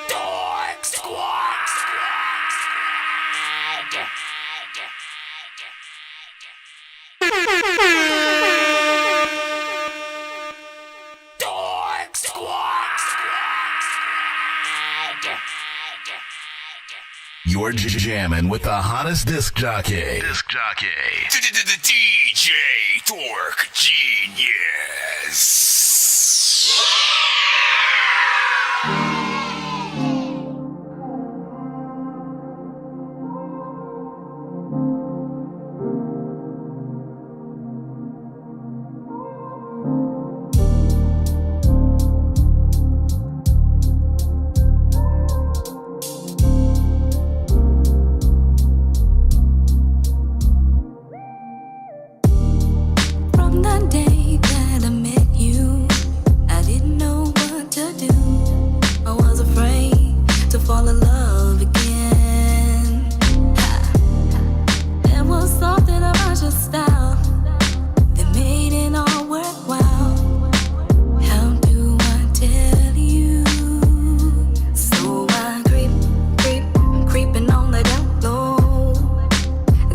Dork Squad. Dork Squad. You're jamming with the hottest disc jockey. DJ Dork Genius. From the day that I met you, I didn't know what to do. I was afraid to fall in love again. There was something about your style that made it all worthwhile. How do I tell you? So I creeping on the down low.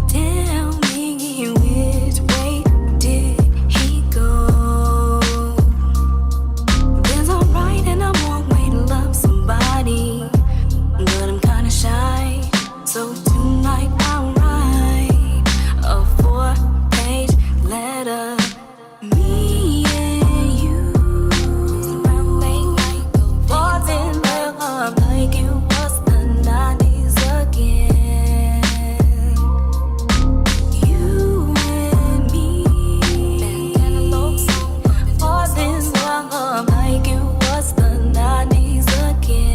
Tell me which way did he go? There's a right and a wrong way to love somebody, but I'm kinda shy. So tonight I'll write a 4-page letter. Me and you falls in love like it was the 90s again. You and me falls in love like it was the 90s again.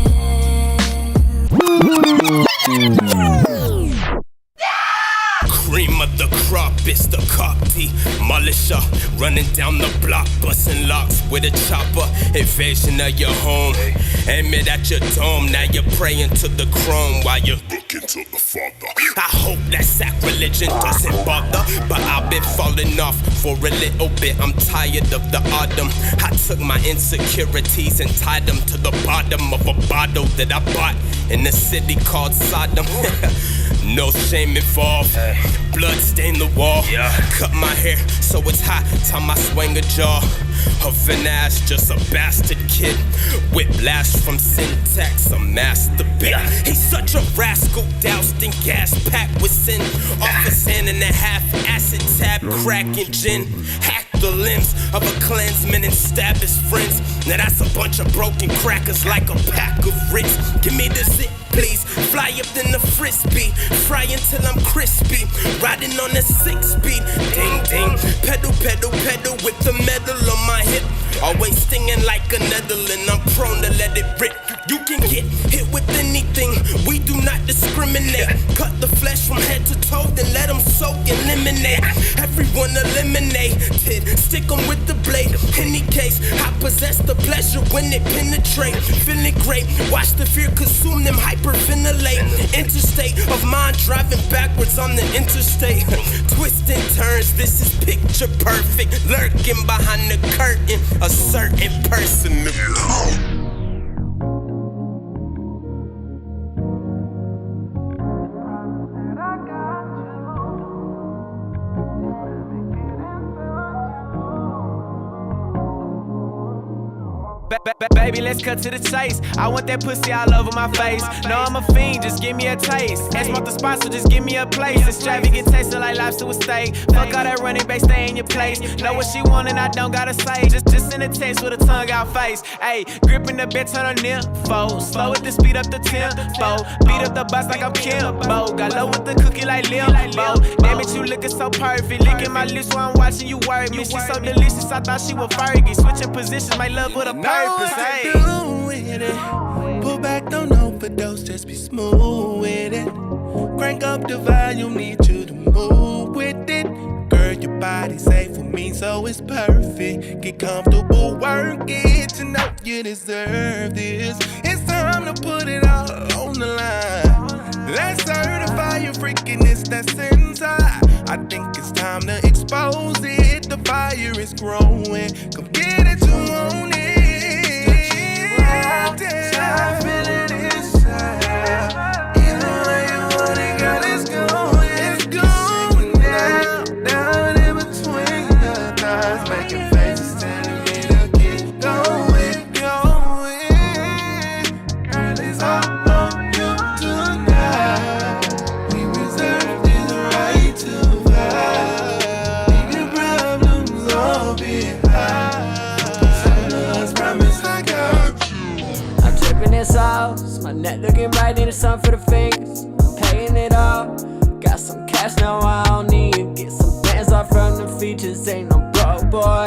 Cream of the crop, it's the cop demolisher. Running down the block, busting locks with a chopper. Invasion of your home, aim it at your dome. Now you're praying to the chrome while you're looking to the Father. I hope that sacrilegion doesn't bother, but I've been falling off for a little bit. I'm tired of the autumn. I took my insecurities and tied them to the bottom of a bottle that I bought in a city called Sodom. No shame involved. Blood stained the wall. Cut my hair so it's hot. Time I swing a jaw. Her finesse, just a bastard kid. Whiplash from syntax, a masturbate. He's such a rascal, doused in gas, packed with sin. Off his hand and a half acid tab, cracking gin. Hack the limbs of a clansman and stab his friends. Now that's a bunch of broken crackers like a pack of Ritz. Give me the zip, please. Fly up in the frisbee, fry until I'm crispy. Riding on a 6-speed, ding ding. Pedal, pedal, pedal with the metal on my hip. Always stinging like a Netherland, I'm prone to let it rip. You can get hit with anything, we do not discriminate. Cut the flesh from head to toe, then let them soak and eliminate. Everyone eliminated, stick them with the blade. Any case, I possess the pleasure when it penetrate. Feeling great, watch the fear consume them, hyperventilate. Interstate of mind driving backwards on the interstate. Twisting turns, this is picture perfect. Lurking behind the curtain, a certain person. Baby, let's cut to the chase. I want that pussy all over my face. No, I'm a fiend, just give me a taste. Ask about the sponsor, just give me a place. Extravagant tasting like lobster with steak. Fuck all that running back, stay in your place. Know what she want and I don't gotta say. Just send a text with a tongue out face. Ayy, gripping the bit, turn on nympho. Slow it to speed up the tempo. Beat up the boss like I'm Kimbo. Got low with the cookie like Limbo. Damn it, you looking so perfect. Licking my lips while I'm watching you work me. She so delicious, I thought she was Fergie. Switching positions, my love with a purpose. Hey. Do with it. Pull back, don't overdose, just be smooth with it. Crank up the volume, need you to move with it. Girl, your body's safe for me, so it's perfect. Get comfortable, work it, you know you deserve this. It's time to put it all on the line. Let's certify your freakiness that's inside. I think it's time to expose it. The fire is growing. Come get it get high. Some promise I got you. I'm tripping this sauce, my neck looking right into sun for the fingers. I'm paying it all. Got some cash now, I don't need it. Get some bands off from the features, ain't no broke boy.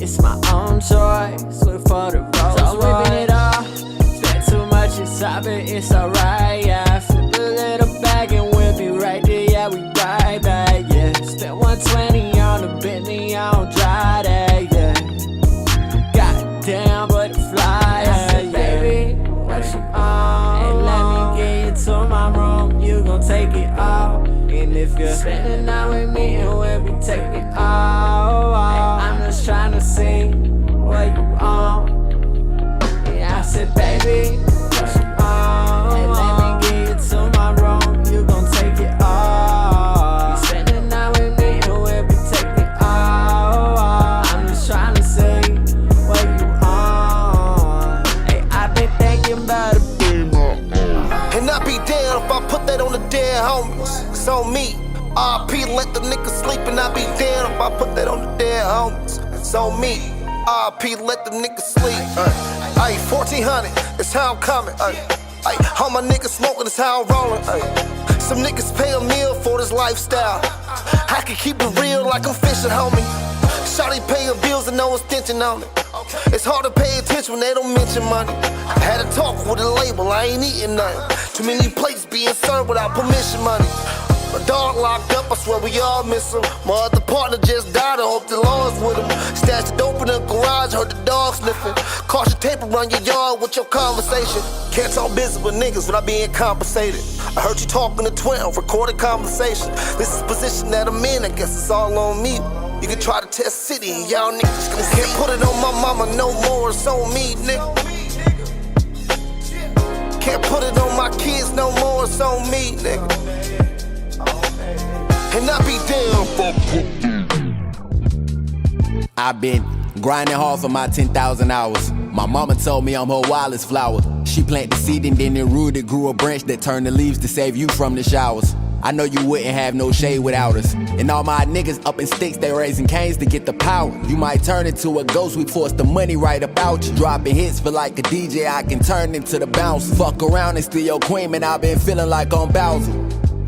It's my own choice, look for the Rolls so I'm whipping it off. Spent too much inside, but it's alright, yeah. Flip a little bag and we'll be right there, yeah, we right back, yeah. Spent 120 on the Bentley, I don't drive that, yeah. Goddamn butterfly, yeah, yeah. Baby, what you on? And let me get you to my room, you gon' take it all. And if you're spending night with me, and we'll be taking it all. I'm just trying to see what you on. And I said, baby, what you on? And let me get you to my room, you gon' take it all. You spending night with me, and we'll be taking it all. I'm just trying to see what you on. Hey, I've been thinking about it. And I be damned if I put that on the dead homies. It's on me. RP, let the niggas sleep, and I be damned if I put that on the dead homies. It's on me. RP, let the niggas sleep. Ayy, 1400, that's how I'm coming. Ayy, all my niggas smoking, that's how I'm rolling. Ayy, some niggas pay a meal for this lifestyle. I can keep it real like I'm fishing, homie. Shawty paying bills and no extension on it. It's hard to pay attention when they don't mention money. I had a talk with a label, I ain't eating nothing. Too many plates being served without permission money. My dog locked up, I swear we all miss him. My other partner just died, I hope the Lord's with him. Stashed the dope in the garage, heard the dog sniffing. Caution tape around your yard with your conversation. Can't talk business with niggas without being compensated. I heard you talking to 12, recorded conversation. This is the position that I'm in, I guess it's all on me. You can try to test city and y'all niggas gon' can't put it on my mama no more, it's on me, nigga. Can't put it on my kids no more, it's on me, nigga. And I be down. I've been grinding hard for my 10,000 hours. My mama told me I'm her wildest flower. She planted the seed and then in root it grew a branch that turned the leaves to save you from the showers. I know you wouldn't have no shade without us. And all my niggas up in sticks, they raising canes to get the power. You might turn into a ghost, we force the money right about you. Dropping hits feel like a DJ, I can turn into the bouncer. Fuck around and steal your queen, man, I've been feeling like I'm Bowser.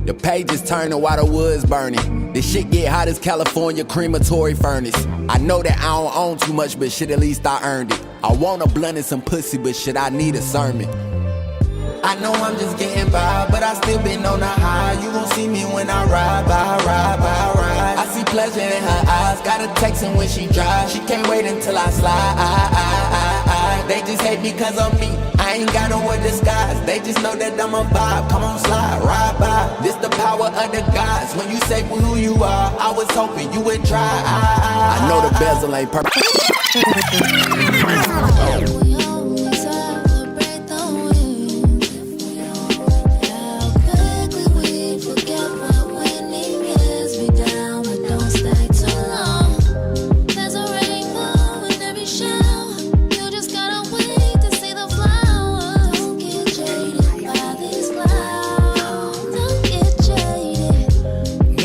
The pages turning while the wood's burning. This shit get hot as California crematory furnace. I know that I don't own too much, but shit, at least I earned it. I want a blunt and some pussy, but shit, I need a sermon. I know I'm just getting by, but I still been on the high. You gon' see me when I ride by, ride by, ride. I see pleasure in her eyes, got a texting when she drives. She can't wait until I slide. They just hate me cause of me, I ain't got no word disguise. They just know that I'm a vibe, come on slide, ride by. This the power of the gods, when you say who you are, I was hoping you would try. I know the bezel ain't perfect.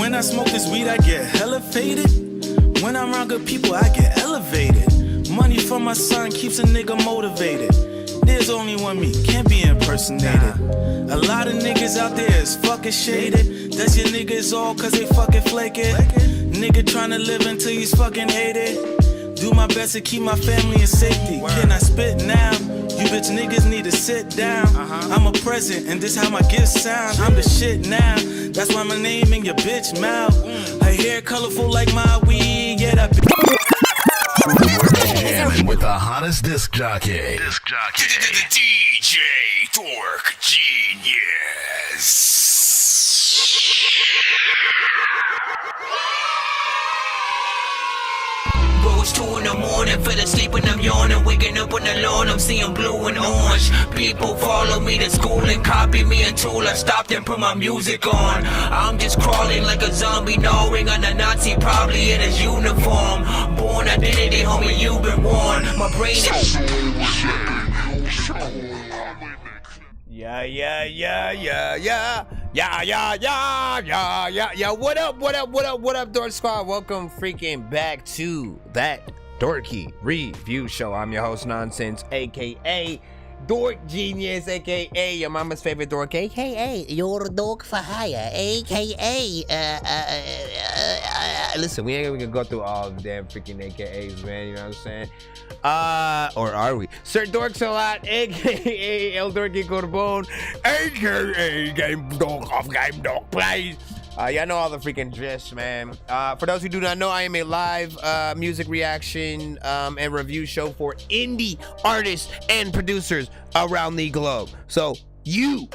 I smoke this weed, I get hella faded. When I'm around good people, I get elevated. Money from my son keeps a nigga motivated. There's only one me, can't be impersonated. A lot of niggas out there is fucking shaded. That's your niggas all cause they fucking flake it. Nigga tryna live until he's fucking hated. Do my best to keep my family in safety. Can I spit now? You bitch niggas need to sit down. I'm a present and this how my gifts sound. I'm the shit now. That's why my name in your bitch mouth. Her hair colorful like my weed. Yeah, that Jamming with the hottest disc jockey. DJ Dork Genius. Rose 2 in the morning, fell asleep and I'm yawning. Waking up on the lawn, I'm seeing blue and orange. People follow me to school and copy me until I stopped and put my music on. I'm just crawling like a zombie, gnawing on a Nazi, probably in his uniform. Born identity, homie, you've been warned. My brain is... Yeah. Yeah. What up, Dork Squad? Welcome freaking back to that Dorky review show. I'm your host, Nonsenze, aka Dork Genius, aka your mama's favorite dork, aka your dork for hire, aka listen, we ain't gonna go through all the damn freaking AKAs, man, you know what I'm saying? Or are we? Sir Dorks a lot, aka El Dorky Corbone, aka Game Dork off Game Dork Plays. Y'all know all the freaking gist, man. For those who do not know, I am a live music reaction and review show for indie artists and producers around the globe. So you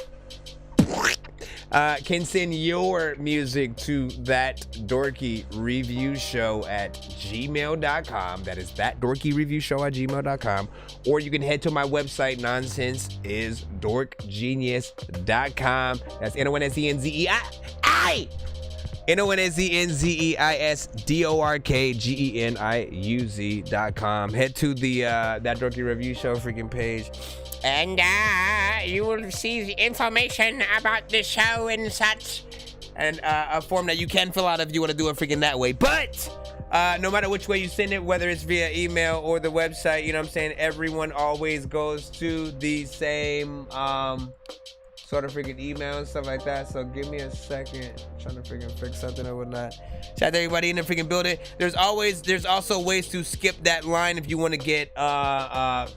can send your music to that dorky review show at gmail.com. That is that dorky review show at gmail.com. Or you can head to my website, nonsenzeisdorkgenius.com. That's NONSENZEI. NONSENZEISDORKGENIUZ.com. Head to the that dorky review show freaking page. And you will see the information about the show and such. And a form that you can fill out if you want to do it freaking that way. But no matter which way you send it, whether it's via email or the website, you know what I'm saying, everyone always goes to the same sort of freaking email and stuff like that. So give me a second. I'm trying to freaking fix something or whatnot. Shout out to everybody in the freaking building. There's also ways to skip that line if you want to get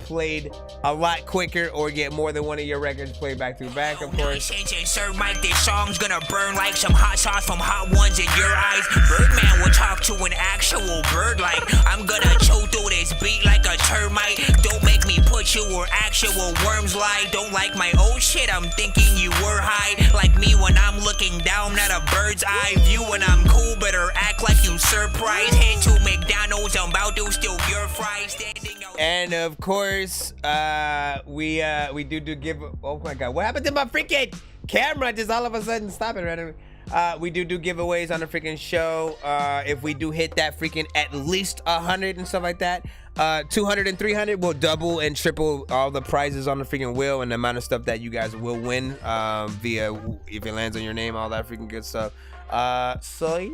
played a lot quicker or get more than one of your records played back to back, of course. Sir Mike, this song's gonna burn like some hot sauce from hot ones in your eyes. Birdman will talk to an actual bird like I'm gonna chew through this beat like a termite. Don't make me put you where actual worms lie. Don't like my old shit, I'm thinking you were high. Like me when I'm looking down at a bird's eye view. When I'm cool, better act like you surprised. Head to McDonald's, I'm about to steal your fries. Standing out. And of course, we do give. Oh my God, what happened to my freaking camera? Just all of a sudden stop it randomly. We do giveaways on the freaking show. If we do hit that freaking at least 100 and stuff like that, 200 and 300 will double and triple all the prizes on the freaking wheel and the amount of stuff that you guys will win via if it lands on your name, all that freaking good stuff. So yeah.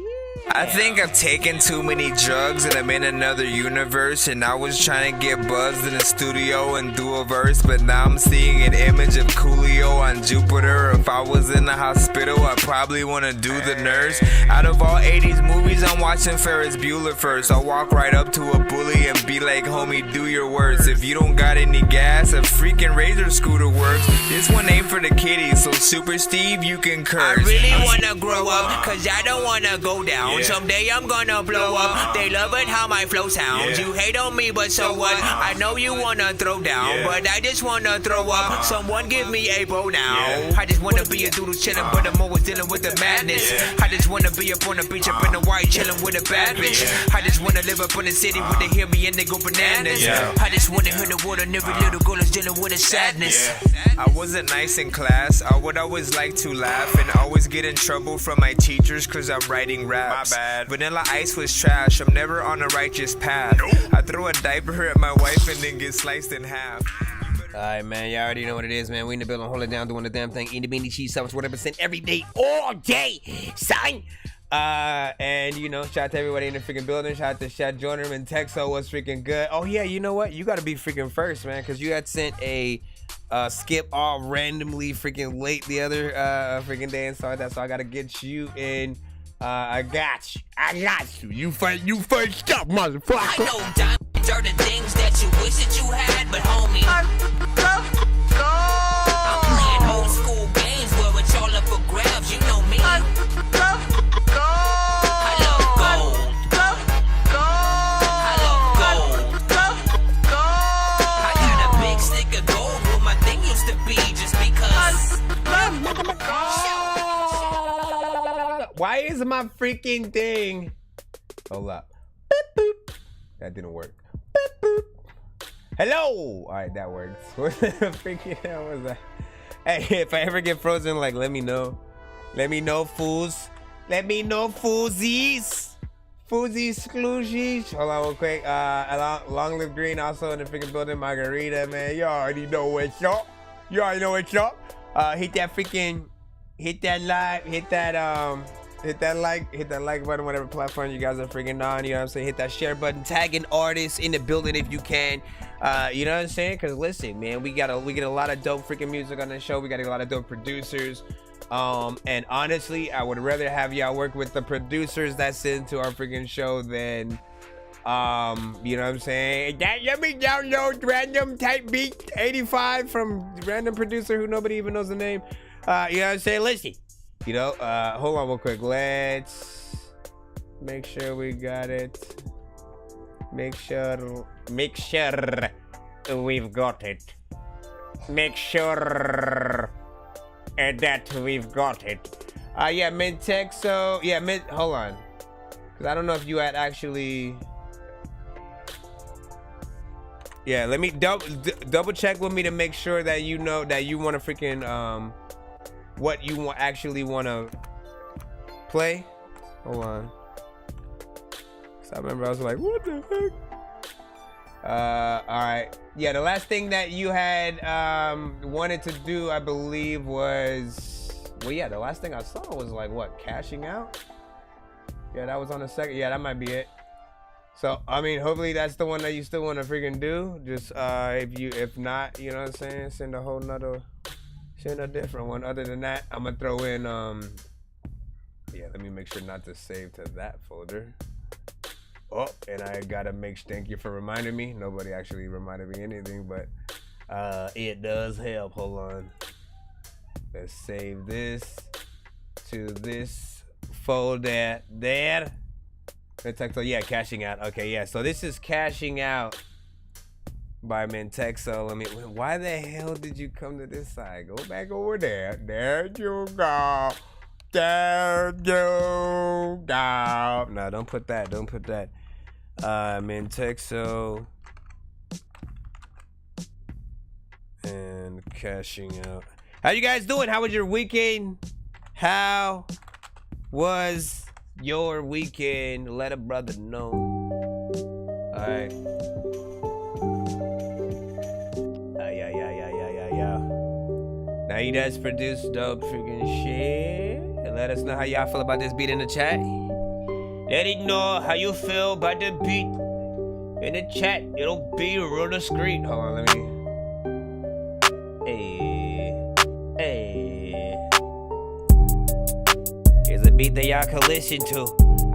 I think I've taken too many drugs and I'm in another universe. And I was trying to get buzzed in the studio and do a verse, but now I'm seeing an image of Coolio on Jupiter. If I was in the hospital, I'd probably want to do the nurse. Out of all 80s movies, I'm watching Ferris Bueller first. I'll walk right up to a bully and be like, homie, do your worst. If you don't got any gas, a freaking Razor scooter works. This one ain't for the kiddies, so Super Steve, you can curse. I really wanna grow up, cause I don't wanna go down. Someday I'm gonna blow up. They love it how my flow sounds. You hate on me, but so what? I know you wanna throw down, but I just wanna throw up. Someone give me a bow now. I just wanna be a doodle chillin', but I'm always dealing with the madness. I just wanna be up on the beach, up in the white, chillin' with a bad bitch. I just wanna live up in the city where they hear me and they go bananas. I just wanna hear the word and every little girl is dealing with a sadness. I wasn't nice in class. I would always like to laugh and always get in trouble from my teachers cause I'm writing raps. My bad. Vanilla Ice was trash. I'm never on a righteous path. I throw a diaper at my wife and then get sliced in half. Alright, man, y'all already know what it is, man. We in the building, hold it down, doing the damn thing. Eating beanie cheese sandwich, 100% every day, all day, son. And you know, shout out to everybody in the freaking building. Shout out to Shad Joiner and Texo was freaking good. Oh yeah, you know what? You gotta be freaking first, man, because you had sent a skip all randomly freaking late the other freaking day and stuff like that. So I gotta get you in. I got you. You first up, motherfucker. I know diamonds are the things that you wish that you had, but homie, I'm playing old school games where it's all up for grabs. You know me. I love gold. I got a big stick of gold where my thing used to be just because. Why is my freaking thing? Hold up. Boop, boop. That didn't work. Boop, boop. Hello. All right, that works. What the freaking hell was that? Hey, if I ever get frozen, like, let me know. Let me know, fools. Let me know, foolsies. Foolsies, exclusives. Hold on real quick. Long Live Green also in the freaking building. Margarita, man. You already know what's up. Hit hit that like button, whatever platform you guys are freaking on. You know what I'm saying? Hit that share button, tagging artists in the building if you can. You know what I'm saying? Because listen, man, we get a lot of dope freaking music on the show. We got a lot of dope producers. And honestly, I would rather have y'all work with the producers that send to our freaking show than you know what I'm saying? Let me download random type beat 85 from random producer who nobody even knows the name. You know what I'm saying? Listen, you know, hold on real quick. Let's make sure we got it. Make sure we've got it. Make sure that we've got it. Yeah, Mintexo. Yeah, hold on. Because I don't know if you had actually... Yeah, let me double check with me to make sure that you know that you want to freaking what you actually want to play. Hold on. Cause I remember I was like, what the heck? All right. Yeah, the last thing that you had wanted to do, I believe, was, well, yeah, the last thing I saw was like what, cashing out? Yeah, that was on the second. Yeah, that might be it. So I mean, hopefully that's the one that you still want to freaking do. Just if not, you know what I'm saying, send a different one. Other than that, I'm gonna throw in yeah, let me make sure not to save to that folder. Oh, and I gotta thank you for reminding me. Nobody actually reminded me anything, but it does help. Hold on. Let's save this to this folder there. Mintexo, yeah, cashing out. Okay, yeah. So this is cashing out by Mintexo. Let me. Why the hell did you come to this side? Go back over there. There you go. There you go. No, don't put that. Don't put that. Mintexo and cashing out. How you guys doing? How was your weekend? How was your weekend? Let a brother know. Alright. Yeah. Now he does produce dope freaking shit. And let us know how y'all feel about this beat in the chat. Let it know how you feel about the beat in the chat. It'll be real discreet. Hold on, let me. Hey. Here's a beat that y'all can listen to.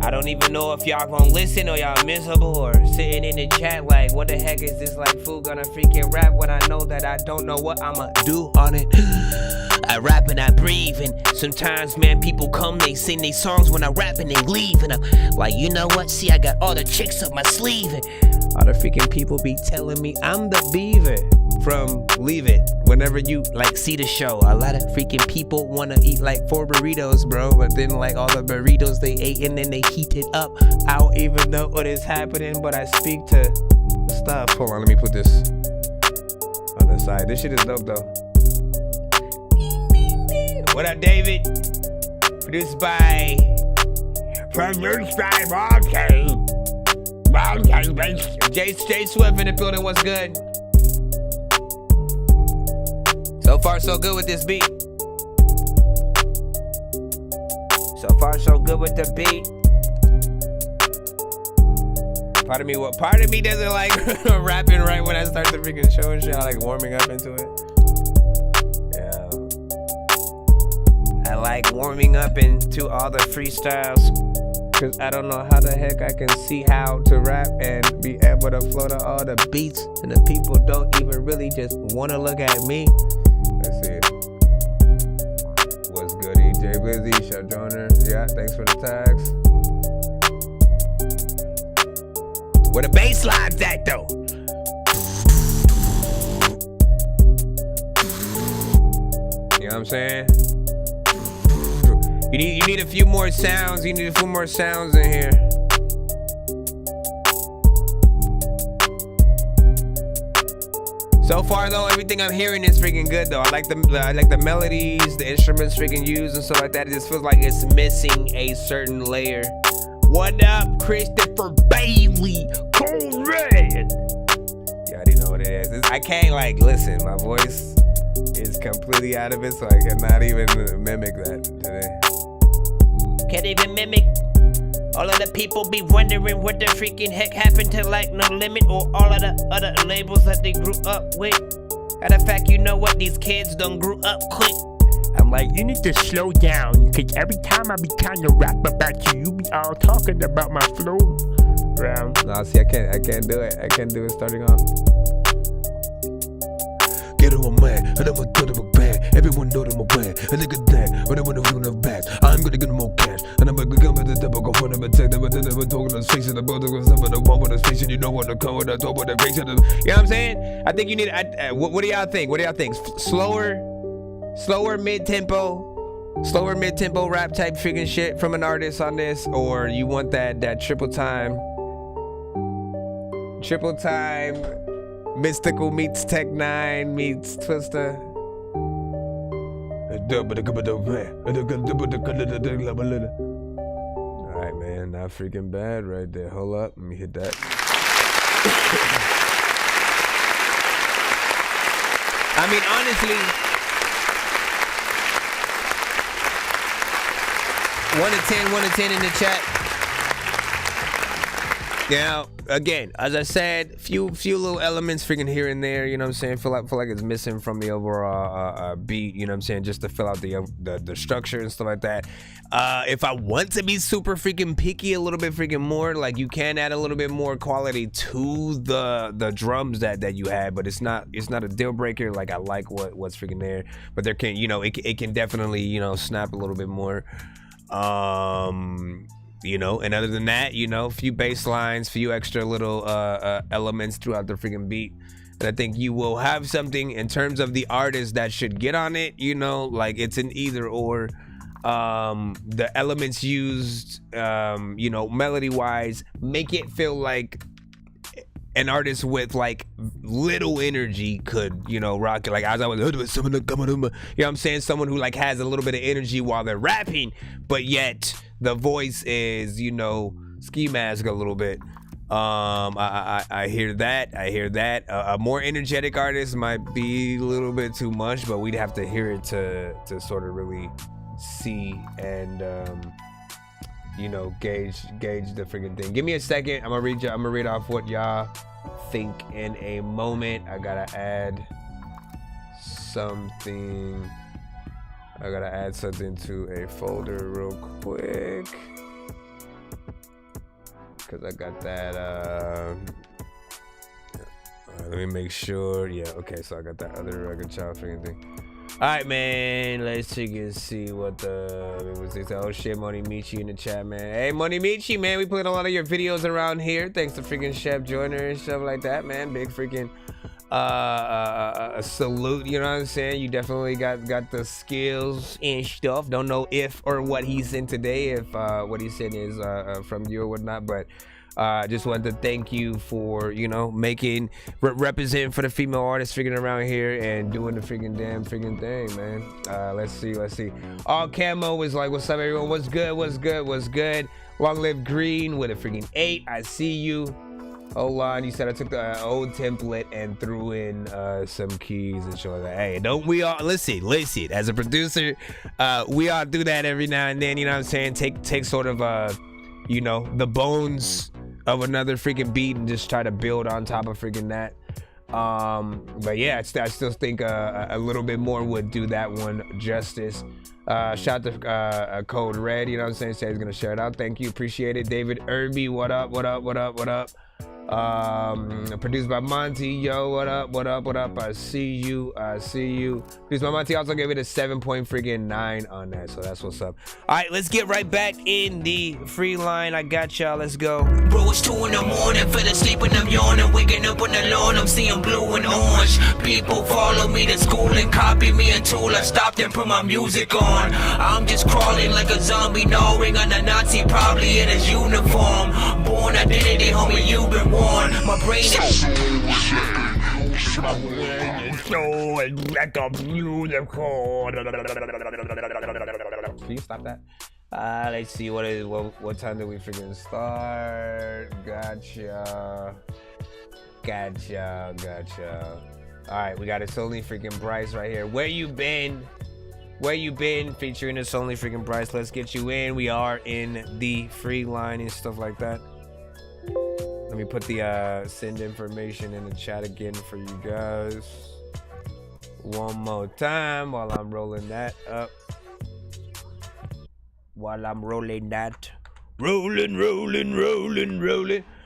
I don't even know if y'all gonna listen or y'all miserable or sitting in the chat like, what the heck is this like fool gonna freaking rap when I know that I don't know what I'ma do on it. I rap and I breathe, and sometimes, man, people come, they sing these songs when I rap and they leave, and I'm like, you know what, see, I got all the tricks up my sleeve, and all the freaking people be telling me I'm the beaver from Leave It. Whenever you, like, see the show, a lot of freaking people want to eat, like, 4 burritos, bro, but then, like, all the burritos they ate, and then they heat it up. I don't even know what is happening, but I speak to the stuff. Hold on, let me put this on the side. This shit is dope, though. What up, David? Produced by Jay Swift in the building. What's good? So far, so good with this beat. So far, so good with the beat. Part of me doesn't like rapping right when I start the freaking show and shit. I like warming up into it. I like warming up into all the freestyles, cause I don't know how the heck I can see how to rap and be able to flow to all the beats, and the people don't even really just want to look at me. Let's see. What's good, EJ Blizzy, Shut Joner? Yeah, thanks for the tags. Where the bass line's at though? You know what I'm saying? You need a few more sounds. You need a few more sounds in here. So far though, everything I'm hearing is freaking good though. I like the melodies, the instruments freaking used and stuff like that. It just feels like it's missing a certain layer. What up, Christopher Bailey? Cold Red. You already know what it is. I can't like listen. My voice is completely out of it, so I cannot even mimic that today. Can't even mimic. All of the people be wondering what the freaking heck happened to like No Limit or all of the other labels that they grew up with. Matter of fact, you know what? These kids done grew up quick. I'm like, you need to slow down, cause every time I be trying to rap about you, you be all talking about my flow. Round. Nah, see, I can't do it. I can't do it starting off. Get him a man, and I'm gonna put him a bag. Everyone know them a bag. And look at that, when I wanna do the back. I'm gonna get more cash. And I'm gonna come with the double, go for them, and take them, and then we're talking on the face of the building, with some of the one with the face, and you know what to come with the top with the face of the. You know what I'm saying? I think you need. What do y'all think? What do y'all think? Slower mid-tempo rap type freaking shit from an artist on this, or you want that triple time Mystical meets Tech 9 meets Twister. Alright, man, not freaking bad right there. Hold up, let me hit that. I mean, honestly, 1 to 10 in the chat. Now, again, as I said, few little elements freaking here and there, you know what I'm saying? Feel like it's missing from the overall beat, you know what I'm saying? Just to fill out the structure and stuff like that. If I want to be super freaking picky a little bit freaking more, like you can add a little bit more quality to the drums that you had, but it's not a deal breaker. Like I like what's freaking there, but there can, you know, it can definitely, you know, snap a little bit more. You know, and other than that, you know, few bass lines, few extra little elements throughout the freaking beat. And I think you will have something in terms of the artist that should get on it, you know, like it's an either or. The elements used, you know, melody wise, make it feel like an artist with like little energy could, you know, rock it. Like as I was, you know what I'm saying? Someone who like has a little bit of energy while they're rapping, but yet the voice is, you know, ski mask a little bit. I hear that. A more energetic artist might be a little bit too much, but we'd have to hear it to sort of really see and you know, gauge the freaking thing. Give me a second. I'm gonna read off what y'all think in a moment. I gotta add something to a folder real quick, because I got that let me make sure. Yeah, okay, so I got that other record child freaking thing. Alright, man, let's check and see what oh shit, Money Michi in the chat, man. Hey, Money Michi, man, we put a lot of your videos around here. Thanks to freaking Chef Joyner and stuff like that, man. Big freaking a salute, you know what I'm saying? You definitely got the skills and stuff. Don't know if or what he's in today, if what he said is from you or whatnot, but just wanted to thank you for, you know, making representing for the female artists freaking around here and doing the freaking damn freaking thing, man. Let's see. All Camo is like, what's up, everyone? What's good? Long live Green with a freaking 8. I see you. Hold on, you said I took the old template and threw in some keys and shit like that. Hey, don't we all listen? As a producer, we all do that every now and then. You know what I'm saying? Take sort of you know, the bones of another freaking beat and just try to build on top of freaking that. But yeah, I still think a little bit more would do that one justice. Shout to Code Red, you know what I'm saying? Say he's gonna share it out. Thank you, appreciate it. David Irby, what up? Produced by Monty, yo, what up? I see you. Produced by Monty, also gave it a 7.9 on that, so that's what's up. All right, let's get right back in the free line. I got y'all, let's go. Bro, it's 2 in the morning, fell asleep and I'm yawning, waking up on the lawn, I'm seeing blue and orange. People follow me to school and copy me until I stopped and put my music on. I'm just crawling like a zombie, gnawing on a Nazi, probably in his uniform. Born identity, homie, you've been warned. My brain is so like a unicorn. Can you stop that? Let's see, what time did we freaking start? Gotcha. All right, we got It's Only Freaking Bryce right here. Where you been? Where you been? Featuring It's Only Freaking Bryce. Let's get you in. We are in the free line and stuff like that. Let me put the send information in the chat again for you guys. One more time while I'm rolling that up. While I'm rolling that. Rolling.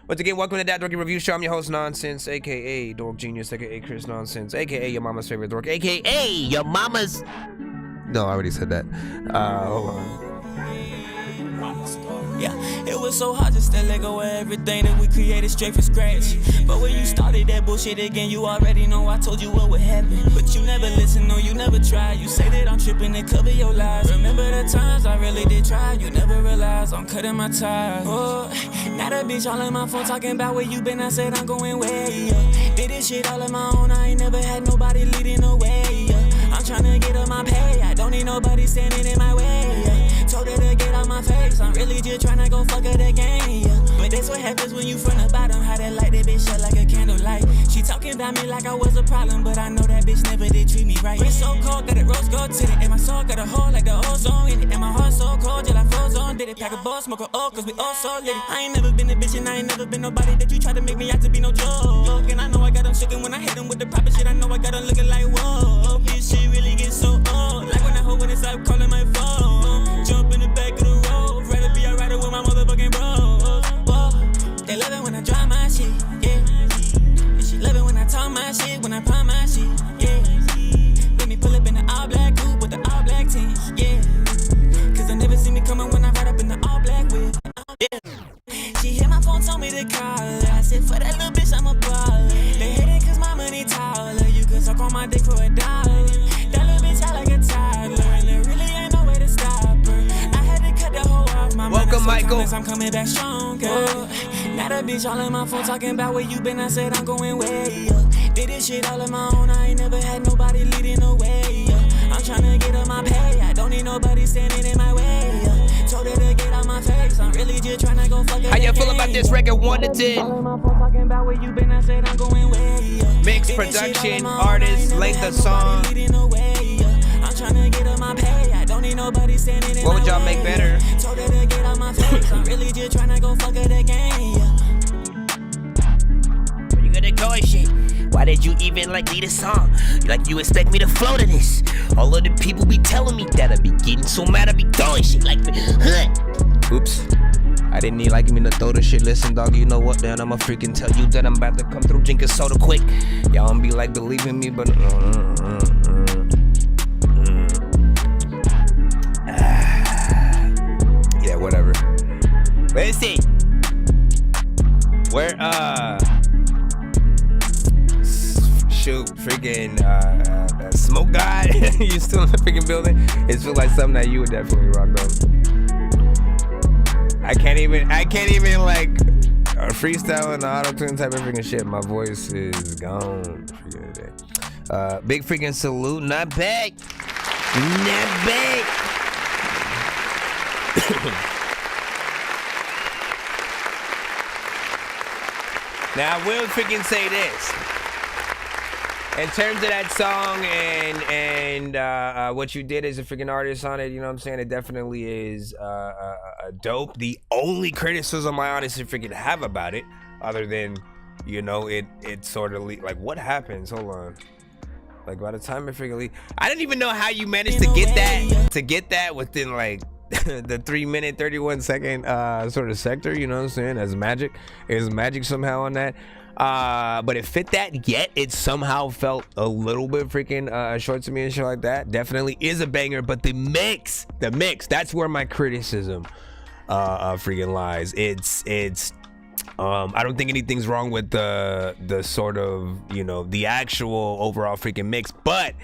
Once again, welcome to That Dorky Review Show. I'm your host, Nonsenze, a.k.a. Dork Genius, a.k.a. Chris Nonsense, a.k.a. your mama's favorite dork, a.k.a. your mama's... No, I already said that. Hold on. Yeah, it was so hard just to let go of everything that we created straight from scratch. But when you started that bullshit again, you already know I told you what would happen. But you never listen, no, you never try. You say that I'm tripping to cover your lies. Remember the times I really did try. You never realized I'm cutting my ties. Oh, now that bitch all in my phone talking about where you been. I said I'm going way up. Did this shit all on my own. I ain't never had nobody leading the way up. I'm trying to get up my pay. I don't need nobody standing in my way up. Told her to get out my face. I'm really just tryna go fuck her the game, yeah. But that's what happens when you from the bottom. How that light, that bitch shut like a candlelight. She talking about me like I was a problem, but I know that bitch never did treat me right. It's so cold that it rose gold to it, and my soul got a hole like the ozone in it. And my heart so cold till I froze on. Did it pack a ball, smoke a oil, cause we all so lit it. I ain't never been a bitch and I ain't never been nobody that you try to make me out to be no joke. And I know I got them shaking when I hit them with the proper shit. I know I got them looking like whoa. This shit really gets so old. Like when I hold when it's up calling my phone. Jump in the back of the road, rather be a rider with my motherfucking bros. Whoa. They love it when I drive my shit, yeah. And she love it when I talk my shit, when I pop my shit, yeah. Let me pull up in the all black coupe with the all black tint, yeah. Cause they never see me coming when I ride up in the all black whip, yeah. She hit my phone, told me to call her. I said, for that little bitch, I'm a baller. They hate it cause my money taller. You can suck on my dick for $1. That little bitch out like a toddler, and there really ain't no way to stop her. I had to cut the whole off my mind. Welcome, Michael. I'm coming back stronger. Now that bitch all in my phone talking about where you been. I said I'm going way up. Did this shit all on my own. I ain't never had nobody leading the way up. I'm tryna get up my pay. I don't need nobody standing in my way up. Told her to get out my face. I'm really just tryna go fuck her. How you feel about this record? 1 to 10. Mix, production, artist, length of song. What would y'all make better? Where you gonna go and shit? Why did you even lead a song? Like you expect me to flow to this? All of the people be telling me that I be getting so mad I be throwing shit like Oops. I didn't need like me to throw the shit. Listen, dog, you know what? Then I'ma freaking tell you that I'm about to come through drinking soda quick. Y'all don't be like believing me, but yeah, whatever. Let's see. Where shoot, freaking Smoke God, you still in the freaking building? It feels like something that you would definitely rock though. I can't even like freestyle and auto-tune type of freaking shit. My voice is gone. Big freaking salute, not bad. Not bad. Now I will freaking say this. In terms of that song and what you did as a freaking artist on it, you know what I'm saying? It definitely is dope. The only criticism I honestly freaking have about it, other than, you know, it sort of like what happens? Hold on. Like by the time it freaking I didn't even know how you managed to get that within like the 3-minute 31-second sort of sector, you know what I'm saying? As magic. There's magic somehow on that. But it fit that, yet it somehow felt a little bit freaking short to me and shit like that. Definitely is a banger, but the mix, that's where my criticism freaking lies. It's I don't think anything's wrong with the sort of, you know, the actual overall freaking mix, but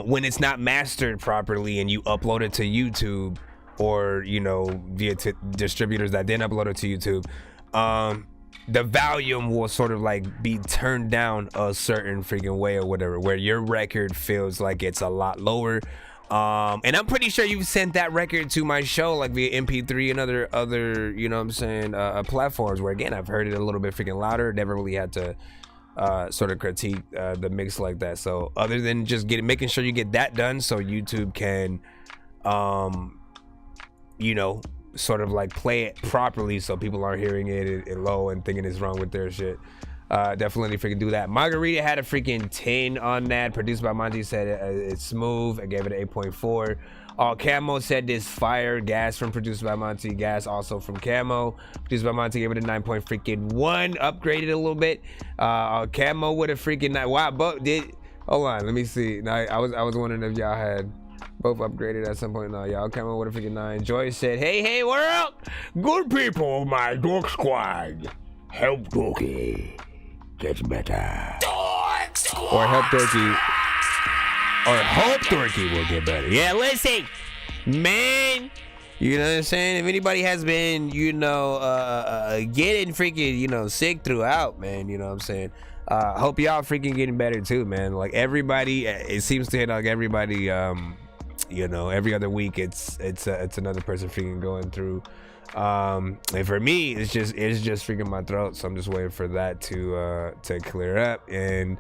when it's not mastered properly and you upload it to YouTube or, you know, via distributors that then upload it to YouTube, the volume will sort of like be turned down a certain freaking way or whatever, where your record feels like it's a lot lower. And I'm pretty sure you've sent that record to my show like via MP3 and other, you know what I'm saying, platforms where again, I've heard it a little bit freaking louder. Never really had to sort of critique the mix like that. So other than just making sure you get that done so YouTube can you know, sort of like play it properly so people aren't hearing it in low and thinking it's wrong with their shit. Definitely freaking do that. Margarita had a freaking 10 on that. Produced by Monty said it's smooth. I gave it an 8.4. Camo said this fire. Gas from Produced by Monty. Gas also from Camo. Produced by Monty gave it a 9.1. Upgraded a little bit. Camo with a freaking 9. Wow, but hold on, let me see. Now, I was wondering if y'all had both upgraded at some point. No, y'all came out with a freaking 9. Joy said, hey world, good people of my Dork squad, help Dorky get better. Or help Dorky, or hope Dorky will get better. Yeah, listen, man, you know what I'm saying? If anybody has been, you know, getting freaking, you know, sick throughout, man, you know what I'm saying? Hope y'all freaking getting better too, man. Like everybody, it seems to hit like everybody, you know, every other week it's another person freaking going through. And for me, it's just freaking my throat, so I'm just waiting for that to clear up and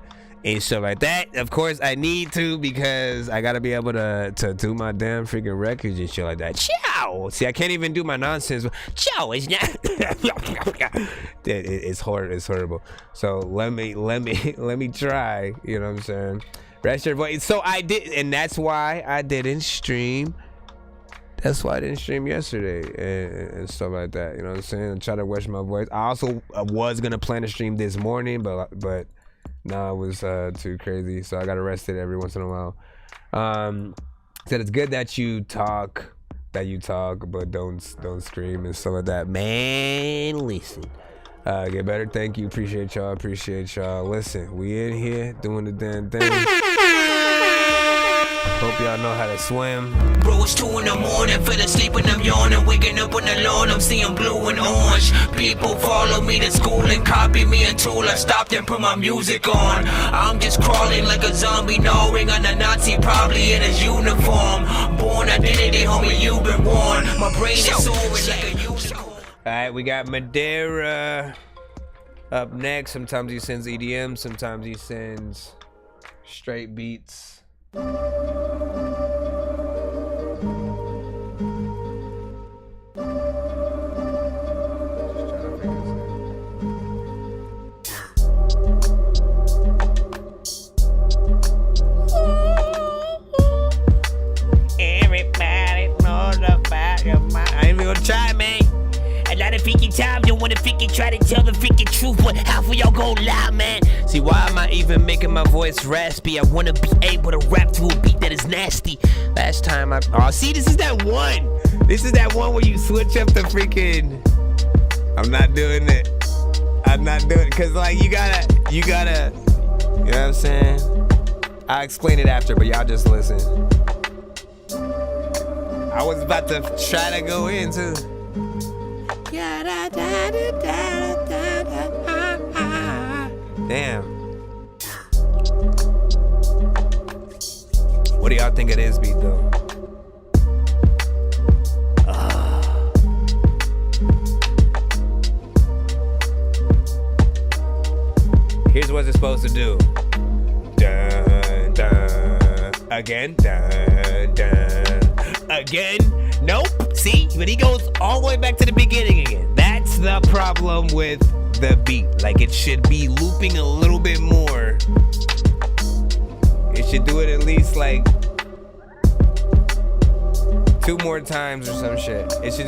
stuff like that. Of course, I need to, because I gotta be able to do my damn freaking records and shit like that. Ciao. See, I can't even do my nonsense. Ciao. It's not. It's horrible. It's horrible. So let me try. You know what I'm saying? Rest your voice. So I did, and that's why I didn't stream. That's why I didn't stream yesterday and stuff like that. You know what I'm saying? I'm trying to wash my voice. I also was gonna plan to stream this morning, but no, it was too crazy. So I got arrested every once in a while. Said it's good that you talk, but don't scream and stuff like that. Man, listen. Get better. Thank you. Appreciate y'all. Listen, we in here doing the damn thing. Hope y'all know how to swim. Bro, it's 2 in the morning, fell asleep and I'm yawning. Waking up on the lawn, I'm seeing blue and orange. People follow me to school and copy me until I stopped and put my music on. I'm just crawling like a zombie, gnawing on a Nazi, probably in his uniform. Born identity, homie, you've been warned. My brain is soaring like a unicorn. Alright, we got Madeira up next. Sometimes he sends EDM, sometimes he sends straight beats. Everybody knows about your mind. I ain't even gonna try, man. A lot of freaking times you wanna freaking try to tell the freaking truth, but half of y'all go lie, man. See, why am I even making my voice raspy? I wanna be able to rap to a beat that is nasty. Last time see, this is that one. This is that one where you switch up the freaking. I'm not doing it. Cause like you gotta, you know what I'm saying? I'll explain it after, but y'all just listen. I was about to try to go in too. Damn. What do y'all think of this beat though? Here's what it's supposed to do. Dun, dun. Again. Dun, dun. Again. Nope. See? But he goes all the way back to the beginning again. That's the problem with the beat. Like, it should be looping a little bit more. It should do it at least like 2 more times or some shit. It should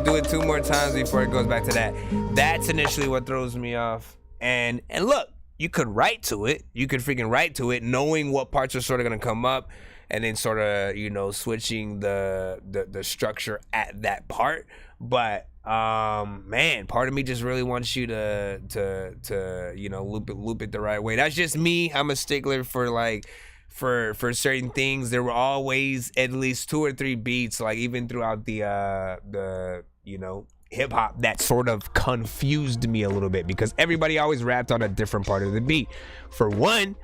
do it 2 more times before it goes back to that. That's initially what throws me off. And look, you could write to it. You could freaking write to it, knowing what parts are sort of gonna come up, and then sort of, you know, switching the structure at that part. But man, part of me just really wants you to you know, loop it the right way. That's just me. I'm a stickler for like for certain things. There were always at least 2 or 3 beats, like even throughout the you know, hip hop, that sort of confused me a little bit, because everybody always rapped on a different part of the beat. For one,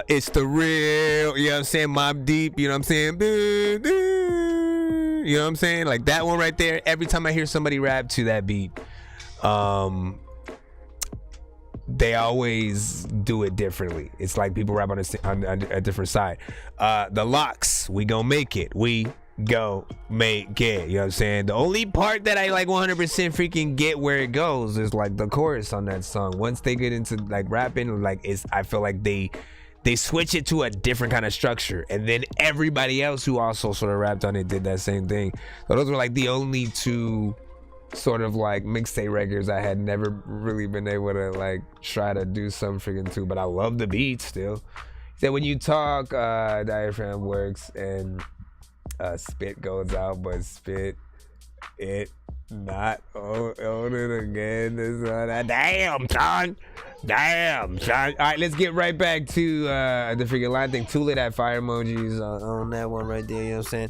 it's the real, you know what I'm saying, Mobb Deep, you know what I'm saying, you know what I'm saying, like that one right there. Every time I hear somebody rap to that beat, they always do it differently. It's like people rap on a different side. The Locks, we gon' make it. We go make it. You know what I'm saying? The only part that I like 100% freaking get where it goes is like the chorus on that song. Once they get into like rapping, like I feel like they switch it to a different kind of structure, and then everybody else who also sort of rapped on it did that same thing. So those were like the only two sort of like mixtape records I had never really been able to like try to do some freaking to, but I love the beat still. So when you talk, diaphragm works and spit goes out, but spit it not own it again. This one, damn son. All right, let's get right back to the freaking line thing. Tula, that fire emojis on that one right there. You know what I'm saying?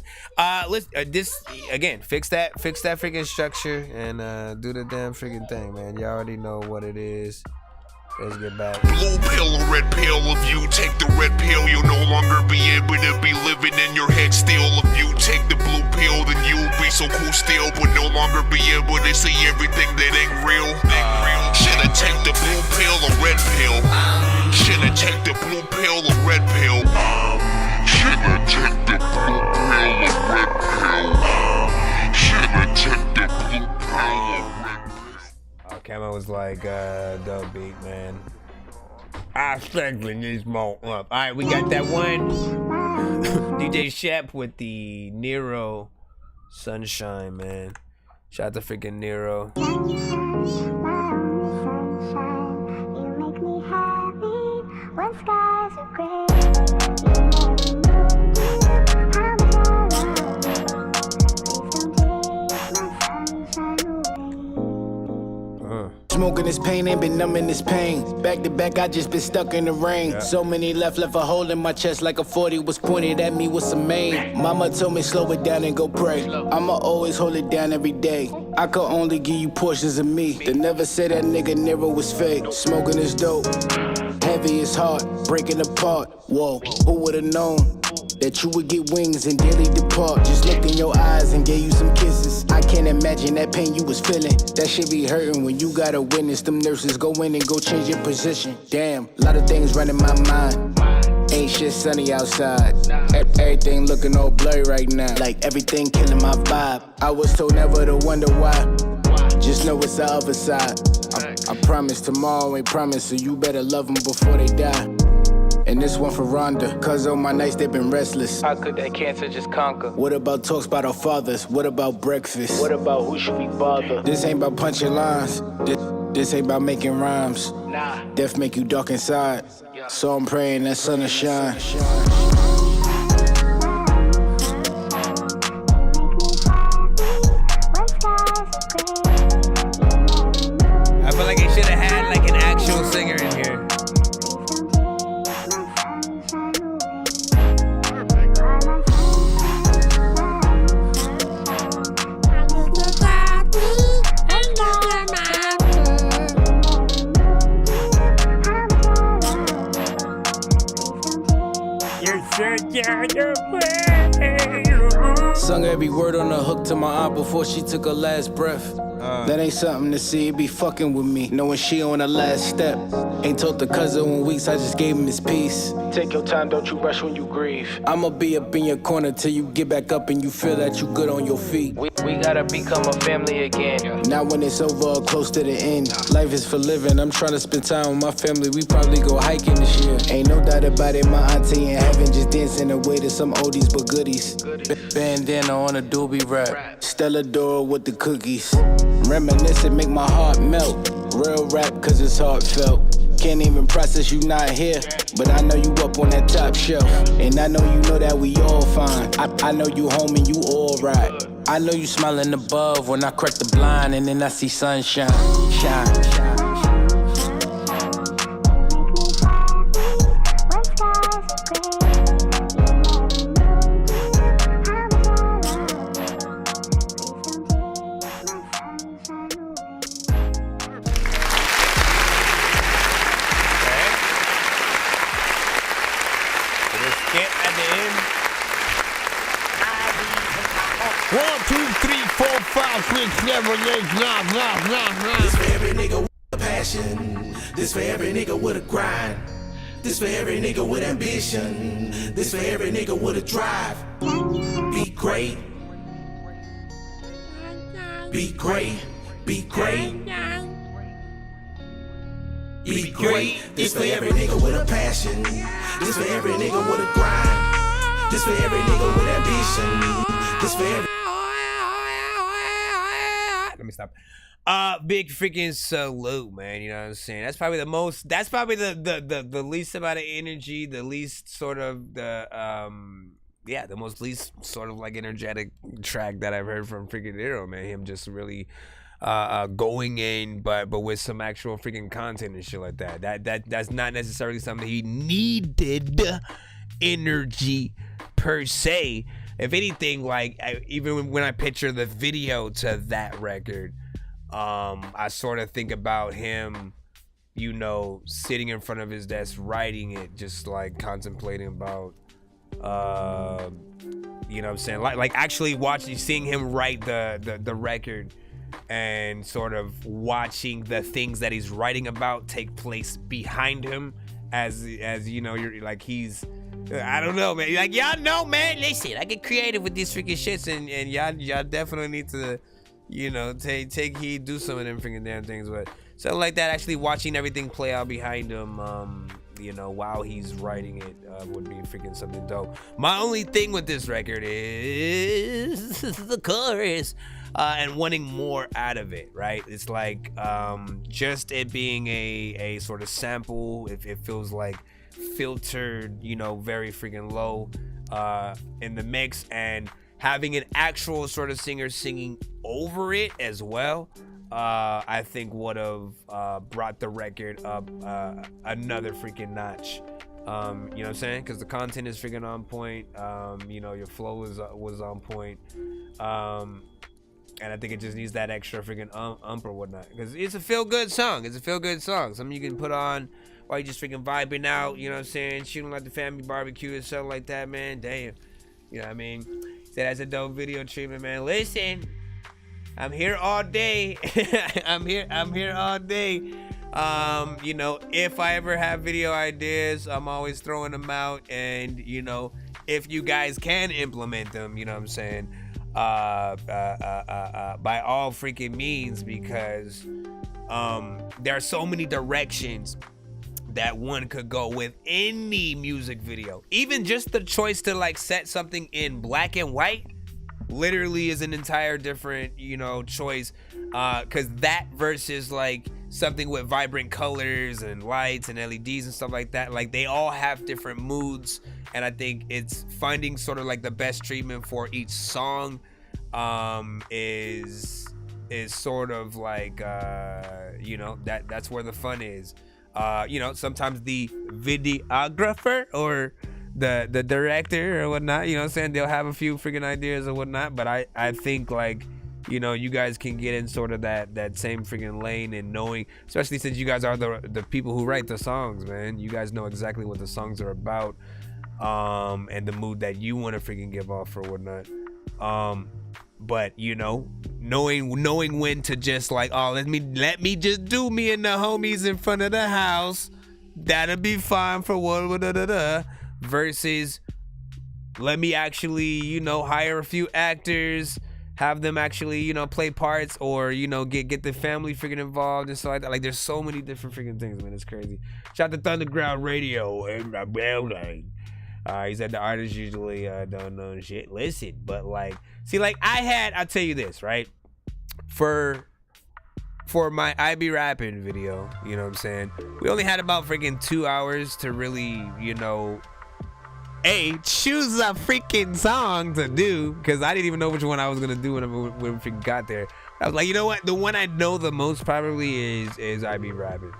Let's this again. Fix that freaking structure and do the damn freaking thing, man. You already know what it is. Let's get back. Blue pill or red pill. If you take the red pill, you'll no longer be able to be living in your head still. If you take the blue pill, then you'll be so cool still, but no longer be able to see everything that ain't real. Shoulda take the blue pill or red pill. Shoulda take the blue pill or red pill. Shoulda take the blue pill or red pill. Shoulda take the blue pill or red pill. Camo was like, dope beat, man. I strengthen this more up. All right, we got that one. DJ Shep with the Nero Sunshine, man. Shout out to freaking Nero. You make me happy when skies are gray. Smoking this pain, ain't been numbing this pain. Back to back, I just been stuck in the rain. Yeah. So many left a hole in my chest like a 40 was pointed at me with some main. Mama told me slow it down and go pray. I'ma always hold it down every day. I could only give you portions of me. They never said that nigga Nero was fake. Smoking is dope, heavy is hard, breaking apart. Whoa, who would've known that you would get wings and daily depart? Just looked in your eyes and gave you some kisses. I can't imagine that pain you was feeling. That shit be hurting when you gotta witness them nurses go in and go change your position. Damn, a lot of things running my mind. Ain't shit sunny outside. Everything looking all blurry right now. Like everything killing my vibe. I was told never to wonder why. Just know it's the other side. I promise tomorrow ain't promise, so you better love them before they die. And this one for Rhonda, cause on my nights they been restless. How could that cancer just conquer? What about talks about our fathers? What about breakfast? What about who should we bother? This ain't about punching lines. This ain't about making rhymes. Nah. Death make you dark inside. So I'm praying that sun will shine. I feel like it should have had like an actual singer in here. Sung every word on the hook to my aunt before she took her last breath. That ain't something to see, it be fucking with me, knowing she on the last step. Ain't told the cousin in weeks, I just gave him his peace. Take your time, don't you rush when you grieve. I'ma be up in your corner till you get back up and you feel that you good on your feet. We gotta become a family again. Now when it's over or close to the end. Life is for living, I'm trying to spend time with my family. We probably go hiking this year. Ain't no doubt about it, my auntie in heaven just dancing away to some oldies but goodies. Bandana on a doobie wrap, Stella Dora with the cookies. Reminiscing make my heart melt. Real rap cause it's heartfelt. Can't even process you not here, but I know you up on that top shelf. And I know you know that we all fine. I know you home and you all right. I know you smiling above when I crack the blind and then I see sunshine. Shine. passion. This for every nigga with a grind. This for every nigga with ambition. This for every nigga with a drive. Be great. Be great. Be great. Be great. This for every nigga with a passion. This for every nigga with a grind. This for every nigga with ambition. This for every. Let me stop. Big freaking salute, man. You know what I'm saying? That's probably the most. That's probably the least amount of energy. The least sort of the the most least sort of like energetic track that I've heard from freaking Hero, man. Him just really going in, but with some actual freaking content and shit like that. That's not necessarily something he needed energy per se. If anything, like even when I picture the video to that record, I sort of think about him, you know, sitting in front of his desk writing it, just like contemplating about, you know what I'm saying, like actually seeing him write the record, and sort of watching the things that he's writing about take place behind him, as you know, you're like he's. I don't know, man. Like, y'all know, man. Listen, I get creative with these freaking shits, and y'all definitely need to, you know, take heed, do some of them freaking damn things. But something like that, actually watching everything play out behind him, you know, while he's writing it, would be freaking something dope. My only thing with this record is the chorus, and wanting more out of it, right? It's like just it being a sort of sample. It feels like filtered, you know, very freaking low in the mix, and having an actual sort of singer singing over it as well, I think would have brought the record up another freaking notch. You know what I'm saying? Because the content is freaking on point. You know, your flow was on point. And I think it just needs that extra freaking or whatnot. Because it's a feel-good song. It's a feel-good song. Something you can put on while you just freaking vibing out, you know what I'm saying? Shooting like the family barbecue or something like that, man. Damn. You know what I mean? So that's a dope video treatment, man. Listen, I'm here all day. I'm here all day. You know, if I ever have video ideas, I'm always throwing them out. And, you know, if you guys can implement them, you know what I'm saying? By all freaking means, because there are so many directions that one could go with any music video. Even just the choice to like set something in black and white literally is an entire different, you know, choice, because that versus like something with vibrant colors and lights and LEDs and stuff like that, like they all have different moods, and I think it's finding sort of like the best treatment for each song is sort of like you know, that's where the fun is. You know, sometimes the videographer or the director or whatnot, you know what I'm saying, they'll have a few freaking ideas or whatnot, but I think like, you know, you guys can get in sort of that same freaking lane, and knowing, especially since you guys are the people who write the songs, man, you guys know exactly what the songs are about, and the mood that you want to freaking give off or whatnot. But you know, knowing when to just like, oh, let me just do me and the homies in front of the house, that'll be fine for what, versus let me actually, you know, hire a few actors, have them actually, you know, play parts, or, you know, get the family freaking involved and stuff like that. Like, there's so many different freaking things, man. It's crazy. Shout out to Thunderground Radio in my building. He said the artists usually don't know shit. Listen, but like, see, like I'll tell you this, right? For my I Be Rapping video, you know what I'm saying? We only had about freaking 2 hours to really, you know, choose a freaking song to do, because I didn't even know which one I was gonna do when we freaking got there. I was like, you know what? The one I know the most probably is I Be Rapping.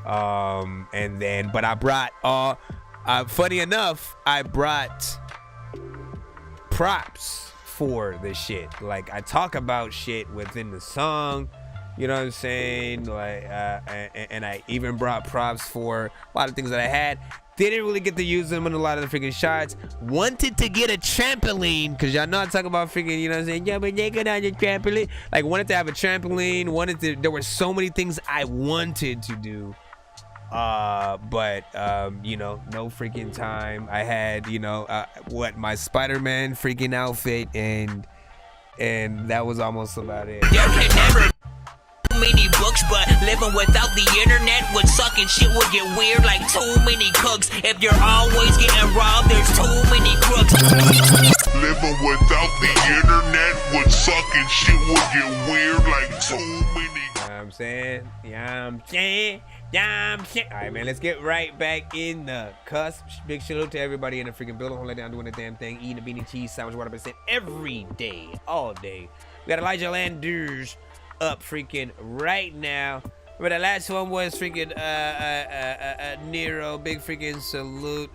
And then, but I brought funny enough, I brought props for the shit. Like, I talk about shit within the song, you know what I'm saying? Like, and I even brought props for a lot of things that I had. Didn't really get to use them in a lot of the freaking shots. Wanted to get a trampoline, because y'all know I talk about freaking, you know what I'm saying? Yeah, but they get on the trampoline. Like, wanted to have a trampoline. There were so many things I wanted to do. But you know, no freaking time. I had, you know, my Spider-Man freaking outfit, and that was almost about it. Many books, but living without the internet would suck and shit would get weird like too many cooks. If you're always getting robbed, there's too many crooks. Living without the internet would suck and shit would get weird like too many. You know what I'm saying? Alright, man, let's get right back in the cusp. Big shout out to everybody in the freaking building. Hold it down, doing the damn thing, eating a beanie cheese sandwich, 100% every day, all day. We got Elijah Landers up freaking right now. But the last one was freaking Nero. Big freaking salute.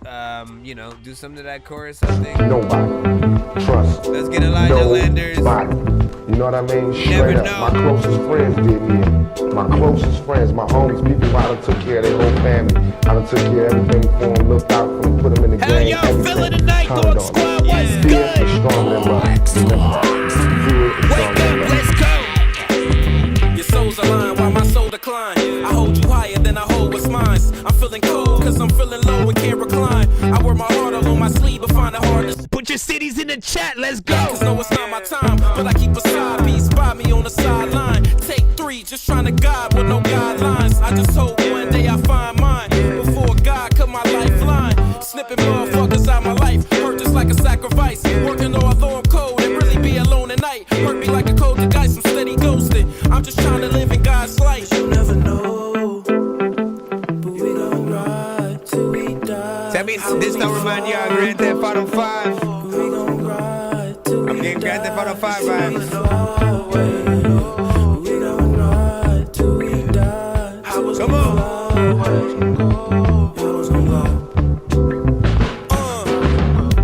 You know, do some of that chorus, I think. Nobody trust. Let's get Elijah Landers. You know what I mean? Straight up. My closest friends did me in. My closest friends, my homies, people I done took care of their whole family. I done took care of everything for them, looked out for them, put them in the game. Hell, y'all feeling tonight, Dork Squad? What's good? Fear is stronger than love. Wake up, let's go. Your soul's aligned while my soul decline. I hold you higher than I hold what's mine. I'm feeling cold cause I'm feeling low and can't recline. I wear my heart all on my sleeve but find it hard to put your cities in the chat, let's go. Cause no, it's not my time, but I keep a side piece by me on the sideline. Take 3, just trying to guide with no guidelines. I just hope one day I find mine before God cut my lifeline. Snipping motherfuckers out my life, hurt just like a sacrifice. Working although I'm cold and really be alone at night. Hurt me like a cold to dice, I'm steady ghosting. I'm just trying to live in God's light. You never know, but we gon' ride till we die. Tell me this don't remind you of Grand Theft Auto 5. I'm getting Grand Theft Auto 5 vibes. Come on.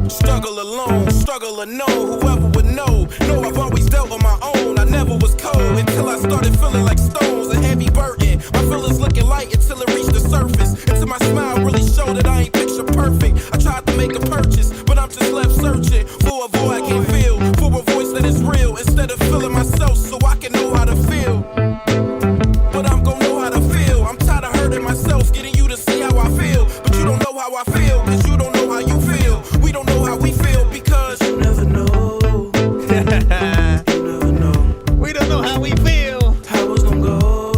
Struggle alone, struggle alone, whoever would know. No, I've always dealt on my own. I never was cold until I started feeling like stones, a heavy burden. My feelings looking light until it reached the surface. Until my smile really showed that I ain't picture perfect. I tried to make a purchase, but I'm just left searching for a void I can't feel, for a voice that is real. Instead of feeling myself so I can know how to feel. But I'm gon' know how to feel. I'm tired of hurting myself, getting you to see how I feel. But you don't know how I feel, cause you don't know how you feel. We don't know how we feel because you never know. We don't know how we feel. How it's gon' go.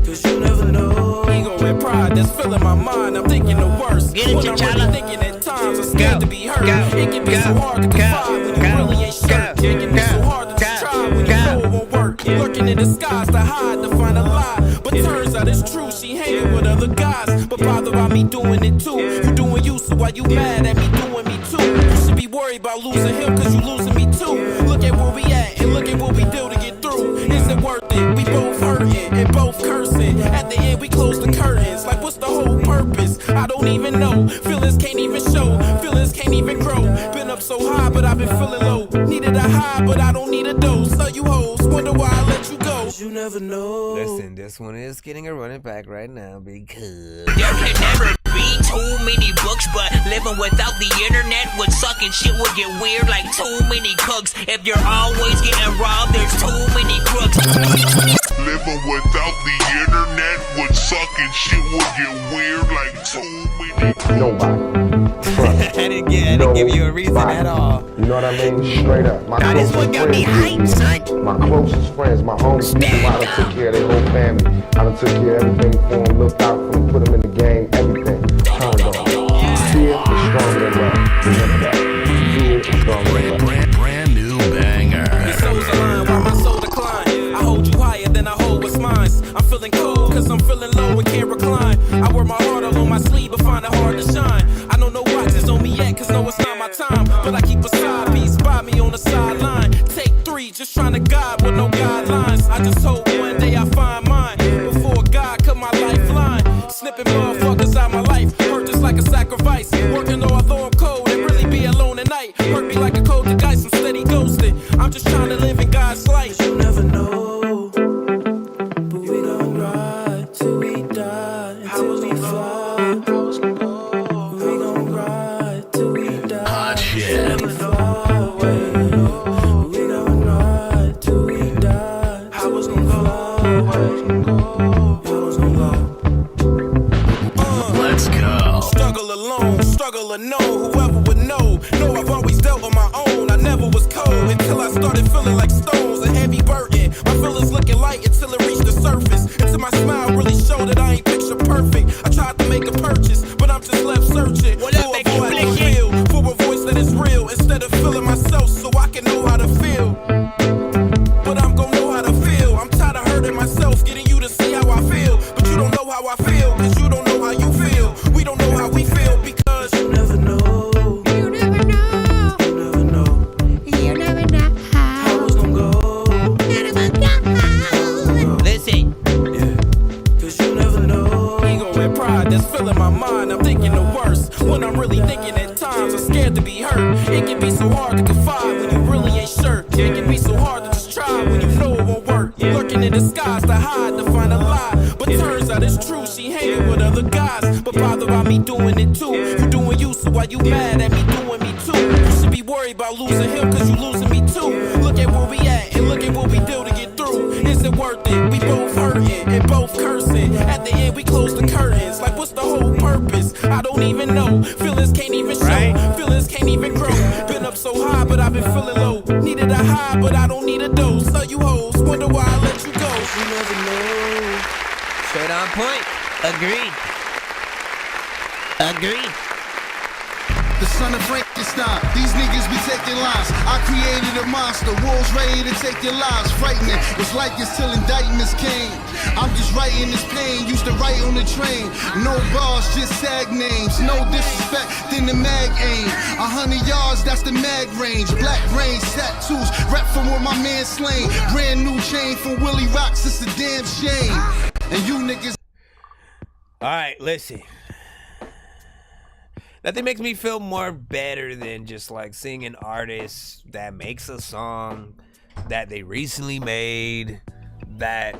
Cause you never know. Ego and pride that's filling my mind. I'm thinking the worst. Get it, when I'm really thinking at times I'm scared to be hurt. It can be so hard to confide when you really ain't sure. It can be so hard to just try when you know it won't work. Lurking in disguise to hide, to find a lie. But turns out it's true, she hanging with other guys. But bothered by me doing it too. You doing you, so why you mad at me doing me too? You should be worried about losing him, cause you losing me too. Look at where we at, and look at what we do to get through. Is it worth it? We both hurting, and both cursing. At the end, we close the curtains. Like, what's the whole purpose? I don't even know. Feelings can't even show. Feelings can't even grow. Been up so high, but I've been feeling low. Needed a high, but I don't need a dose. So you hoes wonder why I let you go. You never know. Listen, this one is getting a running back right now because there can never be too many books, but living without the internet would suck and shit would get weird like too many cooks. If you're always getting robbed, there's too many crooks. Living without the internet would suck and shit would get weird like too many. Nobody. I didn't give you a reason at all. You know what I mean? Straight up. My now this one got me hyped, son. My closest friends, my homies, people I done took care of their whole family. I done took care of everything for them, looked out for them, put them in the game, everything. Turned on. Fear is stronger than love. Remember that. Fear is stronger than love. Brand new banger. Your soul's aligned while my soul decline. I hold you higher than I hold what's mine. I'm feeling cold cause I'm feeling low and can't recline. I wear my heart all on my sleeve but find it hard to shine. I know no watches on me yet cause no it's not my time. But I keep a side piece by me on the sideline. Take 3, just trying to guide with no guidelines. I just hope one day I find mine before God cut my lifeline. Snipping motherfuckers out my life, hurt just like a sacrifice. Working although I'm cold and really be alone at night. Hurt me like a cold to dice, I'm steady ghosting. I'm just trying to live in God's light. You never know, but we gon' ride till we die. light until it reached the surface. Until my smile really showed that I ain't picture perfect. I tried to make a purchase, but I'm just left searching for a voice to feel, for a voice that is real, instead of feeling myself so I can know how to feel. But I'm gonna know how to feel. I'm tired of hurting myself, getting you to see how I feel. But you don't know how I feel, cause you don't know how you feel. We don't know how we feel because you never know. That's filling my mind, I'm thinking the worst. When I'm really thinking at times, I'm scared to be hurt. It can be so hard to confide when you really ain't sure. It can be so hard to just try when you know it won't work. Lurking in disguise to hide, to find a lie. But turns out it's true, she hanging with other guys. But bother about me doing it too. You doing you, so why you mad at me doing me too? You should be worried about losing him, cause you losing me too. Look at where we at, and look at what we do to get through. Is it worth it? We both hurting, and both cursing. At the end, we close the curtains. Like, what's the whole purpose? I don't even know. Feelings can't even show. Feelings can't even grow. Been up so high, but I've been feeling low. Needed a high, but I don't need a dose. So you hoes wonder why I let you go. You never know. Straight on point. Agreed. Agreed. The son of Frankenstein, these niggas be taking lives. I created a monster, wolves ready to take your lives. Frightening, it's like it's till indictments came. I'm just writing this pain, used to write on the train. No bars, just sag names. No disrespect, then the mag aim. 100 yards, that's the mag range. Black range, tattoos, rap from where my man slain. Brand new chain from Willie Rocks, it's a damn shame. And you niggas. Alright, listen. Nothing makes me feel more better than just like seeing an artist that makes a song that they recently made that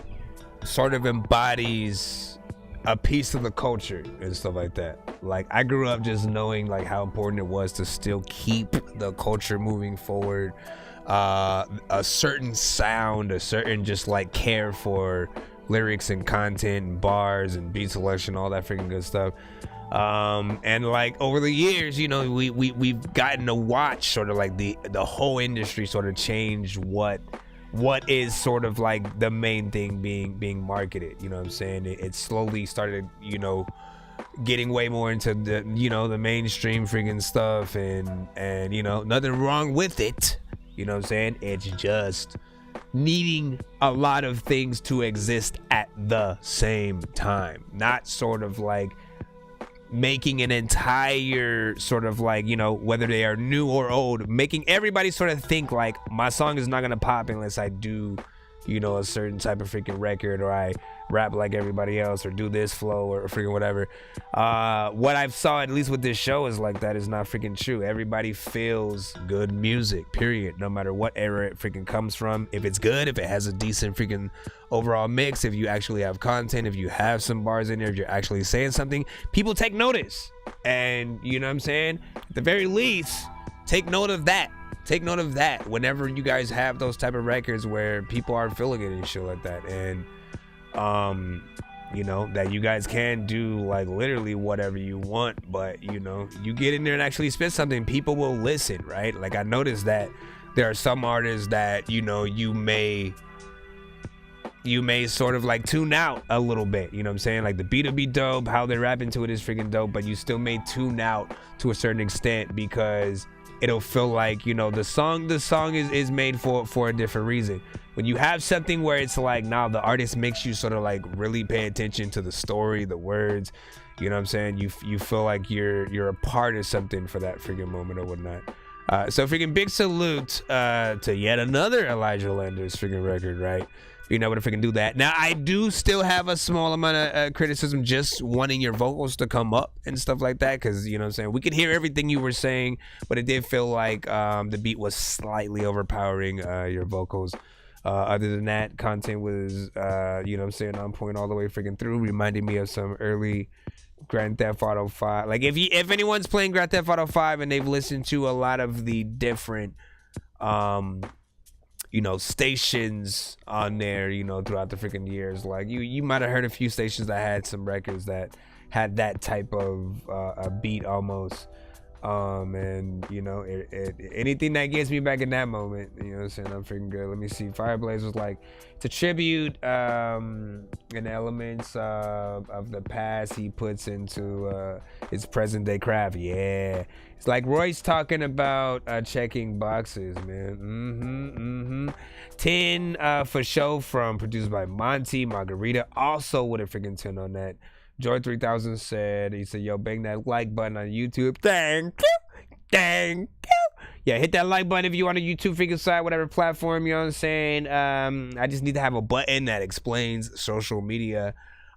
sort of embodies a piece of the culture and stuff like that. Like, I grew up just knowing like how important it was to still keep the culture moving forward, a certain sound, a certain just like care for lyrics and content and bars and beat selection, all that freaking good stuff. And like over the years, you know, we've gotten to watch sort of like the whole industry sort of change what is sort of like the main thing being marketed. You know what I'm saying? It slowly started, you know, getting way more into the, you know, the mainstream freaking stuff, and you know, nothing wrong with it. You know what I'm saying? It's just needing a lot of things to exist at the same time, not sort of like making an entire sort of like, you know, whether they are new or old, making everybody sort of think like my song is not gonna pop unless I do, you know, a certain type of freaking record, or I rap like everybody else, or do this flow, or freaking whatever. What I've saw, at least with this show, is like that is not freaking true. Everybody feels good music, period, no matter what era it freaking comes from. If it's good, if it has a decent freaking overall mix, if you actually have content, if you have some bars in there, if you're actually saying something, people take notice. And you know what I'm saying? At the very least, take note of that. Take note of that whenever you guys have those type of records where people are feeling it and shit like that. And you know, that you guys can do like literally whatever you want, but you know, you get in there and actually spit something, people will listen, right? Like, I noticed that there are some artists that, you know, you may sort of like tune out a little bit, you know what I'm saying? Like, the beat will be dope, how they rap into it is freaking dope, but you still may tune out to a certain extent because it'll feel like, you know, the song is made for a different reason. When you have something where it's like, now the artist makes you sort of like really pay attention to the story, the words, you know what I'm saying? You feel like you're a part of something for that freaking moment or whatnot. So freaking big salute to yet another Elijah Landers freaking record, right? Being able to freaking do that. Now, I do still have a small amount of criticism, just wanting your vocals to come up and stuff like that, because, you know what I'm saying, we could hear everything you were saying, but it did feel like the beat was slightly overpowering your vocals. Other than that, content was, you know what I'm saying, on point all the way freaking through, reminding me of some early Grand Theft Auto 5. Like, if anyone's playing Grand Theft Auto 5 and they've listened to a lot of the different you know, stations on there, you know, throughout the freaking years, like you might have heard a few stations that had some records that had that type of a beat almost. And you know, anything that gets me back in that moment, you know what I'm saying, I'm freaking good. Let me see. Fireblaze was like, it's a tribute and elements of the past he puts into his present day craft. Yeah, it's like Royce talking about checking boxes, man. 10 for show from produced by Monty Margarita, also with a freaking 10 on that. George 3000 said, he said, yo, bang that like button on YouTube. Thank you. Yeah, hit that like button if you on a YouTube freaking site, whatever platform, you know what I'm saying? I just need to have a button that explains social media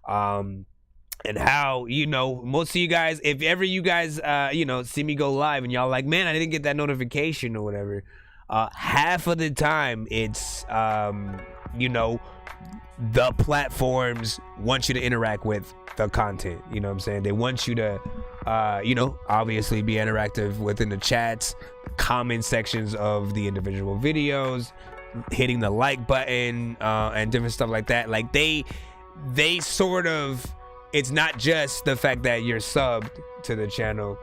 and how, you know, most of you guys, if ever you guys, you know, see me go live and y'all like, man, I didn't get that notification or whatever. Half of the time it's, you know, the platforms want you to interact with the content, you know what I'm saying? They want you to, you know, obviously be interactive within the chats, comment sections of the individual videos, hitting the like button, and different stuff like that. Like they sort of, it's not just the fact that you're subbed to the channel.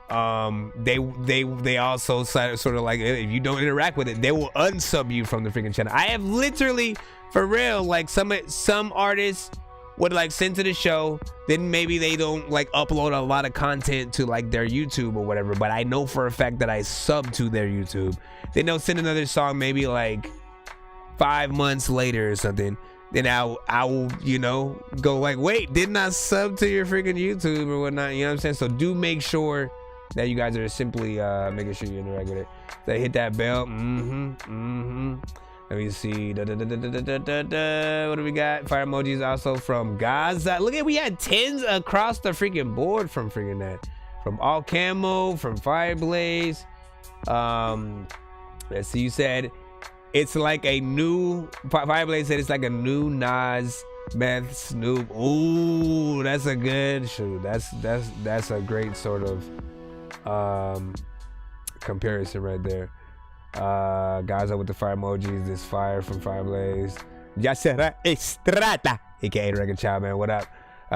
They also sort of like, if you don't interact with it, they will unsub you from the freaking channel. I have literally, for real, like some artists would like send to the show, then maybe they don't like upload a lot of content to like their YouTube or whatever, but I know for a fact that I sub to their YouTube. Then they'll send another song maybe like 5 months later or something. Then I will, you know, go like, wait, didn't I sub to your freaking YouTube or whatnot? You know what I'm saying? So do make sure that you guys are simply making sure you interact with it. So hit that bell. Let me see. What do we got? Fire emojis also from Gaza. Look at, we had 10s across the freaking board from freaking that. From All Camo, from Fireblaze. Let's see, you said it's like a new, Fireblaze said it's like a new Nas, Meth, Snoop. Ooh, that's a good shoot. That's a great sort of comparison right there. Gaza with the fire emojis. This fire from Fireblaze. Ya será Estrata, aka Record Child, man. What up?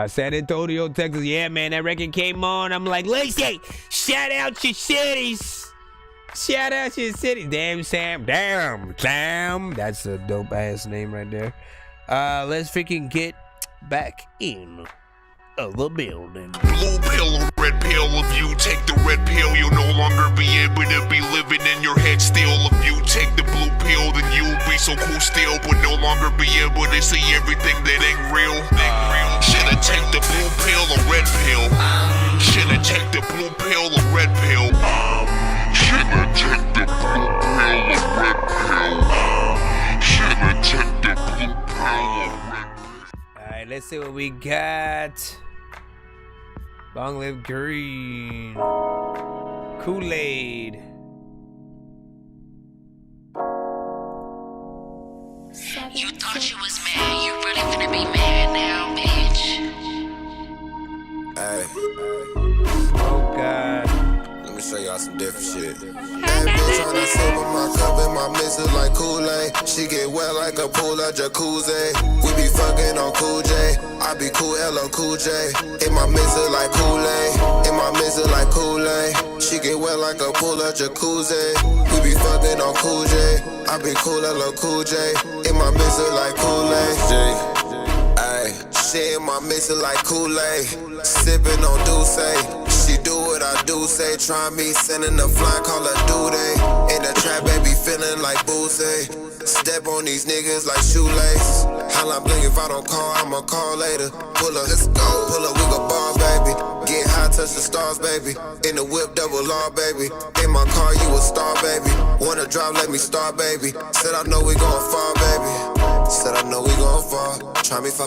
San Antonio, Texas. Yeah, man, that record came on. I'm like, listen, shout out your cities. Shout out your city. Damn, Sam. Damn. That's a dope ass name right there. Let's freaking get back in the building. Blue pill or red pill, if you take the red pill, you'll no longer be able to be living in your head still. If you take the blue pill, then you'll be so cool still, but no longer be able to see everything that ain't real. Shoulda take the blue pill or red pill. Shoulda take the blue pill or red pill. Shoulda take the blue pill or red pill. Shoulda take the blue pill or red pill. Alright, let's see what we got. Long live green. Kool-Aid. You thought you was mad, you really finna be mad now, bitch. Hey. Oh God. Let me show y'all some different shit. That bitch tryna sip on my cup and my missus like Kool-Aid. She get wet like a pool of jacuzzi. We be fucking on Cool J. I be cool L Cool J. In my missus like Kool-Aid. In my missus like Kool-Aid. She get wet like a pool of jacuzzi. We be fucking on Cool J. I be cool L Cool J. In my missus like Kool-Aid. Ayy, shit in my missus like Kool-Aid. Sippin' on Douce. She do what I do, say try me, sending a fly, call her Dude. In the trap, baby, feeling like Boosie. Step on these niggas like shoelace. Holla blink if I don't call, I'ma call later. Pull up, let's go. Pull up, we go ball, baby. Get high, touch the stars, baby. In the whip, double law, baby. In my car, you a star, baby. Wanna drive, let me start, baby. Said I know we gon' fall, baby. Said I know we gon' fall. Try me, fa.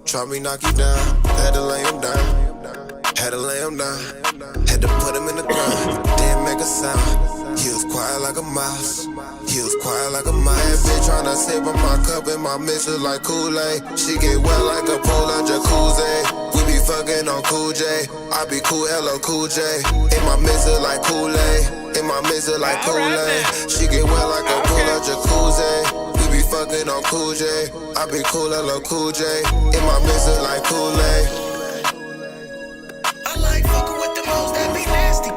Try me, knock you down. Had to lay him down. Had to lay him down, had to put him in the ground. Didn't make a sound, he was quiet like a mouse. He was quiet like a mouse. That bitch tryna sip on my cup and my missus like Kool-Aid. She get wet like a pool of jacuzzi. We be fucking on Cool J. I be cool L Cool J. In my missus like Kool-Aid. In my missus like Kool-Aid. She get wet like a pool of jacuzzi. We be fucking on Cool J. I be cool L Cool J. In my missus like Kool-Aid. I like fucking with the hoes that be nasty.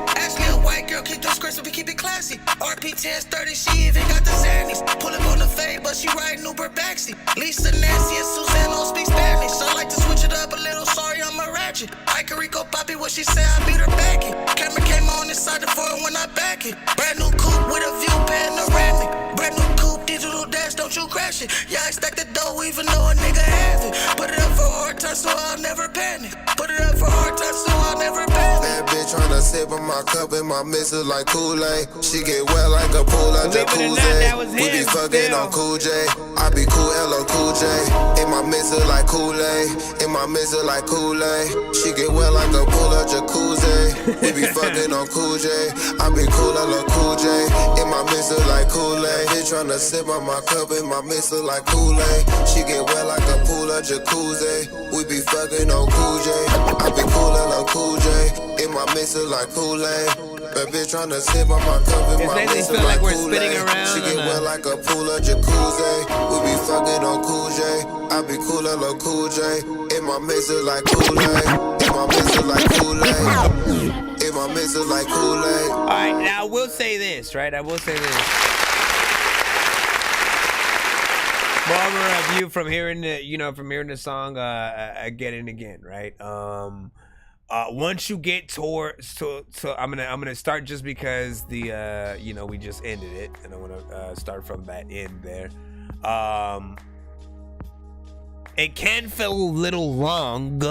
girl keep them scripts, but we keep it classy. RP 1030, she even got the Xannies. Pull up on the fade, but she riding Uber backseat. Lisa Nancy and Suzanne don't speak Spanish. I like to switch it up a little, sorry I'm a ratchet. Ike Rico Poppy, what she say, I beat her back it. Camera came on inside the foreign when I back it. Brand new coupe with a view panoramic. Brand new coupe, digital dash, don't you crash it. Yeah, I stack the dough even though a nigga have it. Put it up for hard times so I'll never panic. Put it up for hard times so I'll never panic. That bitch tryna sip on my cup and my missus like Kool-Aid. She get wet like a pool at jacuzzi. We be fucking on Cool J. I be cool, L.O. Cool J. And my missus like Kool-Aid. And my missus like Kool-Aid. She get wet like a pool at jacuzzi. We be fucking on Cool J. I be cool, L.O. Cool J. And my missus like Kool-Aid. Bitch tryna sip on my cup and my missus like Kool-Aid. She get wet like a pool at jacuzzi. We be fucking on Cool J. I be cool, L.O. Cool J. And my missus like Kool-Aid. That bitch tryna sip on my cup and my missus like Kool-Aid. She get wet like a pool at jacuzzi. We be fucking on Cool J. I be cool, L.O. Cool J. And my missus like Kool-Aid. And my missus like Kool-Aid. And my missus like Kool-Aid. All right, now I will say this, right? I will say this. More of you from hearing the song again and again, right? Once you get towards, I'm gonna start just because the we just ended it, and I want to start from that end there. It can feel a little long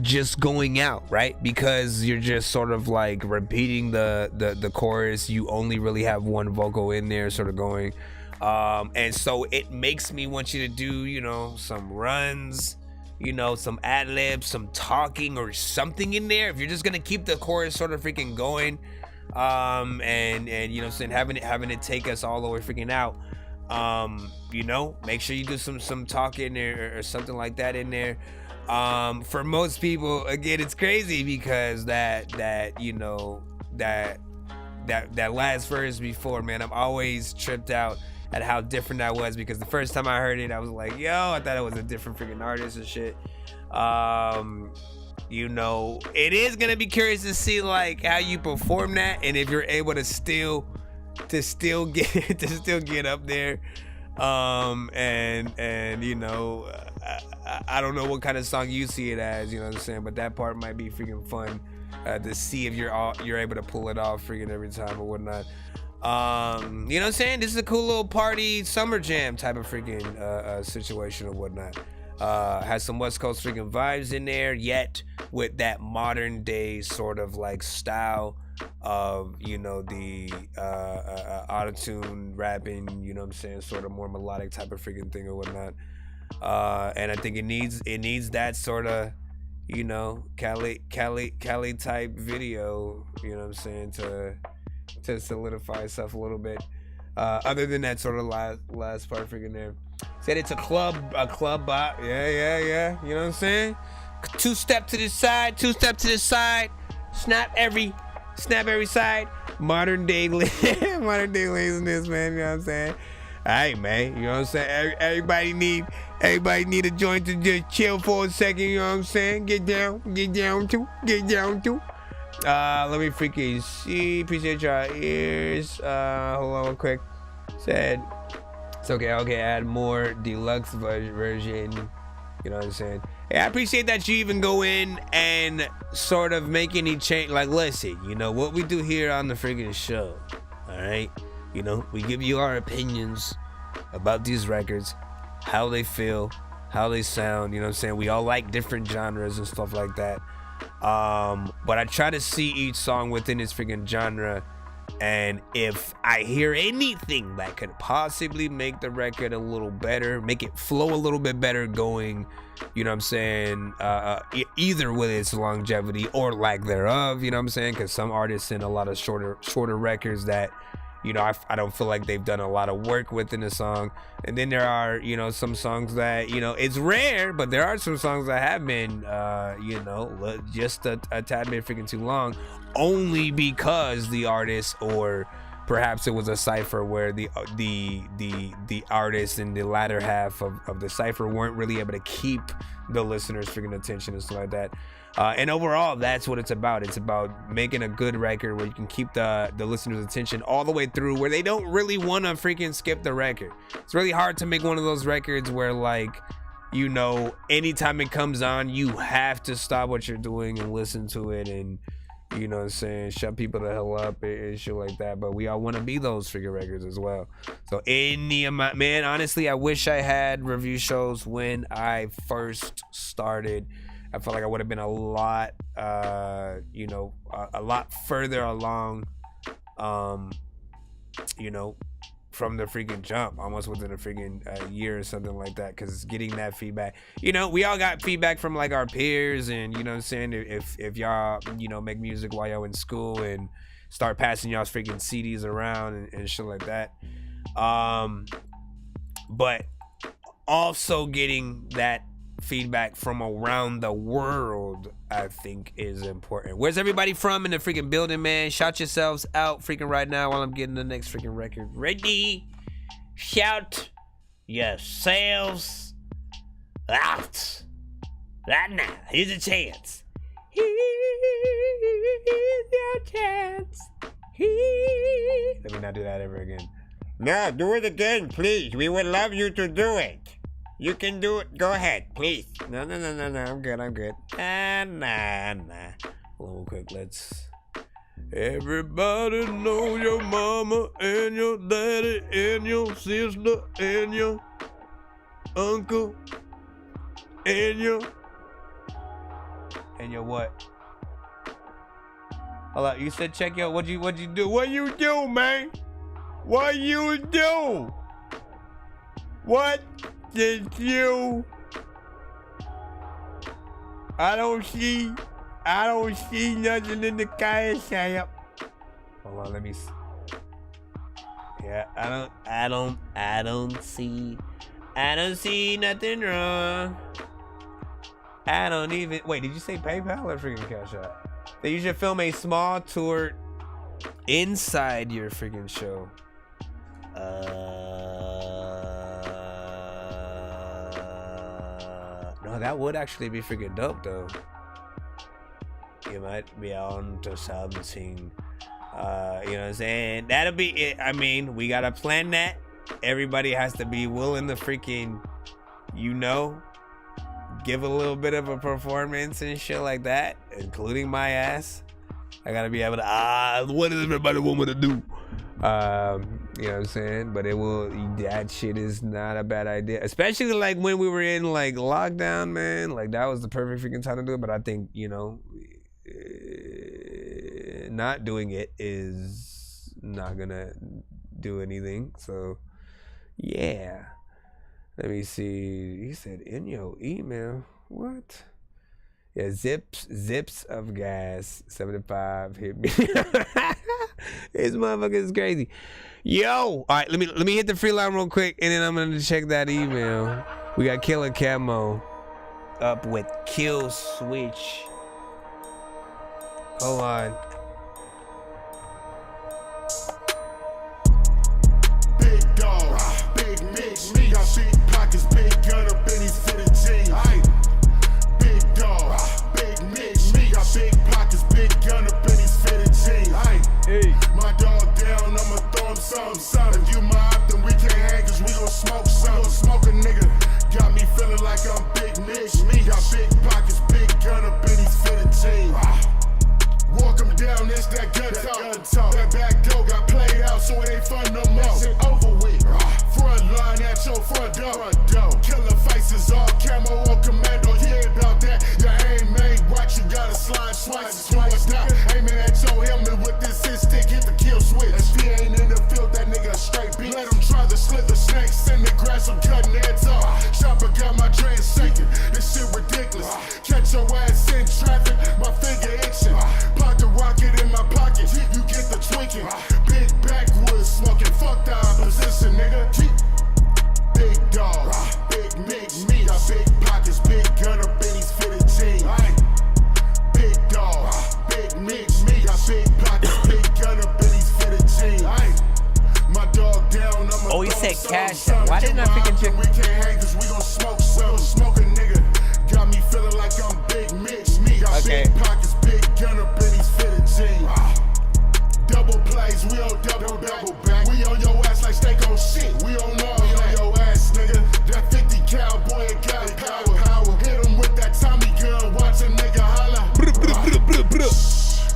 just going out, right? Because you're just sort of like repeating the chorus. You only really have one vocal in there, sort of going. And so it makes me want you to do, some runs, some ad libs, some talking or something in there. If you're just gonna keep the chorus sort of freaking going, and having it take us all the way freaking out, make sure you do some talking or something like that in there. For most people, again, it's crazy because that last verse before, man, I'm always tripped out at how different that was, because the first time I heard it, I was like, yo, I thought it was a different freaking artist and shit. It is gonna be curious to see like how you perform that, and if you're able to still get up there. I don't know what kind of song you see it as, you know what I'm saying, but that part might be freaking fun to see if you're able to pull it off freaking every time or whatnot. You know what I'm saying? This is a cool little party summer jam type of freaking situation or whatnot. Has some West Coast freaking vibes in there, yet with that modern day sort of like style of, the autotune rapping, you know what I'm saying, sort of more melodic type of freaking thing or whatnot. And I think it needs that sort of, Cali type video, you know what I'm saying, to solidify itself a little bit. Other than that sort of last part freaking there. Said it's a club bop. Yeah. You know what I'm saying? Two step to the side. Snap every side. Modern day laziness, man. You know what I'm saying? Alright, man. You know what I'm saying? Everybody need a joint to just chill for a second. You know what I'm saying? Get down too. Let me freaking see. Appreciate y'all ears. Hold on real quick. Said it's okay, add more deluxe version. You know what I'm saying? Hey, I appreciate that you even go in and sort of make any change. Like, listen, what we do here on the freaking show, all right? We give you our opinions about these records, how they feel, how they sound. You know what I'm saying? We all like different genres and stuff like that. But I try to see each song within its freaking genre, and if I hear anything that could possibly make the record a little better, make it flow a little bit better going, you know what I'm saying, either with its longevity or lack thereof, you know what I'm saying, because some artists send a lot of shorter records that, I don't feel like they've done a lot of work within the song. And then there are, some songs that, it's rare, but there are some songs that have been, just a tad bit freaking too long, only because the artist or perhaps it was a cipher where the artists in the latter half of the cipher weren't really able to keep the listeners' freaking attention and stuff like that. And overall, that's what it's about. It's about making a good record where you can keep the listeners' attention all the way through, where they don't really want to freaking skip the record. It's really hard to make one of those records where, like, you know, anytime it comes on, you have to stop what you're doing and listen to it and, you know what I'm saying, shut people the hell up and shit like that. But we all want to be those freaking records as well. So any amount, man, honestly, I wish I had review shows when I first started. I felt like I would have been a lot, you know, a lot further along, you know, from the freaking jump, almost within a freaking year or something like that. Because getting that feedback, you know, we all got feedback from like our peers, and you know what I'm saying, if y'all, you know, make music while y'all in school and start passing y'all's freaking CDs around and shit like that. But also getting that feedback from around the world, I think, is important. Where's everybody from in the freaking building, man? Shout yourselves out freaking right now while I'm getting the next freaking record ready. Shout yourselves out right now. Here's a chance. Here's your chance. Let me not do that ever again. No, do it again, please. We would love you to do it. You can do it. Go ahead, please. No. I'm good. Nah. Real quick, let's. Everybody know your mama and your daddy and your sister and your uncle and your what? Hold up, you said check your what'd you do? What you do, man? What you do? What did you? I don't see nothing in the cash app. Hold on, let me see. Yeah, I don't see nothing wrong. I don't even wait, did you say PayPal or freaking Cash App? That you should film a small tour inside your freaking show. No, that would actually be freaking dope though. You might be on to something. You know what I'm saying? That'll be it. I mean, we gotta plan that. Everybody has to be willing to freaking, you know, give a little bit of a performance and shit like that, including my ass. I gotta be able to, what does everybody want me to do? You know what I'm saying? But that shit is not a bad idea. Especially like when we were in like lockdown, man. Like that was the perfect freaking time to do it. But I think, you know, not doing it is not gonna do anything. So yeah. Let me see. He said in your email. What? Yeah, zips of gas. 75 hit me. This motherfucker is crazy. Yo, all right. Let me hit the free line real quick, and then I'm gonna check that email. We got Killer Camo up with Kill Switch. Hold on. Big dog, big mix, me got big pockets, big gun up in these fitted jeans. Big dog, big mix, me got big pockets, big gun up in these fitted jeans. Hey, my dog down, I'ma throw him something. If you mob, then we can't hang, cause we gon' smoke something. Smoke a nigga, got me feeling like I'm big mix. Me got big pockets, big gun up in these fitted jeans. Walk him down, that's that gun talk. That back door got played out, so it ain't fun no more. That's it over with. Front line at your front door. Killer faces all camo on commando. Yeah, about that. Your aim made watch, you gotta slide, swipe down. Aiming at your helmet with this hit stick, hit the kill switch. If he ain't in the field, that nigga straight beat. Let him try to slither snakes in the grass, I'm cutting heads off. Chopper got my dreads shaking. This shit ridiculous. Catch your ass in traffic, my finger itching. Pocket rocket in my pocket, you get the tweaking. Big backwoods smoking, fuck the opposition, nigga. Big dog, big mix, me got freaking chick. We can't hang cause we gon' smoke some. Smoke a nigga. Got me feeling like I'm Big Mix. Me got big pockets, big gun up in these fitted jeans. Double plays, we on double back. We on your ass like steak on shit. We on all that. Your ass, nigga. That 50 cowboy got power. Hit him with that Tommy gun. Watch a nigga holla.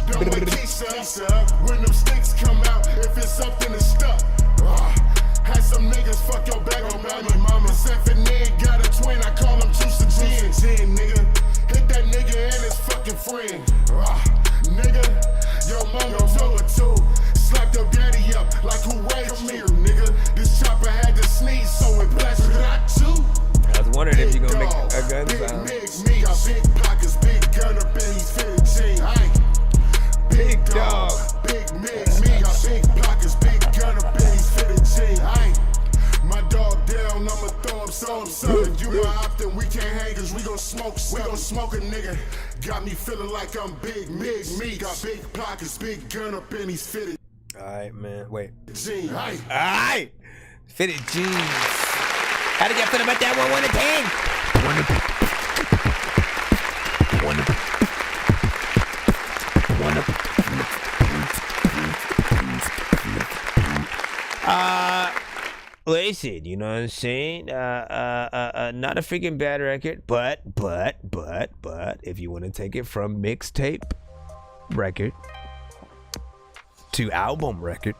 Don't wait, Keisha. When them sticks come out, if it's something to stuck. Had some niggas fuck your back on my mama. Stephanie got a twin, I call him Juice the Gin, nigga. Hit that nigga and his fucking friend. Nigga, your mama told her to. Slap your daddy up like who raised come here, nigga. This chopper had to sneeze, so it blasted out too. I was wondering if you gonna make a gun sound. Me got big pockets, big gun up in these fitted jeans. Big dog, big mix. Me got big pockets, big gun up in these fitted jeans. My dog down, I'ma throw him something. You my option, we can't hang cause we gon' smoke something. We gon' smoke a nigga. Got me feeling like I'm Big Mix. Me got big pockets, big gun up in these fitted. Alright, man. Wait. Jeans. Alright. Fitted jeans. How did y'all feel about that 1 to 10? Listen, you know what I'm saying? Not a freaking bad record, but if you want to take it from mixtape record to album record,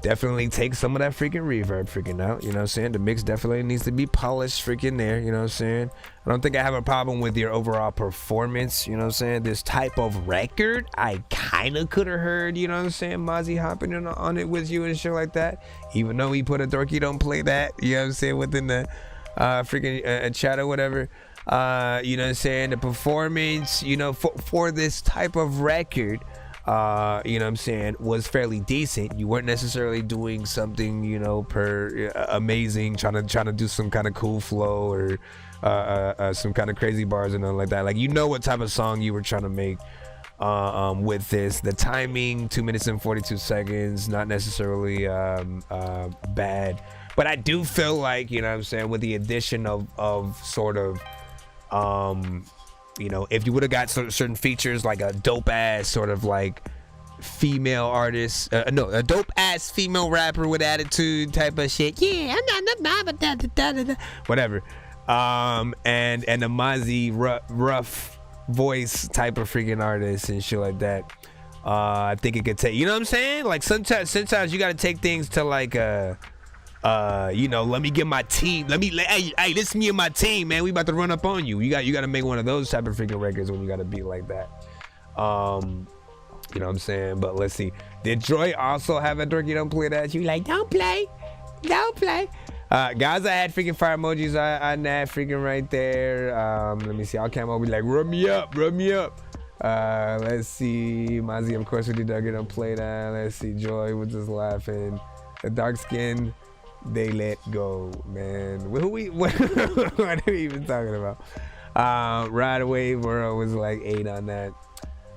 definitely take some of that freaking reverb freaking out, you know what I'm saying? The mix definitely needs to be polished freaking there, you know what I'm saying? I don't think I have a problem with your overall performance, you know what I'm saying? This type of record, I kind of could have heard, you know what I'm saying, Mozzie hopping on it with you and shit like that, even though he put a Dorky don't play that, you know what I'm saying, within the freaking chat or whatever. You know what I'm saying? The performance, you know, for this type of record, you know what I'm saying, was fairly decent. You weren't necessarily doing something, you know, amazing, trying to do some kind of cool flow or some kind of crazy bars and nothing like that. Like, you know what type of song you were trying to make with this. The timing, 2 minutes and 42 seconds, not necessarily bad. But I do feel like, you know what I'm saying, with the addition of sort of you know, if you would have got certain features like a dope ass sort of like female artist, a dope ass female rapper with attitude type of shit. Yeah, I'm not whatever. And a Mozzie rough voice type of freaking artist and shit like that. I think it could take, you know what I'm saying? Like sometimes you got to take things to like you know, let me get my team. Hey, this is me and my team, man. We about to run up on you. You got to make one of those type of freaking records when you got to be like that. You know what I'm saying? But let's see. Did Joy also have a Dorky don't play that? You like, don't play. Guys, I had freaking fire emojis on that freaking right there. Let me see. I'll come over be like, rub me up. Let's see. Mozzie, of course, we did Dorky don't play that. Let's see. Joy was just laughing. The dark skin. They let go, man. What are we even talking about? Ride Away World was like 8 on that.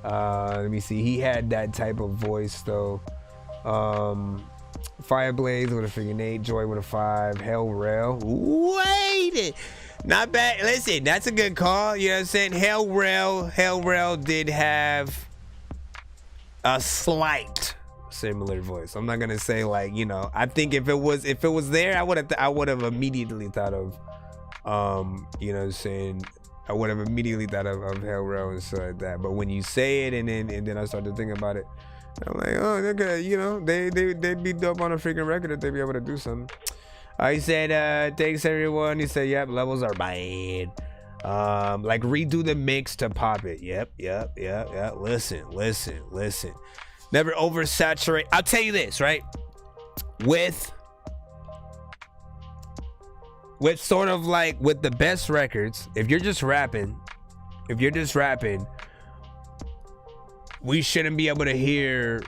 Let me see. He had that type of voice though. Fireblaze with a freaking 8. Joy with a 5. Hell Rail. Wait, not bad. Listen, that's a good call. You know what I'm saying? Hell Rail did have a slight similar voice. I'm not gonna say like, you know, I think if it was there, I would have immediately thought of you know what I'm saying, I would have immediately thought of Hell Rail and stuff like that. But when you say it and then I started to think about it, I'm like, oh, they're good, you know, they'd be dope on a freaking record if they'd be able to do something. He said thanks everyone. He said, yep, levels are bad. Like redo the mix to pop it. Yep. Listen. Never oversaturate. I'll tell you this, right? With sort of like with the best records, if you're just rapping, we shouldn't be able to hear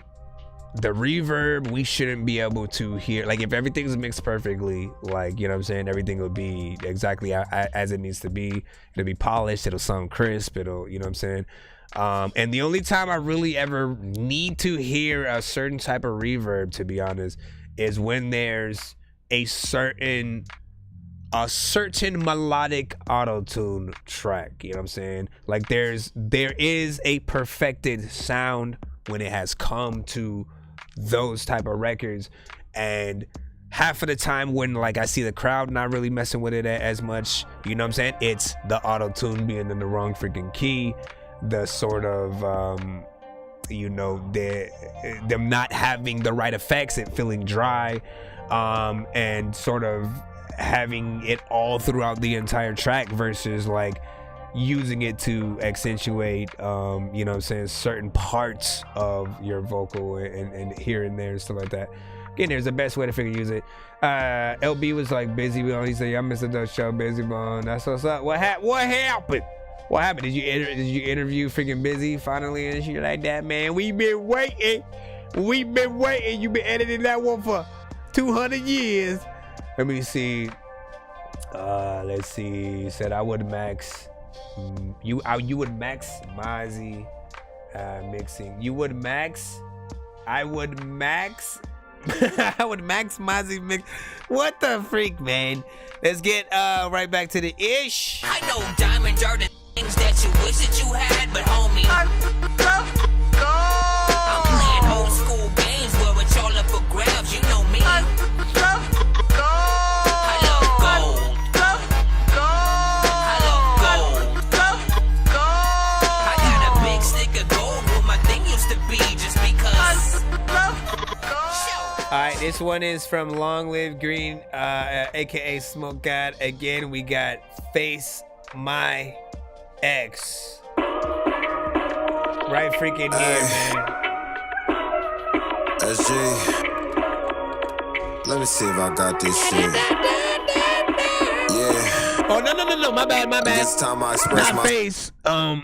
the reverb. We shouldn't be able to hear, like, if everything's mixed perfectly, like, you know what I'm saying, everything will be exactly as it needs to be. It'll be polished. It'll sound crisp. It'll, you know what I'm saying? And the only time I really ever need to hear a certain type of reverb, to be honest, is when there's a certain melodic auto-tune track, you know what I'm saying? Like there is a perfected sound when it has come to those type of records, and half of the time when like I see the crowd not really messing with it as much, you know what I'm saying, it's the auto-tune being in the wrong freaking key, the sort of you know, them not having the right effects, it feeling dry, and sort of having it all throughout the entire track versus like using it to accentuate you know what I'm saying, certain parts of your vocal and here and there and stuff like that. Again, there's the best way to figure use it. LB was like Busy Bone. He said, "I missed the show, Busy Bone." That's what's up. What happened? What happened? Did you interview freaking Busy finally and shit like that, man? We've been waiting. You've been editing that one for 200 years. Let me see. Let's see. You said I would max. You would max Mozzie mixing. You would max. I would max. I would max Mozzie mix. What the freak, man? Let's get right back to the ish. I know diamonds are the things that you wish that you had, but homie, I'm playing old school games where it's all up for grabs. You know me. I love gold. I love gold. I got a big stick of gold where my thing used to be just because. All right, this one is from Long Live Green, aka Smoke God. Again, we got Face My Ex. Right freaking here, man. SG. Let me see if I got this shit. Yeah. Oh, no. My bad. This time I express my face. I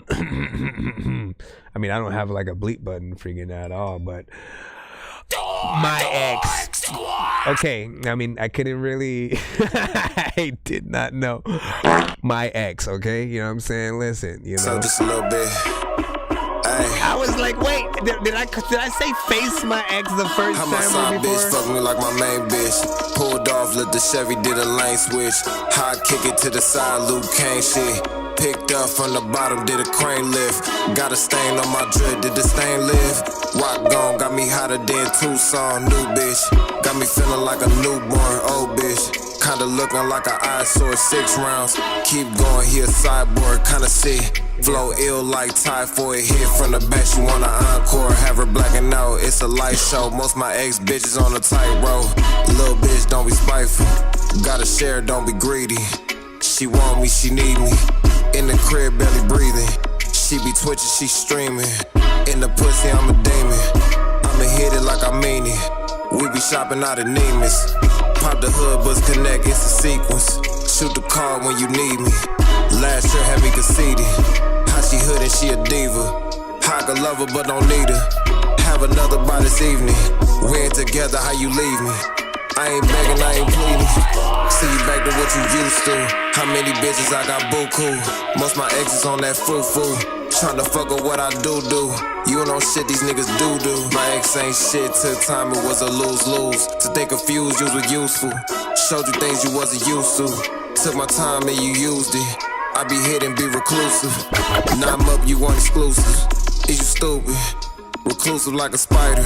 mean, I don't have like a bleep button freaking at all, but my ex. Okay, I mean, I couldn't really. I did not know my ex. Okay, you know what I'm saying? Listen, you know. So just a little bit. Ay. I was like, wait, did I say face my ex the first How time my side before? bitch fuck me like my main bitch. Pulled off, let the Chevy did a lane switch. High kick it to the side, Luke Kane shit. Picked up from the bottom, did a crane lift. Got a stain on my drip, did the stain lift? Rock gone, got me hotter than Tucson, new bitch. Got me feeling like a newborn, old bitch. Kinda looking like an eyesore, 6 rounds. Keep going, he a cyborg, kinda sick. Flow ill like typhoid, hit from the back, she want an encore. Have her blacking out, it's a light show. Most my ex bitches on the tightrope. Little bitch, don't be spiteful. Gotta share, don't be greedy. She want me, she need me. In the crib, barely breathing. She be twitching, she streaming. In the pussy, I'm a demon. I'ma hit it like I mean it. We be shopping out at Neiman's. Pop the hood, bus connect, it's a sequence. Shoot the car when you need me. Last year had me conceited. How she hood and she a diva. How I could love her but don't need her. Have another by this evening. We ain't together, how you leave me? I ain't begging, I ain't pleading. See you back to what you used to. How many bitches I got buku? Most my exes on that foo-foo. Tryna fuck up what I do. You know shit these niggas do. My ex ain't shit, took time, it was a lose-lose. To stay confused, you was useful. Showed you things you wasn't used to. Took my time and you used it. I be hidden, be reclusive. Now I'm up, you want exclusive. Is you stupid? Reclusive like a spider.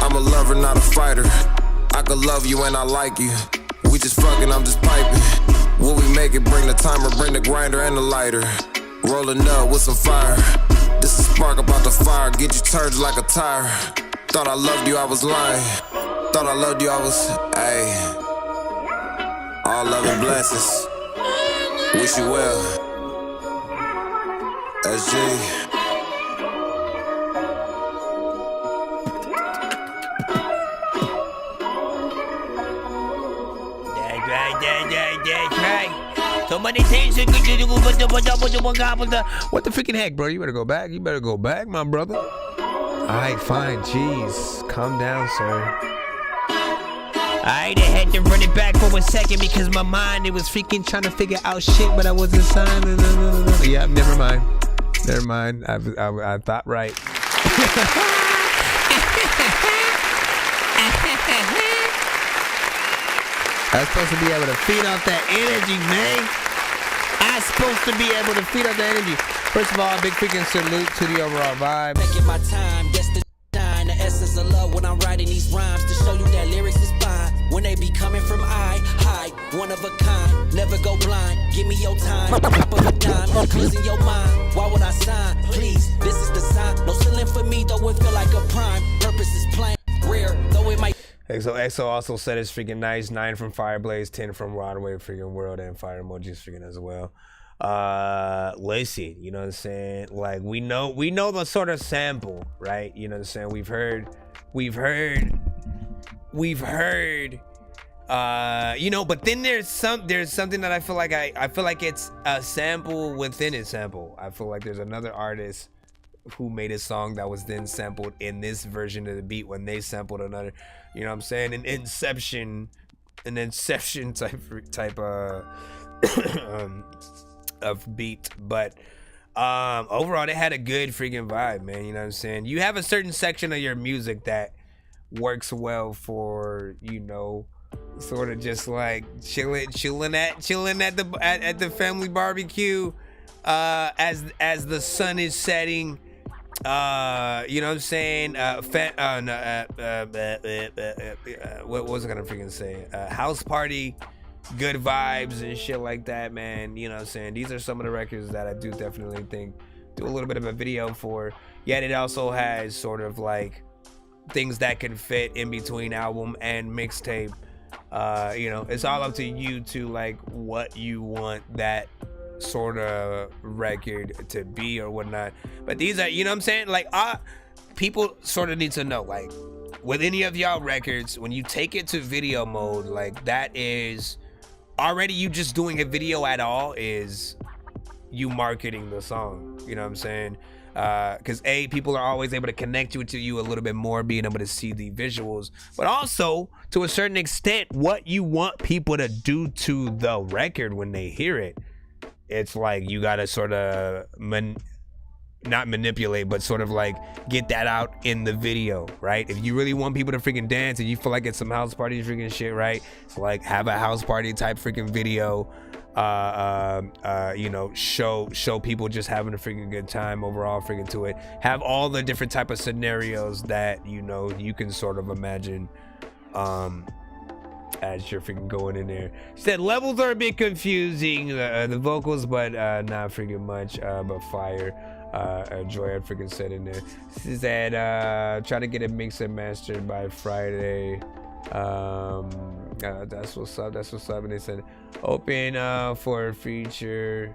I'm a lover, not a fighter. I could love you and I like you. We just fucking, I'm just piping. Will we make it? Bring the timer, bring the grinder and the lighter. Rolling up with some fire. This is spark about the fire. Get you turned like a tire. Thought I loved you, I was lying. Thought I loved you, I was, ayy. All love and blessings. Wish you well. SG. So many things you could do. What the freaking heck, bro? You better go back. You better go back, my brother. Alright, fine. Jeez. Calm down, sir. I had to run it back for a second because my mind, it was freaking trying to figure out shit, but I wasn't signing. Yeah, never mind. I thought right. I'm supposed to be able to feed off that energy, man. I'm supposed to be able to feed off that energy. First of all, a big freaking salute to the overall vibe. Taking my time, yes, the shine, the essence of love when I'm writing these rhymes to show you that lyrics is fine. When they be coming from high, one of a kind, never go blind. Give me your time, drop of a dime, closing your mind. Why would I sign? Please, this is the sign. No ceiling for me, though it feel like a prime. Purpose is plain, rare, though it might. XO also said it's freaking nice. 9 from Fireblaze, 10 from Rodway freaking World, and fire emojis freaking as well. Listen, you know what I'm saying? Like we know the sort of sample, right? You know what I'm saying? We've heard, you know, but then there's something that I feel like it's a sample within a sample. I feel like there's another artist who made a song that was then sampled in this version of the beat when they sampled another, you know what I'm saying? An inception type of beat, but overall they had a good freaking vibe, man. You know what I'm saying? You have a certain section of your music that works well for, you know, sort of just like chilling at the family barbecue as the sun is setting. You know what I'm saying? What was I gonna freaking say? House party, good vibes and shit like that, man. You know what I'm saying? These are some of the records that I do definitely think do a little bit of a video for. Yet it also has sort of like things that can fit in between album and mixtape. You know, it's all up to you to like what you want that sort of record to be or whatnot. But these are, you know what I'm saying? Like, people sort of need to know, like, with any of y'all records, when you take it to video mode, like, that is already you just doing a video at all is you marketing the song. You know what I'm saying? Because people are always able to connect you to you a little bit more, being able to see the visuals, but also to a certain extent what you want people to do to the record when they hear it. It's like you gotta sort of not manipulate, but sort of like get that out in the video, right? If you really want people to freaking dance and you feel like it's some house party freaking shit, right? It's like have a house party type freaking video. You know, show people just having a freaking good time overall freaking to it. Have all the different type of scenarios that, you know, you can sort of imagine as you're freaking going in there. She said levels are a bit confusing, the vocals, but not freaking much, but fire. Joy had freaking said in there. She said try to get it mixed and mastered by Friday. That's what's up. And they said open for a feature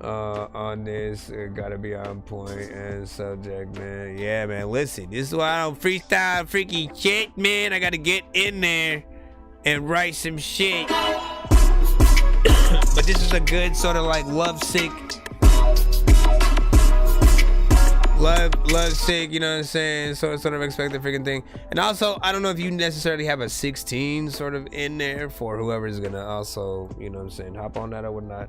on this. Gotta be on point and subject, man. Yeah, man, listen, this is why I don't freestyle freaky shit, man. I gotta get in there and write some shit. But this is a good sort of like lovesick, you know what I'm saying? So it's sort of expected freaking thing. And also, I don't know if you necessarily have a 16 sort of in there for whoever's gonna also, you know what I'm saying, hop on that or whatnot.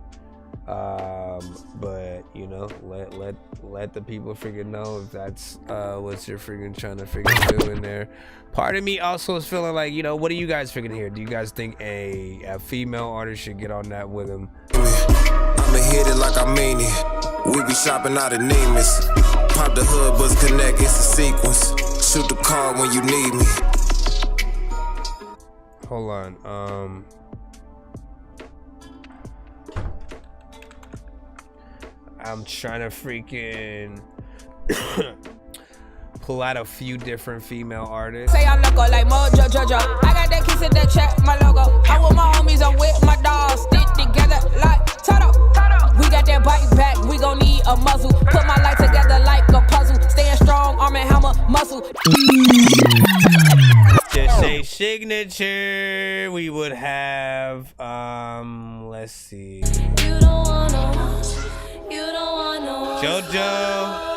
But you know, let the people freaking know if that's what you're freaking trying to freaking do in there. Part of me also is feeling like, you know, what do you guys freaking hear? Do you guys think a female artist should get on that with him? I'ma hit it like I mean it. We be shopping out of Nemus. Pop the hood, buzz connect, it's a sequence. Shoot the car when you need me. Hold on, I'm trying to freaking pull out a few different female artists. Say I'm loco like Mojo Jojo. I got that kiss and that check, my logo. I'm with my homies, I'm with my dogs. Stick together like Toto. We got that bite back, we gon' need a muzzle. Put my life together like a puzzle. Staying strong, arm and hammer, muscle. Just say signature. We would have, let's see. You don't want no JoJo.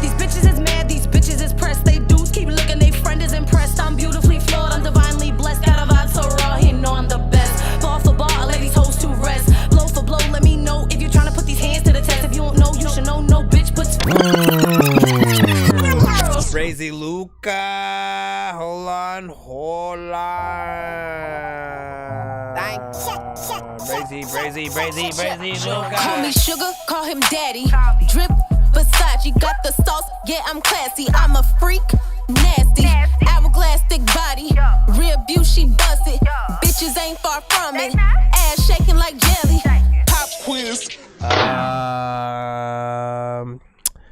These bitches is mad, these bitches is pressed. They dudes keep looking, they friend is impressed. I'm beautifully flawed, I'm divinely blessed. Got a vibe so raw, he know I'm the best. Ball for ball, ladies hoes to rest. Blow for blow, let me know if you're trying to put these hands to the test. If you don't know, you should know, no bitch puts. Crazy Luca. Hold on. little guy. Call me sugar, call him daddy. Drip, Versace, got the sauce. Yeah, I'm classy. I'm a freak, nasty. Hourglass, thick body. Real beauty, she bust it. Bitches ain't far from it. Ass shaking like jelly. Pop quiz.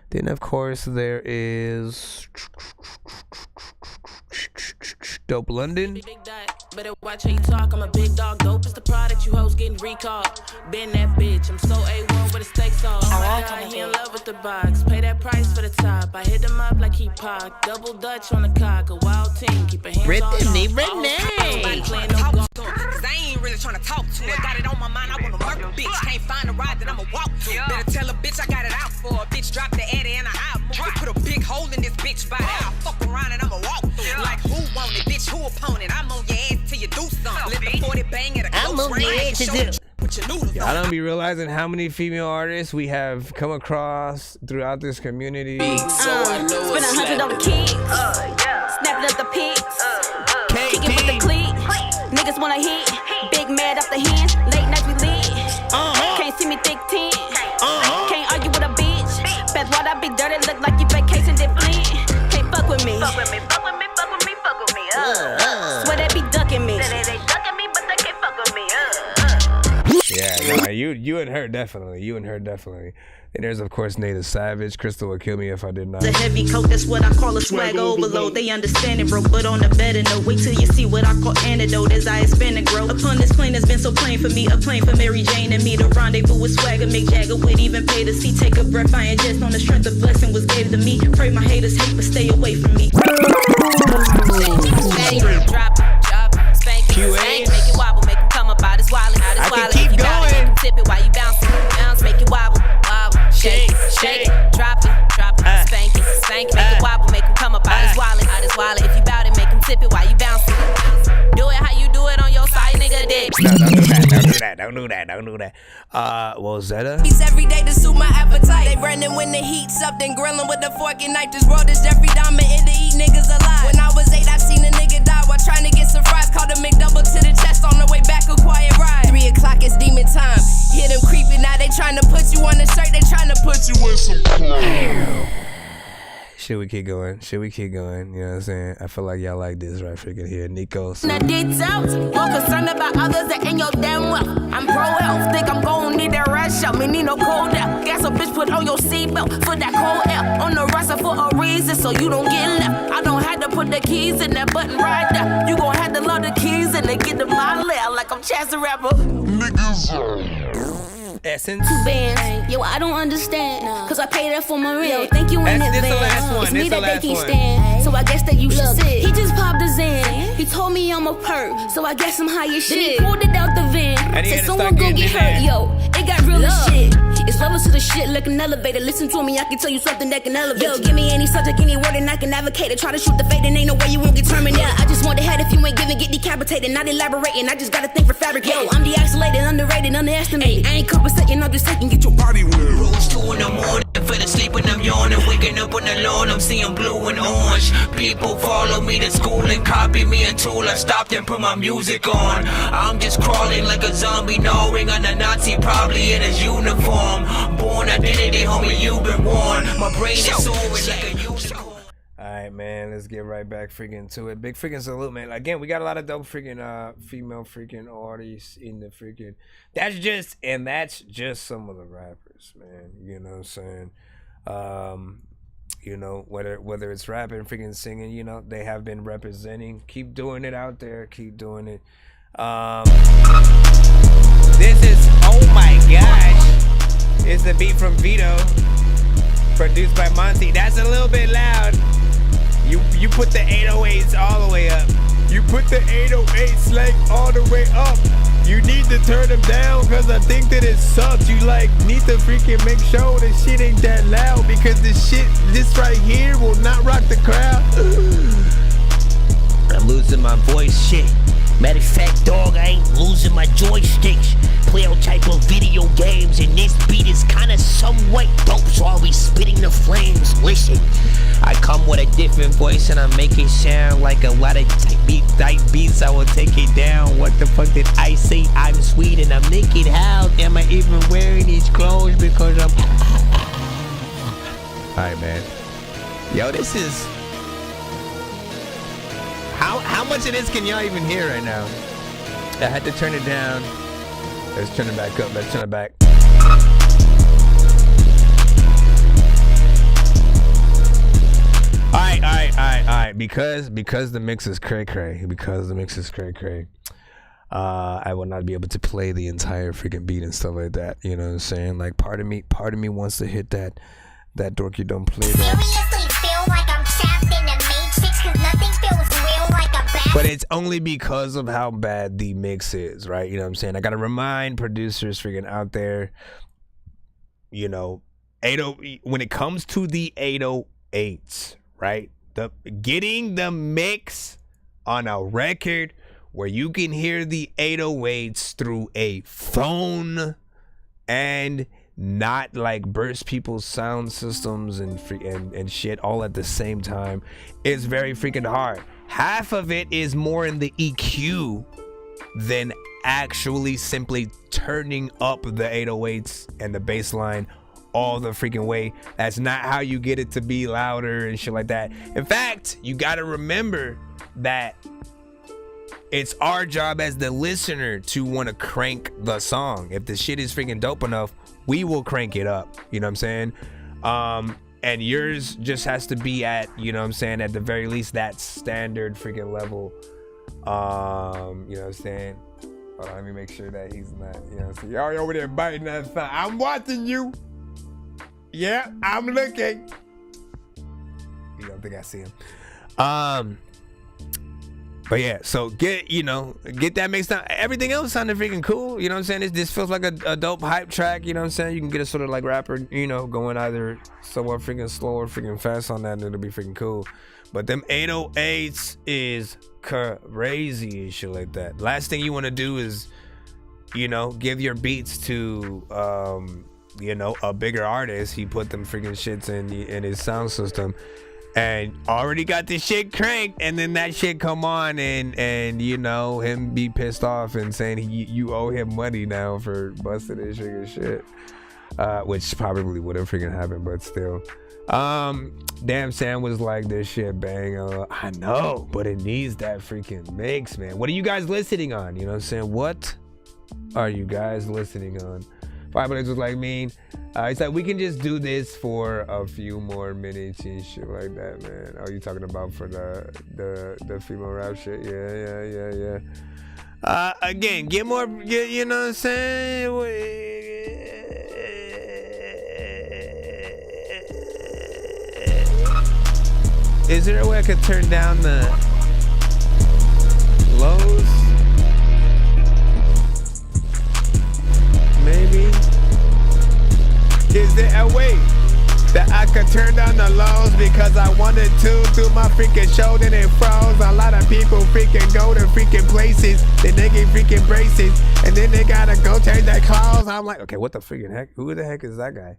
Then of course there is Dope London. Better watch how you talk, I'm a big dog. Dope is the product, you hoes getting recalled. Been that bitch, I'm so A1 with the stakes off. Oh my God, he in love with the box. Pay that price for the top. I hit him up like he Pac. Double Dutch on the cock, a wild team. Keep a hands on Renee. Cause I ain't really trying to talk to her. Got it on my mind, I wanna murder bitch. Can't find a ride that I'ma walk to. Better tell a bitch I got it out for. A bitch drop the Eddie and I move it. Put a big hole in this bitch body. I'll fuck around and I'ma walk through. Like who want it, bitch? Who opponent? I'm on your ass till you do something. Live the 40 bang at a close range. I don't be realizing how many female artists we have come across throughout this community. Spend $100 on the kids. Snapping up the pics. Kick it with the cleat. Niggas wanna hit. Big mad off the hands. Late nights we lit. Can't see me thick 10. Can't argue with a bitch. Best water be dirty. Look like you vacation did Flint. Can't fuck with me. Fuck with me. Swear they be ducking me. They ducking me, but they can't fuck with me. Yeah, no, you and her definitely. And there's of course Native Savage. Crystal would kill me if I did not. The heavy coat, that's what I call a swag overload. They understand it, bro, but on the better note. Wait till you see what I call antidote as I expand and grow. Upon this plane has been so plain for me. A plane for Mary Jane and me. The rendezvous with swagger. Mick Jagger would even pay to see. Take a breath, I ingest on the strength of blessing was gave to me. Pray my haters hate, but stay away from me. Drop it, spank it, make it wobble, make him come up out his wallet. I can keep going. Make him tip it while you bouncing. Bounce, make it wobble, shake it, drop it, spank it, make it wobble, make him come up out his wallet. If you bout it, make him tip it while you bouncing. Do it how you do it on your side, nigga dick. No, don't do that. Well, Zeta? Beats every day to suit my appetite. They running when the heat's up, then grilling with the fork and knife. This world is Jeffrey Dahmer in to eat niggas alive. When I was 8, I seen a nigga die while trying to get some fries. Called a McDouble to the chest on the way back, a quiet ride. 3 o'clock is demon time. Hear them creeping, now they trying to put you on the shirt. They trying to put you in some Should we keep going? You know what I'm saying? I feel like y'all like this right freaking here. Nico. The details, more concerned about others that ain't your damn well. I'm pro health, think I'm gon' need that red shot. Me need no cold air. Gas a bitch, put on your seatbelt for that cold air. On the roster for a reason, so you don't get left. I don't have to put the keys in that button right there. You gon' have to load the keys and they get to my lair like I'm Chance the Rapper. niggas. Essence. 2 bands, yo, I don't understand. Cause I paid that for my real. Thank you in advance. It's me that they can't stand. So I guess that you should sit. He just popped his in. He told me I'm a perk. So I guess I'm high as shit. Then he pulled it out the van. Said someone gon' get hurt. Yo, it got real as shit. It's levels to the shit like an elevator. Listen to me, I can tell you something that can elevate. Yo, give me any subject, any word, and I can advocate it. Try to shoot the fade, and ain't no way you won't get terminated. I just want the head if you ain't giving, get decapitated. Not elaborating, I just got a thing for fabricating. Yo, I'm de-isolated, underrated, underestimated. I ain't compensating, I'm just taking, get your body wet. Rose 2 in the morning, fell asleep when I'm yawning. Waking up on the lawn, I'm seeing blue and orange. People follow me to school and copy me until I stopped and put my music on. I'm just crawling like a zombie, gnawing on a Nazi, probably in his uniform. Born identity, homie, you've been warned. My brain is soaring like a unicorn. Alright, man, let's get right back freaking to it. Big freaking salute, man. Again, we got a lot of dope freaking female freaking artists in the freaking. That's just some of the rappers, man. You know what I'm saying? You know, whether it's rapping, freaking singing, you know, they have been representing. Keep doing it out there. Keep doing it. This is, oh my gosh. It's the beat from Vito, produced by Monty. That's a little bit loud. You put the 808s all the way up. You put the 808s like all the way up. You need to turn them down because I think that it sucks. You like need to freaking make sure the shit ain't that loud because this right here will not rock the crowd. I'm losing my voice, shit. Matter of fact, dog, I ain't losing my joysticks. Play all type of video games flows, and this beat is kinda somewhat dope, so I'll be spitting the flames. Listen, I come with a different voice and I make it sound like a lot of type beats. I will take it down. What the fuck did I say? I'm sweet and I'm naked. How am I even wearing these clothes? Because I'm... Alright, man. Yo, this is... How much of this can y'all even hear right now? I had to turn it down. Let's turn it back up. Let's turn it back. Alright. Because the mix is cray-cray. I will not be able to play the entire freaking beat and stuff like that. You know what I'm saying? Like, part of me wants to hit that Dorky don't play that. Seriously feel like I'm trapped in the matrix, 'cause nothing feels real like a bad. But it's only because of how bad the mix is, right? You know what I'm saying? I gotta remind producers freaking out there, you know, when it comes to the 808s, right? Getting the mix on a record where you can hear the 808s through a phone and not like burst people's sound systems and shit all at the same time is very freaking hard. Half of it is more in the EQ than actually simply turning up the 808s and the bass line all the freaking way. That's not how you get it to be louder and shit like that. In fact, you gotta remember that it's our job as the listener to want to crank the song. If the shit is freaking dope enough, we will crank it up. You know what I'm saying? And yours just has to be at, you know what I'm saying, at the very least, that standard freaking level. You know what I'm saying? Hold on, let me make sure that he's not, you know what I'm saying? Y'all over there biting that thigh. I'm watching you. Yeah, I'm looking. You don't think I see him? But yeah, so get that mixed down. Everything else sounded freaking cool. You know what I'm saying? This feels like a dope hype track. You know what I'm saying? You can get a sort of like rapper, you know, going either somewhat freaking slow or freaking fast on that, and it'll be freaking cool. But them 808s is crazy and shit like that. Last thing you want to do is, you know, give your beats to, you know, a bigger artist. He put them freaking shits in his sound system and already got this shit cranked, and then that shit come on and you know, him be pissed off and saying you owe him money now for busting his freaking shit, which probably would have freaking happened, but still. Damn, Sam was like, this shit bang. I know, but it needs that freaking mix, man. What are you guys listening on? You know what I'm saying? What are you guys listening on? 5 minutes was like, mean. It's like, we can just do this for a few more minutes and shit like that, man. Oh, you talking about for the female rap shit? Yeah. Again, get more, you know what I'm saying? Is there a way I could turn down the lows? Maybe. Is there a way that I could turn down the lows because I wanted to through my freaking shoulder and froze? A lot of people freaking go to freaking places, then they get freaking braces, and then they gotta go change their clothes. I'm like, okay, what the freaking heck? Who the heck is that guy?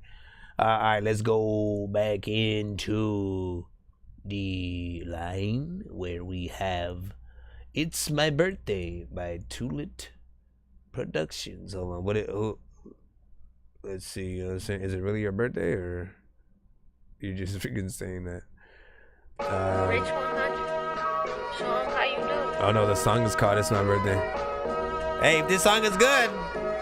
All right, let's go back into the line where we have It's My Birthday by Tulit Productions. Hold on, let's see, you know what I'm saying? Is it really your birthday, or you just freaking saying that? Rich 100. Song, how you do? Oh no, the song is called It's My Birthday. Hey, if this song is good,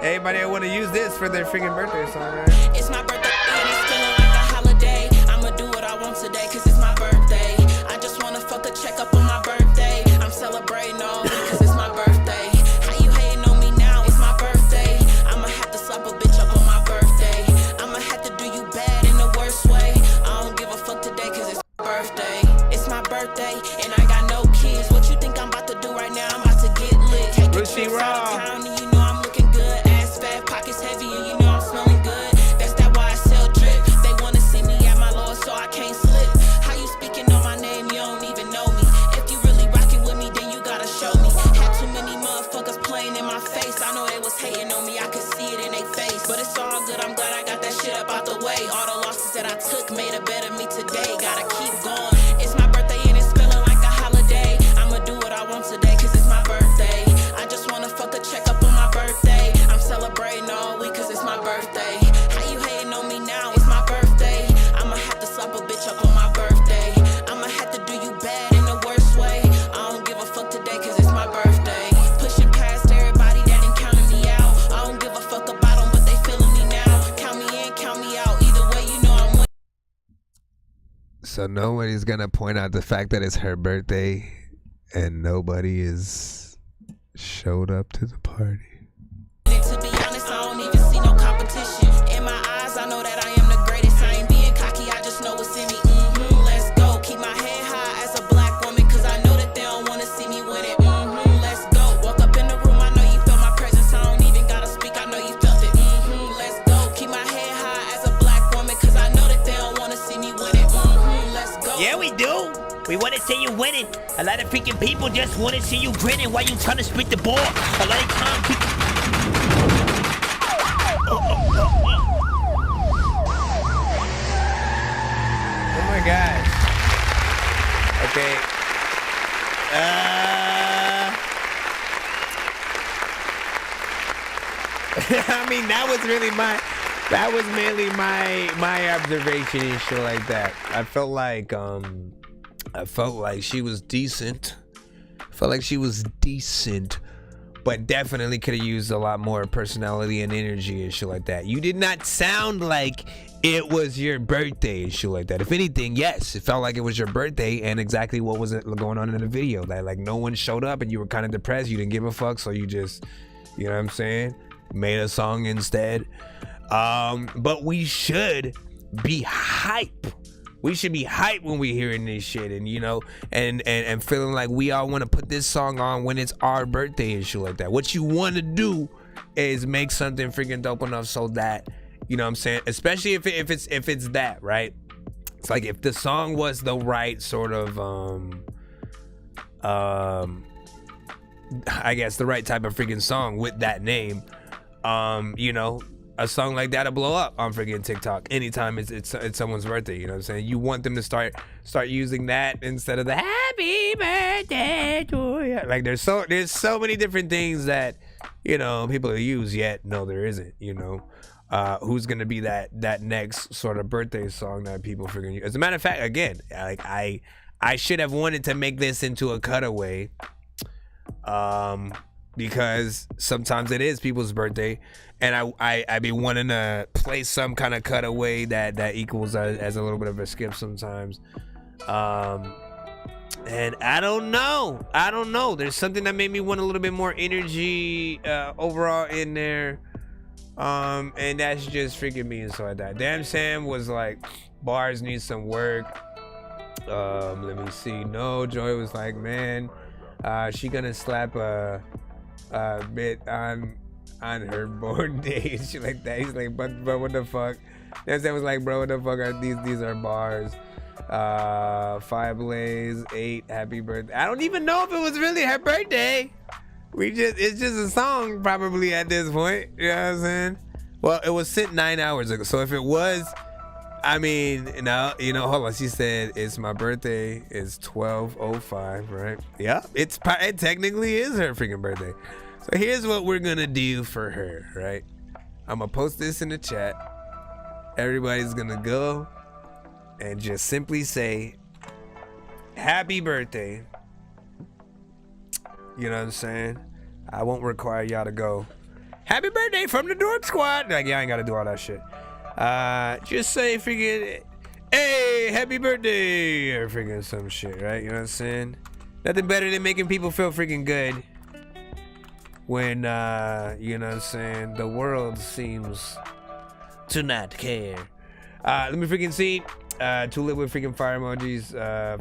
everybody want to use this for their freaking birthday song, right? It's my birthday and it's feeling like a holiday. I'ma do what I want today, cause it's my birthday. I just wanna fuck a check up on my birthday. I'm celebrating all week cause it's my birthday. How you hating on me now? It's my birthday. I'ma have to slap a bitch up on my birthday. I'ma have to do you bad in the worst way. I don't give a fuck today cause it's my birthday. It's my birthday and I got no kids. What you think I'm about to do right now? I'm about to get lit. Take a trip out of town and you know I'm looking good. Ass fat, pockets heavy and you know I'm smelling good. That's that why I a better me today. Gotta keep going. It's my birthday and it's feeling like a holiday. I'ma do what I want today, cause it's my birthday. I just wanna fuck a check up on my birthday. I'm celebrating all week cause it's my birthday. How you hating on me now? It's my birthday. I'ma have to slap a bitch up on my birthday. I'ma have to do you bad in the worst way. I don't give a fuck today cause it's my birthday. Pushing past everybody that ain't counting me out. I don't give a fuck about them, but they feeling me now. Count me in, count me out. Either way, you know I'm winning. So nobody's gonna point out the fact that it's her birthday and nobody is showed up to the party. To be honest, I don't even see no competition. In my eyes, I know that I am the greatest. I ain't being cocky, I just know what's in me. Let's go. Keep my head high as a black woman, cause I know that they don't wanna see me win it. Let's go. Walk up in the room, I know you feel my presence. I don't even gotta speak, I know you felt it. Let's go. Keep my head high as a black woman, cause I know that they don't wanna see me win it. Let's go. Yeah, we do. We want to see you winning. A lot of freaking people just want to see you grinning while you trying to spit the ball. A lot of times people... Oh my gosh. Okay. I mean, that was mainly my observation and shit like that. I felt like she was decent. But definitely could have used a lot more personality and energy and shit like that. You did not sound like it was your birthday and shit like that. If anything, yes, it felt like it was your birthday and exactly what was going on in the video. That like no one showed up and you were kind of depressed. You didn't give a fuck, so you just, you know what I'm saying, made a song instead. But we should be hype. We should be hyped when we hearing this shit, and you know, and feeling like we all want to put this song on when it's our birthday and shit like that. What you want to do is make something freaking dope enough so that, you know what I'm saying, especially if it's that, right? It's like if the song was the right sort of I guess the right type of freaking song with that name, you know, a song like that'll blow up on freaking TikTok anytime it's someone's birthday. You know what I'm saying? You want them to start using that instead of the happy birthday to you. Like there's so many different things that, you know, people use, yet no, there isn't. You know, who's gonna be that next sort of birthday song that people freaking use? As a matter of fact, again, like I should have wanted to make this into a cutaway, because sometimes it is people's birthday. And I be wanting to play some kind of cutaway that equals as a little bit of a skip sometimes. And I don't know. There's something that made me want a little bit more energy overall in there. And that's just freaking me and so like that. Damn Sam was like, bars need some work. Let me see. No, Joy was like, man, she gonna slap a bit on her born day and shit like that. He's like, but what the fuck? Then Sam was like, bro, what the fuck are these? These are bars. 5 Blaze, 8, happy birthday. I don't even know if it was really her birthday. It's just a song probably at this point. You know what I'm saying? Well, it was sent 9 hours ago. So if it was, I mean, now, you know, hold on. She said, it's my birthday. It's 12:05, right? Yeah, it technically is her freaking birthday. So here's what we're gonna do for her, right? I'm gonna post this in the chat. Everybody's gonna go and just simply say, happy birthday. You know what I'm saying? I won't require y'all to go, happy birthday from the Dork Squad. Like, y'all ain't gotta do all that shit. Just say freaking, hey, happy birthday, or freaking some shit, right? You know what I'm saying? Nothing better than making people feel freaking good when, you know what I'm saying, the world seems to not care. Let me freaking see. Tulip with freaking fire emojis,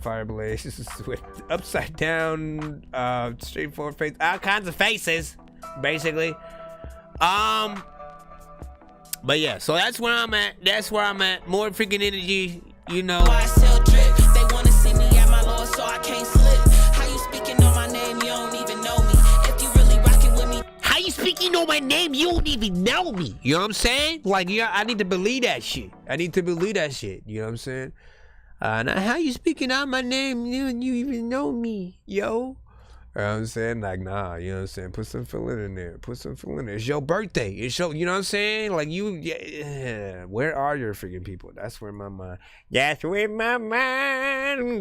fire blaze with upside down, straightforward face, all kinds of faces, basically. But yeah, so that's where I'm at. More freaking energy, you know. I sell drip. They wanna see me at my lowest, so I can't slip. How you speaking on my name? You don't even know me. If you really rocking with me, how you speaking know my name, you don't even know me. You know what I'm saying? Like, yeah, I need to believe that shit. I need to believe that shit. You know what I'm saying? Now how you speaking out my name? You even know me, yo. You know what I'm saying? Like, nah, you know what I'm saying? Put some feeling in there. Put some feeling in there. It's your birthday. It's your, you know what I'm saying? Like, yeah. Where are your freaking people? That's where my mind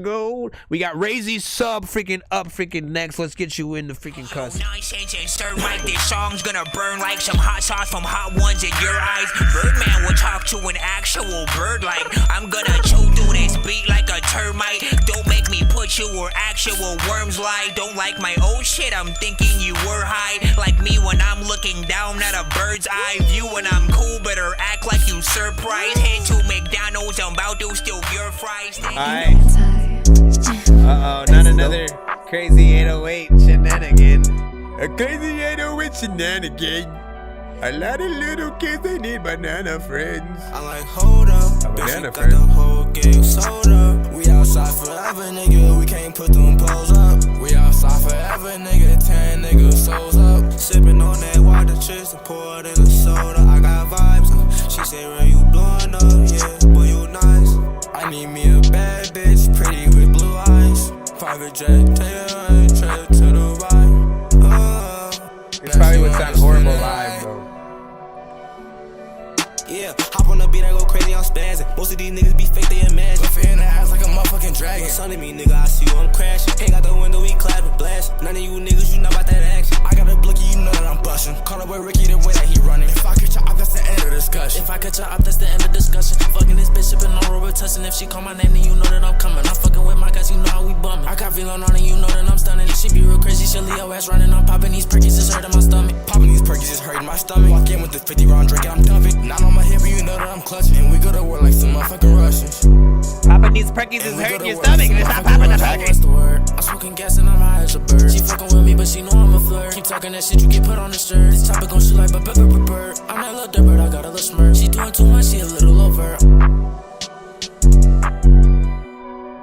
goes. We got Razy sub freaking up freaking next. Let's get you in the freaking cuss. Nonsense and stir mic. This song's gonna burn like some hot sauce from hot ones in your eyes. Birdman will talk to an actual bird like I'm gonna chew through this beat like a termite. Don't make me put you where actual worms lie. Don't like my old shit, I'm thinking you were high. Like me when I'm looking down at a bird's eye view. When I'm cool, better act like you surprised. Head to McDonald's, I'm about to steal your fries. Alright. Uh-oh, not another crazy 808 shenanigan. A crazy 808 shenanigan. A lot of little kids, they need banana friends. I'm like, hold up, banana bitch, got the whole game sold up. We outside forever, nigga, we can't put them poles up. We outside forever, nigga, 10 niggas souls up. Sipping on that water, chips and pour it in the soda. I got vibes, she say, "Where you blowing up? Yeah, boy, you nice. I need me a bad bitch, pretty with blue eyes. Private jet, take a trip to Dubai. This probably would sound horrible live, though. Yeah, hop on the beat, I go crazy, I'm spazzing. Most of these niggas be fake, they imagine. Go fear in the ass like a motherfucking dragon. Son to me, nigga, I see you, I'm crashing. Hang out the window, we clap and blast. None of you niggas, you know about that action. I got a blicky, you know that I'm busting. Call up with Ricky the way that he running. If I catch her up, that's the end of discussion. If I catch her up, that's the end of discussion. Fucking this bitch sipping on rubber tussin'. If she call my name, then you know that I'm coming. I'm fucking with my guys, you know how we bumming. I got Vlon on and you know that I'm stunning. She be real crazy, she'll leave your ass running. I'm popping these perkies, it's hurting my stomach. Popping these perkies, it's hurting my stomach. Walk in with the 50 round drink and I'm dumping. Not on my hip, but you know that I'm clutching. And we go to war like some motherfucking Russians. Popping these perkies is hurting your stomach. And it's not popping the perkies. What's the word? I'm smoking gas and I'm high as a bird. She fucking with me, but she know I'm a flirt. Keep talking that shit, you get put on the shirt. This topic gon' shoot like bird. I'm that little dirt, but I got a little smirk. She doing too much, she a little over.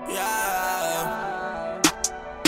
Yeah.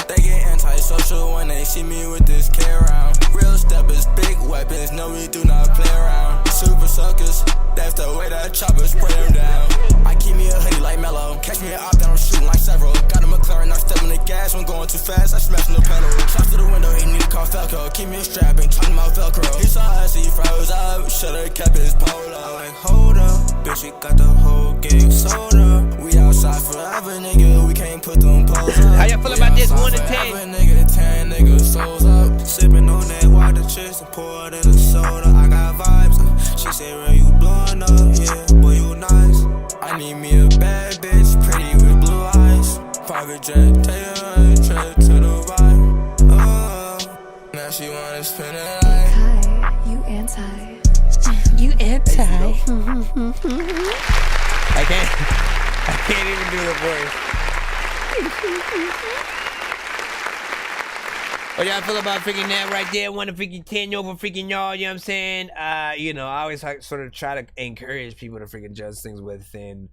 They get antisocial when they see me with this K round. Real steppers, big weapons, no we do not play around. Super suckers, that's the way that chopper spray them down. I keep me a hoodie like Mellow. Catch me an op that I'm shooting like several. Got a McLaren, I step on the gas. When going too fast, I smash on the pedal. Shots to the window, he need to call Falco. Keep me a strap and talking about Velcro. He saw us, he froze up. Should've kept his polo. Like, hold up, bitch, we got the whole game sold up. We outside forever, nigga. We can't put them poles up. How y'all feel about this 1 to 10? Nigga, 10 niggas souls up. Sipping on that water, chips and pour it in the soda. I got vibes. She say, "Where you blowing up? Yeah, boy, you nice. I need me a bad bitch, pretty with blue eyes. Private jet, take a trip to Dubai. Now she wanna spend it like Hi, you anti. I can't even do the voice. What y'all feel about freaking that right there? 1 to freaking 10 over freaking y'all, you know what I'm saying? You know, I always sort of try to encourage people to freaking judge things within,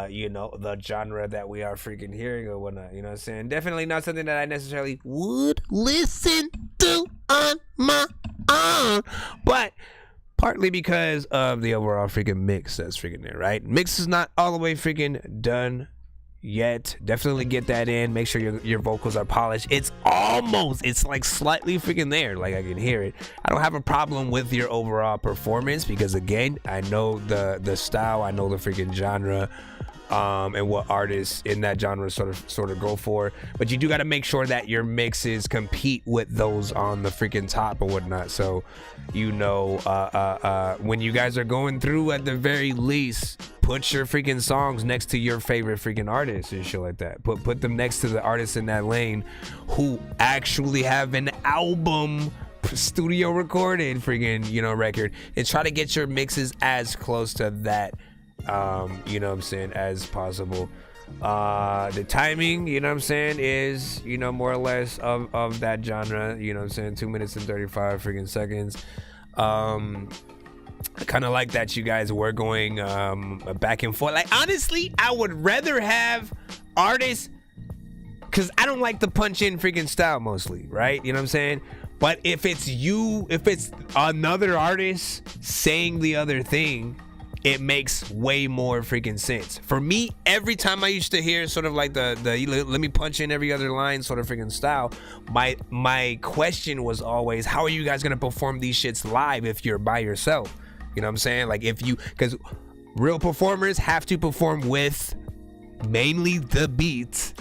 you know, the genre that we are freaking hearing or whatnot, you know what I'm saying? Definitely not something that I necessarily would listen to on my own, but partly because of the overall freaking mix that's freaking there, right? Mix is not all the way freaking done yet. Definitely get that in. Make sure your vocals are polished. It's like slightly freaking there. Like I can hear it. I don't have a problem with your overall performance because again, I know the style, I know the freaking genre, and what artists in that genre sort of go for. But you do got to make sure that your mixes compete with those on the freaking top or whatnot. So, you know, when you guys are going through, at the very least, put your freaking songs next to your favorite freaking artists and shit like that. Put them next to the artists in that lane who actually have an album studio recorded freaking, you know, record, and try to get your mixes as close to that, you know what I'm saying, as possible. The timing, you know what I'm saying, is, you know, more or less of that genre, you know what I'm saying, 2 minutes and 35 freaking seconds. I kind of like that you guys were going back and forth. Like, honestly, I would rather have artists, because I don't like the punch-in freaking style mostly, right? You know what I'm saying? But if it's another artist saying the other thing, it makes way more freaking sense. For me, every time I used to hear sort of like the let me punch in every other line sort of freaking style, my question was always, how are you guys gonna perform these shits live if you're by yourself? You know what I'm saying? Like because real performers have to perform with mainly the beats.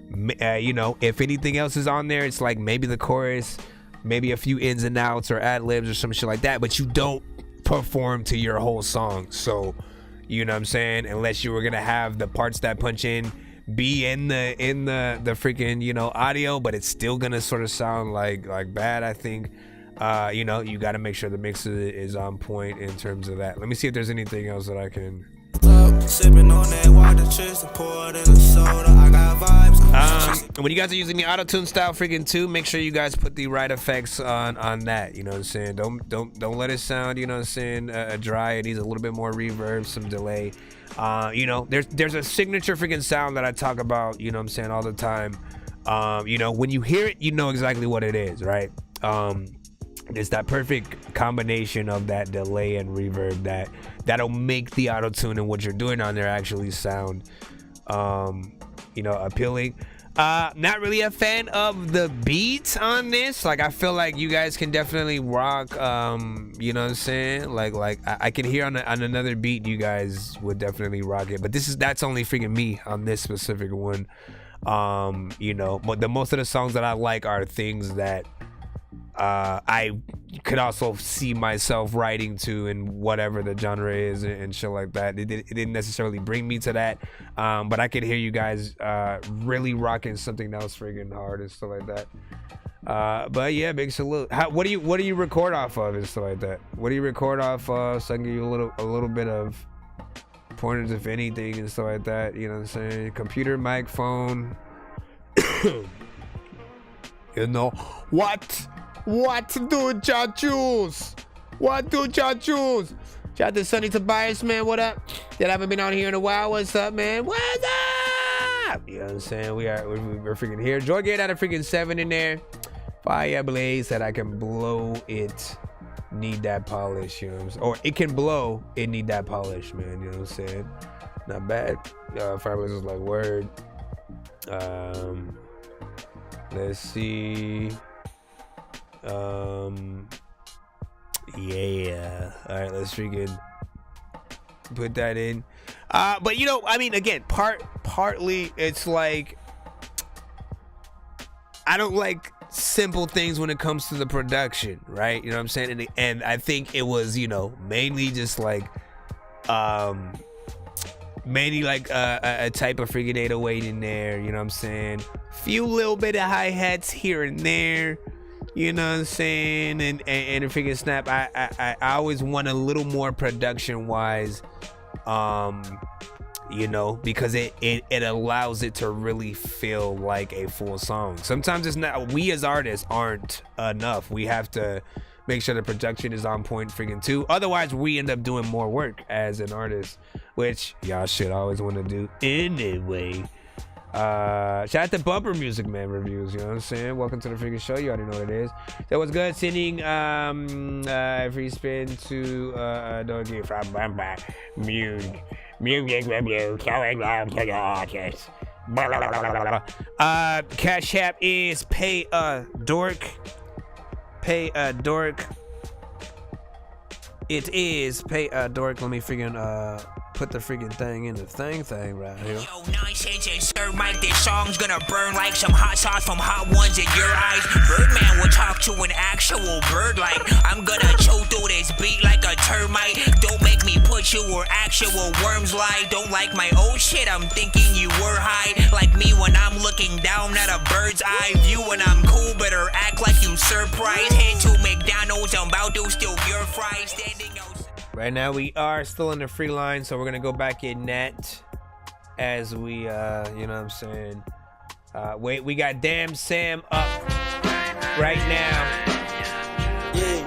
You know, if anything else is on there, it's like maybe the chorus, maybe a few ins and outs or ad libs or some shit like that, but you don't perform to your whole song. So, you know what I'm saying? Unless you were gonna have the parts that punch in be in the freaking, you know, audio, but it's still gonna sort of sound like bad, I think. You know, you gotta make sure the mix is on point in terms of that. Let me see if there's anything else that I can. Sipping on that water, Tristan poured in a soda. I got vibes. When you guys are using the auto-tune style freaking too, make sure you guys put the right effects on that. You know what I'm saying? Don't let it sound, you know what I'm saying, dry. It needs a little bit more reverb, some delay. You know, there's a signature freaking sound that I talk about, you know what I'm saying, all the time. You know, when you hear it, you know exactly what it is, right? It's that perfect combination of that delay and reverb that'll make the auto-tune and what you're doing on there actually sound, you know, appealing. Not really a fan of the beats on this. Like, I feel like you guys can definitely rock, you know what I'm saying? Like I can hear on another beat you guys would definitely rock it. But that's only freaking me on this specific one. You know, but most of the songs that I like are things that I could also see myself writing to in whatever the genre is and shit like that. It didn't necessarily bring me to that, but I could hear you guys really rocking something else friggin' hard and stuff like that. But yeah, big salute. What do you record off of and stuff like that? What do you record off of, so I can give you a little bit of pointers if anything and stuff like that? You know what I'm saying? Computer, mic, phone. You know what? What do ya choose? What do ya choose? Shout out to Sonny Tobias, man. What up? That I haven't been on here in a while. What's up, man? What's up? You know what I'm saying? We're freaking here. Dorky had a freaking 7 in there. Fire Blaze said I can blow it. Need that polish, you know what I'm saying? Or it can blow, it need that polish, man. You know what I'm saying? Not bad. Fire Blaze was like, word. Let's see. Yeah. All right, let's freaking put that in. But you know, I mean, again, partly it's like I don't like simple things when it comes to the production, right? You know what I'm saying? And I think it was, you know, mainly just like mainly like a type of freaking 808 in there, you know what I'm saying? Few little bit of hi-hats here and there. You know what I'm saying? And a freaking snap. I always want a little more production wise, you know, because it allows it to really feel like a full song. Sometimes it's not, we as artists aren't enough. We have to make sure the production is on point freaking too. Otherwise we end up doing more work as an artist, which y'all should always want to do anyway. Shout out to Bumper Music Man Reviews, you know what I'm saying? Welcome to the freaking show. You already know what it is. That was good. Sending free spin to Dorky from Bumper Music Review. Showing love to the artist. Cash App is Pay Dork. Pay Dork. It is Pay Dork. Let me freaking put the freaking thing in the thing right here. Yo, Nonsenze and Sir Mike, this song's gonna burn like some hot sauce from hot ones in your eyes. Birdman will talk to an actual bird like I'm gonna chew through this beat like a termite. Don't make me put you where actual worms lie. Don't like my old shit, I'm thinking you were high. Like me when I'm looking down at a bird's eye view. When I'm cool, better act like you surprised. Head to McDonald's, I'm about to steal your fries. Standing outside. Right now we are still in the free line, so we're gonna go back in net as we you know what I'm saying. Wait, we got Damn Sam up right now. Yeah.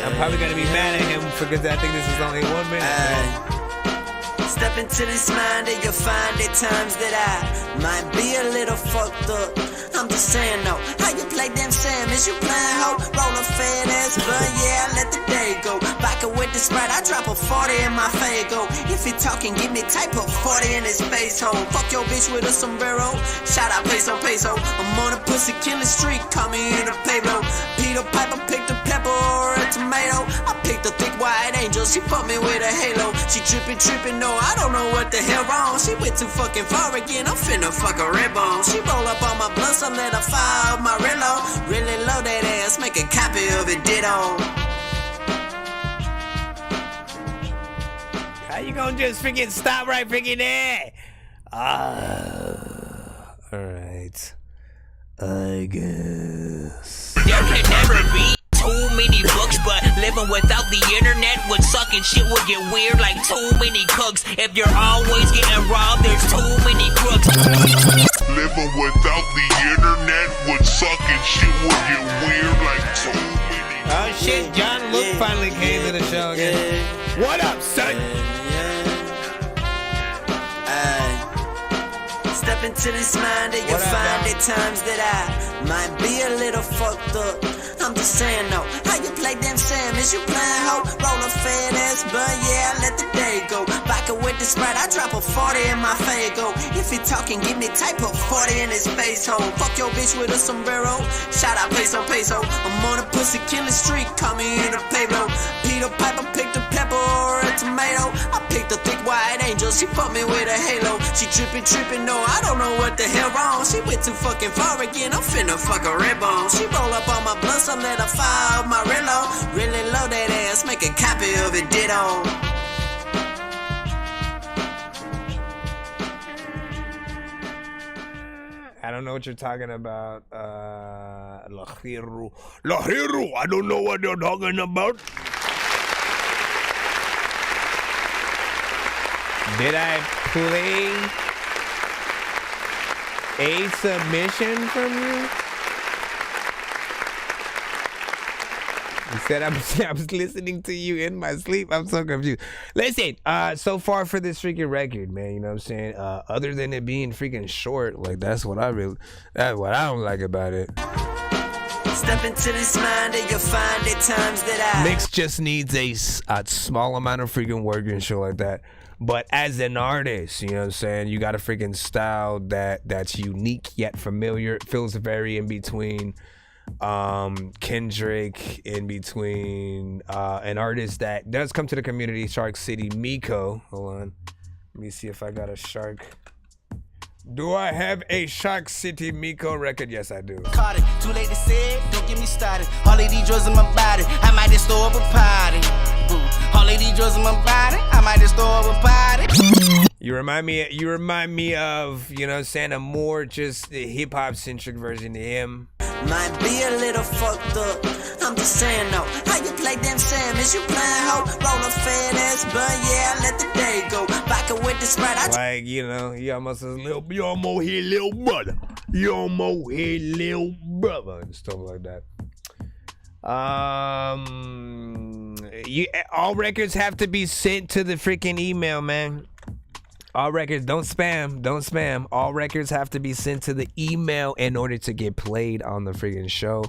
I'm probably gonna be mad at him because I think this is only 1 minute. Step into this mind and you'll find at times that I might be a little fucked up. I'm just saying though, how you play them Sam? Is you playing hoe? Roll a fat ass blunt, yeah, I let the day go. Vodka with the Sprite, I drop a 40 in my Fago. If he talking, give me type of 40 in his face home. Fuck your bitch with a sombrero. Shout out peso peso. I'm on a pussy killing streak, call me in a Pablo. Peter Piper picked a pepper or a tomato. I picked a thick white angel, she fucked me with a halo. She trippin', no, I don't know what the hell wrong. She went too fucking far again, I'm finna fuck a red bone. She roll up on my blunt, some let her fire my Relo. Really low that ass, make a copy of it, ditto. How you gonna just freaking stop right freaking there? Alright. I guess. There can never be too many books, but living without the internet would suck and shit would get weird like too many cooks. If you're always getting robbed, there's too many crooks. Living without the internet would suck and shit would get weird like too many. Oh shit, John Luke finally came to the show again. What up, son? Step into this mind and you'll find at times that I might be a little fucked up. I'm just saying though, how you play them Sam? Is you playing hoe? Roll a fat ass blunt, yeah, I let the day go. Vodka with the Sprite, I drop a 40 in my Fago. If he talking, give me type of 40 in his face home. Fuck your bitch with a sombrero. Shout out peso peso. I'm on a pussy killing streak, call me in a Pablo. Peter Piper picked a pepper or a tomato. I picked a thick white angel, she fucked me with a halo. She trippin', no, I don't know what the hell wrong. She went too fucking far again, I'm finna fuck a red bone. She roll up on my blunt, some let her fire my Relo. Really low that ass, make a copy of it, ditto. I don't know what you're talking about. La Hero, I don't know what you're talking about. Did I play a submission from you? You said I was listening to you in my sleep. I'm so confused. Listen, so far for this freaking record, man, you know what I'm saying? Other than it being freaking short, like that's what I don't like about it. Step into this mind and you'll find at times that Mix just needs a small amount of freaking work and shit like that. But as an artist, you know what I'm saying, you got a freaking style that's unique yet familiar. It feels very in between Kendrick, in between an artist that does come to the community, Shark City Miko. Hold on, let me see if I got a Shark. Do I have a Shark City Miko record? Yes, I do. Caught it, too late to say it, don't get me started. All of these drugs in my body, I might just throw up a party. All of these drugs in my body, I might just throw up a party. You remind me of, you know, saying a more just hip hop centric version of him. Might be a little fucked up. I'm just saying though, how you play them Sam? Is you playing hoe? Roll a fat ass blunt, yeah, I let the day go. Vodka with the Sprite, like, you know, you almost here, little brother. You almost here, little brother, and stuff like that. All records have to be sent to the freaking email, man. All records, don't spam. All records have to be sent to the email in order to get played on the freaking show.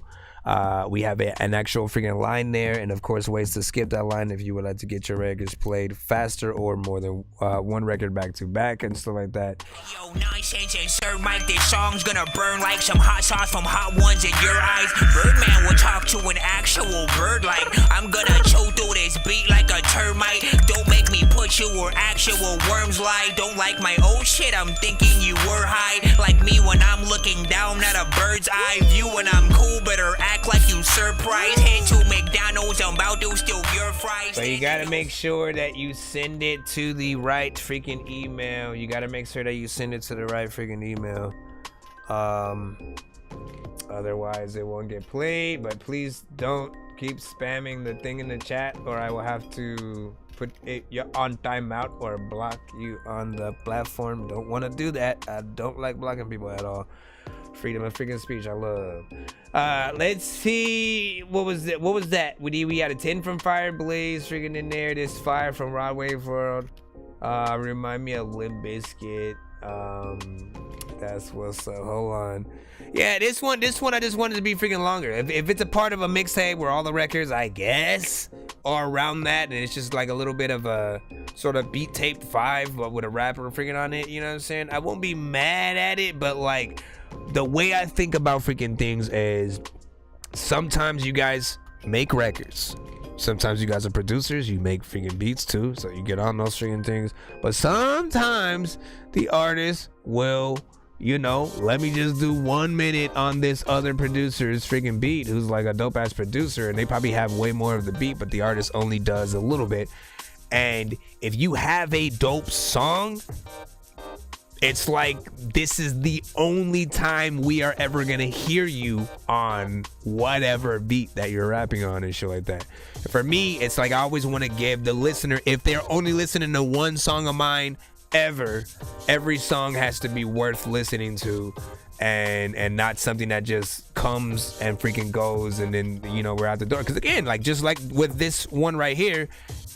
We have an actual freaking line there, and of course ways to skip that line if you would like to get your records played faster or more than one record back to back and stuff like that. Yo, Nonsenze and Sir Mike, this song's gonna burn like some hot sauce from hot ones in your eyes. Birdman will talk to an actual bird like I'm gonna chew through this beat like a termite. Don't make me put you where actual worms lie. Don't like my old shit, I'm thinking you were high. Like me when I'm looking down at a bird's eye view and I'm cool, better act like you surprised. Head to McDonald's, I'm about to steal your fries. So you gotta make sure that you send it to the right freaking email. You gotta make sure that you send it to the right freaking email. Otherwise it won't get played. But please don't keep spamming the thing in the chat, or I will have to put it on timeout or block you on the platform. Don't want to do that. I don't like blocking people at all. Freedom of freaking speech, I love. Let's see. What was that? We had a 10 from Fireblaze freaking in there. This Fire from Rod Wave World. Remind me of Limp Bizkit. That's what's up. Hold on. Yeah, this one I just wanted to be freaking longer. If it's a part of a mixtape where all the records, I guess, are around that, and it's just like a little bit of a sort of beat tape 5, but with a rapper freaking on it, you know what I'm saying? I won't be mad at it, but like the way I think about freaking things is sometimes you guys make records. Sometimes you guys are producers, you make freaking beats too, so you get on those freaking things. But sometimes the artist will, you know, let me just do 1 minute on this other producer's freaking beat who's like a dope ass producer, and they probably have way more of the beat, but the artist only does a little bit. And if you have a dope song, it's like this is the only time we are ever gonna hear you on whatever beat that you're rapping on and shit like that. For me, it's like I always want to give the listener, if they're only listening to one song of mine ever, every song has to be worth listening to, and not something that just comes and freaking goes and then, you know, we're out the door. Because again, like just like with this one right here,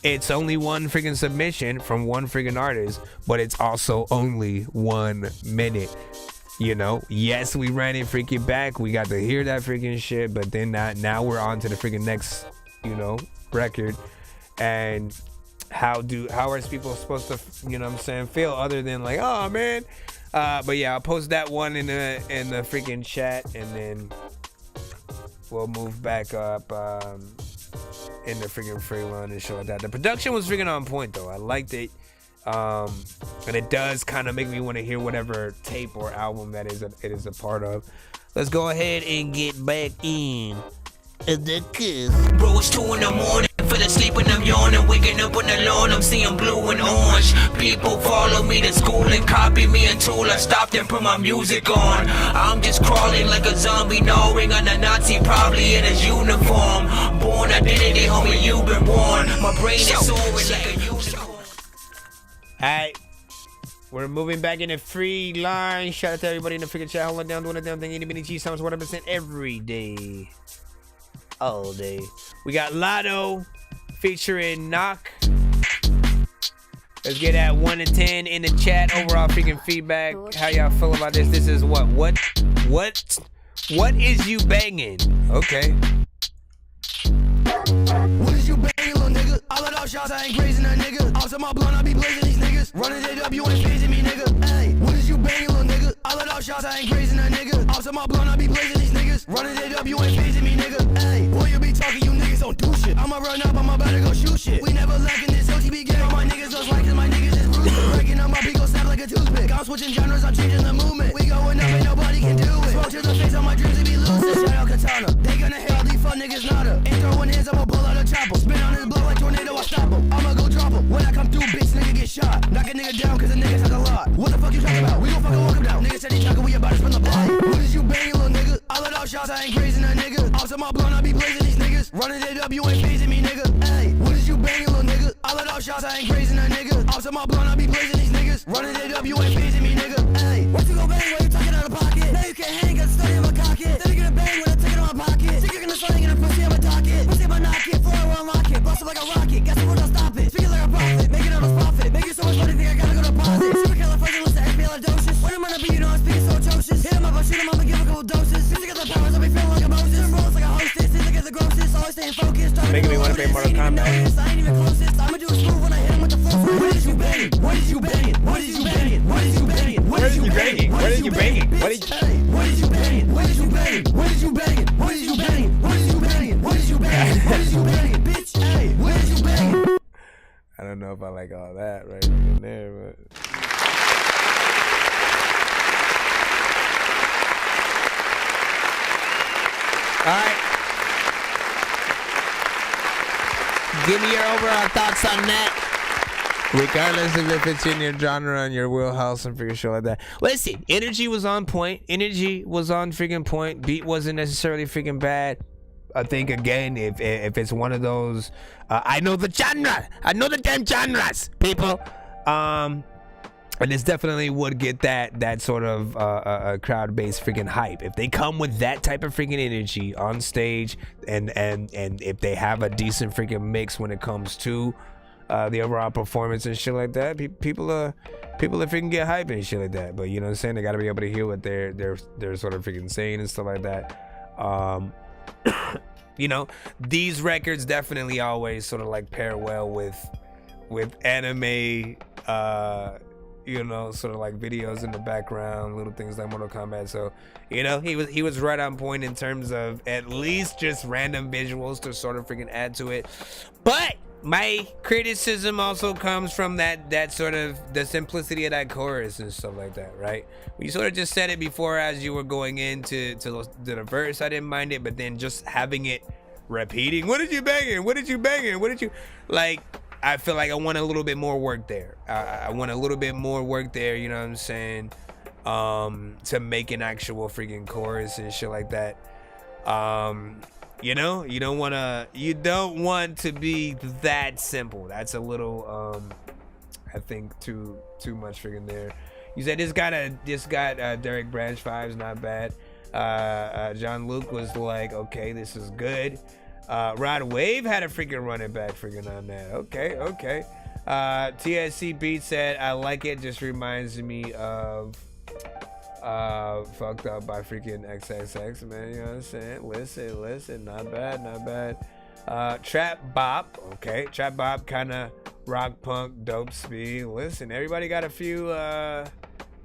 it's only one freaking submission from one freaking artist, but it's also only 1 minute. You know, yes, we ran it freaking back. We got to hear that freaking shit, but then now we're on to the freaking next, you know, record. And how are people supposed to, you know what I'm saying, feel other than like, oh man. But yeah, I'll post that one in the freaking chat, and then we'll move back up in the freaking free run and shit like that. The production was freaking on point though. I liked it. And it does kind of make me want to hear whatever tape or album that it is a part of. Let's go ahead and get back in the kiss. Bro, it's 2 in the morning. Fell asleep and I'm yawning. Waking up on the lawn, I'm seeing blue and orange. People follow me to school and copy me until I stopped and put my music on. I'm just crawling like a zombie, gnawing on a Nazi, probably in his uniform. Born identity, homie, you've been warned. My brain is soaring like a unicorn. Alright, we're moving back in a free line. Shout out to everybody in the freaking chat. Hold on down, doing the damn thing. Any minute cheese times 100% every day. All day. We got Lotto featuring Knock. Let's get at 1 to 10 in the chat. Overall freaking feedback. How y'all feel about this? This is what is you banging? Okay. What is you banging, little nigga? All of those shots, I ain't grazing a nigga. Out of my blunt, I be blazing these niggas. Running it up, you ain't phasing me, nigga. Hey, what is you banging, little nigga? All of those shots, I ain't grazing a nigga. Out of my blunt, I be blazing these niggas. Running it up, you ain't phasing me, nigga. Hey, boy, you be talking, you niggas don't do shit. I'ma run up, I'm about to go shoot shit. We never lacking this OTB game. All my niggas just like, cause my niggas is ruthless. Breaking up my beat, go snap like a toothpick. I'm switching genres, I'm changing the movement. We going up, ain't nobody can do it. Smoke to the face on my dreams, it be loose. Shout out Katana. They gonna hate all these fuck niggas, nada. Ain't throwing hands, I'ma pull out a chopper. Spin on his blow like tornado, I stop him. I'ma go drop him. When I come through, bitch, nigga get shot. Knock a nigga down, cause a nigga talk a lot. What the fuck you talking about? We gon' fucking walk him down. Nigga said he talking, we about to spin the block. What is you banging, little nigga? All of those shots, I ain't grazing a nigga. Off to my blunt, I be blazing these niggas. Running it up, you ain't phasing me, nigga. Hey, what is you banging, little nigga? All of those shots, I ain't grazing a nigga. Off to my blunt, I be blazing these niggas. Running it up, you ain't phasing me, nigga. Hey, what you gon' bang when you talking out of pocket? Now you can't hang, got study in my pocket. Then you gonna bang when I take it on my pocket. Think you're gonna slang in a pussy on my docket. Pussy in my knocket, floor on rocket. Bust up like a rocket, guess what, don't stop it. Speaking like a prophet, make it on a profit. Make it so much money, think I gotta go to deposit. Super California, listen to HBL doses. When I'm gonna be, you know I'm speaking so atrocious. Hit him up, I shoot him, I'ma give a couple doses. Since I got the powers, I'll be feeling like a Moses. Turn rolls like a hostess, since I get the grossest. Always staying focused, making me want to play Mortal Kombat. I ain't even closest, I'ma do a smooth when I hit him with the flow. What is you banging? What is you banging? What is you banging? What is you banging? What is you banging? What is you banging? What is you banging? What is you banging? What is you banging? What is you banging? What is you banging? What is you banging? What is you banging? What is you banging? Bitch, hey, what is you banging? I don't know if I like all that right in there, but alright. Give me your overall thoughts on that. Regardless of if it's in your genre and your wheelhouse and freaking shit like that. Listen, energy was on point. Energy was on freaking point. Beat wasn't necessarily freaking bad. I think again, if it's one of those, I know the genre. I know the damn genres, people. And this definitely would get that sort of crowd-based freaking hype. If they come with that type of freaking energy on stage, and if they have a decent freaking mix when it comes to the overall performance and shit like that. People are freaking get hype and shit like that. But you know what I'm saying? They gotta be able to hear what they're sort of freaking saying and stuff like that. You know, these records definitely always sort of like pair well with anime, you know, sort of like videos in the background, little things like Mortal Kombat. So, you know, he was right on point in terms of at least just random visuals to sort of freaking add to it. But my criticism also comes from that sort of the simplicity of that chorus and stuff like that, right? You sort of just said it before as you were going into the verse. I didn't mind it, but then just having it repeating, what did you banging? What did you banging? What did you like? I feel like I want a little bit more work there. I want a little bit more work there, you know what I'm saying? To make an actual freaking chorus and shit like that. You know, you don't want to be that simple. That's a little I think too much freaking there. You said this got Derek Branch vibes, not bad. John Luke was like, okay, this is good. Rod Wave had a freaking running back freaking on that. Okay. TSC Beat said, I like it, just reminds me of Fucked Up by freaking XXX, man. You know what I'm saying? Listen, not bad. Trap Bop, okay. Trap Bop kind of rock punk dope speed. Listen, everybody got a few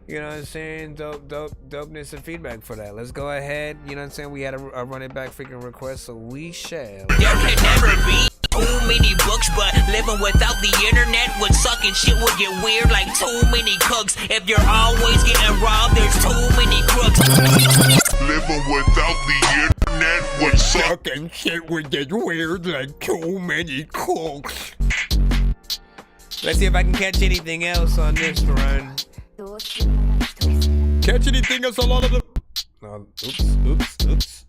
you know what I'm saying, dopeness and feedback for that. Let's go ahead, you know what I'm saying, we had a running back freaking request, so we shall. There can never be too many books, but living without the internet would suck and shit would get weird like too many cooks. If you're always getting robbed, there's too many crooks. Living without the internet would suck and shit would get weird like too many cooks. Let's see if I can catch anything else on this run. Catch anything else a lot of the... Oops.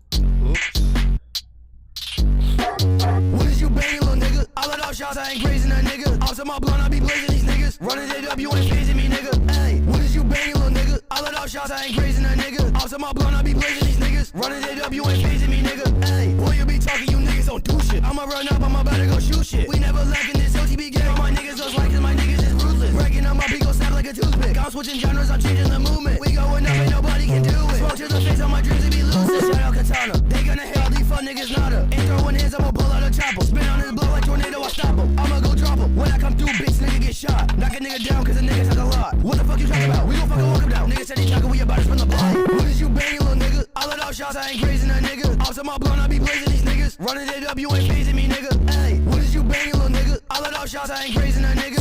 What is you banging, little nigga? I let out shots, I ain't grazing that nigga. Out to my blunt, I be blazing these niggas. Running it up, you ain't phasing me, nigga. Hey, what is you banging, little nigga? I let out shots, I ain't grazing that nigga. Out to my blunt, I be blazing these niggas. Running it up, you ain't phasing me, nigga. Hey, boy, you be talking, you niggas don't do shit. I'ma run up, I'm about to go shoot shit. We never lack in this OTB game. All my niggas just like, cause my niggas is ruthless. Breaking up my beat, go snap like a toothpick. I'm switching genres, I'm changing the movement. We going up and nobody can do it. Smoke to the face on my dreams and be losing. Shout out Katana. They gonna hate all these fuck niggas nada. Ain't throwing hands, I'ma pull out a chopper. Spin on his blow like tornado, I stop him. I'ma go drop him. When I come through, bitch, nigga get shot. Knock a nigga down, cause the niggas talk a lot. What the fuck you talking about? We gon' fucking walk him down. Nigga said he talking, we about to spin the block. What is you banging, little nigga? I let out shots, I ain't grazing that nigga. Out to my blunt, I be blazing these niggas. Running it up, you ain't phasing me, nigga. Hey, what is you banging, little nigga? I let out shots, I ain't grazing that nigga.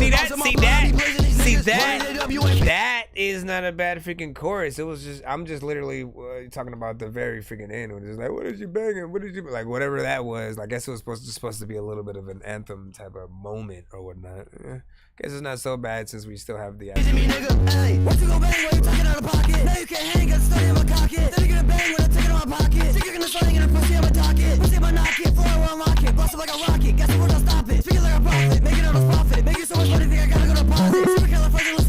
That is not a bad freaking chorus. It was just, I'm just literally talking about the very freaking end. It was just like, what is you banging? What did you, like, whatever that was. I guess it was supposed to be a little bit of an anthem type of moment or whatnot. Guess it's not so bad since we still have the Hey, what you gon' bang when you talking out of pocket? Now you can't hang, got study in my cocket. Then you gonna bang when I take it out my pocket. Think you're gonna sling in a pussy on my docket. Pussy on my knock it, fly around rocket. Bust it like a rocket, guess the word, don't stop it. Speaking like a prophet, make it on a profit. Make it so much money, think I gotta go to deposit. Super California,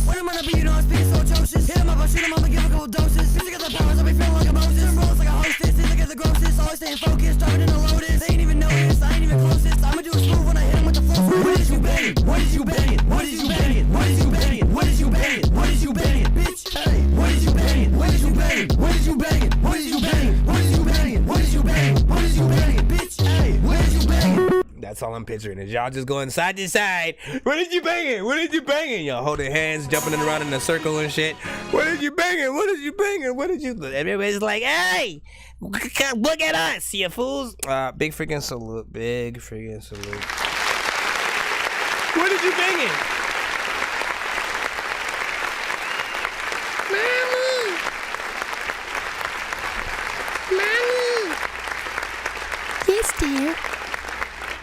when I'm on a beat, you know I'm speaking so atrocious. Hit him up, I shoot him up and give a couple doses. Since I got the powers, I'll be feeling like a Moses. Rolls like a hostess, they look at the grossest. Always staying focused, driving in the Lotus. They ain't even noticed, I ain't even closest. I'ma do a smooth when I hit him with the flow. What is you banging? What is you banging? What is you banging? What is you banging? What is you banging? What is you banging? Bitch, hey, what is you banging? What is you banging? What is you banging? What is you banging? What is you banging? What is you banging? What is you banging? Bitch, hey, what is you banging? That's all I'm picturing is y'all just going side to side. What did you banging? What did you banging? Y'all holding hands, jumping around in a circle and shit. What did you banging? What did you banging? What did you? Everybody's like, hey, look at us, you fools. Big freaking salute. Big freaking salute. What did you banging? Mommy. Yes, dear.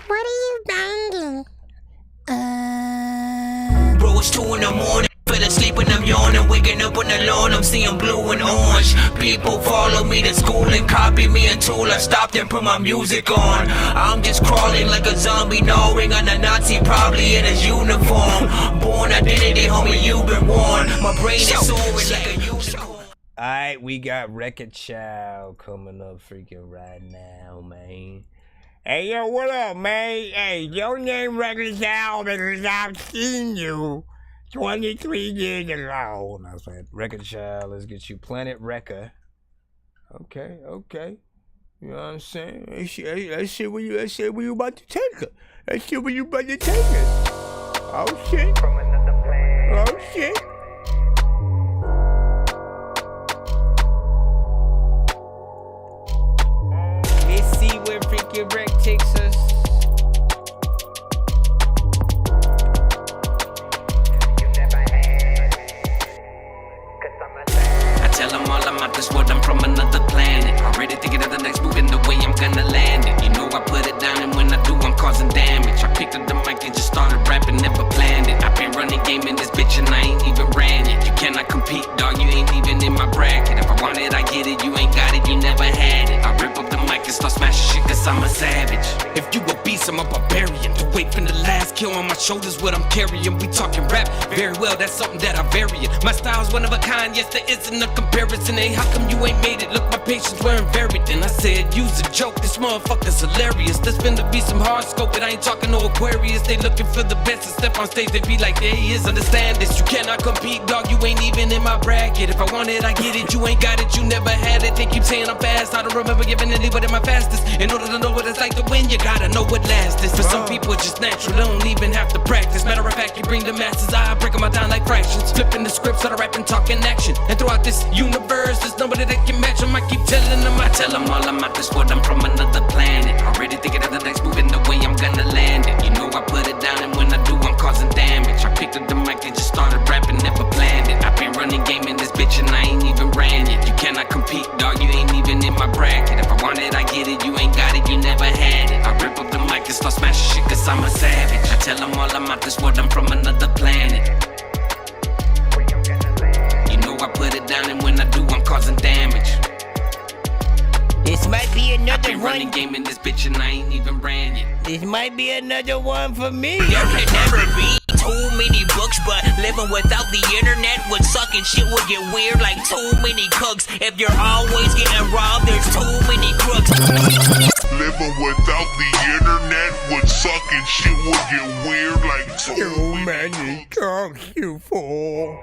What are you banging? Bro, it's 2 in the morning. Fell asleep and I'm yawning. Waking up on the lawn, I'm seeing blue and orange. People follow me to school and copy me until I stopped and put my music on. I'm just crawling like a zombie, gnawing on a Nazi, probably in his uniform. Born identity, homie, you've been warned. My brain is soaring like a unicorn. Alright, we got Wreck-It Chow coming up freaking right now, man. Hey, yo, what up, man? Hey, your name Reconcile because I've seen you 23 years ago. No, I was playing. Reconcile, let's get you Planet Rekka. Okay. You know what I'm saying? Let's see where you about to take her. Let's see where you about to take her. Oh, shit. Oh, shit. Let's see where freaking Rec takes us. I tell them all I'm out this world, I'm from another planet. Already thinking of the next move and the way I'm gonna land it. You know I put it down and when I do I'm causing damage. I picked up the mic and just started rapping, never planned it. I've been running game in this bitch and I ain't even ran it. You cannot compete, dog, you ain't even in my bracket. If I want it, I get it, you ain't got it, you never had it. I rip up the mic and start smashing shit cause I'm a savage. If you a beast, I'm a barbarian. The weight from the last kill on my shoulders, what I'm carrying. We talking rap, very well, that's something that I vary in. My style's one of a kind, yes there isn't a comparison. Hey, how come you ain't made it? Look, my patience weren't varied. Then I said, use a joke, this motherfucker's hilarious. There's finna be some hard scope, but I ain't talking no Aquarius. They looking for the best and step on stage, they be like, there he is, understand this. You cannot compete, dog, you ain't even in my bracket. If I want it, I get it, you ain't got it, you never had it. They keep saying I'm fast, I don't remember giving anybody my fastest. In order to know what it's like to win, you gotta know what lasts is. For some people it's just natural, they don't even have to practice. Matter of fact, you bring the masses, I break them all down like fractions. Flipping the scripts that I rap and talk in action. And throughout this universe, there's nobody that can match them. I keep telling them, I tell them all I'm out this world, I'm from another planet. Already thinking of the next move and the way I'm gonna land it. You know I put it down and when I do I'm causing damage. I picked up the mic and just started rapping, never planned it. I've been running game in this bitch and I ain't even ran it. You cannot compete, dog, you ain't even in my bracket. If I want it, I get it, you ain't got it, you never had it. I rip up the mic and start smashing shit cause I'm a savage. I tell them all I'm out this world, I'm from another planet. You know I put it down and when I do I'm causing damage. This might be another been one. Running game in this bitch and I ain't even ran it. This might be another one for me. There can never be too many books, but living without the internet would suck and shit would get weird like too many cooks. If you're always getting robbed, there's too many crooks. Living without the internet would suck and shit would get weird like too many cooks, you fool.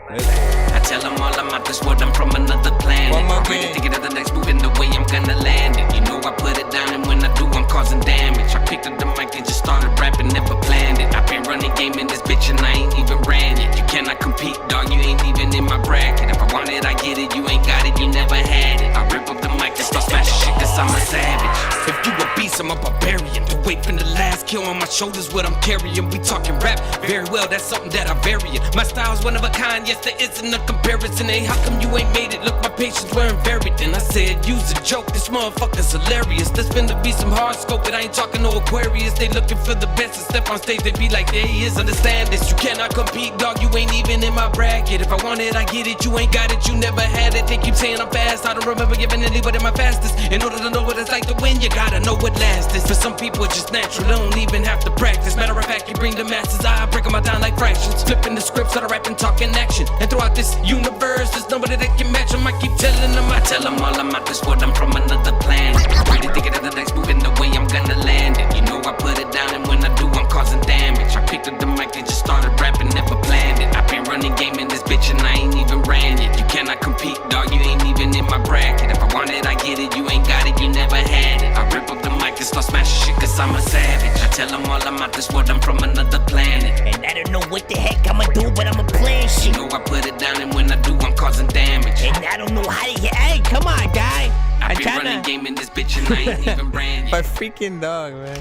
I tell them all I'm out this world, I'm from another planet. Already thinking of the next move and the way I'm gonna land it. You know I put it down and when I do I'm causing damage. I picked up the mic and just started rapping, never planned it. I've been running game in this bitch and I ain't even ran it. You cannot compete, dog, you ain't even in my bracket. If I want it, I get it, you ain't got it, you never had it. I rip up the mic and start smashing shit cause I'm a savage. If you a beast, I'm a barbarian. The weight from the last kill on my shoulders, what I'm carrying. We talking rap, very well, that's something that I vary in. My style's one of a kind, yes there isn't a comparison. Hey, how come you ain't made it? Look, my patience weren't varied. Then I said, use a joke, this motherfucker's hilarious. There's finna be some hard scope, but I ain't talking no Aquarius. They looking for the best and step on stage, they be like, there he is, understand this. You cannot compete, dog, you ain't even in my bracket. If I want it, I get it, you ain't got it, you never had it. They keep saying I'm fast, I don't remember giving anybody my fastest. In order to know what it's like to win, you gotta know what lasts is. For some people it's just natural, they don't even have to practice. Matter of fact, you bring the masses, I break them all down like fractions. Flipping the scripts that I rap and talk in action. And throughout this universe, there's nobody that can match them. I keep telling them, I tell them all I'm out this world, I'm from another planet. Already thinking of the next move and the way I'm gonna land it. You know I put it down and when I do I'm causing damage. I picked up the mic and just started rapping, never planned it. I've been running game in this bitch and I ain't even ran it. You cannot compete, dog, you ain't even in my bracket. If I want it, I get it, you ain't got it, you never had it. I rip up the mic and start smashing shit cause I'm a savage. I tell them all I'm out this world, I'm from another planet. And I don't know what the heck I'ma do, but I'ma plan shit. You know I put it down and when I do I'm causing damage. And I don't know how to get. Hey, come on, guy. I've been running game in this bitch and I ain't even ran My yet. freaking dog, man.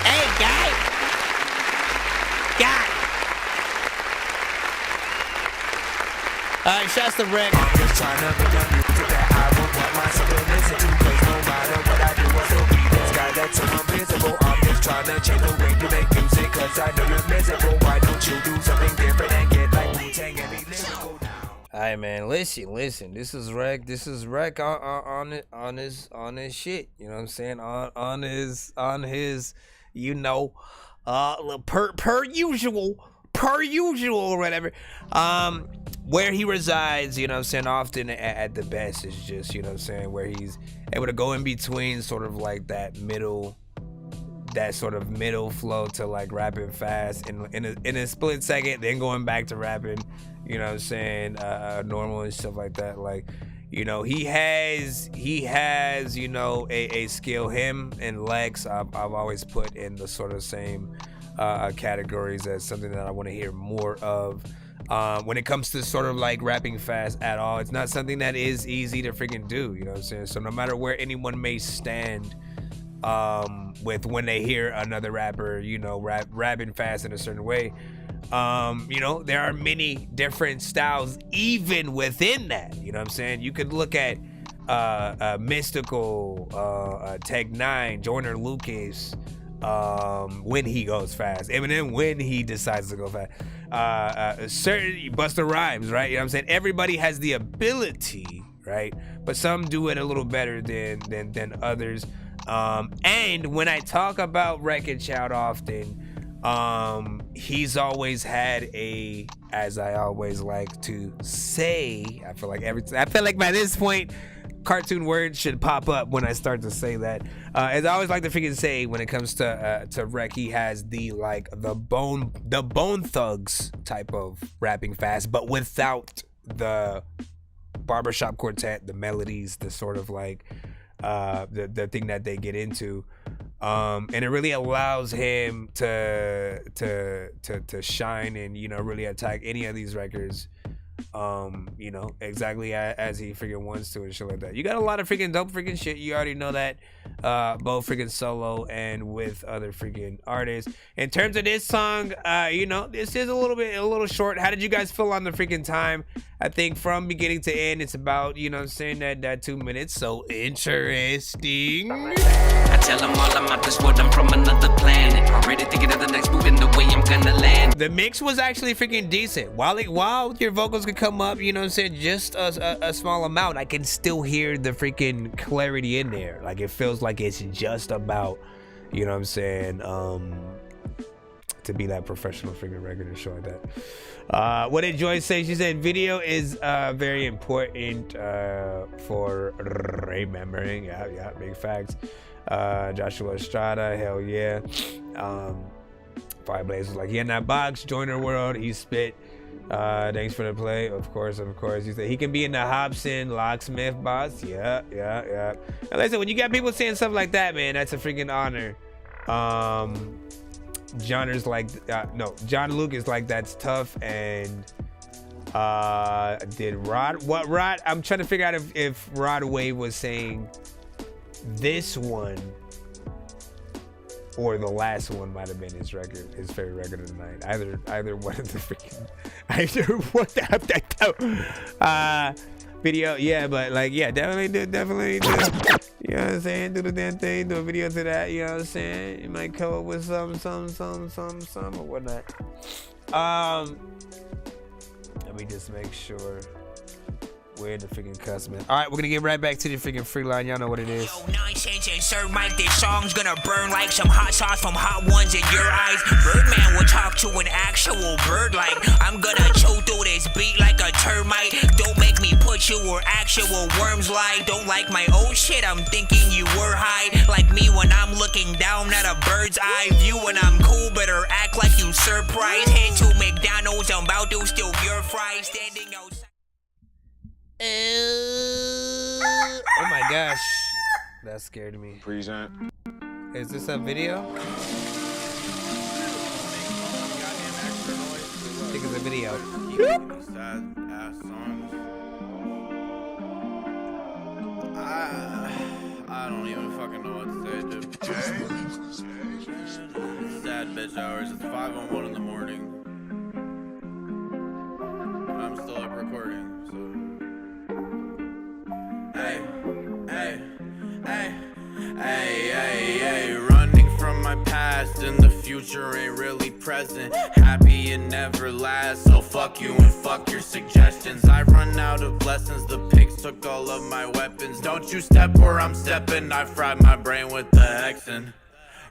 Hey, guy. Guy. Alright, shouts to Rick. I'm just trying to make a music that I will want myself to listen to. Cause no matter what I do, I still be this guy that's invisible. I'm just trying to change the way you make music. Cause I know you're miserable. Why don't you do something different and get like Wu-Tang and be lyrical now? Alright, man, listen. This is Rec on his shit. You know what I'm saying? On his, you know, per usual or whatever. Where he resides, you know what I'm saying, often at the best is just, you know what I'm saying, where he's able to go in between sort of like that middle that sort of middle flow to like rapping fast in a split second, then going back to rapping, you know what I'm saying, normal and stuff like that. Like, you know, he has, you know, a skill. Him and Lex, I've always put in the sort of same categories as something that I want to hear more of. When it comes to sort of like rapping fast at all, it's not something that is easy to freaking do, you know what I'm saying? So no matter where anyone may stand with when they hear another rapper, you know, rapping fast in a certain way, you know, there are many different styles even within that, you know what I'm saying? You could look at Mystical, Tech 9, Joyner Lucas, when he goes fast, Eminem when he decides to go fast, certain Busta Rhymes, right? You know what I'm saying? Everybody has the ability, right? But some do it a little better than others. And when I talk about Wreck-It Child often, he's always had a, as I always like to say, I feel like by this point, cartoon words should pop up when I start to say that. As I always like to freaking say, when it comes to Wreck, he has the Bone Thugs type of rapping fast, but without the barbershop quartet, the melodies, the sort of like the thing that they get into, and it really allows him to shine and, you know, really attack any of these records, you know, exactly as he freaking wants to and shit like that. You got a lot of freaking dope freaking shit. You already know that, both freaking solo and with other freaking artists. In terms of this song, you know, this is a little short. How did you guys feel on the freaking time? I think from beginning to end, it's about, you know what I'm saying, that 2 minutes. So interesting. I tell them all I'm out this world, I'm from another planet. Already thinking of the next move and the way I'm gonna land. The mix was actually freaking decent. While your vocals could come up, you know what I'm saying, just a small amount, I can still hear the freaking clarity in there. Like, it feels like it's just about, you know what I'm saying, to be that professional freaking record and show like that. What did Joy say? She said video is very important for remembering. Yeah, big facts. Joshua Estrada, hell yeah. Fireblaze was like, he in that box, Joyner World, he spit. Thanks for the play. Of course. You said he can be in the Hobson Locksmith boss. Yeah. And listen, when you got people saying stuff like that, man, that's a freaking honor. John Lucas like that's tough. And did Rod? I'm trying to figure out if Rod Wave was saying this one or the last one might have been his favorite record of the night. Either one of the freaking, video. Yeah, but like, yeah, definitely do. You know what I'm saying? Do the damn thing. Do a video to that. You know what I'm saying? You might come up with some or whatnot. Let me just make sure we're in the freaking cuss, man. All right, we're gonna get right back to the freaking free line. Y'all know what it is. Yo, Nonsenze and Sir Mike, this song's gonna burn like some hot sauce from hot ones in your eyes. Birdman will talk to an actual bird like I'm gonna chew through this beat like a termite. Don't make me put you where actual worms lie. Don't like my old shit, I'm thinking you were high. Like me when I'm looking down at a bird's eye view. When I'm cool, better act like you surprised. Head to McDonald's, I'm about to steal your fries. Standing outside. Oh my gosh, that scared me. Present. Is this a video? I think it's a video. Sad ass songs. I don't even fucking know what to say, dude. Sad bitch hours. It's 5:01 in the morning. I'm still up recording. Hey, running from my past and the future ain't really present. Happy it never lasts, so fuck you and fuck your suggestions. I run out of lessons, the pigs took all of my weapons. Don't you step where I'm stepping, I fried my brain with the hexen.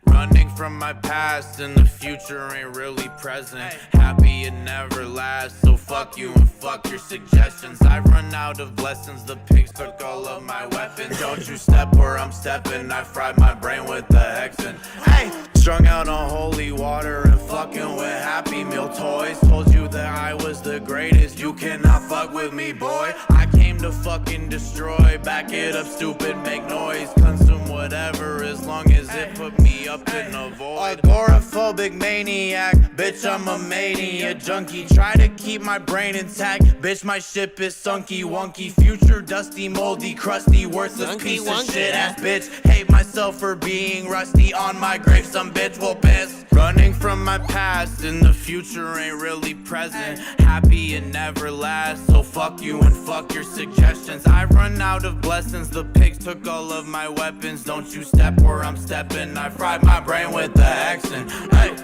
Running from my past and the future ain't really present. Happy it never lasts, so fuck you and fuck your suggestions. I run out of lessons, the pigs took all of my weapons. Don't you step where I'm stepping, I fried my brain with the hexen. Hey, Strung out on holy water and fucking with Happy Meal toys. Told you that I was the greatest, you cannot fuck with me, boy. I came to fucking destroy, back it up, stupid, make noise. Consume whatever as long as it put me up in a void. Agoraphobic maniac, bitch, I'm a mania junkie. Try to keep my brain intact, bitch, my ship is sunky, wonky. Future dusty, moldy, crusty, worthless piece of shit ass bitch. Hate myself for being rusty, on my grave some bitch will piss. Running from my past and the future ain't really present. Happy it never lasts, so fuck you and fuck your suggestions. I run out of blessings, the pigs took all of my weapons. Don't you step where I'm stepping, I fried my brain with the accent. Hey,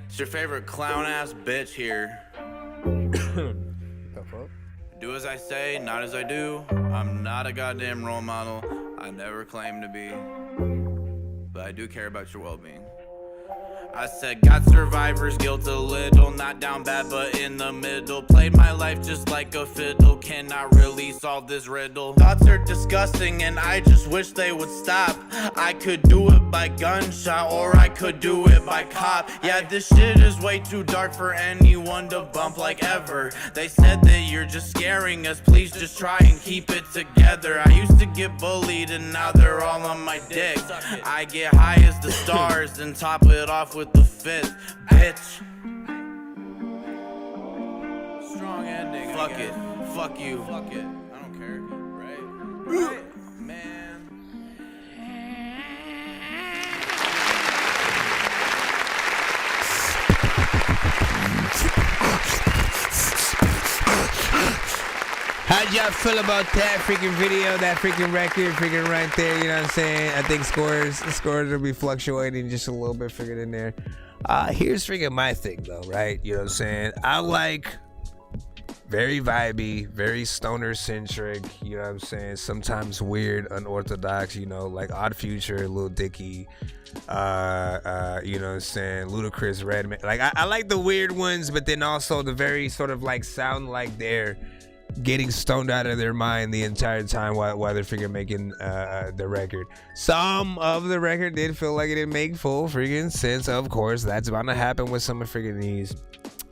it's your favorite clown ass bitch here. Do as I say, not as I do. I'm not a goddamn role model, I never claimed to be, but I do care about your well-being. I said got survivor's guilt a little, not down bad but in the middle. Played my life just like a fiddle, cannot really solve this riddle. Thoughts are disgusting and I just wish they would stop. I could do it by gunshot or I could do it by cop. Yeah, this shit is way too dark for anyone to bump like ever. They said that you're just scaring us, please just try and keep it together. I used to get bullied and now they're all on my dick. I get high as the stars and top it off with the fifth, bitch. Strong ending. Fuck it. Fuck you. Fuck it. I don't care. Right? Man. How'd y'all feel about that freaking video, that freaking record, freaking right there, you know what I'm saying? I think scores will be fluctuating just a little bit figured in there. Here's freaking my thing though, right? You know what I'm saying? I like very vibey, very stoner centric, you know what I'm saying? Sometimes weird, unorthodox, you know, like Odd Future, Lil Dicky, you know what I'm saying? Ludacris, Redman. Like I like the weird ones, but then also the very sort of like sound like they're getting stoned out of their mind the entire time while they're freaking making the record. Some of the record did feel like it didn't make full freaking sense. Of course, that's bound to happen with some of freaking these.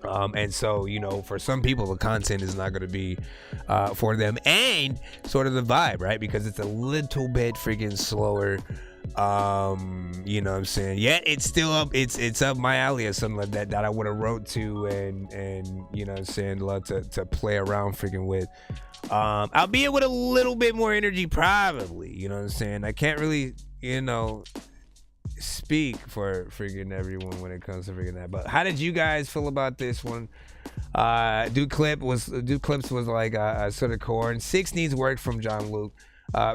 And so, you know, for some people, the content is not going to be for them, and sort of the vibe, right? Because it's a little bit freaking slower. You know what I'm saying? Yeah, it's still up. It's up my alley or something like that I would have wrote to and you know what I'm saying, love to play around freaking with. Albeit with a little bit more energy, probably. You know what I'm saying? I can't really, you know, speak for freaking everyone when it comes to freaking that. But how did you guys feel about this one? Dude Clips was like sort of corn. 6 needs work from John Luke.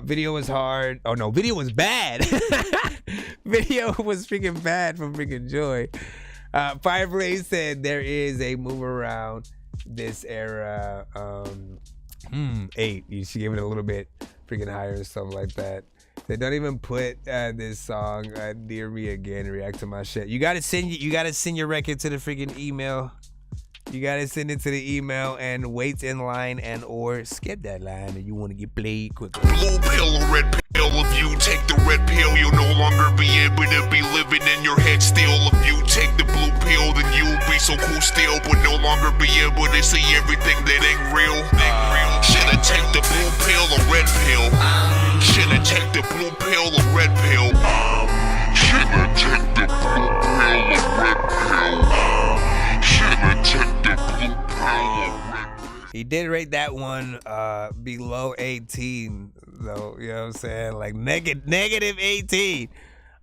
Video was hard. Oh no, video was bad. Video was freaking bad from freaking Joy. Fireblaze said there is a move around this era. 8. She gave it a little bit freaking higher and stuff like that. They don't even put this song Dear Me Again, react to my shit. You gotta send your record to the freaking email. You gotta send it to the email and wait in line and or skip that line if you want to get played quickly. Blue pill or red pill, if you take the red pill, you'll no longer be able to be living in your head still. If you take the blue pill, then you'll be so cool still, but no longer be able to see everything that ain't real. Should I take the blue pill or red pill? Should I take the blue pill or red pill? Should I take the blue pill or red pill? He did rate that one below 18 though, you know what I'm saying? Like negative 18. You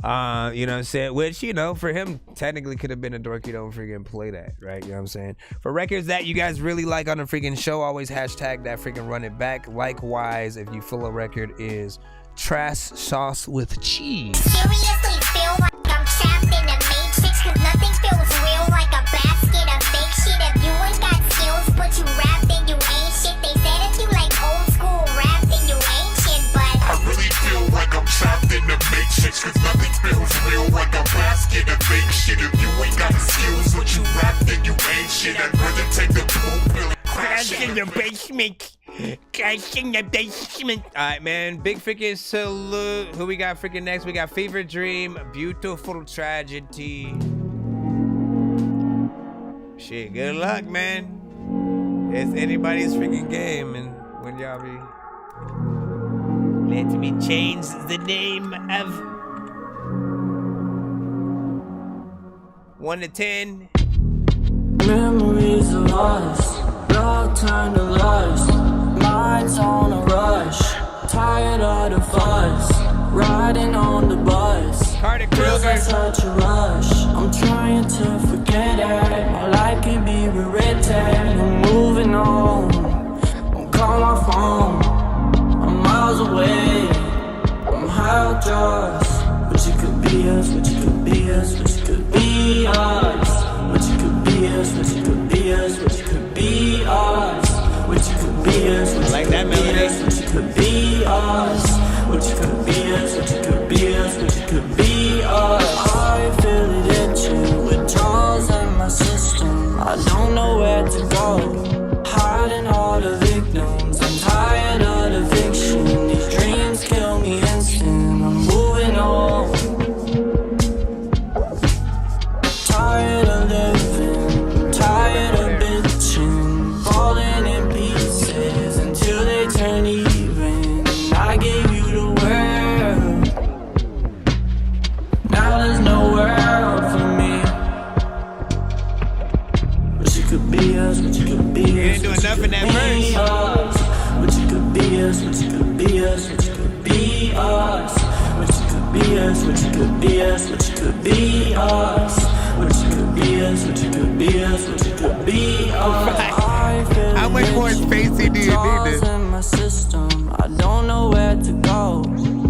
know what I'm saying? Which, you know, for him technically could have been a Dorky don't freaking play that, right? You know what I'm saying? For records that you guys really like on the freaking show, always hashtag that freaking run it back. Likewise, if you feel a record is trash sauce with cheese. Seriously feel like I'm trapped in a matrix, cause nothing feels real like a basket of fake shit. If you ain't got skills but you rap, then you ain't shit. They said if you like old school rap, then you ain't shit, but I really feel like I'm trapped in the matrix, cause nothing feels real like a basket of fake shit. If you ain't got the skills but you rap, then you ain't shit. I'd rather take the blue pill and crash in the basement. Alright, man. Big freaking salute. Who we got freaking next? We got Fever Dream, Beautiful Tragedy. Shit, good luck, man. It's anybody's freaking game, and when y'all be. Let me change the name of 1 to 10. Memories of us, blood turned to lust. Minds on a rush, tired of the fuss. Riding on the bus, feels like such a rush. I'm trying to forget it, my life can be rewritten. I'm moving on, don't call my phone. I'm miles away, I'm high on drugs. But you could be us, but you could be us, but you could be us. But you could be us, but you could be us, but you could be us. What you could be us, what you could be us, what you could be us. What you could be us, what you could be us, what you could be us. I feel it itching, withdrawals in my system. I don't know where to go, hiding all the victims. I'm tired of the fiction, these dreams kill me instant. I'm moving on, tired of living, tired of bitching, falling in pieces until they turn even. I gave you the world, now there's no world for me. But you could be us, but you could be us. You ain't doing enough in that verse. But you could be us, but you could be us, but you could be us. But you could be us, but you could be us, but you could be us. But you could be us, but you could be us, but you could be us. How much more space do you need this? In my system, I don't know where to go,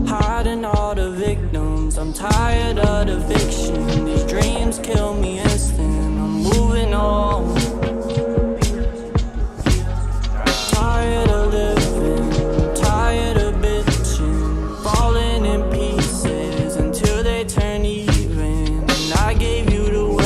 hiding all the victims. I'm tired of the fiction, these dreams kill me instant. I'm moving on, tired of living, tired of bitching, falling in pieces until they turn even. And I gave you the world.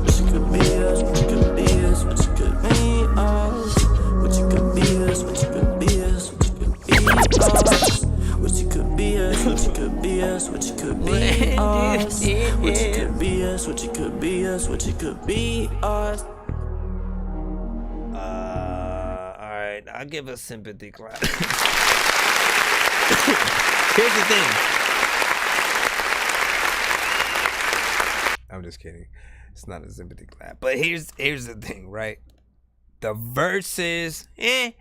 But you could be us, but you could be us, but you could be us. But you could be us, but you could be us, but you could be us. What you could be us, what you could be us, what you could be us. What you could be us, what you could be us, what you could be us. Alright, I'll give a sympathy clap. Here's the thing. I'm just kidding. It's not a sympathy clap. But here's the thing, right? The verses, you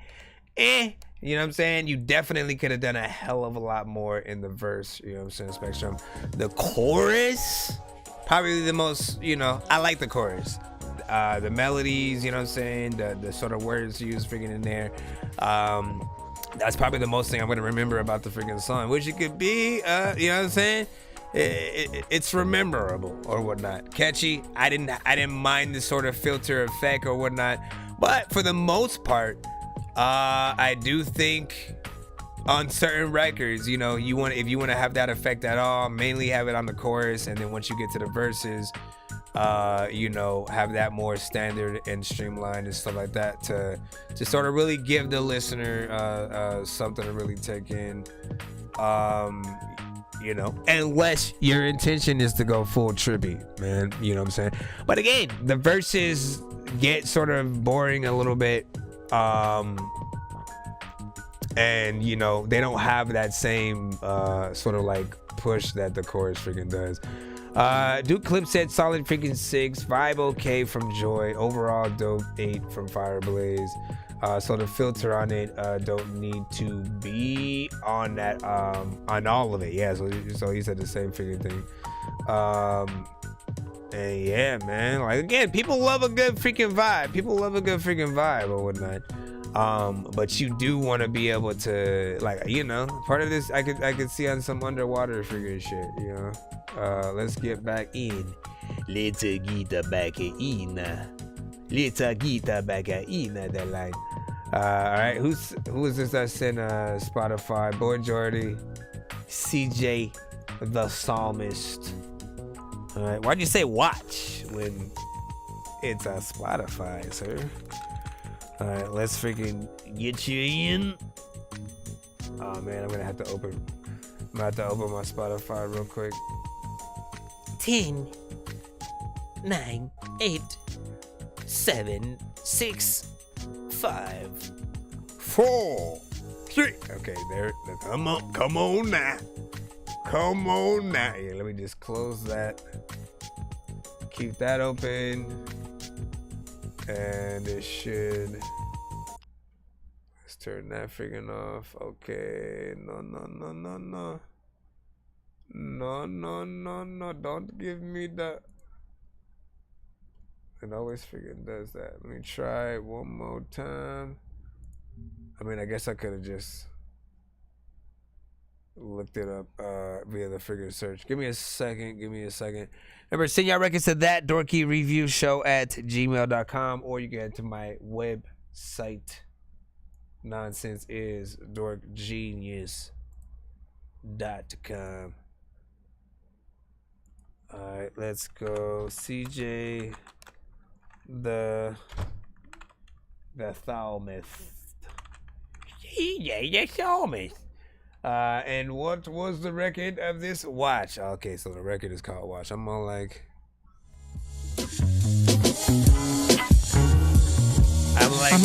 know what I'm saying? You definitely could have done a hell of a lot more in the verse, you know what I'm saying, Spectrum. The chorus, probably the most, you know, I like the chorus. The melodies, you know what I'm saying, the sort of words used freaking in there. That's probably the most thing I'm gonna remember about the freaking song. Which it could be, you know what I'm saying? It's rememberable or whatnot. Catchy. I didn't mind the sort of filter effect or whatnot. But for the most part, I do think on certain records, you know, if you want to have that effect at all, mainly have it on the chorus, and then once you get to the verses, you know, have that more standard and streamlined and stuff like that to sort of really give the listener something to really take in. You know, unless your intention is to go full trippy, man, you know what I'm saying? But again, the verses get sort of boring a little bit. And you know, they don't have that same sort of like push that the chorus freaking does. Duke Clip said solid freaking 6, vibe okay from Joy, overall dope 8 from Fireblaze. So the filter on it don't need to be on that on all of it. Yeah, so he said the same freaking thing. And yeah, man, like again, people love a good freaking vibe. People love a good freaking vibe or whatnot. But you do want to be able to, like, you know, part of this I could see on some underwater freaking shit, you know. Let's get back in. Let's get back in. Let's get back in that line. All right, who is this that sent Spotify? Boy Jordy, CJ the Psalmist. All right, why'd you say watch when it's a Spotify, sir? All right, let's freaking get you in. Oh man, I'm gonna have to open my Spotify real quick. 10, 9, 8, 7, 6, 5, 4, 3. Okay, there. Come on now. Yeah, let me just close that. Keep that open, and it should. Let's turn that freaking off. Okay. No. Don't give me that. It always freaking does that. Let me try it one more time. I mean, I guess I could have just looked it up via the freaking search. Give me a second. Remember, send your records to that Dorky Review Show at gmail.com, or you can head to my website. Nonsense is dorkgenius.com. All right, let's go. CJ the Thalmist. Yeah, Thalmist. And what was the record of this? Watch. Okay, so the record is called Watch. I'm all like,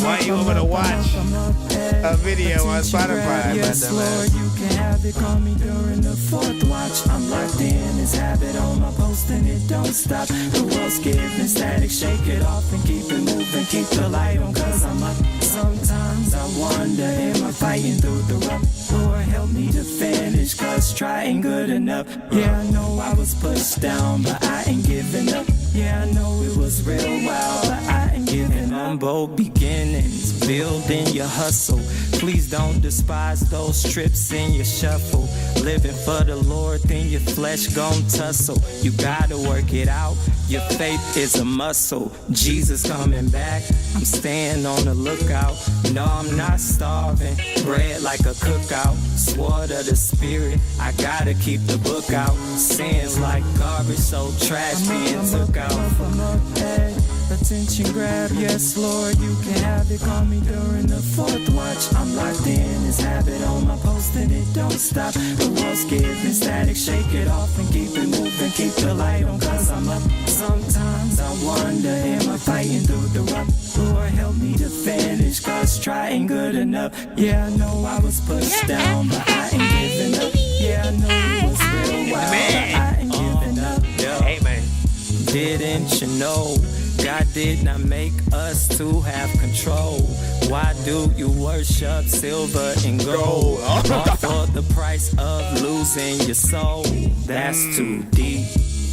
why you want to watch a video on Spotify? Yes, Lord, you can have it. Call me during the fourth watch. I'm locked in this habit on my post and it don't stop. The world's giving static, shake it off and keep it moving. Keep the light on, cause I'm up. Sometimes I wonder, am I fighting through the rough? Lord, help me to finish, cause trying good enough. Yeah, I know I was pushed down, but I ain't giving up. Yeah, I know it was real wild, but I ain't giving up. Humble beginnings, building your hustle. Please don't despise those trips in your shuffle. Living for the Lord, then your flesh gon' tussle. You gotta work it out, your faith is a muscle. Jesus coming back, I'm staying on the lookout. No, I'm not starving, bread like a cookout. Sword of the spirit, I gotta keep the book out. Sins like garbage, so trash being took out. Attention grab, yes Lord, you can have it. Call me during the fourth watch. I'm locked in this habit on my post and it don't stop. The world's giving static, shake it off and keep it moving. Keep the light on, cause I'm up. Sometimes I wonder, am I fighting through the rough? Lord, help me to finish, cause trying good enough. Yeah, I know I was pushed down, but I ain't giving up. Yeah, I know it was real wild, but I ain't giving up. Hey, man. Didn't you know God did not make us to have control? Why do you worship silver and gold? All for the price of losing your soul. That's too deep.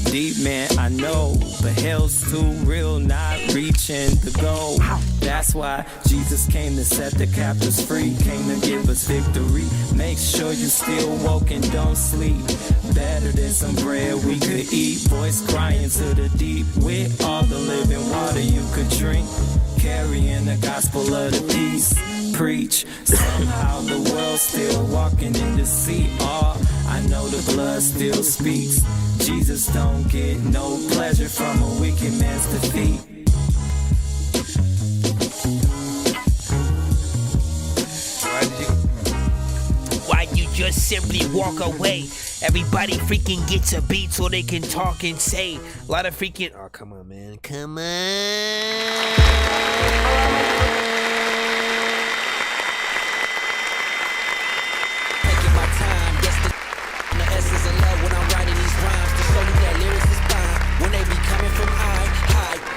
Deep, man, I know, but hell's too real, not reaching the goal. That's why Jesus came to set the captives free, came to give us victory. Make sure you still woke and don't sleep. Better than some bread we could eat. Voice crying to the deep, with all the living water you could drink. Carrying the gospel of the peace. Preach. Somehow the world's still walking in deceit. Oh, I know the blood still speaks. Jesus don't get no pleasure from a wicked man's defeat. Why you just simply walk away? Everybody freaking gets a beat so they can talk and say. A lot of freaking. Oh, come on, man. Come on.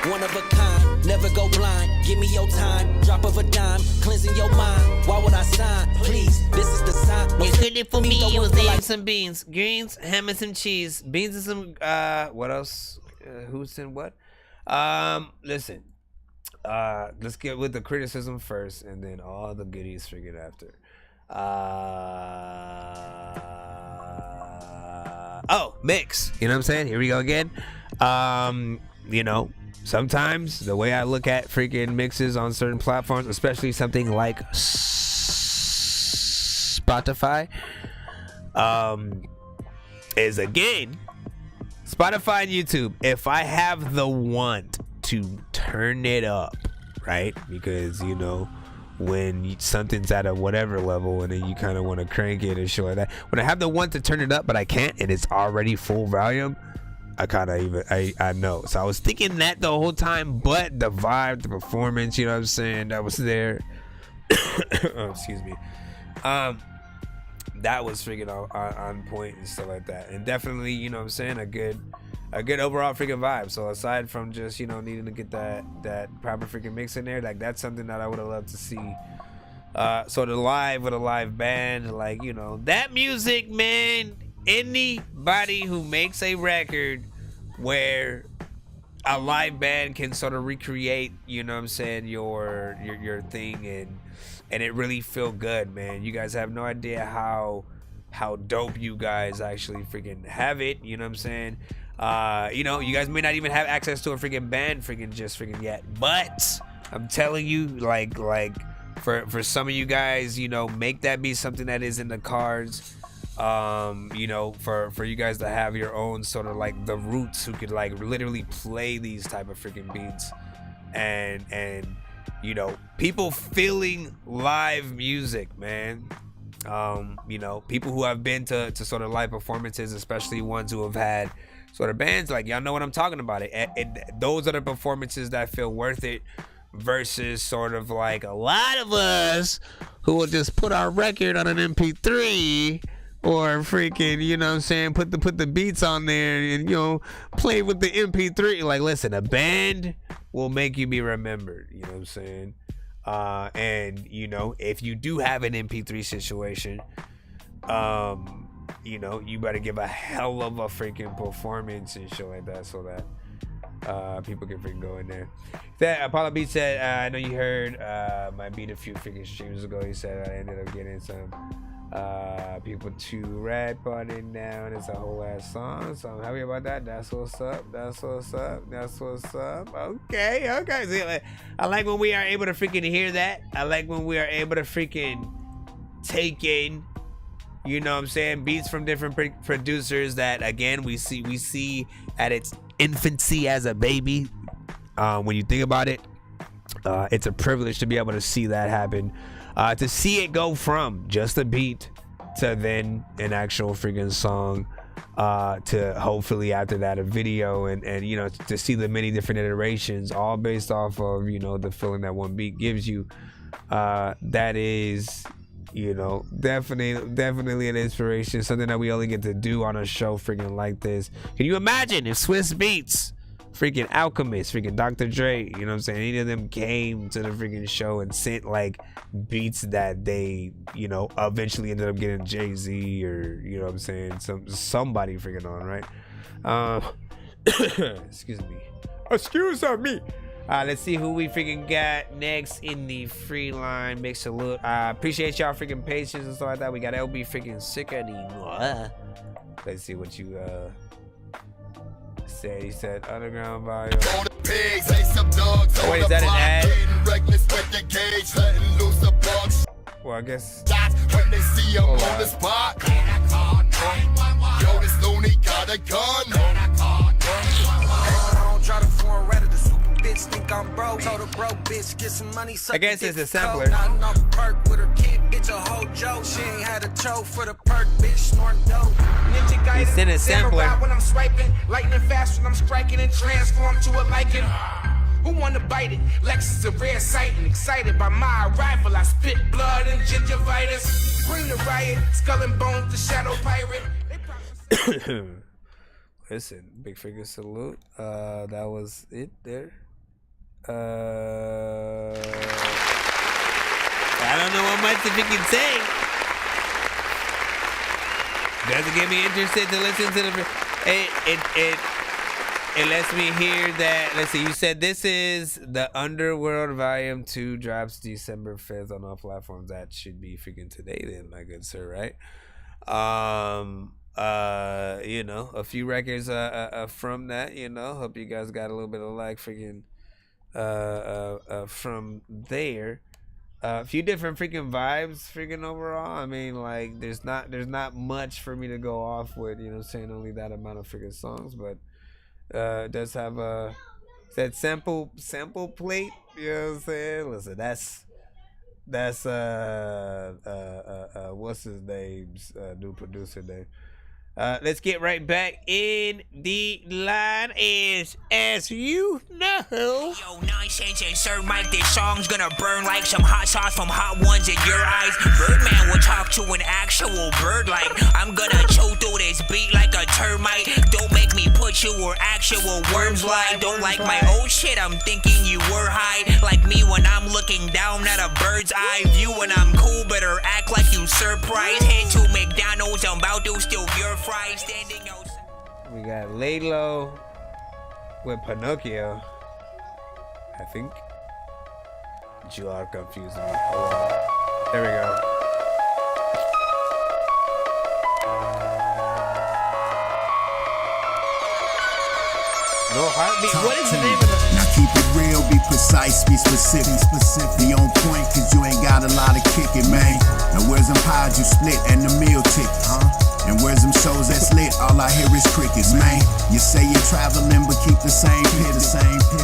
One of a kind, never go blind. Give me your time, drop of a dime, cleansing your mind. Why would I sign? Please, this is the sign. You could it for me, you was eating some beans, greens, ham and some cheese, beans and some what else? Who's in what? Listen, let's get with the criticism first, and then all the goodies figured after. Mix. You know what I'm saying? Here we go again. You know, sometimes the way I look at freaking mixes on certain platforms, especially something like Spotify, is again, Spotify and YouTube, if I have the want to turn it up, right? Because, you know, when something's at a whatever level and then you kind of want to crank it and shit like that. When I have the want to turn it up, but I can't, and it's already full volume, I kind of I know. So I was thinking that the whole time, but the vibe, the performance, you know what I'm saying, that was there. Oh, excuse me. That was freaking on point and stuff like that. And definitely, you know what I'm saying, a good overall freaking vibe. So aside from just, you know, needing to get that proper freaking mix in there, like that's something that I would have loved to see. So the live with a live band, like, you know, that music, man, anybody who makes a record where a live band can sort of recreate, you know what I'm saying, your thing and it really feel good, man. You guys have no idea how dope you guys actually freaking have it, you know what I'm saying? You know, you guys may not even have access to a freaking band freaking yet, but I'm telling you, like for some of you guys, you know, make that be something that is in the cards. You know, for you guys to have your own sort of like the roots who could like literally play these type of freaking beats and you know, people feeling live music, man. You know, people who have been to sort of live performances, especially ones who have had sort of bands, like y'all know what I'm talking about. Those are the performances that feel worth it versus sort of like a lot of us who will just put our record on an MP3 or freaking, you know what I'm saying, put the beats on there and, you know, play with the MP3. Like, listen, a band will make you be remembered, you know what I'm saying? And, you know, if you do have an MP3 situation, you know, you better give a hell of a freaking performance and shit like that so that people can freaking go in there. That Apollo Beat said, I know you heard my beat a few freaking streams ago. He said I ended up getting some people to rap on it now, and it's a whole ass song, so I'm happy about that. That's what's up. Okay. See, I like when we are able to freaking hear that. I like when we are able to freaking take in, you know what I'm saying, beats from different producers that, again, we see at its infancy as a baby. When you think about it, it's a privilege to be able to see that happen. To see it go from just a beat to then an actual freaking song, to hopefully after that a video, and you know, to see the many different iterations all based off of, you know, the feeling that one beat gives you, that is, you know, definitely an inspiration, something that we only get to do on a show freaking like this. Can you imagine if Swiss Beats, freaking Alchemist, freaking Dr. Dre, you know what I'm saying, any of them came to the freaking show and sent like beats that they, you know, eventually ended up getting Jay-Z or, you know what I'm saying, somebody freaking on, right? Excuse me. Let's see who we freaking got next in the free line. Big salute. Appreciate y'all freaking patience and stuff like that. We got LB freaking sickening. Let's see what you said. He said underground volume. Oh, wait, is that an ad? Well, I guess. When they see him on the spot. Yo, this loony got a gun. Try to form red of the super bitch, think I'm broke. Told a broke bitch, get some money. I guess it's a sampler. Nothing off a perk with her kid, bitch, a whole joke. She ain't had a choke for the perk, bitch, snorting dope. Ninja guy, it's in a sampler. When I'm swiping, lightning fast when I'm striking and transform to a lichen. Who wanna bite it? Lexus a rare sight and excited by my arrival. I spit blood and gingivitis. Bring the riot, skull and bones, the shadow pirate. Listen, big figure salute. That was it there. I don't know what much if you can say. Doesn't get me interested to listen to the. It lets me hear that. Let's see. You said this is the Underworld Volume 2 drops December 5th on all platforms. That should be freaking today, then, my good sir, right? You know, a few records from that, you know. Hope you guys got a little bit of like freaking from there. A few different freaking vibes freaking overall. I mean, like there's not much for me to go off with, you know what I'm saying, only that amount of freaking songs, but does have a that sample plate. You know what I'm saying? Listen, that's what's his name's new producer name. Let's get right back in the line as you know. Yo, Nonsenze and Sir Mike, this song's gonna burn like some hot sauce from hot ones in your eyes. Birdman will talk to an actual bird like I'm gonna chew through this beat like a termite. Don't make me put you where actual worms lie. Don't like my old shit, I'm thinking you were high. Like me when I'm looking down at a bird's eye view. When I'm cool, better act like you surprised. Head to McDonald's, I'm about to steal your fries. Standing outside. We got Lay Low with Pinocchio. I think you are confusing me. Hold on. There we go. No heartbeat. What is the name of the? Now keep it real, be precise, be specific. Be on point, cause you ain't got a lot of kicking, man. Now where's them pies you split and the meal ticket, huh? And where's them shows that's lit? All I hear is crickets, man. You say you're traveling, but keep the same pit.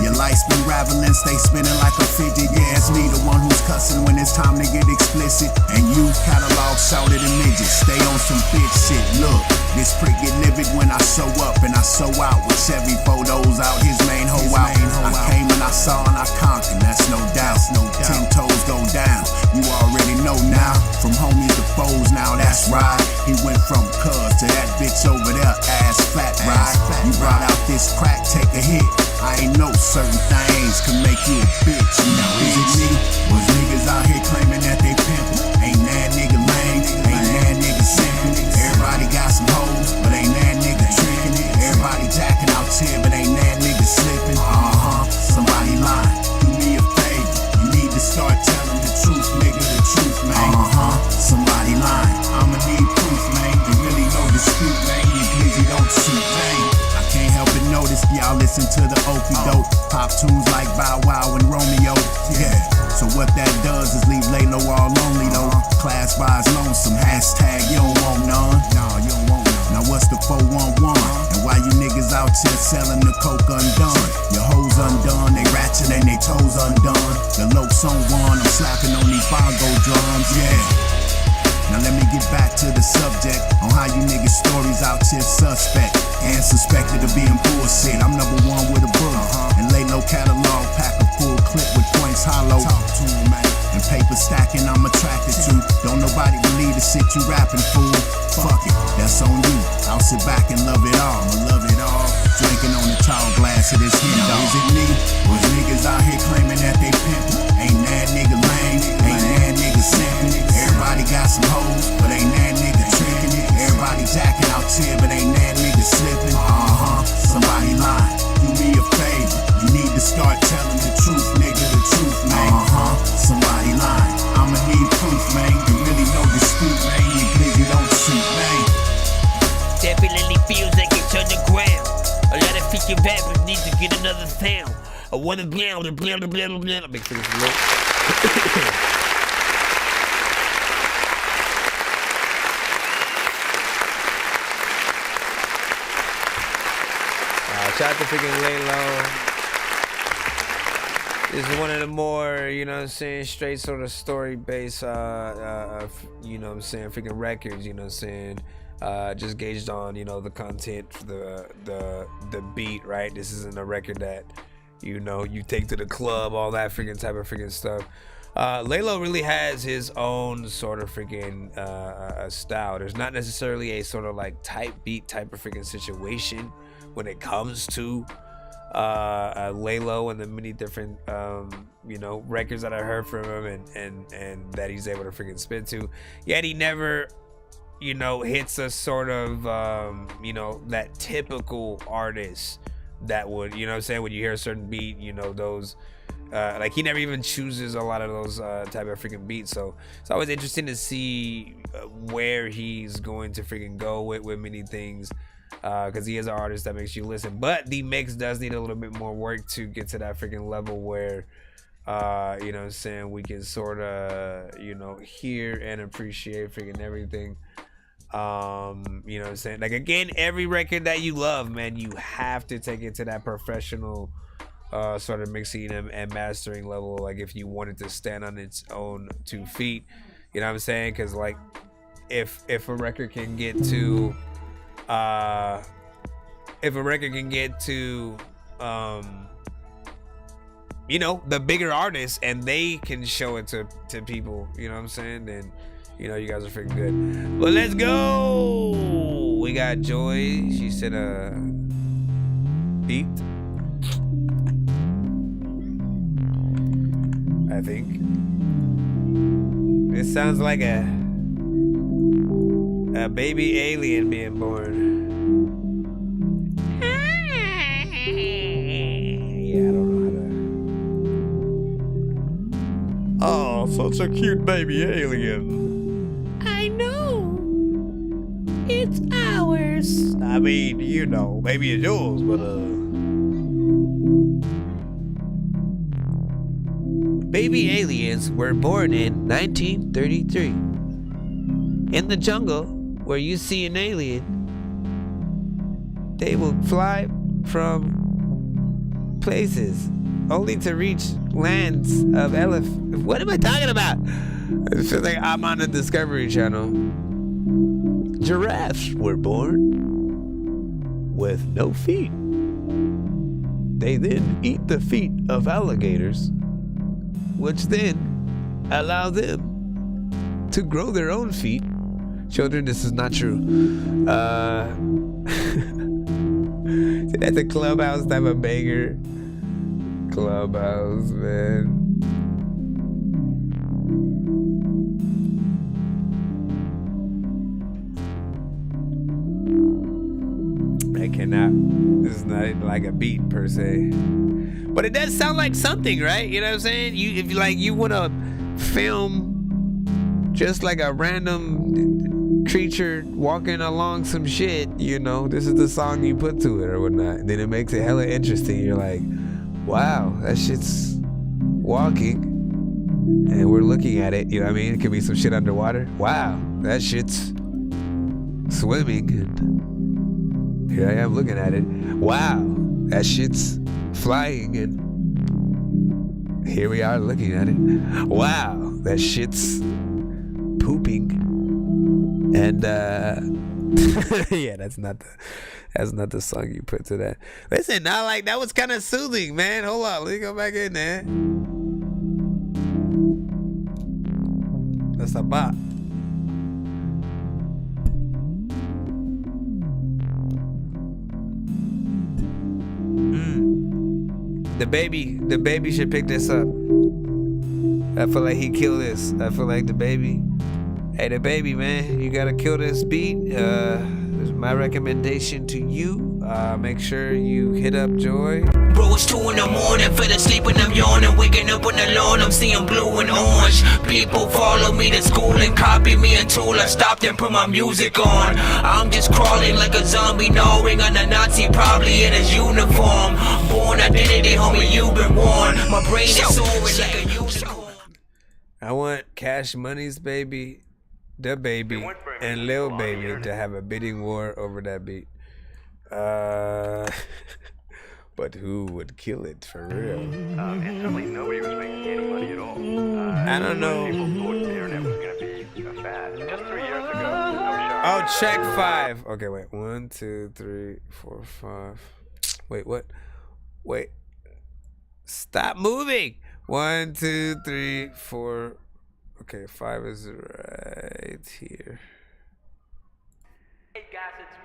Your life's been raveling, stay spinning like a fidget. Yeah, it's me, the one who's cussing when it's time to get explicit. And you catalog shouted and midgets. Stay on some bitch shit. Look, this prick get livid when I show up and I show out with Chevy photos out his main hoe out. I came and I saw and I conquered, that's no doubt. 10 toes go down, you already know now. From homies to foes, now that's right. He went from cuz to that bitch over there, ass flat ride. You brought out this crack, take a hit. I ain't know certain things can make you a bitch. You know, is it me? Was niggas out here claiming that they pimpin'? Ain't that nigga lame? Ain't that nigga simpin'? Everybody got some hoes, but ain't that nigga trickin'? Everybody jacking out here, but ain't that nigga slippin'? Somebody lying. Do me a favor, you need to start telling the truth, nigga, the truth, man. Somebody lying. I'ma need proof, man. There really no dispute, man. You glizzy don't shoot, man. I can't help but notice y'all listen to the okey doke. Pop tunes like Bow Wow and Romeo. Yeah. So what that does is leave Laylo all lonely though. Class buys lonesome. Hashtag you don't want none. No, you don't want none. Now what's the 411? And why you niggas out here selling the coke undone? Your hoes undone, they ratchet and they toes undone. The lokes on one, I'm slapping on these bongo drums, yeah. Now let me get back to the subject on how you niggas stories out here suspect and suspected of being bullshit. I'm number one with a bullet and lay no catalog, pack a full clip with points hollow. Talk to him, man. And paper stacking I'm attracted to. Don't nobody believe the shit you rapping, fool. Fuck it, that's on you. I'll sit back and love it all. I'ma love it all. Drinking on the tall glass of this hit. Now is it me? Was niggas out here claiming that they pimpin'? Ain't that nigga lame? Ain't that nigga simpin'? Everybody got some hoes, but ain't that nigga trickin'? Everybody jacking out here, but ain't that nigga slippin'? Somebody lying. Do me a favor, you need to start telling the truth, nigga, the truth, man. Somebody lying. I'ma need proof, man. There really no dispute, man. You glizzy don't shoot, man. Definitely feels like it's underground. A lot of freaking rappers need to get another sound. I wanna blah blah blah blah blah blah. Big things low. Shout out to freaking Lay Low. This is one of the more, you know what I'm saying, straight sort of story-based, you know what I'm saying, freaking records, you know what I'm saying, just gauged on, you know, the content, the beat, right? This isn't a record that, you know, you take to the club, all that freaking type of freaking stuff. Lay Low really has his own sort of freaking style. There's not necessarily a sort of like type beat type of freaking situation when it comes to Lay Low and the many different you know, records that I heard from him and that he's able to freaking spit to. Yet he never, you know, hits a sort of you know, that typical artist that would, you know what I'm saying, when you hear a certain beat, you know, those like he never even chooses a lot of those type of freaking beats. So it's always interesting to see where he's going to freaking go with many things. Because he is an artist that makes you listen, but the mix does need a little bit more work to get to that freaking level where you know what I'm saying, we can sort of, you know, hear and appreciate freaking everything. You know what I'm saying? Like, again, every record that you love, man, you have to take it to that professional sort of mixing and mastering level. Like, if you want it to stand on its own 2 feet, you know what I'm saying? Because, like, if a record can get to you know, the bigger artists, and they can show it to people, you know what I'm saying, then, you know, you guys are freaking good. But let's go. We got Joy. She said beat, I think. It sounds like a baby alien being born. Yeah, I don't know how to. Oh, such a cute baby alien. I know. It's ours. I mean, you know, maybe it's yours, but Baby aliens were born in 1933. In the jungle, where you see an alien, they will fly from places only to reach lands of elephant. What am I talking about? It feels like I'm on the Discovery Channel. Giraffes were born with no feet. They then eat the feet of alligators, which then allow them to grow their own feet. Children, this is not true. That's a Clubhouse type of banger. Clubhouse, man. I cannot. This is not like a beat per se, but it does sound like something, right? You know what I'm saying? If you want to film just like a random creature walking along some shit, you know, this is the song you put to it or whatnot. And then it makes it hella interesting. You're like, wow, that shit's walking and we're looking at it. You know what I mean? It could be some shit underwater. Wow, that shit's swimming. And here I am looking at it. Wow, that shit's flying. And here we are looking at it. Wow, that shit's pooping. And yeah, that's not the song you put to that. Listen, now, like, that was kind of soothing, man. Hold on, let me go back in there. That's a bop. The baby should pick this up. I feel like he killed this. I feel like the baby. Hey, the baby, man, you gotta kill this beat. This is my recommendation to you. Make sure you hit up Joy. Bro, it's 2 in the morning, fell asleep and I'm yawning. Waking up on the lawn, I'm seeing blue and orange. People follow me to school and copy me until I stopped and put my music on. I'm just crawling like a zombie, gnawing on a Nazi, probably in his uniform. Born identity, homie, you've been warned. My brain is soaring like a unicorn. I want Cash Money's baby, the baby, and Lil Baby to have a bidding war over that beat. But who would kill it for real? Instantly, nobody was making any money at all. I don't know. People thought the internet was going to be fast. Just 3 years ago, I was shocked. Oh, check 5. Okay, wait. 1, 2, 3, 4, 5. Wait, what? Wait. Stop moving. 1, 2, 3, 4. Okay, 5 is right here.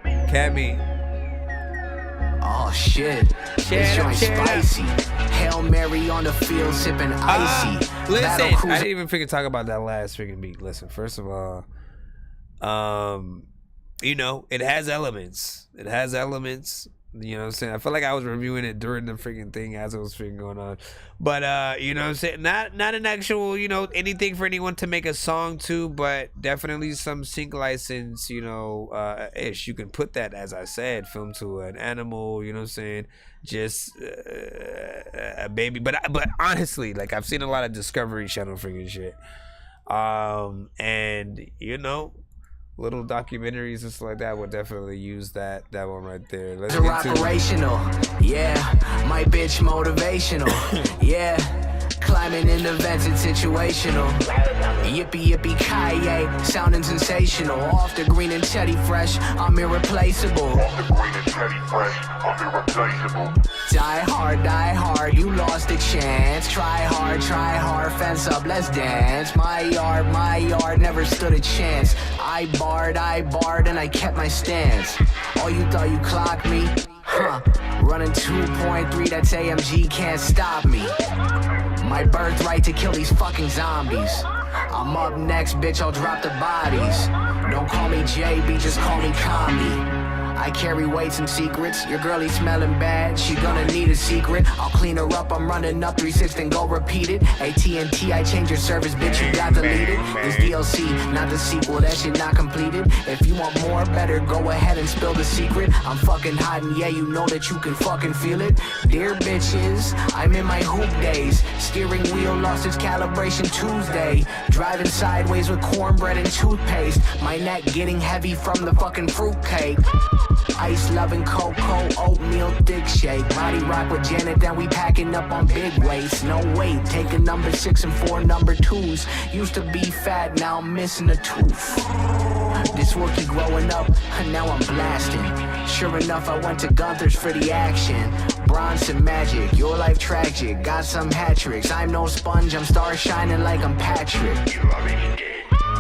Cammy. Oh shit, this joint spicy. Hail Mary on the field sipping icy. Listen, I didn't even freaking talk about that last freaking beat. Listen, first of all, you know, it has elements. It has elements. You know what I'm saying? I feel like I was reviewing it during the freaking thing as it was freaking going on. But you know what I'm saying? Not an actual, you know, anything for anyone to make a song to, but definitely some sync license, you know, ish. You can put that, as I said, film to an animal, you know what I'm saying? Just a baby. But honestly, like, I've seen a lot of Discovery Channel freaking shit. And you know, little documentaries and stuff like that, I would definitely use that one right there. Let's You're get to operational, yeah. My bitch motivational, yeah. Climbing into vents, it's situational. Yippee yippee ki sounding sensational. Off the green and teddy fresh, I'm irreplaceable. Die hard, you lost a chance. Try hard, fence up, let's dance. My yard, never stood a chance. I barred, and I kept my stance. Oh, you thought you clocked me? Huh, running 2.3, that's AMG, can't stop me. My birthright to kill these fucking zombies. I'm up next, bitch, I'll drop the bodies. Don't call me JB, just call me Kami. I carry weights and secrets. Your girlie smelling bad, she gonna need a secret. I'll clean her up, I'm running up 3-6 and go repeat it. AT&T, I change your service, bitch, you got deleted. This DLC, not the sequel, that shit not completed. If you want more, better go ahead and spill the secret. I'm fucking hot and yeah, you know that you can fucking feel it. Dear bitches, I'm in my hoop days. Steering wheel lost its calibration Tuesday. Driving sideways with cornbread and toothpaste. My neck getting heavy from the fucking fruitcake. Ice loving cocoa, oatmeal, thick shake. Body rock with Janet, then we packing up on big weights. No weight, taking number 6 and 4 number 2s. Used to be fat, now I'm missing a tooth. This Wookie growing up, now I'm blasting. Sure enough, I went to Gunther's for the action. Bronson magic, your life tragic. Got some hat tricks, I'm no sponge, I'm star shining like I'm Patrick. You already did.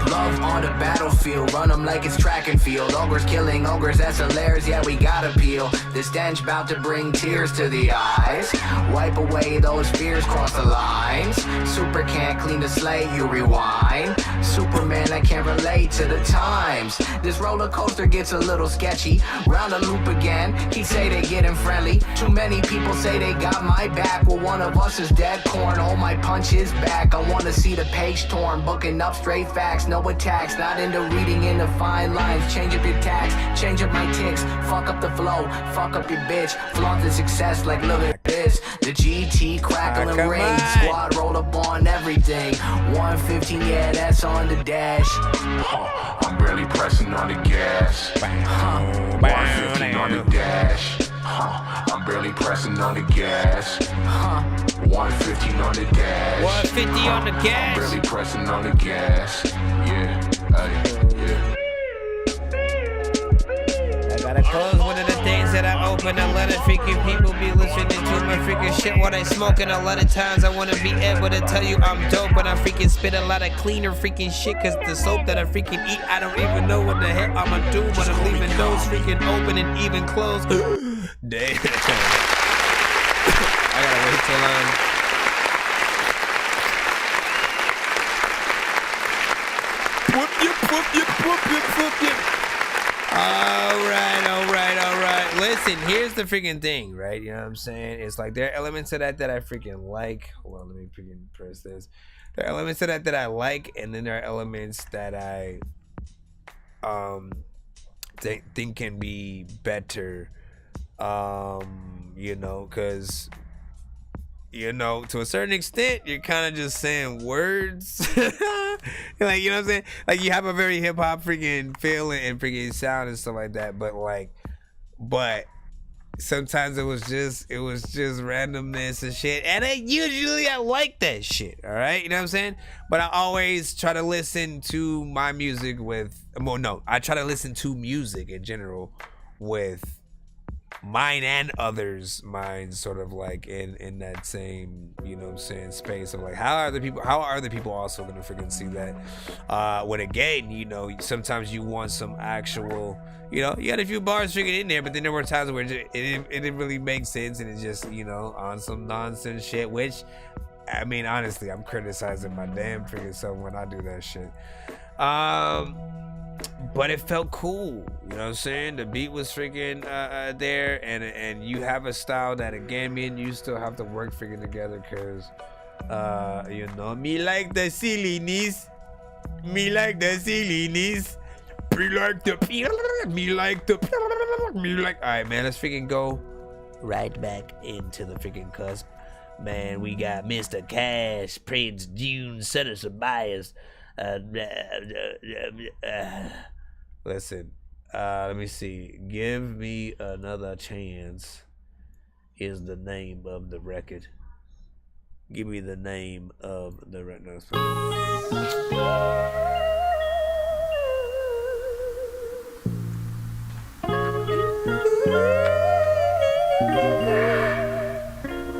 Love on the battlefield, run them like it's track and field. Ogres killing ogres, that's hilarious, yeah, we gotta peel. The stench bout to bring tears to the eyes. Wipe away those fears, cross the lines. Super can't clean the slate, you rewind. Superman, I can't relate to the times. This roller coaster gets a little sketchy. Round the loop again, he say they getting friendly. Too many people say they got my back. Well, one of us is dead corn, hold my punches back. I wanna see the page torn, booking up straight facts. No attacks, not into reading in the fine lines. Change up your tax, change up my ticks. Fuck up the flow, fuck up your bitch. Flaunt the success like look at this. The GT crackling ring, squad roll up on everything. 115, yeah, that's on the dash. I'm barely pressing on the gas. 150 on the dash. I'm barely pressing on the gas. 150 on the dash. 150 on the gas. I'm barely pressing on the gas. Yeah, yeah. I gotta close one of the things that I open. A lot of freaking people be listening to my freaking shit while they smoking. A lot of times I wanna be able to tell you I'm dope, and I freaking spit a lot of cleaner freaking shit. Cause the soap that I freaking eat, I don't even know what the hell I'ma do. But I'm leaving those freaking open and even closed. Damn. I gotta wait till Alright. Listen, here's the freaking thing, right? You know what I'm saying? It's like there are elements of that I freaking like. Hold on, let me freaking press this. There are elements of that I like, and then there are elements that I think can be better. You know, cause you know, to a certain extent, you're kind of just saying words. Like, you know what I'm saying? Like, you have a very hip hop freaking feel and freaking sound and stuff like that, but sometimes it was just randomness and shit. And I like that shit, all right? You know what I'm saying? But I always try to listen to my music I try to listen to music in general with mine and others' minds, sort of like in that same, you know what I'm saying, space of like, how are the people also gonna freaking see that? When again, you know, sometimes you want some actual, you know, you got a few bars freaking in there, but then there were times where it didn't really make sense, and it's just, you know, on some nonsense shit, which, I mean, honestly, I'm criticizing my damn freaking self when I do that shit. But it felt cool, you know what I'm saying? The beat was freaking there, and you have a style that, again, me and you still have to work freaking together, cause you know, me like the silliness, me like, alright, man, let's freaking go right back into the freaking cusp, man. We got Mr. Cash, Prince June, Senator Bias, Listen, let me see. Give Me Another Chance is the name of the record. Give me the name of the record.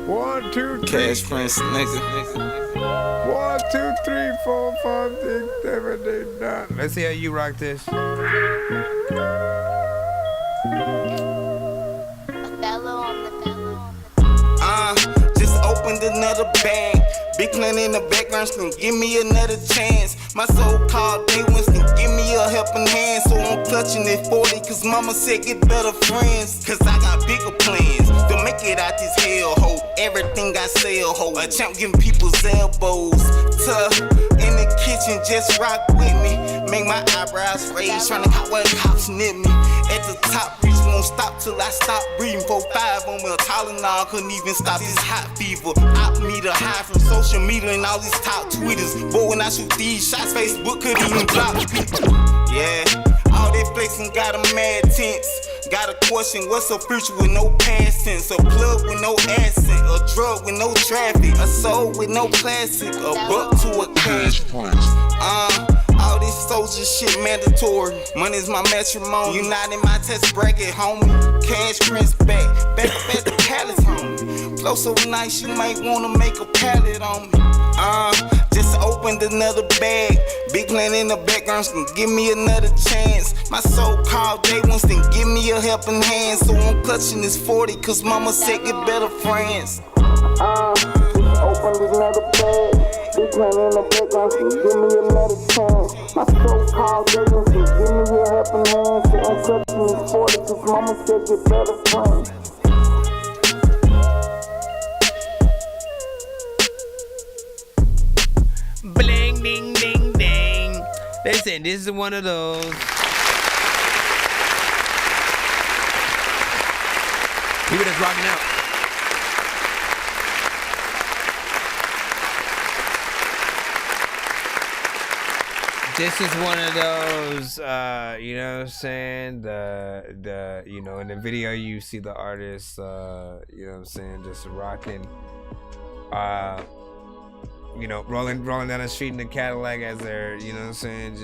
One, two, three. Cash Prince, nigga. 1, 2, 3, 4, 5, 6, 7, 8, 9. Let's see how you rock this. Just opened another bag. Big plan in the background, scream, give me another chance. My so-called day ones can give me a helping hand. So I'm clutching at 40, cause mama said get better friends. Cause I got bigger plans to make it out this hellhole. Everything I sell, ho. A champ giving people's elbows. Tough in the kitchen, just rock with me. Make my eyebrows raise, trying to cop where the cops near me. At the top, reach won't stop till I stop breathing. 4-5 on me, a Tylenol couldn't even stop this hot fever. Op me to hide from social media and all these top tweeters. But when I shoot these shots, Facebook couldn't even block people. Yeah, all they flexing got them mad tense. Got a question, what's a future with no past tense? A plug with no accent, a drug with no traffic, a soul with no classic, a buck to a cash punch. All this soldier shit mandatory. Money's my matrimony. You not in my test bracket, homie. Cash Prince back to palace, homie. Flow so nice, you might wanna make a pallet on me. Just opened another bag. Big plan in the background, can give me another chance. My so-called day ones can give me a helping hand. So I'm clutching this 40, cause mama said get better friends. Opened another bag. Big plan in the background, can give me another chance. My so-called day ones can give me a helping hand. So I'm clutching this 40, cause mama said get better friends. Bling, ding, ding, ding. Listen, this is one of those. People that's rocking out. This is one of those, you know what I'm saying? The you know, in the video you see the artist, you know what I'm saying, just rocking, you know, rolling down the street in the Cadillac as they're, you know what I'm saying,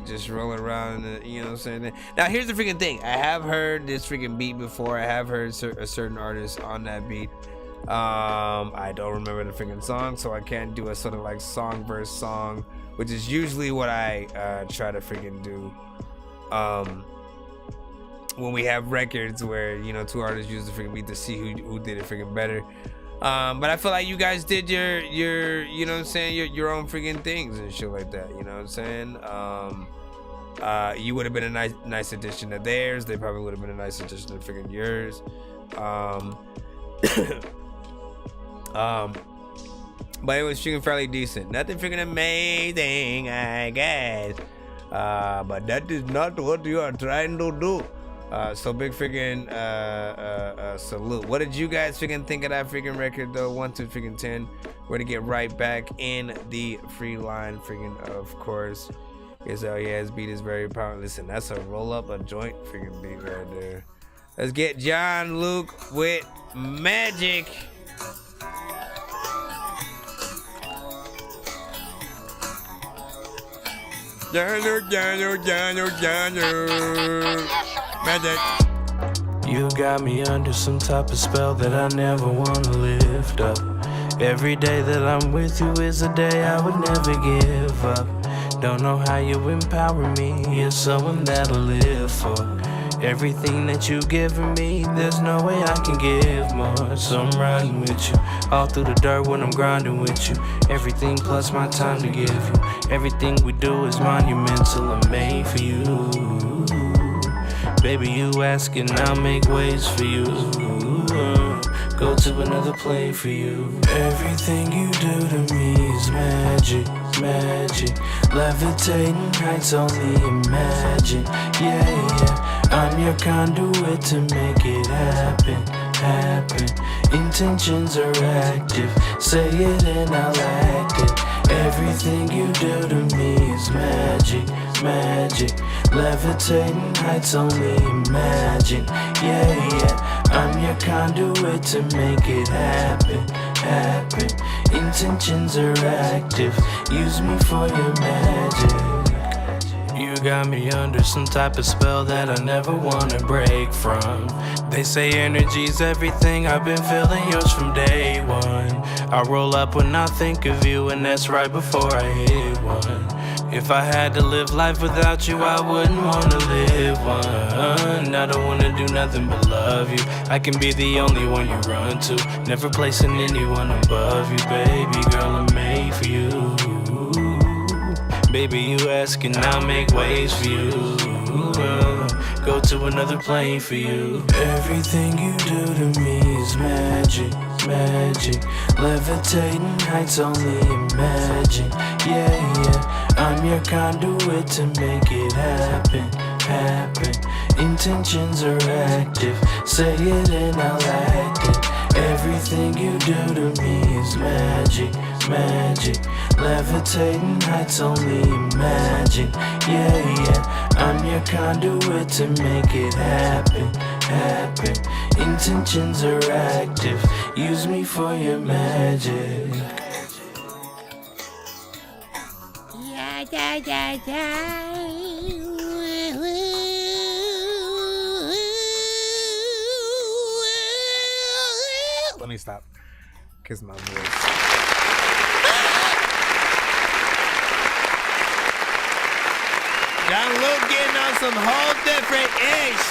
just rolling around, you know what I'm saying. Now here's the freaking thing. I have heard this freaking beat before. I have heard a certain artist on that beat. I don't remember the freaking song, so I can't do a sort of like song verse song, which is usually what I try to freaking do when we have records where, you know, two artists use the freaking beat to see who did it freaking better. But I feel like you guys did your you know what I'm saying, your own freaking things and shit like that, you know what I'm saying? You would have been a nice addition to theirs. They probably would have been a nice addition to freaking yours. But it was freaking fairly decent. Nothing freaking amazing, I guess. But that is not what you are trying to do. So big freaking salute. What did you guys freaking think of that freaking record though? 1 to freaking 10. We're gonna get right back in the free line freaking, of course. Yes, oh yeah, his beat is very powerful. Listen, that's a roll up a joint freaking beat right there. Let's get John Luke with Magic. Magic. You got me under some type of spell that I never wanna lift up. Every day that I'm with you is a day I would never give up. Don't know how you empower me, you're someone that'll live for. Everything that you've given me, there's no way I can give more. So I'm riding with you, all through the dirt when I'm grinding with you. Everything plus my time to give you. Everything we do is monumental and made for you. Baby, you ask and I'll make ways for you. Go to another plane for you. Everything you do to me is magic, magic. Levitating heights only imagine. Yeah, yeah. I'm your conduit to make it happen, happen. Intentions are active. Say it and I'll act it. Everything you do to me is magic, magic. Levitating heights only imagine. Yeah, I'm your conduit to make it happen. Intentions are active. Use me for your magic. You got me under some type of spell that I never wanna break from. They say energy's everything, I've been feeling yours from day one. I roll up when I think of you, and that's right before I hit one. If I had to live life without you, I wouldn't wanna live one. I don't wanna do nothing but love you. I can be the only one you run to, never placing anyone above you. Baby girl, I'm made for you. Baby, you ask and I'll make waves for you. Go to another plane for you. Everything you do to me is magic. Levitating heights only imagine. Yeah, I'm your conduit to make it happen. Intentions are active. Say it and I'll act it. Everything you do to me is magic. Levitating heights only imagine. Yeah, I'm your conduit to make it happen. Intentions are active. Use me for your magic. Let me stop. Kiss my voice. John Luke getting on some whole different ish.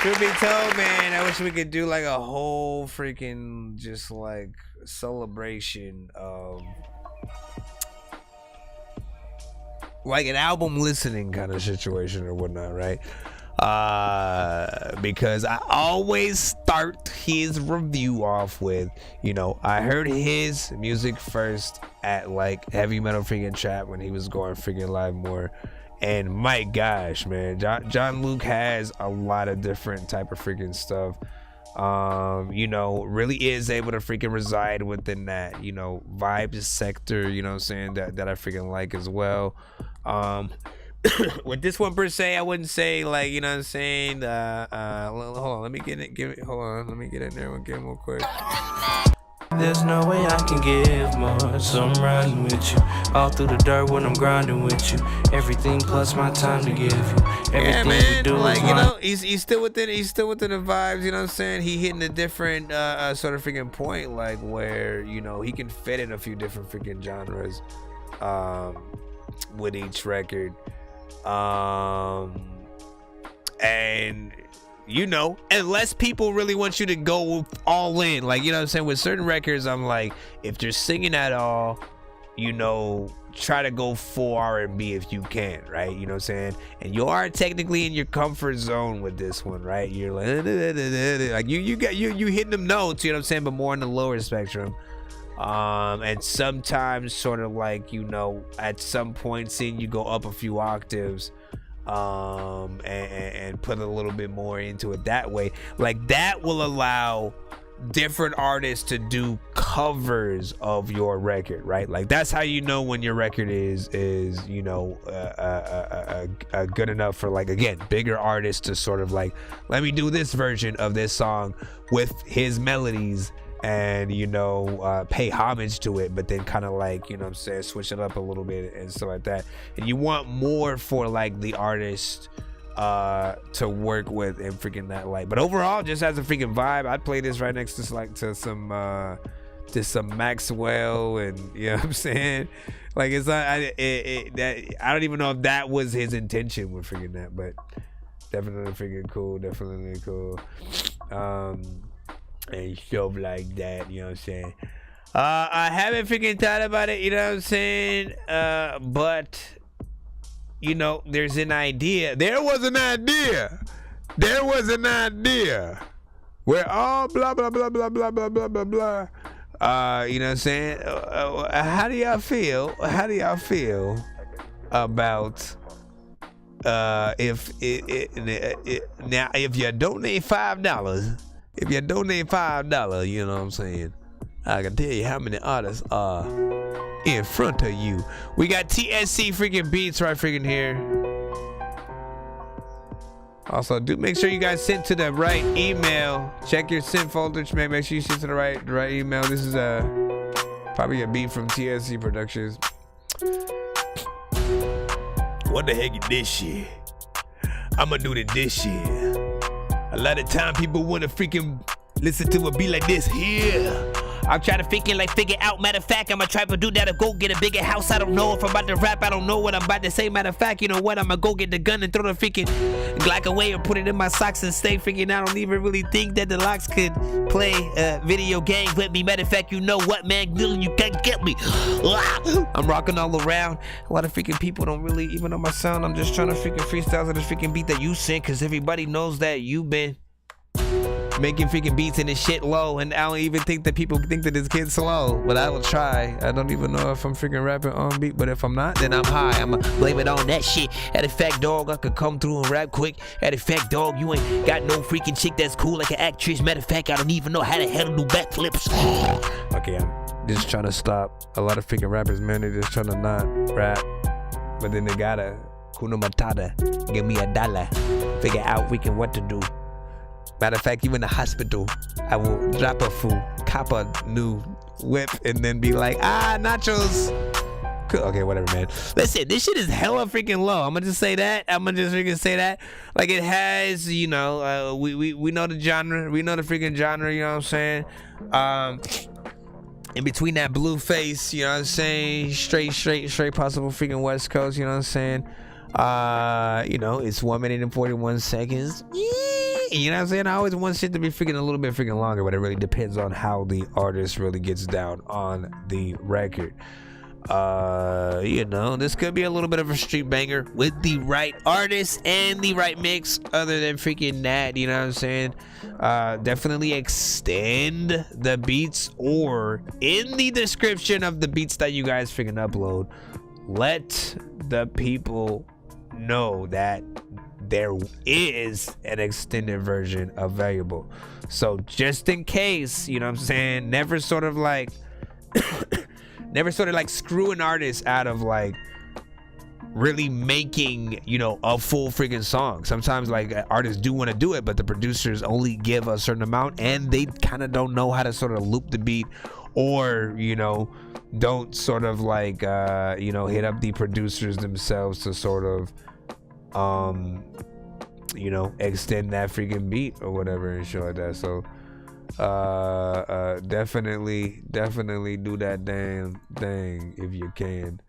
Truth be told, man, I wish we could do like a whole freaking just like celebration of like an album listening kind of situation or whatnot, right? Because I always start his review off with, you know, I heard his music first at like Heavy Metal freaking Chat when he was going freaking live more. And my gosh, man, John Luke has a lot of different type of freaking stuff. You know, really is able to freaking reside within that, you know, vibes sector, you know what I'm saying, that I freaking like as well. With this one per se, I wouldn't say like, you know what I'm saying, hold on, let me get it, hold on, let me get in there and get real quick. There's no way I can give more, so I'm riding with you all through the dirt when I'm grinding with you. Everything plus my time to give you. Everything yeah, man, we do like, is you know, he's still within the vibes, you know what I'm saying? He hitting a different sort of freaking point, like where, you know, he can fit in a few different freaking genres with each record. And you know, unless people really want you to go all in, like, you know what I'm saying, with certain records, I'm like, if you're singing at all, you know, try to go full R&B if you can, right? You know what I'm saying? And you are technically in your comfort zone with this one, right? You're like you hitting them notes, you know what I'm saying, but more on the lower spectrum. And sometimes sort of like, you know, at some point seeing you go up a few octaves, and put a little bit more into it that way. Like that will allow different artists to do covers of your record, right? Like that's how you know when your record is you know, good enough for, like, again, bigger artists to sort of like, let me do this version of this song with his melodies and, you know, pay homage to it, but then kind of like, you know what I'm saying, switch it up a little bit and stuff like that. And you want more for like the artist to work with and freaking that light. But overall, just as a freaking vibe, I'd play this right next to like to some Maxwell, and you know what I'm saying, like it's I don't even know if that was his intention with freaking that, but definitely freaking cool, definitely cool. And stuff like that, you know what I'm saying. I haven't freaking thought about it, you know what I'm saying, but you know, there's an idea. There was an idea. We're all blah blah blah blah blah blah blah blah blah. You know what I'm saying? How do y'all feel about if you donate $5? If you donate $5, you know what I'm saying, I can tell you how many artists are in front of you. We got TSC freaking beats right freaking here. Also, do make sure you guys send to the right email. Check your sent folder to make sure you send to the right email. This is probably a beat from TSC Productions. What the heck is this shit? I'ma do this shit. A lot of time people wanna freaking listen to a beat like this here. I'm trying to figure out. Matter of fact, I'm a try to do that to go get a bigger house. I don't know if I'm about to rap. I don't know what I'm about to say. Matter of fact, you know what? I'ma go get the gun and throw the freaking Glock away or put it in my socks and stay freaking. I don't even really think that the locks could play a video game with me. Matter of fact, you know what, man? You can't get me. I'm rocking all around. A lot of freaking people don't really even know my sound. I'm just trying to freaking freestyle to this freaking beat that you sent, because everybody knows that you've been making freaking beats and this shit low, and I don't even think that people think that this kid's slow, but I will try. I don't even know if I'm freaking rapping on beat, but if I'm not, then I'm high. I'ma blame it on that shit. At the fact, dog, I could come through and rap quick. At the fact, dog, you ain't got no freaking chick that's cool like an actress. Matter of fact, I don't even know how the hell to do backflips. Okay, I'm just trying to stop a lot of freaking rappers, man. They're just trying to not rap, but then they gotta Kuna Matata, give me $1, figure out freaking what to do. Matter of fact, you in the hospital, I will drop a fool, cop a new whip, and then be like, nachos. Cool. Okay, whatever, man. Listen, this shit is hella freaking low. I'm gonna just say that. Like, it has, you know, we know the genre. We know the freaking genre, you know what I'm saying? In between that blue face, you know what I'm saying? Straight possible freaking West Coast, you know what I'm saying? You know, it's 1 minute and 41 seconds. You know what I'm saying? I always want shit to be freaking a little bit freaking longer, but it really depends on how the artist really gets down on the record. You know, this could be a little bit of a street banger with the right artist and the right mix. Other than freaking that, you know what I'm saying? Definitely extend the beats, or in the description of the beats that you guys freaking upload, let the people know that there is an extended version available. So just in case, you know what I'm saying, never sort of like screw an artist out of like really making, you know, a full freaking song. Sometimes like artists do want to do it, but the producers only give a certain amount, and they kind of don't know how to sort of loop the beat, or, you know, don't sort of like you know, hit up the producers themselves to sort of you know, extend that freaking beat or whatever and shit like that. So definitely do that damn thing if you can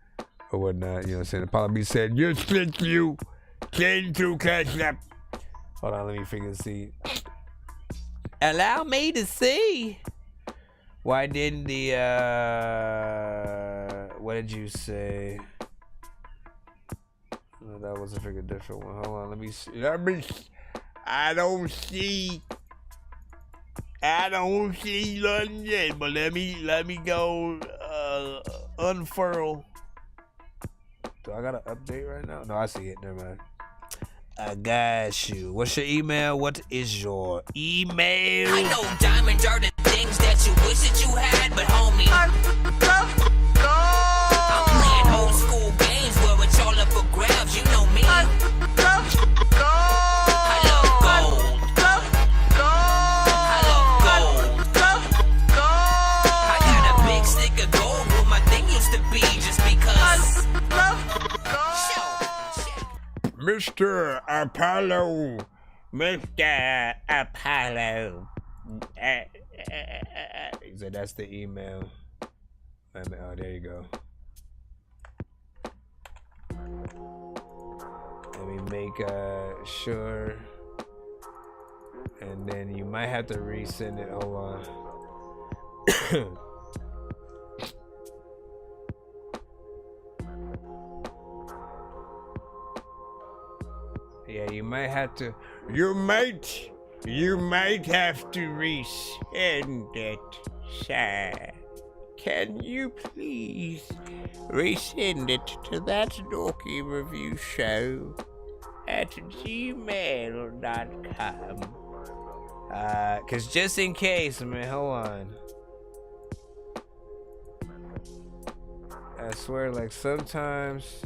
or whatnot, you know what I'm saying? Probably said, you split you came through cash app. Hold on, let me freaking see. Allow me to see. Why didn't the what did you say? No, that was a freaking different one. Hold on, let me see. I don't see nothing yet, but let me go unfurl. Do I got an update right now? No, I see it. Never mind. I got you. What's your email? What is your email? I know diamonds are the things that you wish that you had, but homie, I'm playing old school games where it's all up for grabs. You know me. I love gold. I got a big stick of gold where my thing used to be, just because. Mr. Apollo. He said that's the email. Oh, there you go. Let me make sure. And then you might have to resend it. Hold on. Yeah, you might have to. You might have to resend it, sir. Can you please resend it to that Dorky Review Show at gmail.com? Cause just in case, man, hold on. I swear, like sometimes.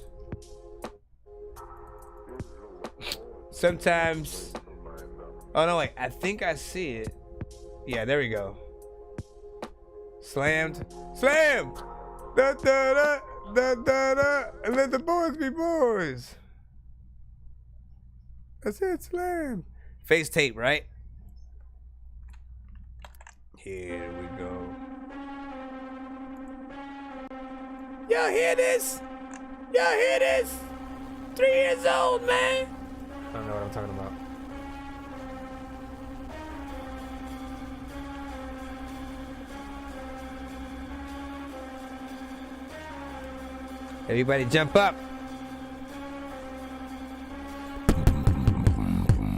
Oh no, wait. I think I see it. Yeah, there we go. Slammed. Slammed! Da da da da da da. And let the boys be boys. That's it, slam. Face tape, right? Here we go. Y'all hear this? Y'all hear this? 3 years old, man. I don't know what I'm talking about. Everybody jump up.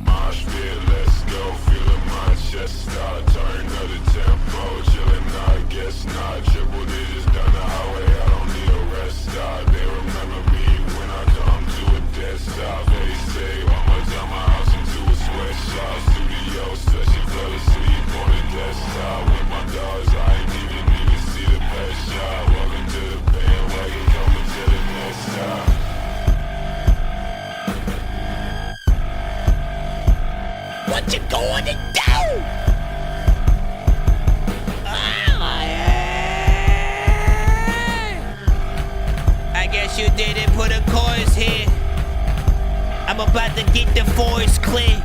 Mosh pit, let's go. Feeling my chest start. Turn up the tempo. Chillin', I guess not. Triple digits down the highway. I don't need a rest stop. They remember me when I come to a dead stop. They say, I'ma turn my house into a sweatshop. Studio session, fell asleep on the desktop. With my dogs, I ain't even see the best shot. Welcome to the bandwagon, coming to the next stop. What you going to do? I guess you didn't put a chorus here. I'm about to get the voice clear.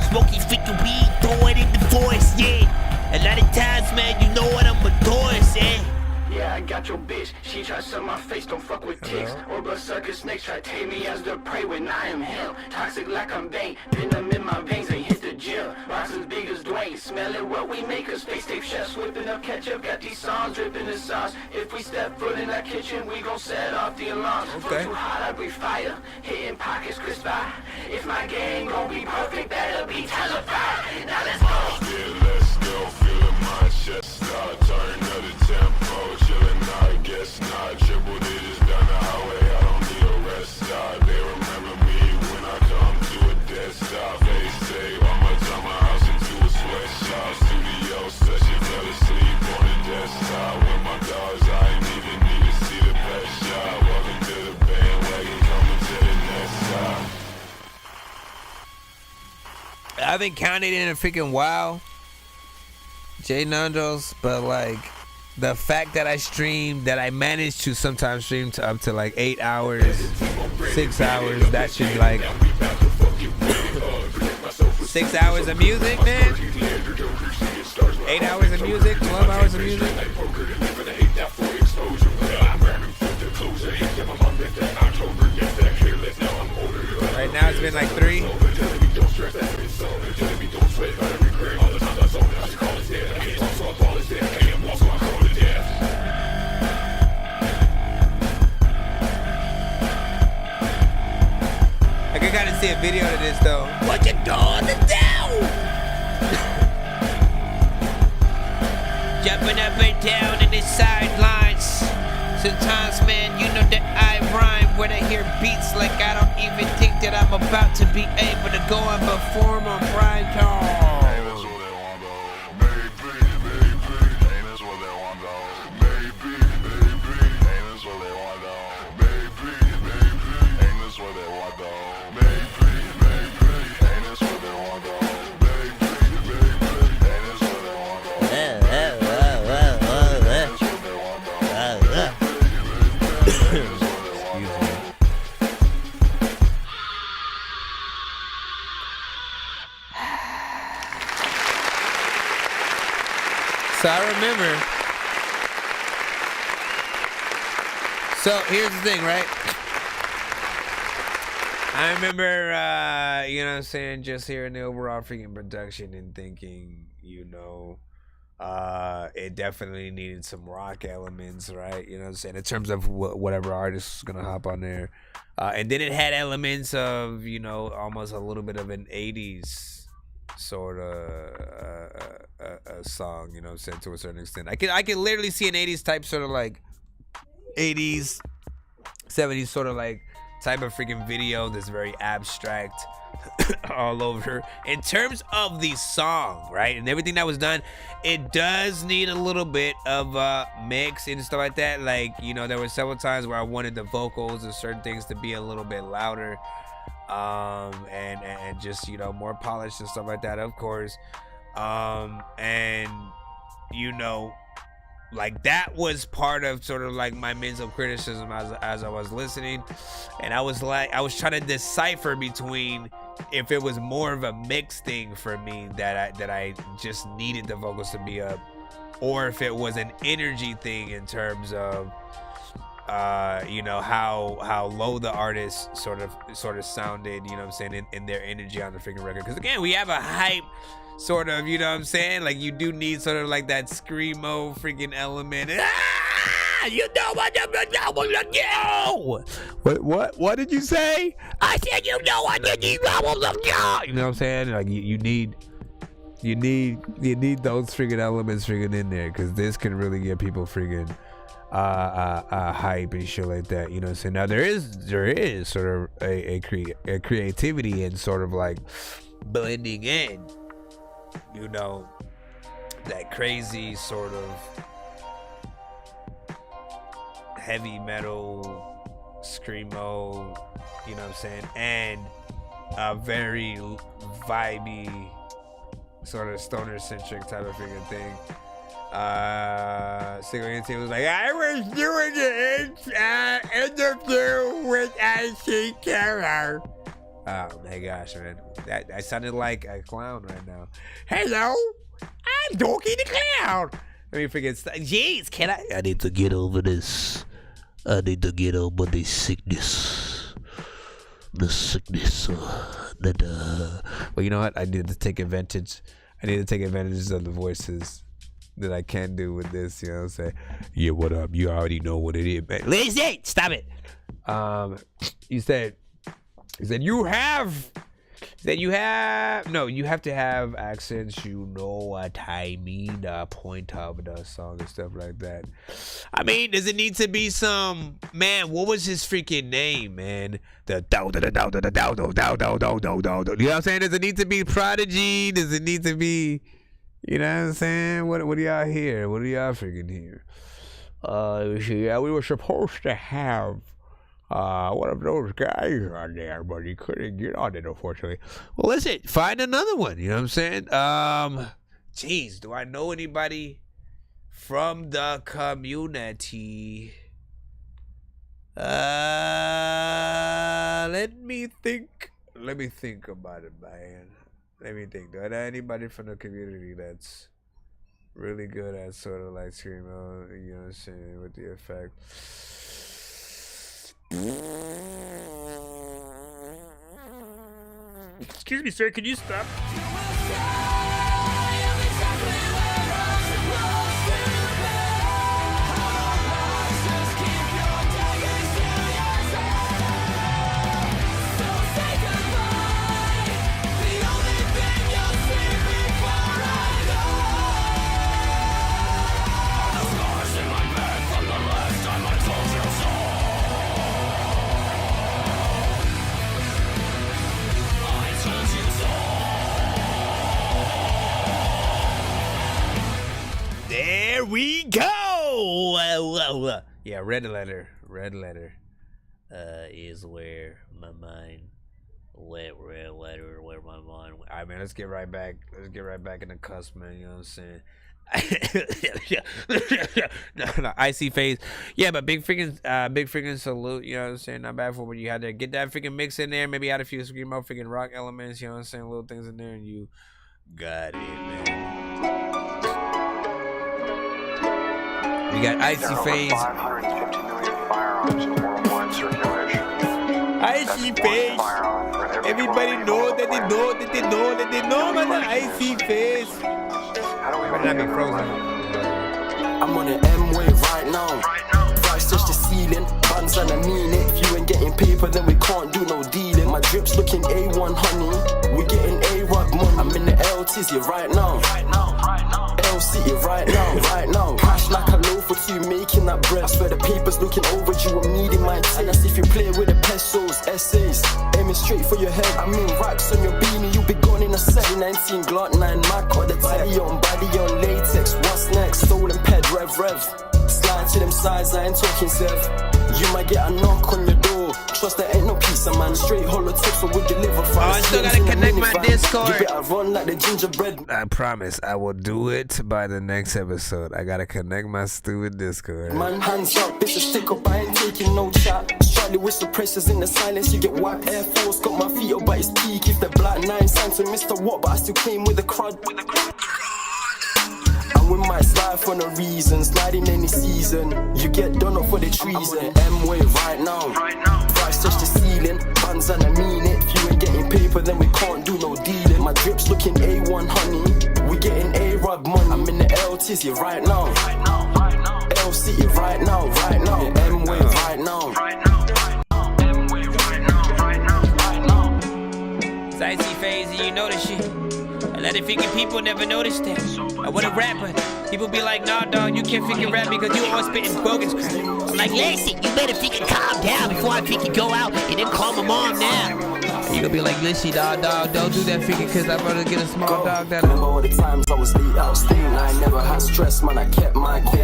Smoky freaking weed, throw it in the voice, yeah. A lot of times, man, you know what I'm a Doris, eh? Yeah, I got your bitch. She try to suck my face, don't fuck with ticks. Or bloodsucker snakes try to take me as their prey when I am him. Toxic like I'm Bane, venom in my veins, ain't hit the gym. Rocks as big as Dwayne, smelling what we make. Us face tape chefs whipping up ketchup, got these songs dripping the sauce. If we step foot in that kitchen, we gon' set off the alarms. Flow too hot, I breathe fire, hitting pockets crisp by. If my game gon' be perfect, better be televised. Now let's go. Yeah, let's go. Feeling my chest start. Turn up the tempo. Chillin', I guess not. Triple digits down the highway. I don't need a rest stop. They remember me when I come to a dead stop. They say I'ma turn my house into a sweatshop. Studio session, fell asleep on the desktop. With my dogs, I ain't even need to see the best shot. Welcome to the bandwagon, coming to the next stop. I haven't counted in a freaking while, Jay Nandos, but like the fact that I managed to sometimes stream to up to like 8 hours, 6 hours, that should be like 6 hours of music, man. 8 hours of music, 12 hours of music. Right now it's been like 3. I can kind of see a video to this though. What you gonna do? Jumping up and down in the sidelines. Sometimes, man, you know that I rhyme when I hear beats like I don't even think that I'm about to be able to go and perform on prime time. So I remember. So here's the thing, right? I remember, you know what I'm saying, just hearing the overall freaking production and thinking, you know, it definitely needed some rock elements, right? You know what I'm saying? In terms of whatever artist was going to hop on there. And then it had elements of, you know, almost a little bit of an 80s sort of a song, you know what I'm saying, to a certain extent. I can literally see an 80s type sort of like 80s, 70s sort of like type of freaking video that's very abstract all over. In terms of the song, right, and everything that was done, it does need a little bit of mix and stuff like that. Like, you know, there were several times where I wanted the vocals and certain things to be a little bit louder, and just, you know, more polished and stuff like that, of course. And, you know, like, that was part of sort of like my mental criticism as I was listening. And I was trying to decipher between if it was more of a mixed thing for me that I just needed the vocals to be up, or if it was an energy thing in terms of you know, how low the artist sort of sounded, you know what I'm saying, in their energy on the freaking record. Because again, we have a hype sort of, you know what I'm saying, like, you do need sort of like that screamo freaking element. You know what? What did you say? I said, you know what? You know what I'm saying? Like, you need those freaking elements freaking in there, because this can really get people freaking hype and shit like that, you know what I'm saying? Now there is sort of a creativity and sort of like blending in, you know, that crazy sort of heavy metal screamo, you know what I'm saying, and a very vibey sort of stoner centric type of freaking thing. Single Entity was like, I was doing an interview with I.C. Carter. Oh my gosh, man, I sounded like a clown right now. Hello, I'm Dorky the Clown. Let me freaking jeez, can I need to get over this. I need to get over this sickness. The sickness that well, you know what? I need to take advantage of the voices that I can do with this, you know what I'm saying? Yeah, what up? You already know what it is, man. Listen, stop it. You said you have to have accents, you know what I mean, the point of the song and stuff like that. I mean, does it need to be some, man, what was his freaking name, man? The you know what I'm saying? Does it need to be Prodigy? Does it need to be, you know what I'm saying? What do y'all hear? What do y'all freaking hear? Yeah, we were supposed to have one of those guys on there, but he couldn't get on it, unfortunately. Well, listen, find another one, you know what I'm saying? Jeez, do I know anybody from the community? Let me think about it, man. Let me think. Do I know anybody from the community that's really good at sort of like screamo, you know what I'm saying, with the effect? Excuse me, sir, can you stop? There we go. Yeah, red letter is where my mind went. Red letter where my mind went. All right, man, let's get right back in the cusp, man. You know what I'm saying? no, icy face. Yeah, but big freaking salute. You know what I'm saying? Not bad for what you had there. Get that freaking mix in there. Maybe add a few screamo freaking rock elements. You know what I'm saying? Little things in there, and you got it, man. We got Icy Phase. 550 million firearms in worldwide circulation. Icy Phase. Everybody know that they know about the Icy Phase. Better not be frozen. I'm on an M wave right now. Price touch the ceiling, buns and I mean it. If you ain't getting paper, then we can't do no dealing. My drip's looking A1 honey. We getting A-Rod money. I'm in the LTZ right now. City right now. Cash like a loaf or two, making that bread. I swear the paper's looking overdue, I'm needing my tea. And that's if you play with the pesos. essays. Aiming straight for your head. I mean, racks on your beanie, you'll be gone in a set. 19 Glock 9 Mac or the teddy on body on latex. What's next? Stolen ped, rev. Slide to them sides, I ain't talking Zev. You might get a knock on your door. Trust there ain't no peace, a man. Straight hollow tips, but we deliver fast. I still gotta connect my Discord. You better run like the gingerbread. I promise I will do it by the next episode. I gotta connect my stupid Discord. Man, hands up, it's a stick up, I ain't taking no chat. Charlie whistle pressures in the silence, you get whacked. Air Force got my feet up by its peak. If the black 9 signs to Mr. What, but I still came with the crud. We might slide for no reason, slide in any season. You get done up for the treason. M-wave right now. Price touch the ceiling, bands and I mean it. If you ain't getting paper, then we can't do no dealing. My drip's looking A1 honey. We getting A-Rod money. I'm in the L-Tizzy right now. L-City right now. M-wave right now. Sightsee phase, you know this shit. A lot of figure people never noticed that. I want a rapper. People be like, nah, dog, you can't figure rap because you always spitting bogus crap. I'm like, listen, you better figure calm down before I figure go out and then call my mom now. You gonna be like, listen, dog, don't do that figure cause I'm gonna get a small dog that. Remember all the times I was late out staying. I never had stress, man, I kept my cool.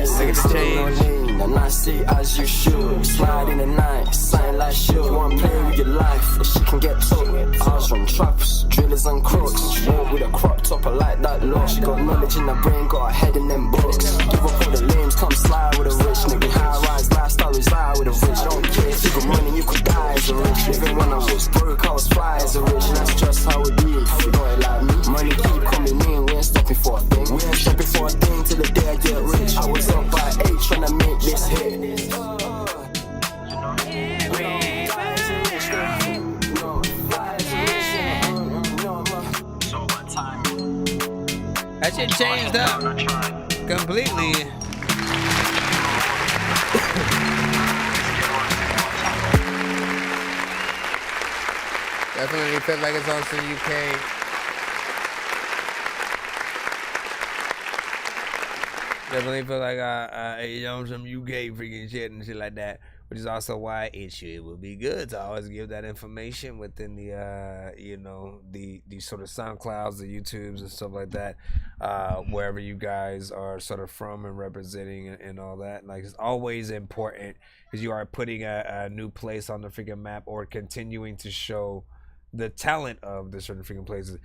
And I say as you should. Slide in the night, sign like shit. You wanna play with your life, but she can get took. Ours from traps, drillers and crooks. Walk with a crop top, I like that look. She got knowledge in her brain, got her head in them books. Give up all the lames, come slide with a rich nigga. High rise, lifestyle reside with a rich. Don't care if you got money, you could die as a rich. Living when I was broke, I was fly as a rich. That's just how it is. You got it like me. Money keep coming in, we ain't stopping for a thing. We ain't stopping for a thing till the day I get rich. I was up by 8 trying to make this hit. That shit changed up completely. Definitely felt like it's on some UK. Definitely feel like some UK freaking shit and shit like that. Which is also why it would be good to always give that information within the the sort of SoundClouds, the YouTubes and stuff like that, wherever you guys are sort of from and representing and all that. Like, it's always important because you are putting a new place on the freaking map or continuing to show the talent of the certain freaking places.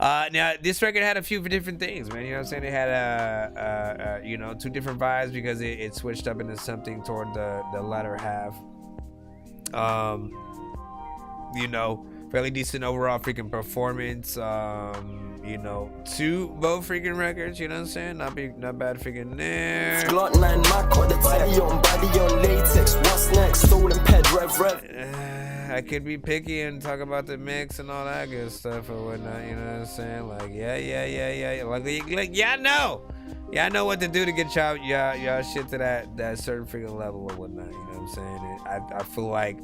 Now this record had a few different things, man. You know what I'm saying? It had two different vibes because it switched up into something toward the latter half. Fairly decent overall freaking performance. To both freaking records, you know what I'm saying? Not bad freaking there. Glock 9 Mac or the teddy on body on latex. What's next? Stolen ped, rev. I could be picky and talk about the mix and all that good stuff or whatnot, you know what I'm saying? Like, yeah. Like, y'all know what to do to get y'all shit to that certain freaking level or whatnot, you know what I'm saying? And I feel like,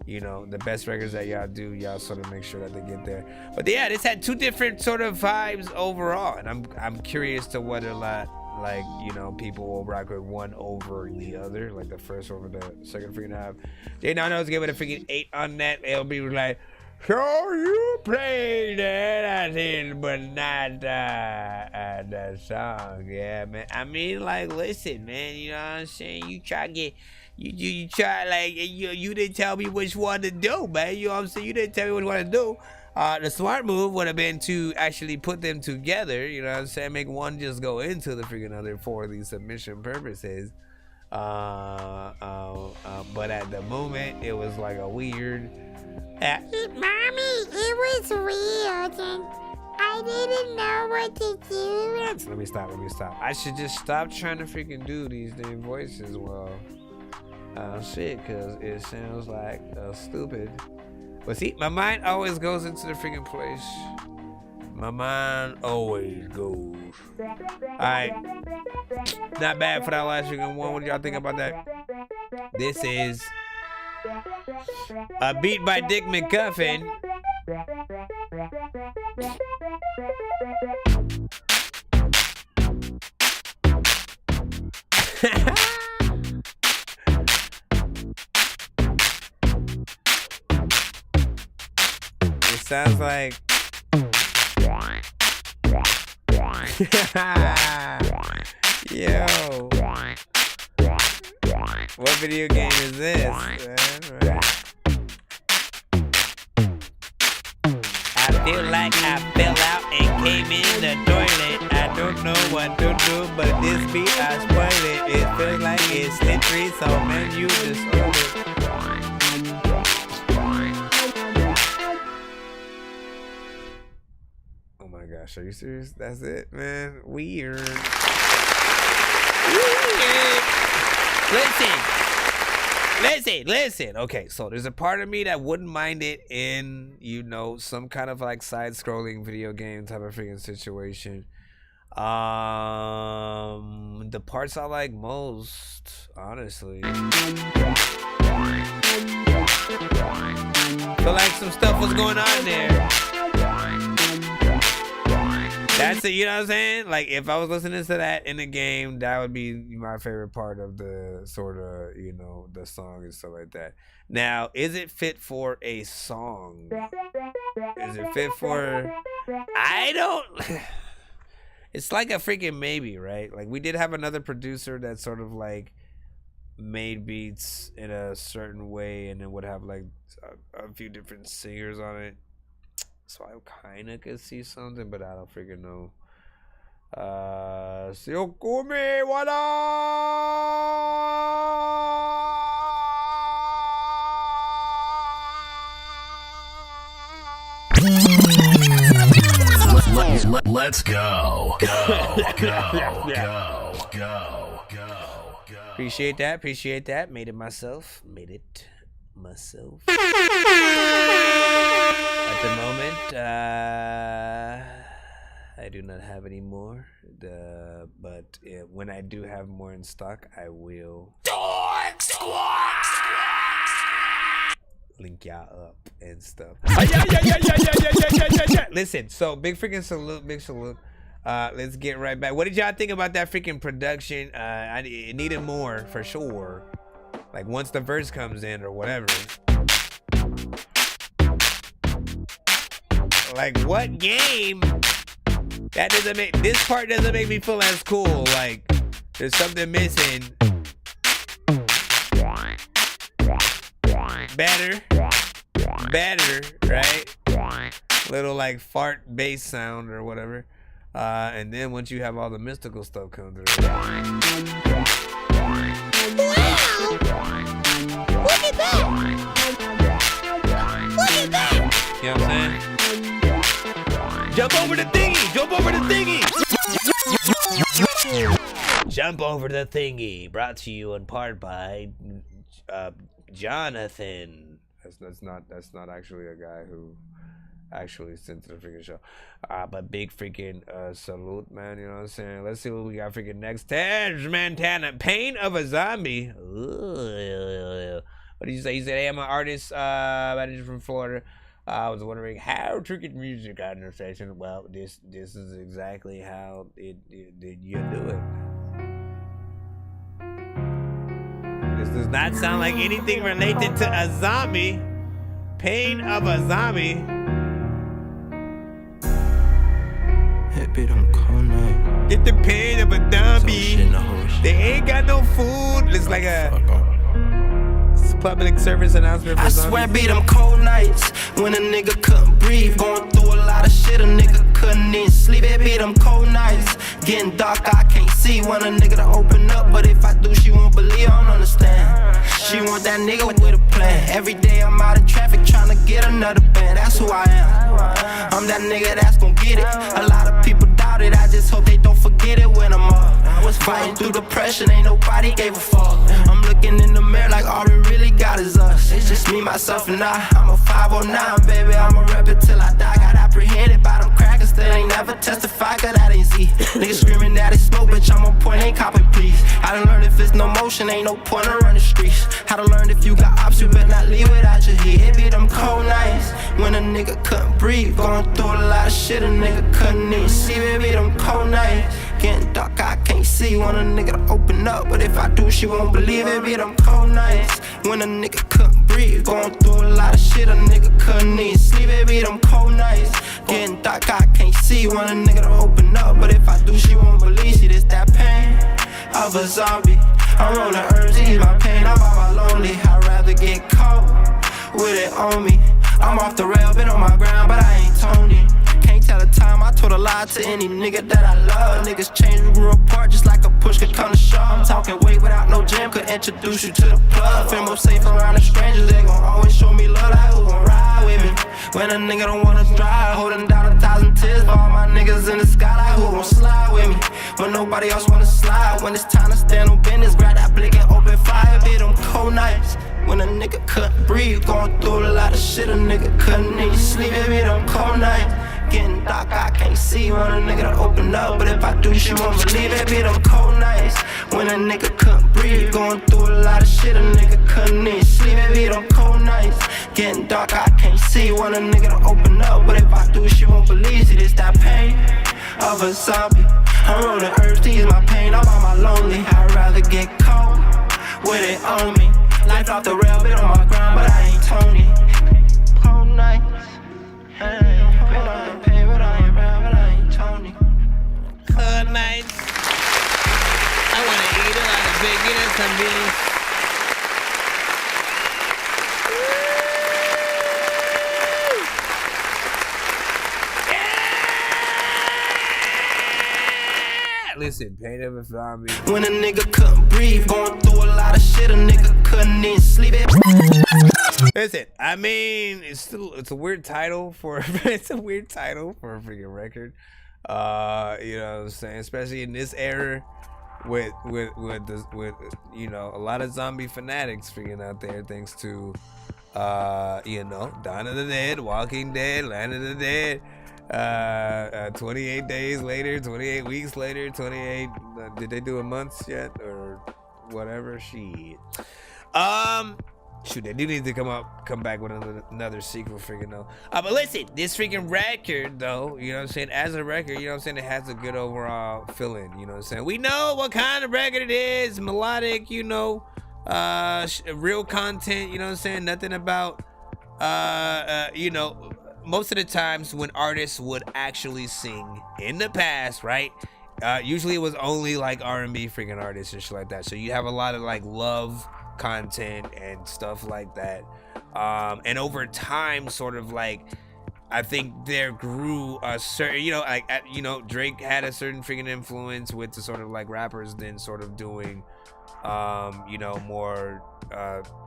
the best records that y'all do, y'all sort of make sure that they get there. But yeah, this had two different sort of vibes overall, and I'm curious to whether people will rock with one over the other, like the first over the second freaking half. They now knows give it a freaking 8 on that. They'll be like, so you played that, I think, but not that song. Yeah, man. I mean, like, listen, man, you know what I'm saying? You try to get, you try, like, you didn't tell me which one to do, man. You know what I'm saying? You didn't tell me which one to do. The smart move would have been to actually put them together, you know what I'm saying? Make one just go into the freaking other for the submission purposes. But at the moment, it was like a weird... Mommy, it was weird and I didn't know what to do. Let me stop. I should just stop trying to freaking do these damn voices well. Shit, because it sounds like stupid. But see, my mind always goes into the freaking place. My mind always goes. Alright. Not bad for that last freaking one. What do y'all think about that? This is a beat by Dick McCuffin. sounds like. Yo. What video game is this? I feel like I fell out and came in the toilet. I don't know what to do, but this beat I spoil it. It feels like it's slippery, so man, you just hold it. Oh my gosh, are you serious? That's it, man. Weird. Listen. Okay, so there's a part of me that wouldn't mind it in, you know, some kind of like side-scrolling video game type of freaking situation. The parts I like most, honestly. Feel like some stuff was going on there. That's it, you know what I'm saying? Like, if I was listening to that in the game, that would be my favorite part of the sort of, you know, the song and stuff like that. Now, is it fit for a song? Is it fit for... I don't... It's like a freaking maybe, right? Like, we did have another producer that sort of, like, made beats in a certain way and then would have, like, a few different singers on it. So I kind of could see something, but I don't freaking know. Siokumi, what up? Let's go. Go. Appreciate that. Made it myself. At the moment, I do not have any more. But when I do have more in stock, I will link y'all up and stuff. Listen, so big salute. Let's get right back. What did y'all think about that freaking production? It needed more for sure. Like once the verse comes in or whatever. Like what game? That doesn't make this part doesn't make me feel as cool. Like there's something missing. Better, right? Little like fart bass sound or whatever. And then once you have all the mystical stuff come through. Look at that! You know what I'm saying? Jump over the thingy! Jump over the thingy! Brought to you in part by Jonathan. That's not actually a guy who actually sent to the freaking show. But big freaking salute, man. You know what I'm saying? Let's see what we got freaking next. Tej Montana, Pain of a Zombie. Ooh. What did you say? You said, hey, I'm an artist, manager from Florida. I was wondering how to get music on your station. Well, this is exactly how you do it. This does not sound like anything related to a zombie. Pain of a Zombie. Get the pain of a zombie. They ain't got no food. It's like a public service announcement for zombies. I swear be them cold nights when a nigga couldn't breathe. Going through a lot of shit, a nigga couldn't even sleep. It be them cold nights. Getting dark, I can't see. Want a nigga to open up, but if I do, she won't believe. I don't understand. She want that nigga with a plan. Every day I'm out of traffic trying to get another band. That's who I am. I'm that nigga that's gon' get it. A lot of people doubt it. I just hope they don't forget it when I'm up. I was fighting through depression, ain't nobody gave a fuck. I'm looking in the mirror like all we really got is us. It's just me, myself, and I. I'm a 509, baby. I'ma rep it till I die. Got apprehended by them crackers that ain't never testified, cause that ain't Z. Niggas screaming that it's smoke, bitch. I'm on point, ain't copping, please. I done learned if it's no motion, ain't no point to run the streets. How to learn if you got ops, you better not leave without your heat. It be them cold nights when a nigga couldn't breathe. Going through a lot of shit, a nigga couldn't even see. It be them cold nights. Getting dark, I can't see. Want a nigga to open up, but if I do, she won't believe. It be them cold nights when a nigga couldn't breathe. Going through a lot of shit, a nigga couldn't even sleep. It be them cold Getting dark, I can't see. Want a nigga to open up, but if I do, she won't believe. See, this that pain of a zombie. I'm rolling herbs, ease my pain. I'm out my lonely. I'd rather get caught with it on me. I'm off the rail, been on my ground, but I ain't Tony. Can't tell the time, I told a lie to any nigga that I love. Niggas change, we grew apart just like a push could come to shove. I'm talking weight without no gym, could introduce you to the plug. Feel more safe around the strangers, they gon' always show me love. Like who gon' ride with me when a nigga don't wanna drive? Holding down 1,000 tears for all my niggas in the sky. Like who gon' slide with me when nobody else wanna slide? When it's time to stand on business, grab that blick and open fire. Be them cold nights when a nigga couldn't breathe, going through a lot of shit, a nigga couldn't even sleep. It be them cold nights, getting dark, I can't see. Want a nigga to open up, but if I do, she won't believe. It be them cold nights when a nigga couldn't breathe, going through a lot of shit, a nigga couldn't even sleep. It be them cold nights, getting dark, I can't see. Want a nigga to open up, but if I do, she won't believe. See, this that pain of a zombie. I'm rolling herbs to ease my pain. I'm on my lonely. I'd rather get caught with it on me. Life off the rail, been on my ground, but I ain't Tony. Cold nights, been on the pain, but I ain't round, but I ain't Tony. Cold nights. I wanna eat a lot of bacon and some beans. Listen, pain of a zombie. When a nigga couldn't breathe, going through a lot of shit, a nigga couldn't even sleep. Listen, I mean, it's a weird title for it's a weird title for a freaking record. You know what I'm saying? Especially in this era with you know, a lot of zombie fanatics freaking out there thanks to you know, Dawn of the Dead, Walking Dead, Land of the Dead. 28 days later, 28 weeks later, 28 did they do a month yet or whatever? Shit. Shoot, they do need to come back with another sequel, freaking though. But listen, this freaking record though, you know what I'm saying, as a record, you know what I'm saying, it has a good overall feeling, you know what I'm saying. We know what kind of record it is, melodic, you know, real content, you know what I'm saying, nothing about you know, most of the times when artists would actually sing in the past, right? Usually it was only like R&B freaking artists and shit like that. So you have a lot of like love content and stuff like that. And over time, sort of like, I think there grew a certain, you know, like, you know, Drake had a certain freaking influence with the sort of like rappers then sort of doing, you know, more,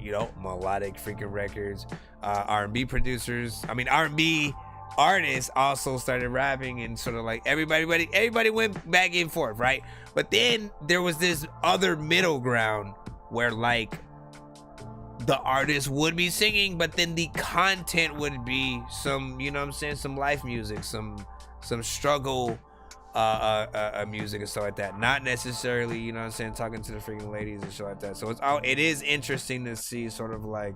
you know, melodic freaking records. R&B producers, I mean R&B artists also started rapping and sort of like everybody went back and forth, right? But then there was this other middle ground where like the artist would be singing, but then the content would be some, you know what I'm saying, some life music, some struggle music and stuff like that. Not necessarily, you know what I'm saying, talking to the freaking ladies and shit like that. So it is interesting to see sort of like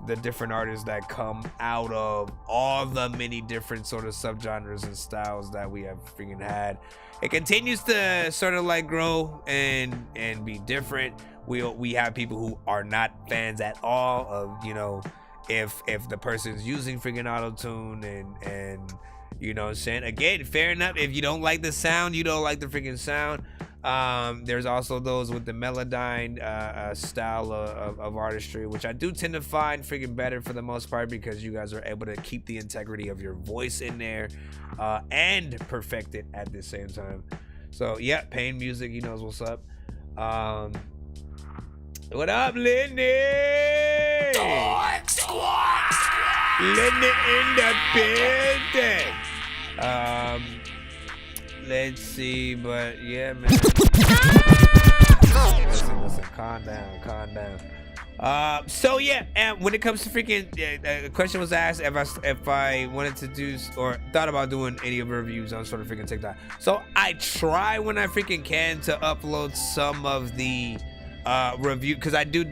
the different artists that come out of all the many different sort of subgenres and styles that we have freaking had. It continues to sort of like grow and be different. We have people who are not fans at all of, you know, if the person's using freaking auto-tune and you know what I'm saying, again, fair enough. If you don't like the sound, you don't like the freaking sound. There's also those with the melodyne style of artistry, which I do tend to find freaking better for the most part, because you guys are able to keep the integrity of your voice in there and perfect it at the same time. So yeah, Pain Music, he knows what's up. What up, Lenny? Dork Squad! Lenny in the building. Let's see, but yeah, man. Listen, calm down. So yeah, and when it comes to freaking, a question was asked if I wanted to do or thought about doing any of the reviews on sort of freaking TikTok. So I try when I freaking can to upload some of the review, because I do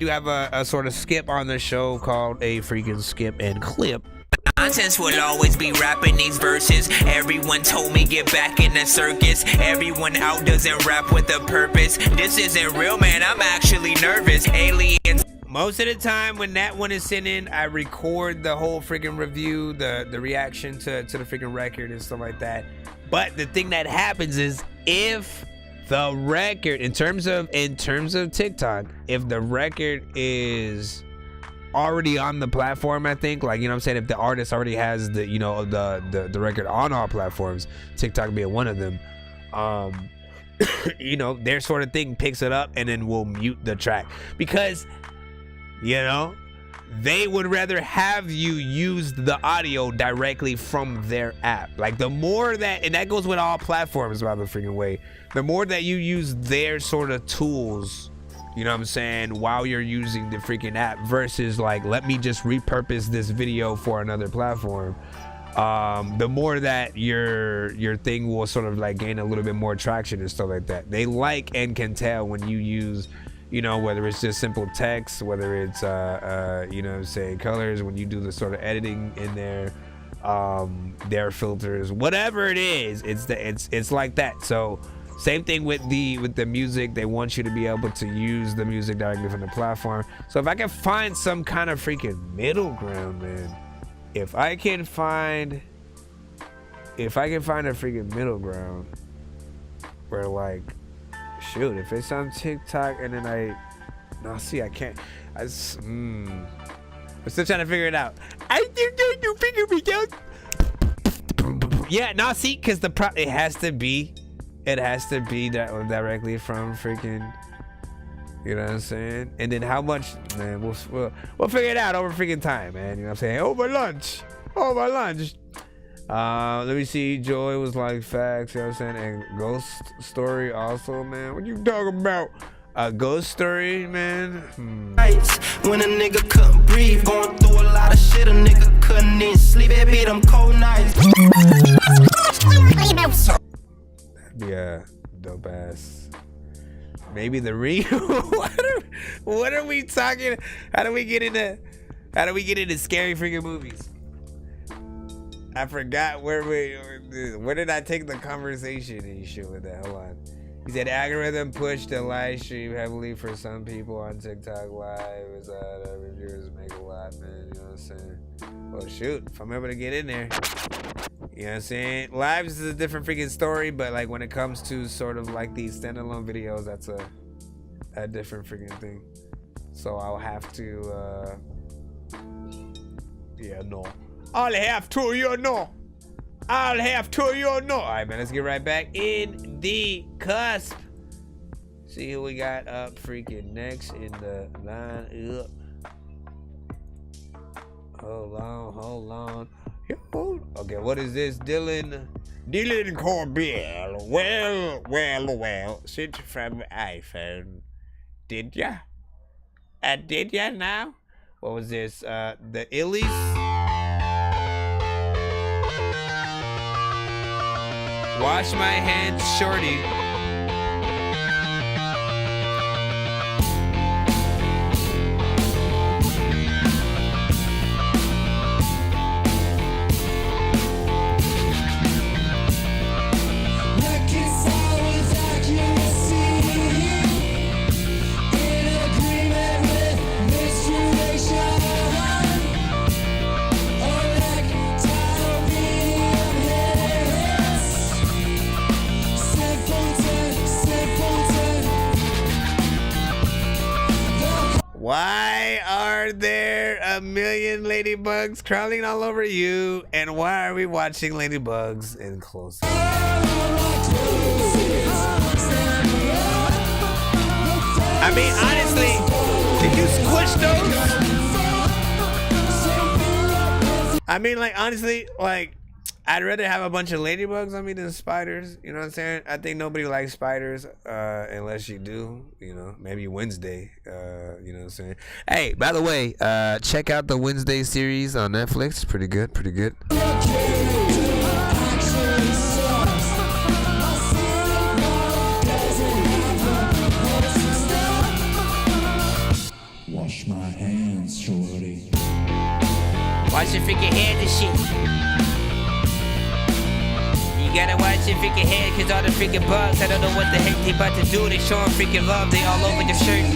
have a sort of skip on the show called a freaking skip and clip. Nonsense will always be rapping these verses. Everyone told me get back in the circus. Everyone out doesn't rap with a purpose. This isn't real, man, I'm actually nervous. Aliens. most of the time when that one is sent in, I record the whole freaking review, the reaction to the freaking record and stuff like that. But the thing that happens is if the record, in terms of TikTok, if the record is already on the platform, I think, like, you know what I'm saying, if the artist already has the, you know, the record on all platforms, TikTok being one of them, you know, their sort of thing picks it up and then will mute the track because, you know, they would rather have you use the audio directly from their app. Like, the more that, and that goes with all platforms, by the freaking way, the more that you use their sort of tools, you know what I'm saying, while you're using the freaking app versus like, let me just repurpose this video for another platform, the more that your thing will sort of like gain a little bit more traction and stuff like that. They like and can tell when you use, you know, whether it's just simple text, whether it's you know, say colors, when you do the sort of editing in there, their filters, whatever it is, it's like that. So same thing with the music. They want you to be able to use the music directly from the platform. So if I can find some kind of freaking middle ground, man, if I can find a freaking middle ground where, like, shoot, if it's on TikTok and then I can't. I'm still trying to figure it out. I do figure it out. Yeah, no, see, because it has to be directly from freaking, you know what I'm saying? And then how much, man, we'll figure it out over freaking time, man. You know what I'm saying? Over lunch. Let me see. Joy was like facts, you know what I'm saying? And Ghost Story also, man. What you talking about? A ghost story, man. When a nigga couldn't breathe, going through a lot of shit, a nigga couldn't even sleep. It be them cold nights. That'd be a dope ass. Maybe the what are we talking? How do we get into scary freaking movies? I forgot where did I take the conversation and shit with that? Hold on. He said algorithm pushed the live stream heavily for some people on TikTok live. Is that reviewers make a lot, man. You know what I'm saying? Well, shoot, if I'm able to get in there, you know what I'm saying? Lives is a different freaking story, but like when it comes to sort of like these standalone videos, that's a different freaking thing. So I'll have to, yeah, no. I'll have to, you know. All right, man, let's get right back in the cusp. See who we got up freaking next in the line up. Hold on. Okay, what is this? Dylan Corbell. Well. Sent from iPhone. Did ya? Did ya now? What was this? The Illies? Wash my hands, shorty. Why are there a million ladybugs crawling all over you? And why are we watching ladybugs in close? I mean, honestly, did you squish those? I mean, like, honestly, like, I'd rather have a bunch of ladybugs on me than spiders. You know what I'm saying? I think nobody likes spiders unless you do. You know, maybe Wednesday. You know what I'm saying? Hey, by the way, check out the Wednesday series on Netflix. Pretty good. Wash my hands, shorty. Wash your freaking hands and shit. You gotta watch your freaking head, cause all the freaking bugs, I don't know what the heck they about to do. They showing freaking love, they all over your shirt.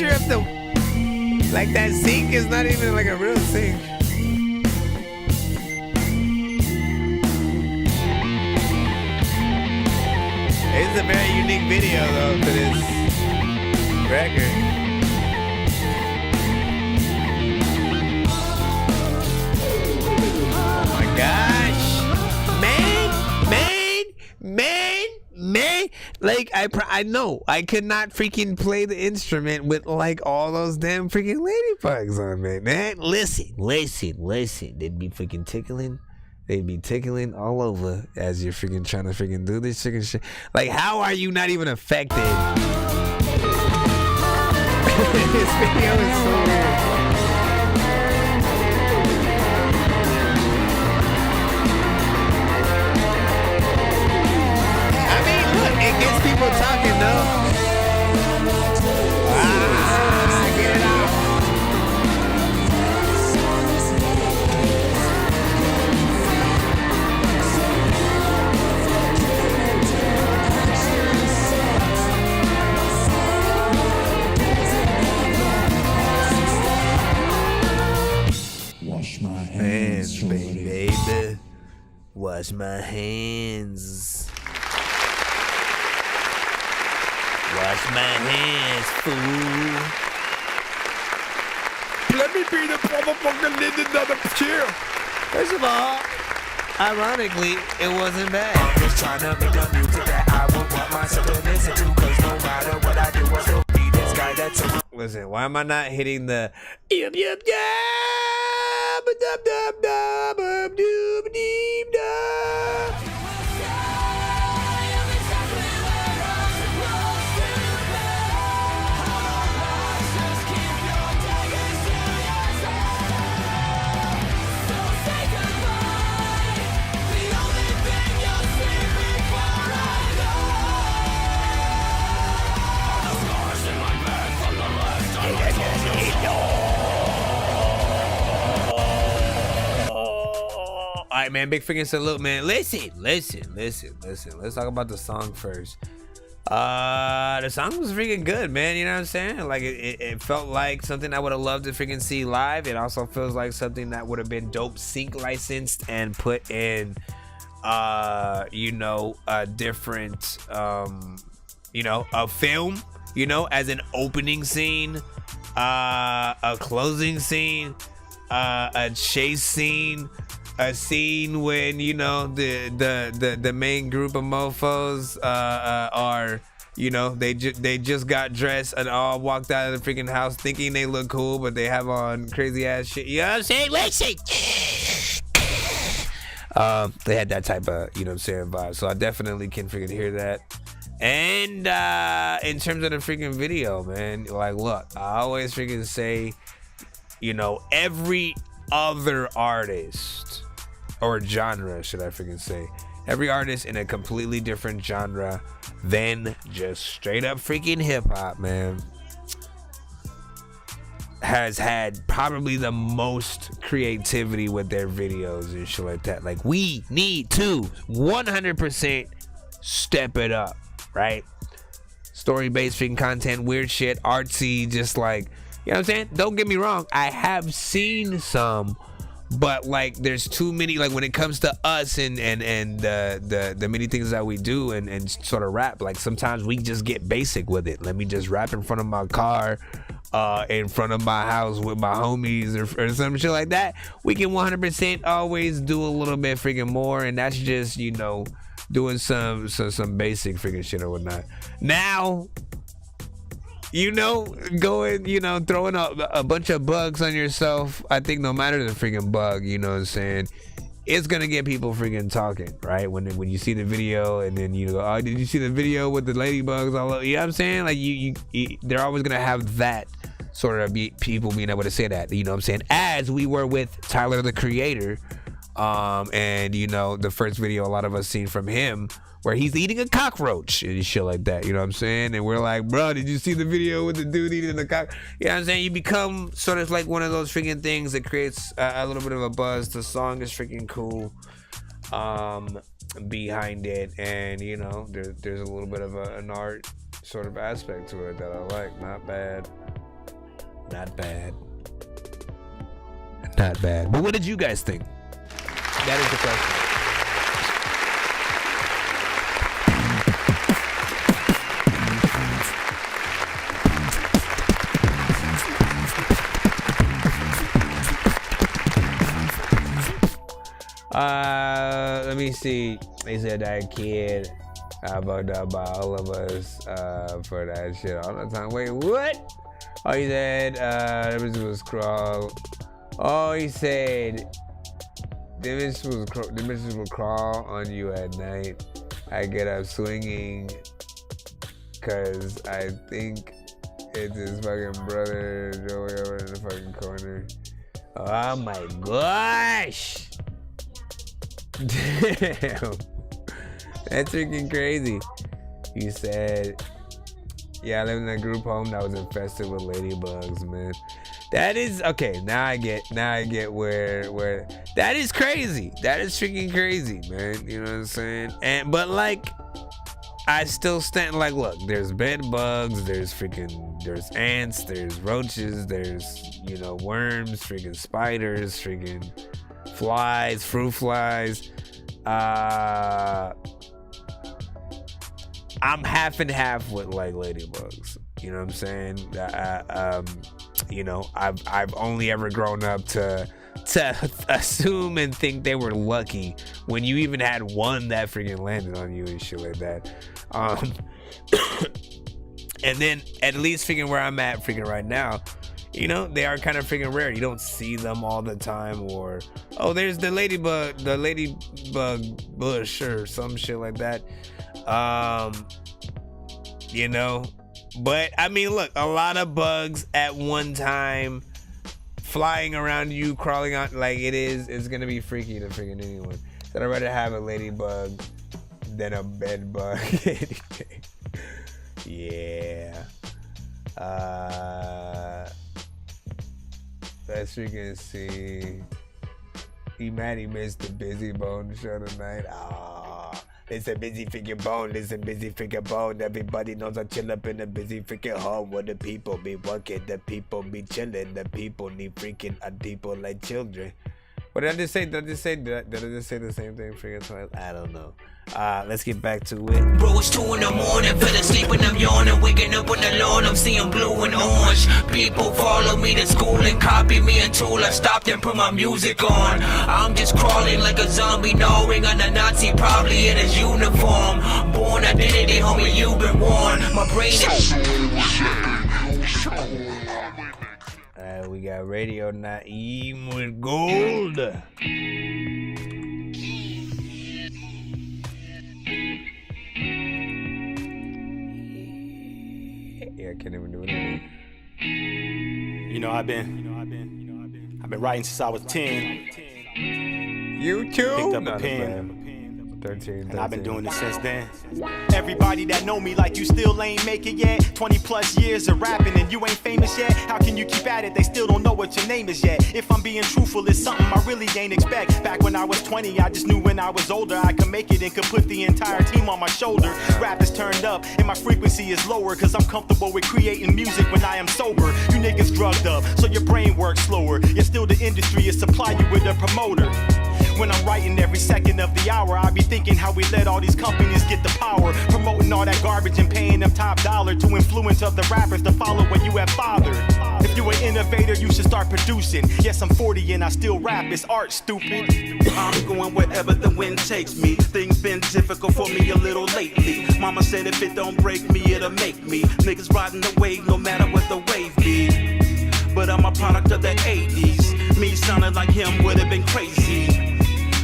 picture of the, like that sink is not even like a real sink. It's a very unique video though for this record. Oh my gosh. Man. Like I know I could not freaking play the instrument with like all those damn freaking ladybugs on it, man. Listen. They'd be freaking tickling. They'd be tickling all over as you're freaking trying to freaking do this freaking shit. Like, how are you not even affected? This video is so weird. I mean, look, it gets people talking, though. Get it out. Wash my hands, shorty. Baby. Wash my hands. Wash my hands, fool. Let me be the motherfucker in another chair. First of all, ironically, it wasn't bad. I'm just trying to make a music that I would want myself to listen to, cause no matter what I do, I still be this guy that's a... Listen, why am I not hitting the yup yup yup dub dub dub dub doob deep dub? All right, man. Big freaking salute, man. Listen. Let's talk about the song first. The song was freaking good, man. You know what I'm saying? Like it felt like something I would have loved to freaking see live. It also feels like something that would have been dope sync licensed and put in a different a film, as an opening scene, a closing scene, a chase scene, a scene when the main group of mofos are they just got dressed and all walked out of the freaking house thinking they look cool, but they have on crazy ass shit. You know what I'm saying? Listen. They had that type of vibe, so I definitely can freaking hear that. And in terms of the freaking video, man, like, look, I always freaking say, every other artist or genre, should I freaking say, every artist in a completely different genre than just straight up freaking hip hop, man, has had probably the most creativity with their videos and shit like that. Like, we need to 100% step it up, right? Story-based freaking content, weird shit, artsy, just like, you know what I'm saying? Don't get me wrong, I have seen some, but like there's too many, like when it comes to us and the many things that we do and sort of rap, like sometimes we just get basic with it. Let me just rap in front of my car, in front of my house with my homies or some shit like that. We can 100% always do a little bit freaking more, and that's just doing some basic freaking shit or whatnot. Now, going, throwing a bunch of bugs on yourself, I think no matter the freaking bug, you know what I'm saying, it's gonna get people freaking talking, right? When you see the video and then you go, oh, did you see the video with the ladybugs all over? You know what I'm saying? Like you they're always gonna have that sort of people being able to say that, you know what I'm saying? As we were with Tyler, the Creator, and the first video a lot of us seen from him where he's eating a cockroach and shit like that, you know what I'm saying? And we're like, bro, did you see the video with the dude eating the cock? You know what I'm saying? You become sort of like one of those freaking things that creates a little bit of a buzz. The song is freaking cool behind it, and there's a little bit of an art sort of aspect to it that I like. Not bad. Not bad. Not bad. But what did you guys think? That is the question. Let me see. They said that kid about all of us for that shit all the time. Wait, what? Oh, he said this was crawl. Oh, he said the bitches will crawl on you at night. I get up swinging cause I think it's his fucking brother Joey over in the fucking corner. Oh my gosh. Damn. That's freaking crazy. You said, yeah, I live in a group home that was infested with ladybugs, man. That is okay. Now I get where that is crazy. That is freaking crazy, man. You know what I'm saying? But like, I still stand like, look, there's bed bugs, there's ants, there's roaches, there's worms, freaking spiders, freaking flies, fruit flies. I'm half and half with like ladybugs. You know what I'm saying? I've only ever grown up to assume and think they were lucky when you even had one that freaking landed on you and shit like that. And then at least freaking where I'm at freaking right now, they are kind of freaking rare. You don't see them all the time, or there's the ladybug bush or some shit like that. But I mean, look, a lot of bugs at one time flying around you, crawling on, like it's gonna be freaky to freaking anyone. So I'd rather have a ladybug than a bed bug. Yeah. Let's freaking see. He missed the Busy Bone show tonight. It's a busy freaking bone, listen, busy freaking bone. Everybody knows I chill up in a busy freaking home where the people be working, the people be chilling, the people need freaking people like children. What did I just say? Did I just say the same thing freaking twice? I don't know. Let's get back to it. Bro, it's 2 in the morning, fell asleep when I'm yawning, waking up on the lawn, I'm seeing blue and orange. People follow me to school and copy me until I stopped and put my music on. I'm just crawling like a zombie, gnawing on a Nazi, probably in his uniform. Born identity, homie, you've been warned. My brain is... we got Radio Naeem with gold. Yeah, I can't even do it anymore. I've been writing since I was 10. You too? Picked up a pen. 13, and I've been doing it since then. Everybody that know me like you still ain't make it yet. 20 plus years of rapping and you ain't famous yet. How can you keep at it? They still don't know what your name is yet. If I'm being truthful, it's something I really ain't expect. Back when I was 20, I just knew when I was older I could make it and could put the entire team on my shoulder. Rap is turned up and my frequency is lower, cause I'm comfortable with creating music when I am sober. You niggas drugged up, so your brain works slower. Yet still the industry is supply you with a promoter. When I'm writing every second of the hour, I be thinking how we let all these companies get the power, promoting all that garbage and paying them top dollar to influence other rappers to follow what you have fathered. If you an innovator, you should start producing. Yes, I'm 40 and I still rap, it's art, stupid. I'm going wherever the wind takes me. Things been difficult for me a little lately. Mama said if it don't break me, it'll make me. Niggas riding the wave no matter what the wave be. But I'm a product of the 80s. Me sounding like him would have been crazy.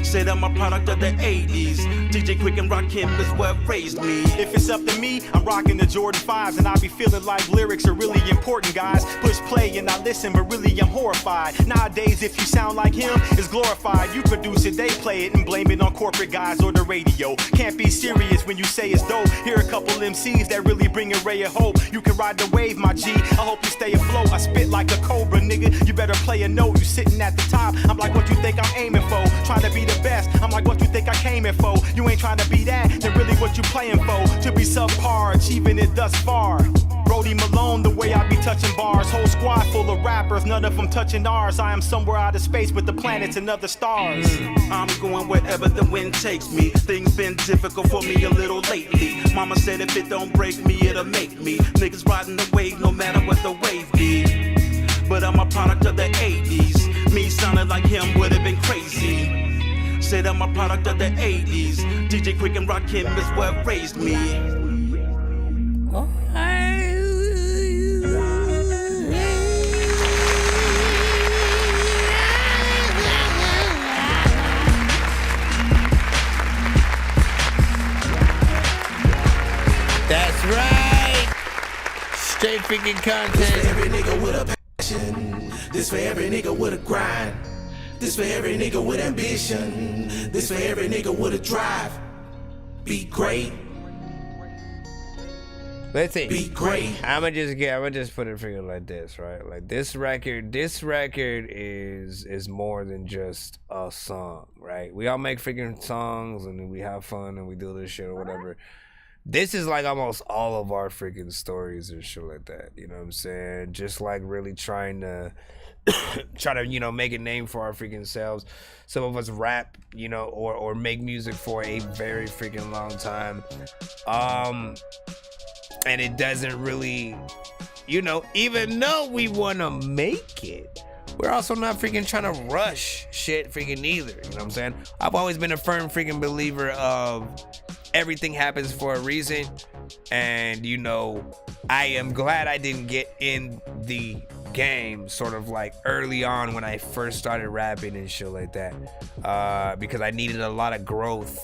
Said I'm a product of the 80s. DJ Quick and Rakim is what raised me. If it's up to me, I'm rocking the Jordan 5s, and I be feeling like lyrics are really important, guys. Push play and I listen, but really I'm horrified. Nowadays, if you sound like him, it's glorified. You produce it, they play it, and blame it on corporate guys or the radio. Can't be serious when you say it's dope. Here a couple MCs that really bring a ray of hope. You can ride the wave, my G. I hope you stay afloat. I spit like a cobra, nigga. You better play a note. You sitting at the top. I'm like, what you think I'm aiming for? Trying to be the best. I'm like, what you think I came in for? You ain't trying to be that, then really what you playing for? To be subpar, achieving it thus far. Brody Malone, the way I be touching bars. Whole squad full of rappers, none of them touching ours. I am somewhere out of space with the planets and other stars. I'm going wherever the wind takes me. Things been difficult for me a little lately. Mama said if it don't break me, it'll make me. Niggas riding the wave no matter what the wave be. But I'm a product of the 80s. Me sounding like him would've been crazy. Said I'm a product of the 80s. DJ Quick and Rakim is what raised me. That's right. Straight freaking content. This for every nigga with a passion. This for every nigga with a grind. This for every nigga with ambition. This for every nigga with a drive. Be great. Let's see. Be great. I'ma just put it freaking like this, right? Like this record is more than just a song, right? We all make freaking songs and we have fun and we do this shit or whatever. This is like almost all of our freaking stories and shit like that. You know what I'm saying? Just like really trying to you know, make a name for our freaking selves. Some of us rap, you know, or make music for a very freaking long time. And it doesn't really, you know, even though we want to make it, we're also not freaking trying to rush shit freaking either. You know what I'm saying? I've always been a firm freaking believer of everything happens for a reason. And, you know, I am glad I didn't get in the game sort of like early on when I first started rapping and shit like that. Because I needed a lot of growth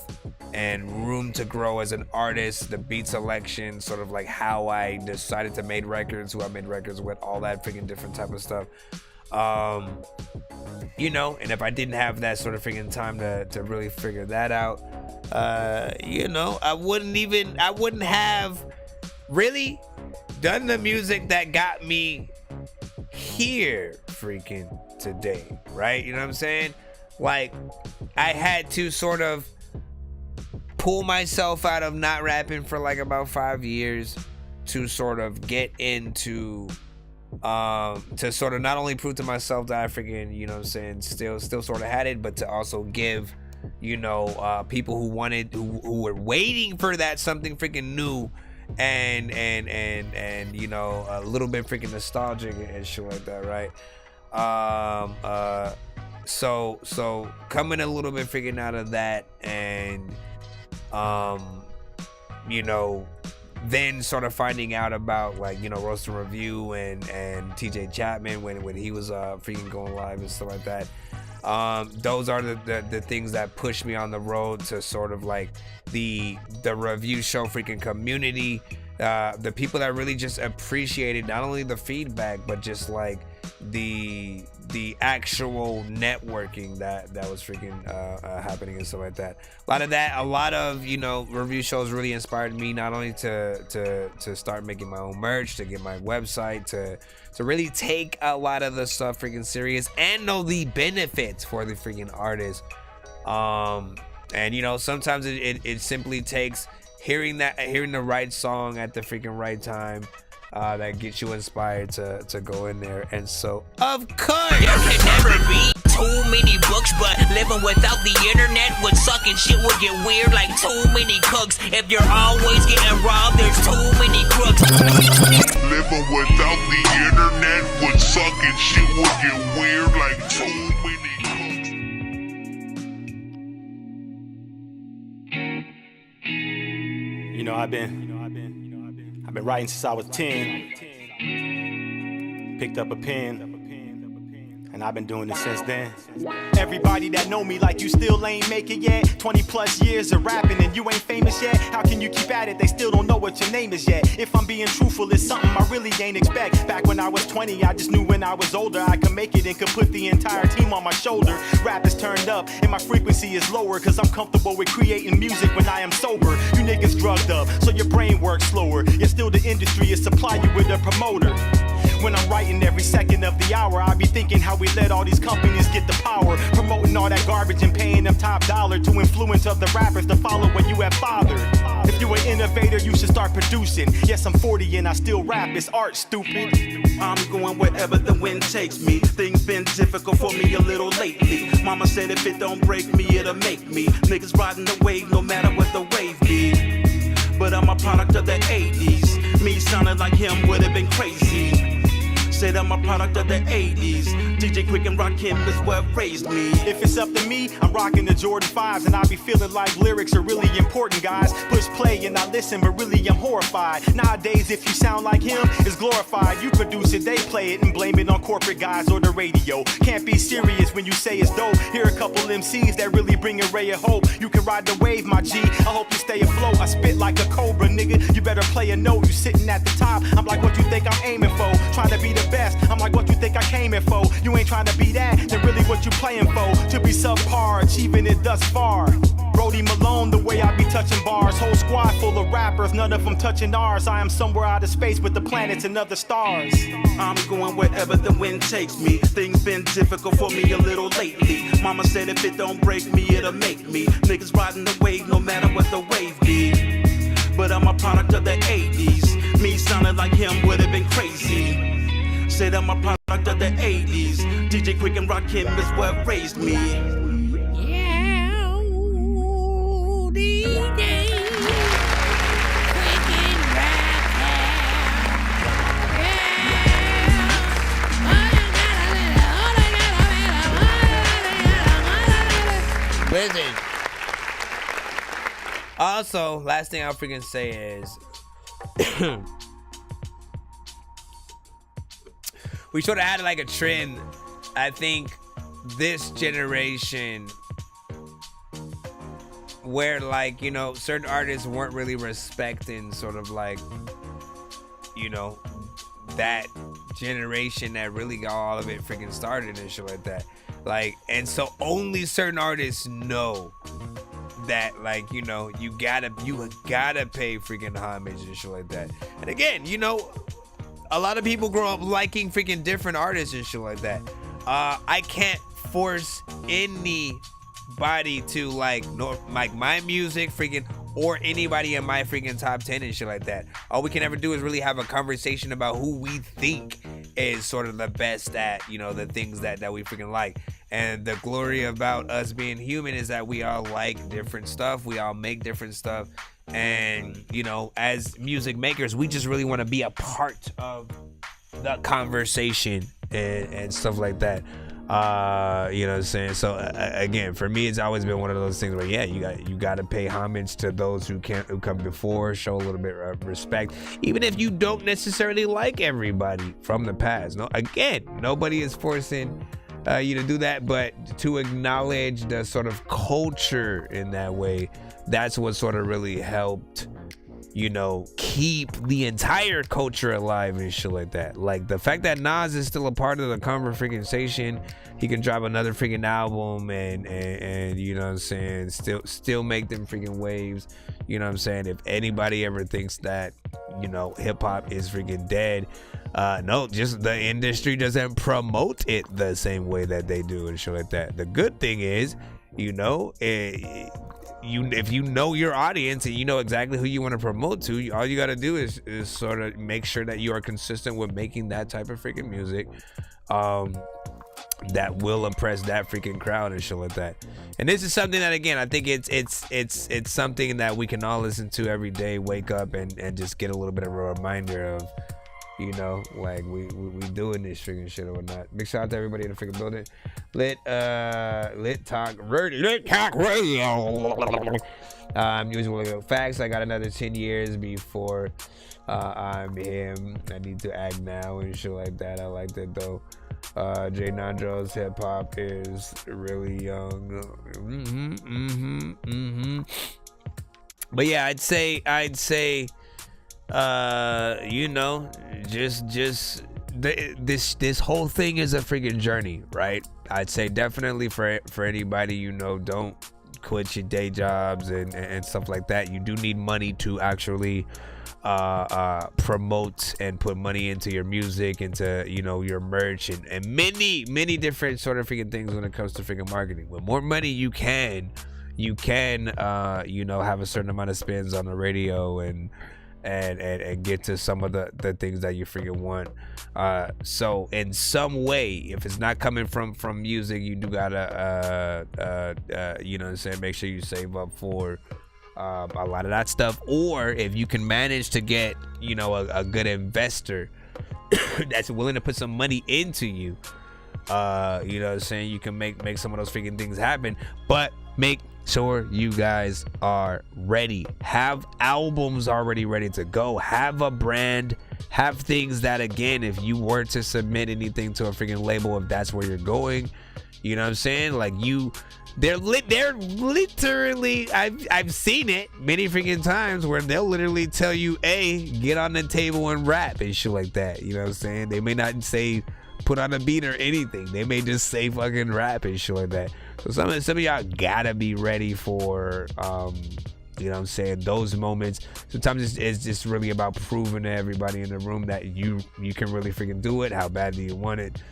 and room to grow as an artist, the beat selection, sort of like how I decided to make records, who I made records with, all that freaking different type of stuff. You know, and if I didn't have that sort of freaking time to really figure that out, you know, I wouldn't have really done the music that got me here freaking today, right? You know what I'm saying? Like, I had to sort of pull myself out of not rapping for like about 5 years to sort of get into to sort of not only prove to myself that I freaking, you know what I'm saying, still sort of had it, but to also give, you know, people who wanted, who were waiting for that something freaking new and you know, a little bit freaking nostalgic and shit like that, right? So coming a little bit freaking out of that and you know, then sort of finding out about, like, you know, Roast and Review and TJ Chapman when he was freaking going live and stuff like that. Those are the things that pushed me on the road to sort of like the review show freaking community, the people that really just appreciated not only the feedback but just like the actual networking that was freaking happening and stuff like that. A lot of you know, review shows really inspired me not only to start making my own merch, to get my website, to really take a lot of the stuff freaking serious and know the benefits for the freaking artist. And you know, sometimes it simply takes hearing the right song at the freaking right time that gets you inspired to go in there. And so, of course, there can never be too many books, but living without the internet would suck and shit would get weird like too many cooks. If you're always getting robbed, there's too many crooks. Living without the internet would suck and shit would get weird like too many cooks. You know, I've been writing since I was 10. Picked up a pen, and I've been doing this since then. Everybody that know me like you still ain't make it yet. 20 plus years of rapping and you ain't famous yet. How can you keep at it? They still don't know what your name is yet. If I'm being truthful, it's something I really ain't expect. Back when I was 20, I just knew when I was older I could make it and could put the entire team on my shoulder. Rap is turned up and my frequency is lower, cause I'm comfortable with creating music when I am sober. You niggas drugged up, so your brain works slower. Yet still the industry is supply you with a promoter. When I'm writing every second of the hour, I be thinking how we let all these companies get the power, promoting all that garbage and paying them top dollar to influence other rappers to follow what you have fathered. If you an innovator, you should start producing. Yes, I'm 40 and I still rap. It's art, stupid. I'm going wherever the wind takes me. Things been difficult for me a little lately. Mama said if it don't break me, it'll make me. Niggas riding the wave no matter what the wave be. But I'm a product of the 80s. Me sounding like him would have been crazy. Said I'm a product of the 80s. DJ Quick and Rakim is what raised me. If it's up to me, I'm rocking the Jordan 5s, and I be feeling like lyrics are really important, guys. Push play and I listen, but really I'm horrified. Nowadays, if you sound like him, it's glorified. You produce it, they play it, and blame it on corporate guys or the radio. Can't be serious when you say it's dope. Here a couple MCs that really bring a ray of hope. You can ride the wave, my G. I hope you stay afloat. I spit like a cobra, nigga. You better play a note. You sitting at the top. I'm like, what you think I'm aiming for? Trying to be the best. I'm like, what you think I came here for? You ain't trying to be that, then really what you playing for? To be subpar, achieving it thus far. Brody Malone, the way I be touching bars. Whole squad full of rappers, none of them touching ours. I am somewhere out of space with the planets and other stars. I'm going wherever the wind takes me. Things been difficult for me a little lately. Mama said if it don't break me, it'll make me. Niggas riding the wave no matter what the wave be. But I'm a product of the 80s. Me sounding like him would have been crazy. Said I'm a product of the 80s. DJ Quick and Rakim is what raised me. Yeah, DJ Quick and Rakim. Listen. Also, last thing I'll freaking say is we sort of had like a trend. I think this generation where like, you know, certain artists weren't really respecting sort of like, you know, that generation that really got all of it freaking started and shit like that. Like, and so only certain artists know that, like, you know, you gotta pay freaking homage and shit like that. And again, you know, a lot of people grow up liking freaking different artists and shit like that. I can't force anybody to like my music freaking or anybody in my freaking top 10 and shit like that. All we can ever do is really have a conversation about who we think is sort of the best at, you know, the things that we freaking like. And the glory about us being human is that we all like different stuff. We all make different stuff. And, you know, as music makers, we just really want to be a part of the conversation and stuff like that. You know what I'm saying? So again, for me, it's always been one of those things where, yeah, you got to pay homage to those who come before, show a little bit of respect, even if you don't necessarily like everybody from the past. No, again, nobody is forcing you to do that, but to acknowledge the sort of culture in that way. That's what sort of really helped, you know, keep the entire culture alive and shit like that. Like the fact that Nas is still a part of the conversation, he can drop another freaking album and you know what I'm saying, still make them freaking waves. You know what I'm saying? If anybody ever thinks that, you know, hip hop is freaking dead, no, just the industry doesn't promote it the same way that they do and shit like that. The good thing is, you know, if you know your audience and you know exactly who you want to promote to, all you got to do is sort of make sure that you are consistent with making that type of freaking music that will impress that freaking crowd and shit like that. And this is something that, again, I think it's something that we can all listen to every day, wake up and just get a little bit of a reminder of, you know, like we doing this freaking shit or whatnot. Big shout out to everybody in the freaking building. Lit Talk Radio. I'm usually facts. I got another 10 years before I'm him. I need to act now and shit like that. I like that though. Jay Nandro's hip hop is really young. But yeah, I'd say you know, just this whole thing is a freaking journey, right? I'd say definitely for anybody, you know, don't quit your day jobs and stuff like that. You do need money to actually promote and put money into your music, into, you know, your merch, and many different sort of freaking things when it comes to freaking marketing. With more money you can you know, have a certain amount of spins on the radio and get to some of the things that you freaking want. So in some way, if it's not coming from music, you do gotta you know what I'm saying, make sure you save up for a lot of that stuff. Or if you can manage to get, you know, a good investor that's willing to put some money into you, you know what I'm saying, you can make some of those freaking things happen. But make sure you guys are ready. Have albums already ready to go. Have a brand. Have things that, again, if you were to submit anything to a freaking label, if that's where you're going, you know what I'm saying? Like, they're literally, I've seen it many freaking times where they'll literally tell you, hey, get on the table and rap and shit like that. You know what I'm saying? They may not say put on a beat or anything. They may just say fucking rap and shit like that. So some of y'all gotta be ready for, you know what I'm saying, those moments. Sometimes it's just really about proving to everybody in the room that you can really freaking do it. How bad do you want it?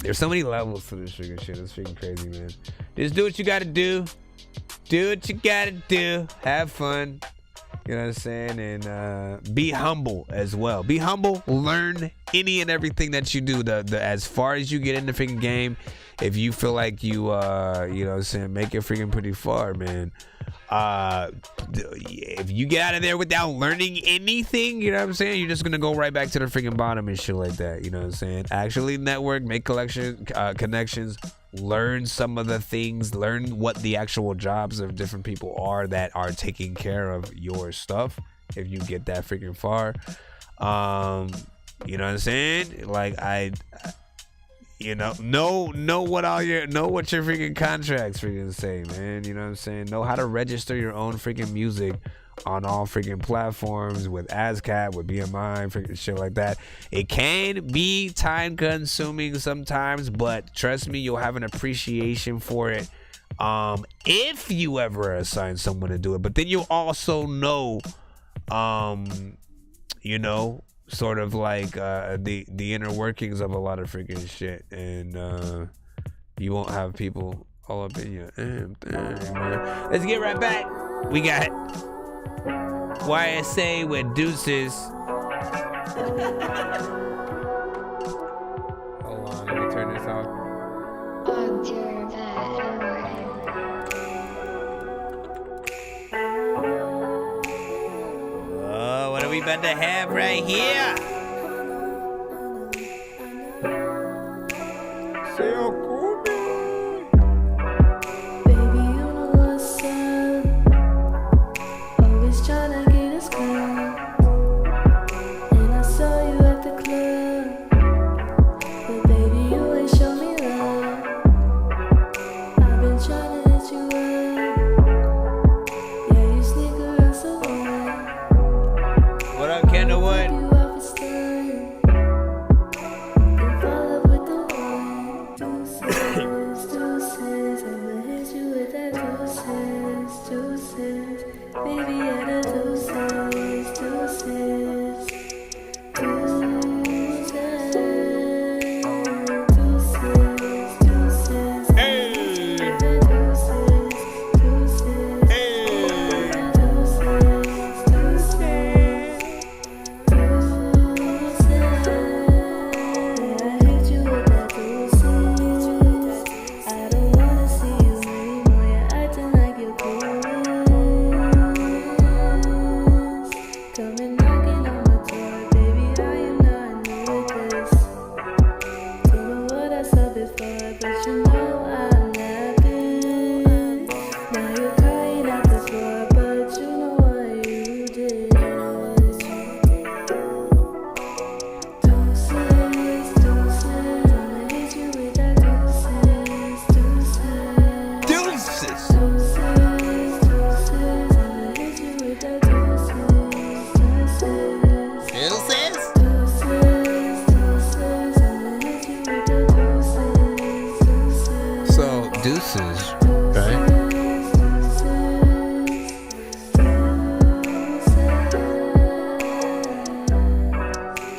There's so many levels to this freaking shit. It's freaking crazy, man. Just do what you gotta do. Do what you gotta do. Have fun. You know what I'm saying? And be humble as well. Be humble. Learn any and everything that you do. As far as you get in the freaking game, if you feel like you know what I'm saying, make it freaking pretty far, man. If you get out of there without learning anything, you know what I'm saying, you're just gonna go right back to the freaking bottom and shit like that. You know what I'm saying? Actually network, make connections, learn some of the things, learn what the actual jobs of different people are that are taking care of your stuff. If you get that freaking far, you know what I'm saying? Like, you know what your freaking contracts freaking say, man. You know what I'm saying? Know how to register your own freaking music on all freaking platforms with ASCAP, with BMI, freaking shit like that. It can be time consuming sometimes, but trust me, you'll have an appreciation for it if you ever assign someone to do it. But then you'll also know, you know, sort of like the inner workings of a lot of freaking shit, and you won't have people all up in you. Let's get right back. We got YSA with Deuces. Hold on, let me turn this off. Oh, what are we about to have right here?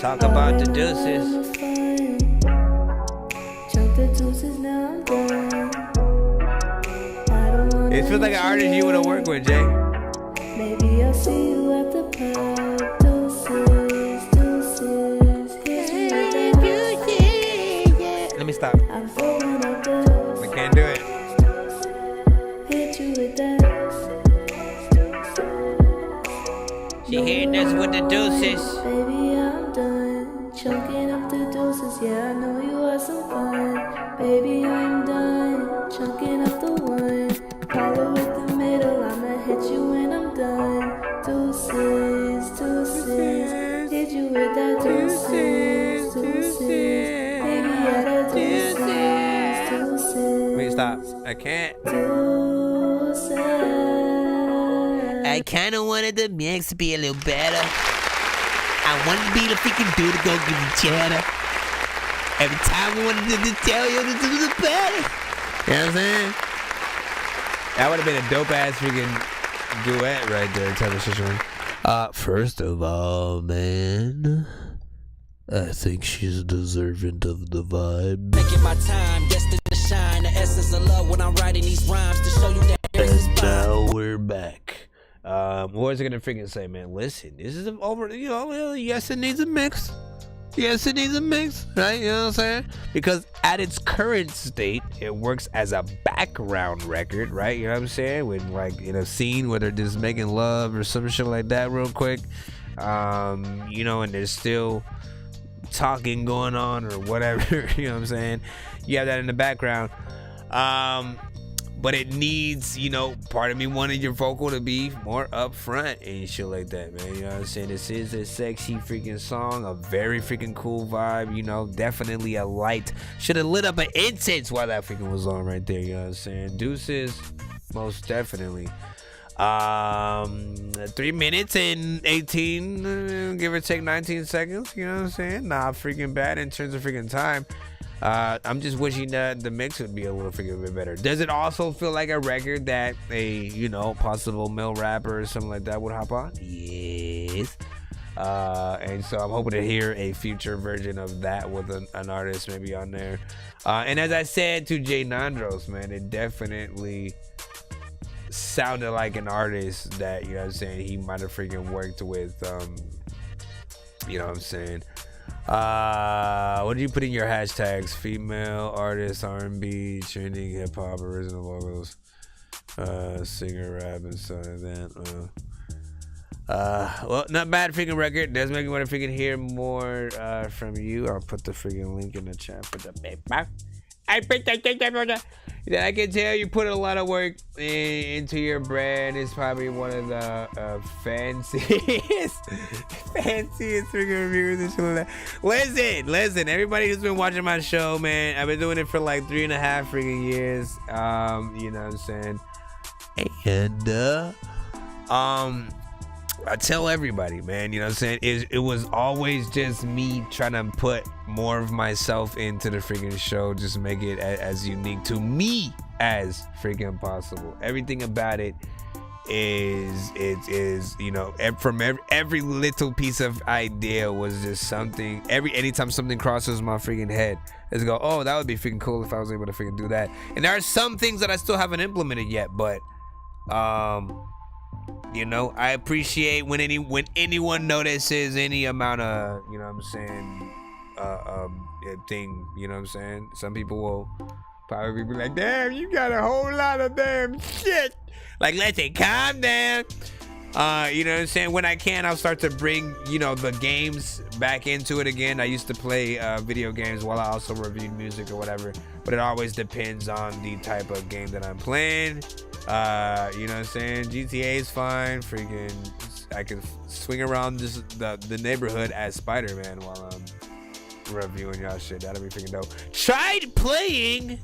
Talk about the deuces. It feels like an artist you want to work with, Jay. Maybe I'll see you at the pub. Deuces. Let me stop. I can't do it. Hit you with that. She hitting us with the deuces. Baby, I'm done. Chunking up the deuces. Yeah, I know you are some fun. Baby, I'm done. Chunking up the one. Follow with the middle. I'ma hit you when I'm done. Deuces, deuces. Hit you with that deuces, deuces. Baby, yeah, that deuces, deuces. Wait, stop. I can't. Deuces. I kinda wanted the mix to be a little better. I wanted to be the freaking dude to go give you cheddar. Every time I wanted to tell you to do the better. You know what I'm saying? That would have been a dope ass freaking duet right there, type of situation. First of all, man, I think she's deserving of the vibe. Taking my time, destined to shine. The essence of love when I'm writing these rhymes to show you that there is Now we're back. What was I gonna freaking say, man? Listen, this is over. You know, yes, it needs a mix. Yes, it needs a mix, right? You know what I'm saying? Because at its current state, it works as a background record, right? You know what I'm saying? When like in a scene where they're just making love or some shit like that, real quick. You know, and there's still talking going on or whatever. You know what I'm saying? You have that in the background. But it needs, you know, part of me wanted your vocal to be more upfront and shit like that, man. You know what I'm saying? This is a sexy freaking song, a very freaking cool vibe, you know, definitely a light. Should have lit up an incense while that freaking was on right there, you know what I'm saying? Deuces, most definitely. 3 minutes and 18, give or take 19 seconds, you know what I'm saying? Not freaking bad in terms of freaking time. I'm just wishing that the mix would be a little freaking bit better. Does it also feel like a record that a, you know, possible male rapper or something like that would hop on? Yes. And so I'm hoping to hear a future version of that with an artist maybe on there. And as I said to Jay Nandros, man, it definitely sounded like an artist that, you know what I'm saying, he might have freaking worked with, you know what I'm saying. What did you put in your hashtags? Female artist, R&B, trending, hip hop, original vocals, singer, rap, and stuff like that. Well, not bad freaking record. Does make me want to freaking hear more from you. I'll put the freaking link in the chat for the paper. I can tell you put a lot of work into your brand. It's probably one of the fanciest freaking reviews and shit like that. Listen, everybody who's been watching my show, man, I've been doing it for like 3.5 freaking years. You know what I'm saying? And I tell everybody, man, you know what I'm saying? It was always just me trying to put more of myself into the freaking show, just make it as unique to me as freaking possible. Everything about it is you know, from every little piece of idea was just something. Anytime something crosses my freaking head, let's go, oh, that would be freaking cool if I was able to freaking do that. And there are some things that I still haven't implemented yet, but you know, I appreciate when anyone notices any amount of, you know what I'm saying, thing, you know what I'm saying? Some people will probably be like, damn, you got a whole lot of damn shit. Like, listen, calm down. You know what I'm saying? When I can, I'll start to bring, you know, the games back into it again. I used to play video games while I also reviewed music or whatever, but it always depends on the type of game that I'm playing. You know what I'm saying? GTA is fine. Freaking, I can swing around just the neighborhood as Spider-Man while I'm reviewing y'all shit. That'll be freaking dope. Tried playing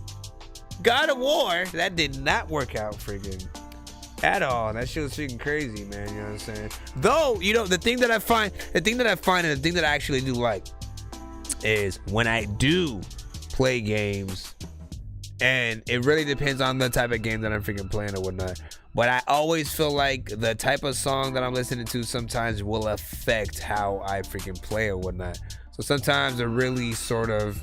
God of War. That did not work out freaking at all. That shit was freaking crazy, man. You know what I'm saying? Though, you know, the thing that I find and the thing that I actually do like is when I do play games And it really depends on the type of game that I'm freaking playing or whatnot. But I always feel like the type of song that I'm listening to sometimes will affect how I freaking play or whatnot. So sometimes they're really sort of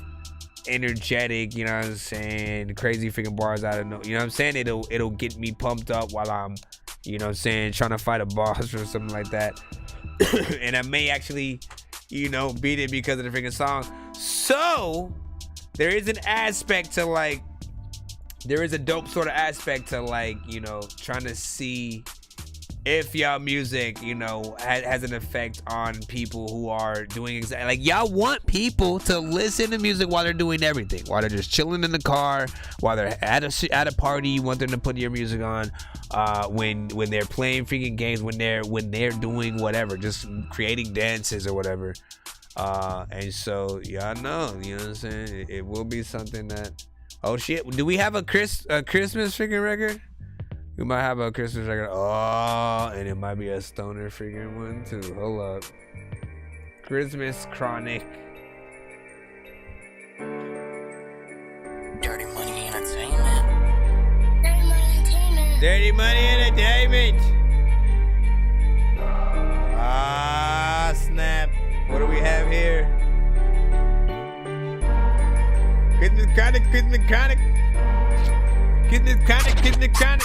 energetic, you know what I'm saying, crazy freaking bars out of no, you know what I'm saying, it'll get me pumped up while I'm, you know what I'm saying, trying to fight a boss or something like that. And I may actually, you know, beat it because of the freaking song. So there is an aspect to like, there is a dope sort of aspect to like, you know, trying to see if y'all music, you know, has an effect on people who are doing exactly like y'all want people to listen to music while they're doing everything, while they're just chilling in the car, while they're at a party. You want them to put your music on when they're playing freaking games, when they're doing whatever, just creating dances or whatever. And so y'all know, you know what I'm saying, it will be something that, oh shit, do we have a Christmas freaking record? We might have a Christmas record. Oh, and it might be a stoner freaking one too. Hold up. Christmas Chronic. Dirty Money Entertainment. Dirty Money Entertainment. Ah, snap. What do we have here? Christmas Chronic, Christmas Chronic. Christmas Chronic, Christmas Chronic.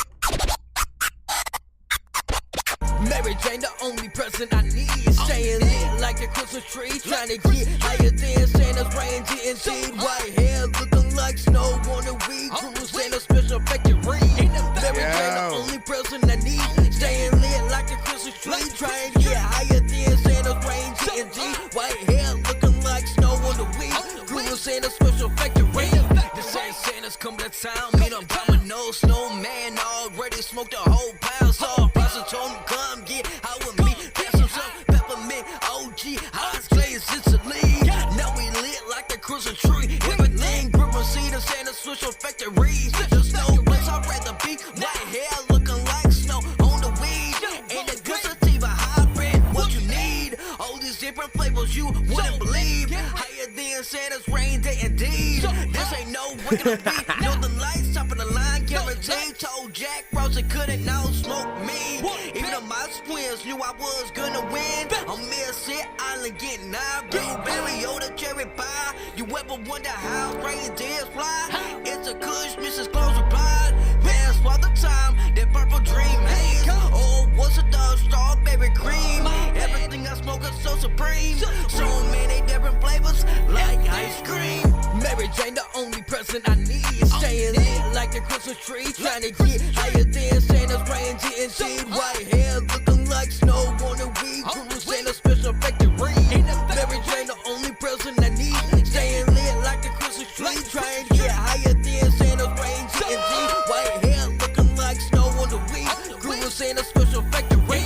Mary Jane, the only person I need. Staying lit like a Christmas tree. Trying to get higher than Santa's reindeer indeed. White hair looking like snow on the weed. Cruise Santa's special factory. Mary Jane, the only person I need. Staying lit like a Christmas tree. Trying to get higher than Santa's reindeer indeed. White hair looking like snow on the weed. Cruise Santa's special factory. This ain't Santa's coming to town. Mean I'm coming, no snowman. Already smoked a whole pound. So person told me come get out with me. Pass some peppermint OG. Eyes glazed Sicily. Now we lit like a Christmas tree. Everything gripping seed and Santa switch on factories. There's no place I'd rather be. White hair looking like snow on the weed. And the good sativa hybrid, what you need. All these different flavors you wouldn't believe. Higher than Santa's reindeer indeed. This ain't no regular beat. Northern Lights top of the line, guaranteed. Told Jack Rose they couldn't now smoke me. Even though my twins knew I was gonna win. On Millset Island getting high. Blueberry or the cherry pie. You ever wonder how reindeers fly? It's a Kush, Mrs. Close replied. Pass for the time, that purple dream haze. Oh, what's a dog strawberry cream? Everything I smoke is so supreme. So many different flavors, like ice cream. Mary Jane, the only person I need. Staying lit like a Christmas tree. Trying to get higher than Santa's reindeer indeed. White hair looking like snow on the weed. Cruise Santa's special factory. Mary Jane, the only person I need. Staying lit like a Christmas tree. Trying to get higher than Santa's reindeer indeed. White hair looking like snow on the weed. Cruise Santa's special factory.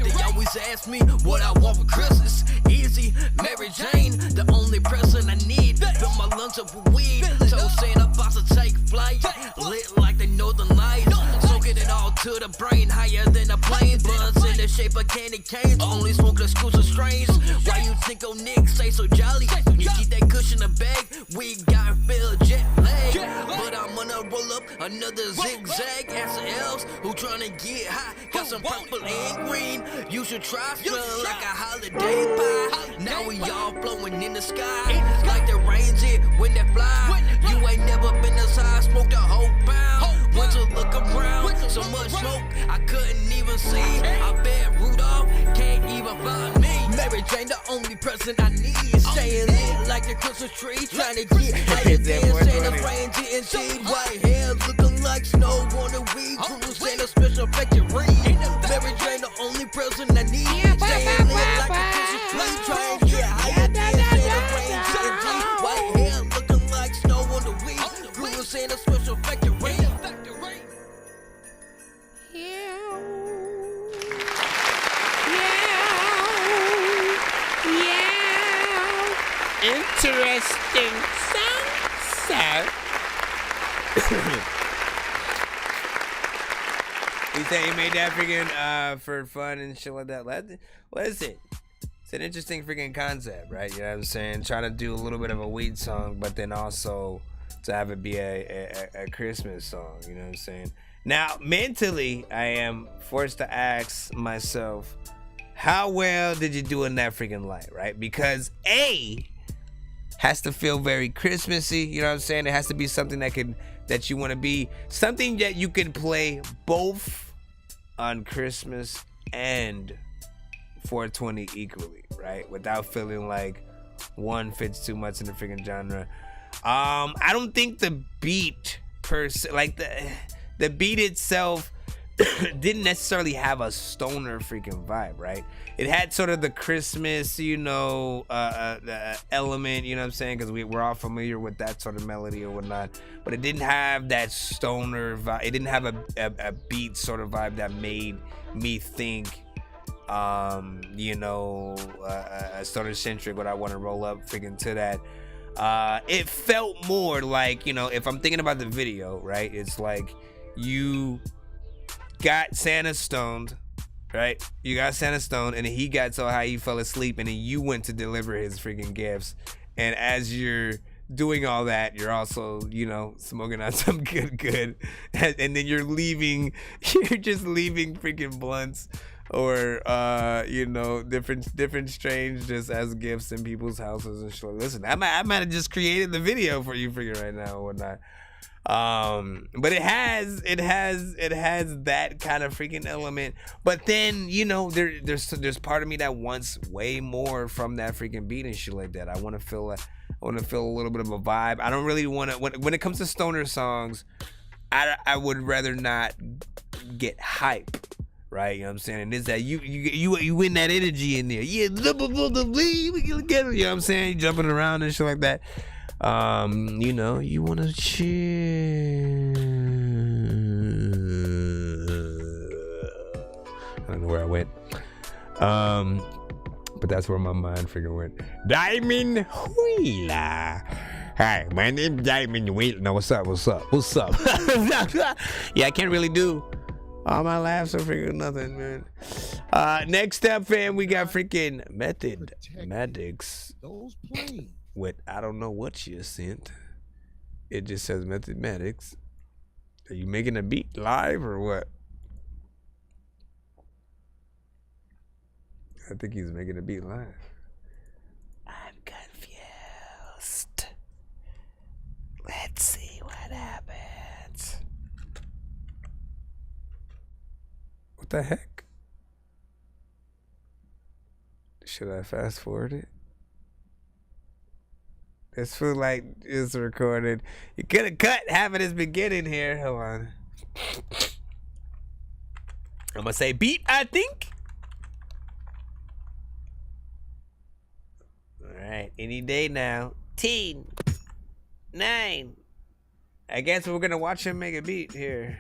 They always ask me what I want for Christmas. Easy, Mary Jane, the only person I need. Fill my lungs up with weed. So Santa about to take flight. Lit like the Northern Lights. Soaking it all to the brain. Higher than a plane. Buds in the shape of candy canes. Only smoke exclusive strains. Why you think old Nick stay so jolly? You keep that cushion in the bag. We got filled jet lag. But I'm gonna roll up another zigzag. Ask the elves who tryna get high. Got some purple and green. You should try, feel like a holiday pie. Now we all flowing in the sky. Like the reindeer when they fly. You ain't never been this high. Smoked a whole pound. Went to look around. So much smoke I couldn't even see. I bet Rudolph can't even find me. Mary Jane, the only person I need. Staying lit like a Christmas tree. Trying to get higher than Santa's reindeer indeed. White hair looking like snow on the weed. Cruise Santa's special factory. Mary Jane, the only person I need. Staying lit like a Christmas tree. Trying to get higher than Santa's reindeer indeed. White hair looking like snow on the weed. Cruise Santa's special factory. Interesting sunset. He said he made that freaking for fun and shit like that. Listen, it's an interesting freaking concept, right? You know what I'm saying? Trying to do a little bit of a weed song, but then also to have it be a Christmas song. You know what I'm saying? Now, mentally, I am forced to ask myself, how well did you do in that freaking light, right? Because A has to feel very Christmassy, you know what I'm saying? It has to be something that you want to be, something that you can play both on Christmas and 420 equally, right? Without feeling like one fits too much in the freaking genre. I don't think the beat per se, like the beat itself didn't necessarily have a stoner freaking vibe, right? It had sort of the Christmas, you know, element, you know what I'm saying? Because we're all familiar with that sort of melody or whatnot. But it didn't have that stoner vibe. It didn't have a beat sort of vibe that made me think, you know, stoner centric, what I want to roll up freaking to that. It felt more like, you know, if I'm thinking about the video, right? It's like you got Santa stoned, right? You got Santa stoned, and he got so high he fell asleep, and then you went to deliver his freaking gifts. And as you're doing all that, you're also, you know, smoking on some good, and then you're just leaving freaking blunts or you know, different strains just as gifts in people's houses and shit. Listen, I might have just created the video for you freaking right now or whatnot. But it has that kind of freaking element. But then, you know, there's part of me that wants way more from that freaking beat and shit like that. I want to feel a little bit of a vibe. I don't really want to, when it comes to stoner songs, I would rather not get hype. Right, you know what I'm saying? And it's that you win that energy in there. Yeah, we can get it. You know what I'm saying? You jumping around and shit like that. You know, you wanna chill. I don't know where I went. But that's where my mind freaking went. Diamond Wheeler. Hi, my name's Diamond Wheeler. No, what's up? Yeah, I can't really do all my laughs are freaking nothing, man. Next up, fam, we got freaking Method Maddox with I don't know what you sent. It just says Method Maddox. Are you making a beat live or what? I think he's making a beat live. I'm confused. Let's see what happens. What the heck? Should I fast forward it? This feels like it's recorded. You could have cut half of this beginning here. Hold on. I'm gonna say beat, I think. Alright, any day now. 10, 9. I guess we're gonna watch him make a beat here.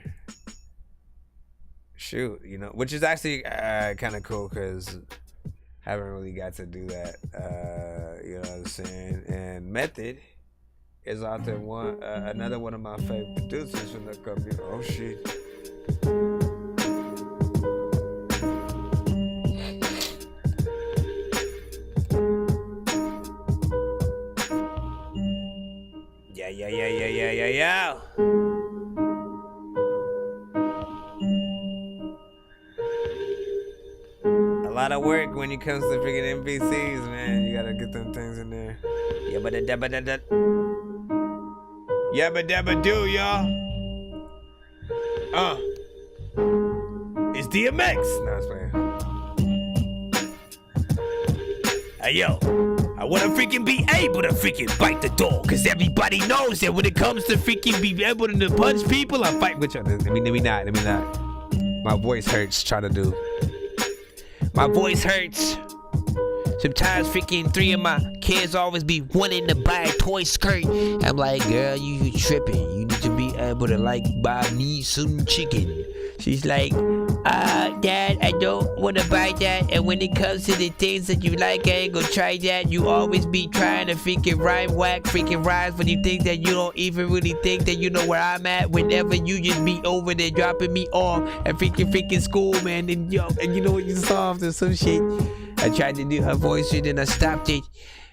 Shoot, you know, which is actually kind of cool because I haven't really got to do that. You know what I'm saying? And Method is out there another one of my favorite producers when it comes to, oh shit. Yeah. A lot of work when it comes to freaking MVCs, man. You gotta get them things in there. Yabba dabba do, y'all. It's DMX. No, it's playing. Hey, yo. I wanna freaking be able to freaking bite the door. Cause everybody knows that when it comes to freaking be able to punch people, I fight with you. Let me not. My voice hurts trying to do. My voice hurts. Sometimes freaking 3 of my kids always be wanting to buy a toy skirt. I'm like, girl, you tripping. You need to be able to like buy me some chicken. She's like, Dad, I don't want to buy that. And when it comes to the things that you like, I ain't gonna try that. You always be trying to freaking rhyme whack freaking rhymes when you think that you don't even really think that you know where I'm at. Whenever you just be over there dropping me off at freaking school, man. And you know what, you soft or some shit. I tried to do her voice and then I stopped it.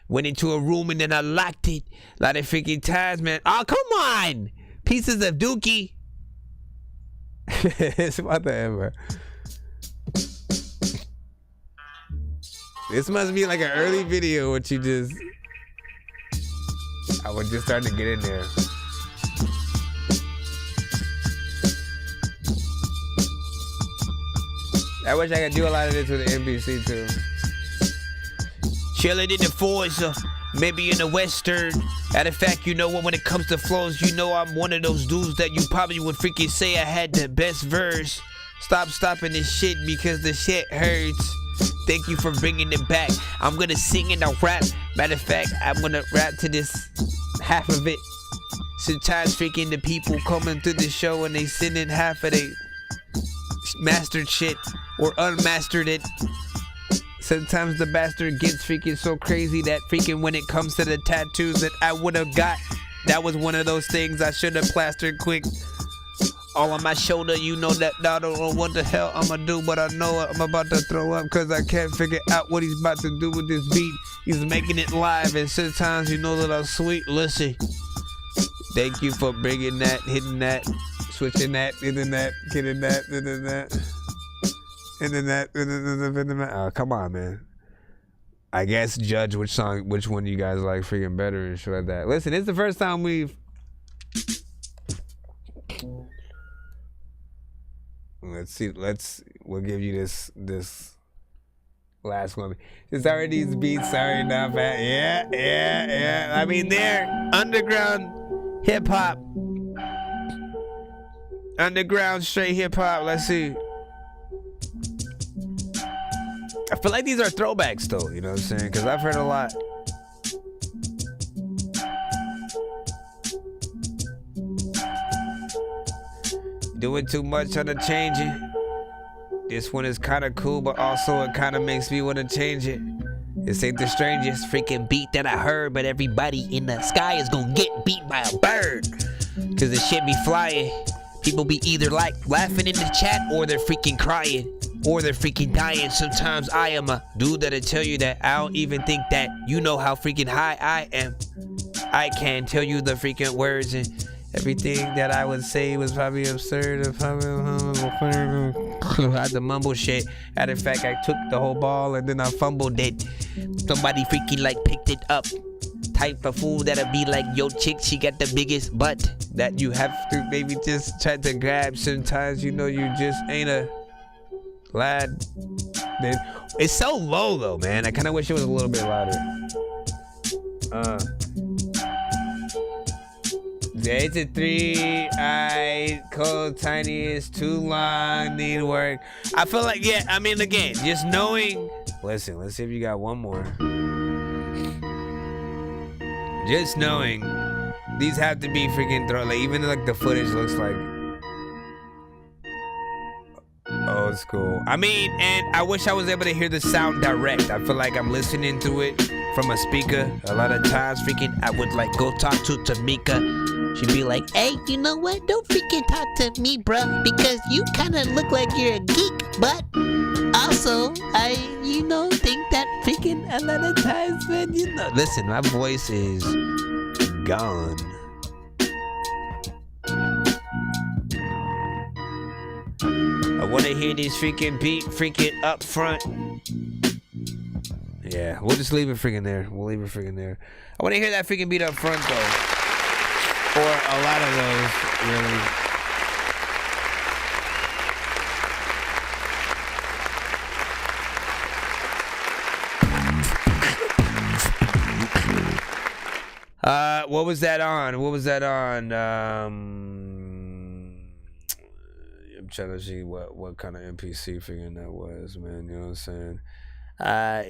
Went into a room and then I locked it. A lot of freaking times, man. Oh, come on. Pieces of Dookie. It's about to end, bro. This must be like an early video, what you just... I was just starting to get in there. I wish I could do a lot of this with the NPC too. Chilling in the forest, maybe in the western. Matter of fact, you know what, when it comes to flows, you know I'm one of those dudes that you probably would freaking say I had the best verse. Stop stopping this shit because the shit hurts. Thank you for bringing it back. I'm gonna sing and I'll rap. Matter of fact, I'm gonna rap to this half of it. Sometimes freaking the people coming through the show and they send in half of they mastered shit or unmastered it. Sometimes the bastard gets freaking so crazy that freaking when it comes to the tattoos that I would have got, that was one of those things I should have plastered quick. All on my shoulder, you know that I don't know what the hell I'ma do, but I know I'm about to throw up because I can't figure out what he's about to do with this beat. He's making it live, and sometimes you know that I'm sweet. Listen, thank you for bringing that, hitting that, switching that, hitting that, getting that, hitting that, hitting that, hitting that. Oh, come on, man. I guess judge which one you guys like freaking better and shit like that. Listen, it's the first time we've... Let's see. We'll give you this last one. It's already these beats. Sorry, not bad. Yeah. I mean, they're underground hip hop, underground straight hip hop. Let's see. I feel like these are throwbacks, though. You know what I'm saying? Because I've heard a lot. Doing too much on the changing. This one is kind of cool, but also it kind of makes me want to change it. This ain't the strangest freaking beat that I heard, but everybody in the sky is gonna get beat by a bird. Cause the shit be flying. People be either like laughing in the chat, or they're freaking crying, or they're freaking dying. Sometimes I am a dude that'll tell you that I don't even think that you know how freaking high I am. I can tell you the freaking words and everything that I would say was probably absurd. I had to mumble shit. Matter of fact, I took the whole ball and then I fumbled it. Somebody freaking like picked it up. Type of fool that'll be like, yo chick, she got the biggest butt. That you have to maybe just try to grab. Sometimes you know you just ain't a lad. It's so low though, man. I kind of wish it was a little bit louder. It's a 3-eyed, cold, tiny, is too long, need work. I feel like, yeah, I mean, again, just knowing. Listen, let's see if you got one more. Just knowing these have to be freaking throw. Like, even like the footage looks like old school. I mean, and I wish I was able to hear the sound direct. I feel like I'm listening to it from a speaker. A lot of times, freaking, I would like go talk to Tamika. She'd be like, hey, you know what? Don't freaking talk to me, bruh, because you kind of look like you're a geek, but also, I, think that freaking a lot of times, man, Listen, my voice is gone. I want to hear this freaking beat freaking up front. Yeah, we'll just leave it freaking there. We'll leave it freaking there. I want to hear that freaking beat up front, though. Or a lot of those, really. What was that on? I'm trying to see what kind of NPC figure that was, man. You know what I'm saying? I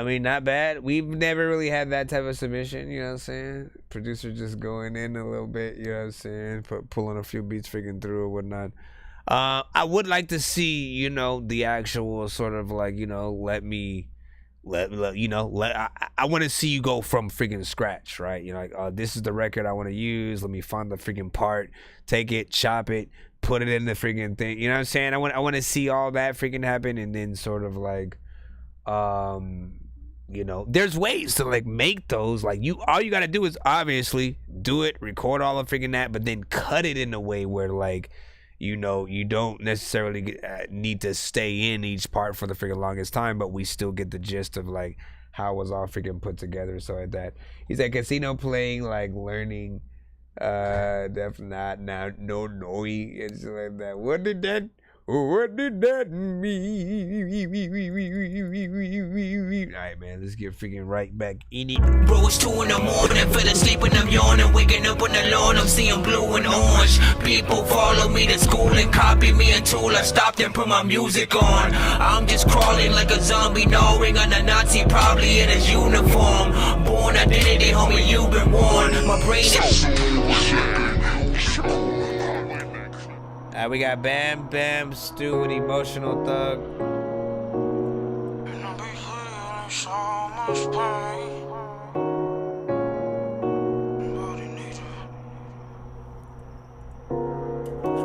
mean, not bad. We've never really had that type of submission, you know what I'm saying? Producer just going in a little bit, you know what I'm saying? Pulling a few beats freaking through or whatnot. I would like to see, the actual sort of like, I want to see you go from freaking scratch, right? Like, this is the record I want to use. Let me find the freaking part, take it, chop it, put it in the freaking thing. You know what I'm saying? I want to see all that freaking happen, and then sort of like, you know, there's ways to like make those. Like all you gotta do is obviously do it, record all of freaking that, but then cut it in a way where like, you know, you don't necessarily need to stay in each part for the freaking longest time, but we still get the gist of like how it was all freaking put together. So like that, he's at casino playing, like learning, def not now no and shit like that. What did that mean? Alright, man, let's get freaking right back in it. Bro, it's 2 in the morning, fell asleep and I'm yawning, waking up on the lawn, I'm seeing blue and orange. People follow me to school and copy me until I stopped and put my music on. I'm just crawling like a zombie, gnawing on a Nazi, probably in his uniform. Born identity, homie, you've been warned. My brain is... We got Bam Bam Stu with Emotional Thug.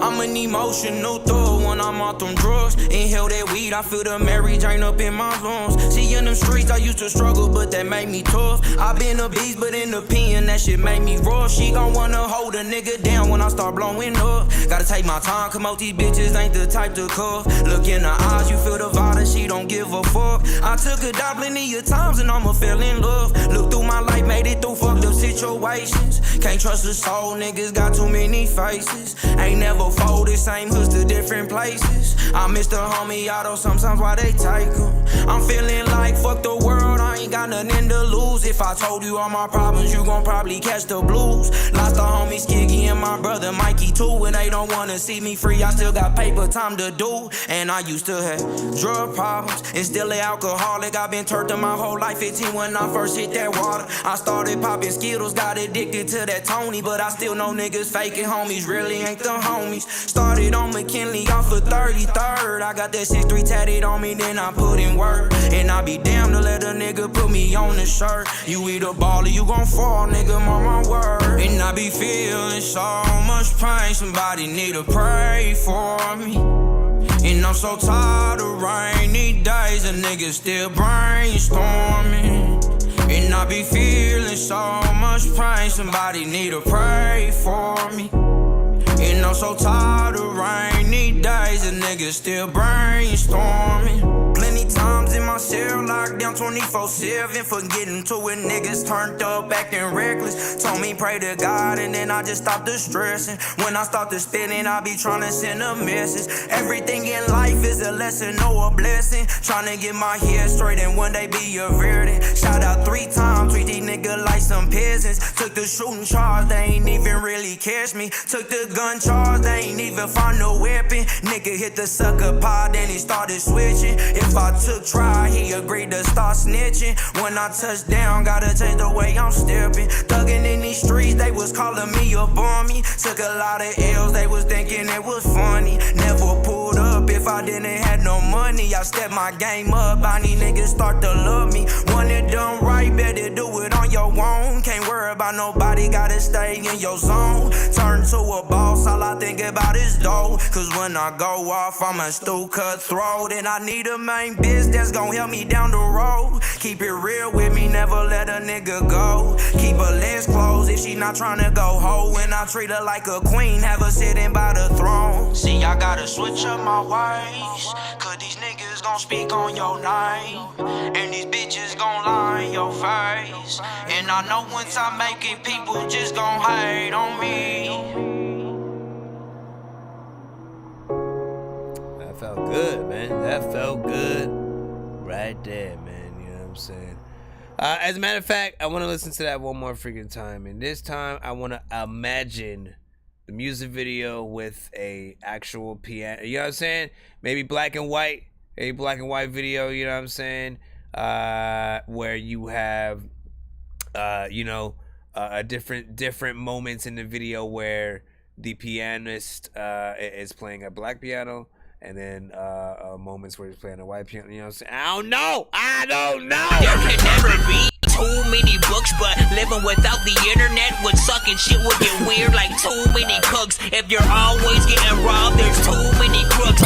I'm an emotional thug when I'm off them drugs. Inhale that weed, I feel the Mary Jane up in my lungs. See, in them streets, I used to struggle, but that made me tough. I been a beast, but in the pen, that shit made me rough. She gon' wanna hold a nigga down when I start blowing up. Gotta take my time, come out, these bitches ain't the type to cuff. Look in her eyes, you feel the vibe that she don't give a fuck. I took a dive plenty of times and I'ma fell in love. Look through my life, made it through fucked up situations. Can't trust a soul, niggas got too many faces. Ain't never folded, same hoods to different places. I miss the homie auto sometimes why they take them. I'm feeling like fuck the world, I ain't got nothing to lose. If I told you all my problems, you gon' probably catch the blues. Lost the homies Skiggy and my brother Mikey too, and they don't wanna see me free. I still got paper time to do, and I used to have drug problems and still an alcoholic. I've been turned to my whole life 15 when I first hit that water. I started popping Skittles, got addicted to that Tony, but I still know niggas faking homies really ain't the homies. Started on McKinley off of 33rd. I got that 6'3" tatted on me, then I put in work. And I be damned to let a nigga put me on the shirt. You either ball or you gon' fall, nigga, mark my word. And I be feeling so much pain, somebody need to pray for me. And I'm so tired of rainy days, and niggas still brainstorming. And I be feeling so much pain, somebody need to pray for me. And I'm so tired of rainy days, and niggas still brainstorming. Plenty times in my cell, locked down 24/7, forgetting to it, niggas turned up, acting reckless. Told me pray to God, and then I just stopped the stressing. When I start to spinning, I be trying to send a message. Everything in life is a lesson, no a blessing. Trying to get my head straight and one day be a verdict. Shout out 3 times, treat these niggas like some peasants. Took the shooting charge, they ain't even really catch me. Took the gun charge, they ain't even find no weapon. Nigga hit the sucker pod, then he started switching. If I took try, he agreed to start snitching. When I touched down, gotta change the way I'm stepping. Thugging in these streets, they was calling me a bummy. Took a lot of L's, they was thinking it was funny. Never pulled up if I didn't have no money. I stepped my game up, I need niggas start to love me. Want it done right, better do it on your own. Can't worry about nobody, gotta stay in your zone. Turn to a boss, all I think about is dough. Cause when I go off, I'm a stu cutthroat. And I need a main bitch that's gon' help me down the road. Keep it real with me, never let a nigga go. Keep her legs closed if she not tryna go hoe. And I treat her like a queen, have her sitting by the throne. See, I gotta switch up my ways, cause these niggas gon' speak on your name, and these bitches gon' lie in your face. And I know once I make it, people just gon' hate on me. That felt good, man. That felt good right there, man. You know what I'm saying? As a matter of fact, I want to listen to that one more freaking time. And this time, I want to imagine the music video with a actual piano. You know what I'm saying? Maybe black and white. A black and white video, you know what I'm saying? Where you have, different moments in the video where the pianist is playing a black piano, and then moments where he's playing a white piano. You know what I'm saying? I don't know. There can never be too many books, but living without the internet would suck, and shit would get weird like too many cooks. If you're always getting robbed, there's too many crooks.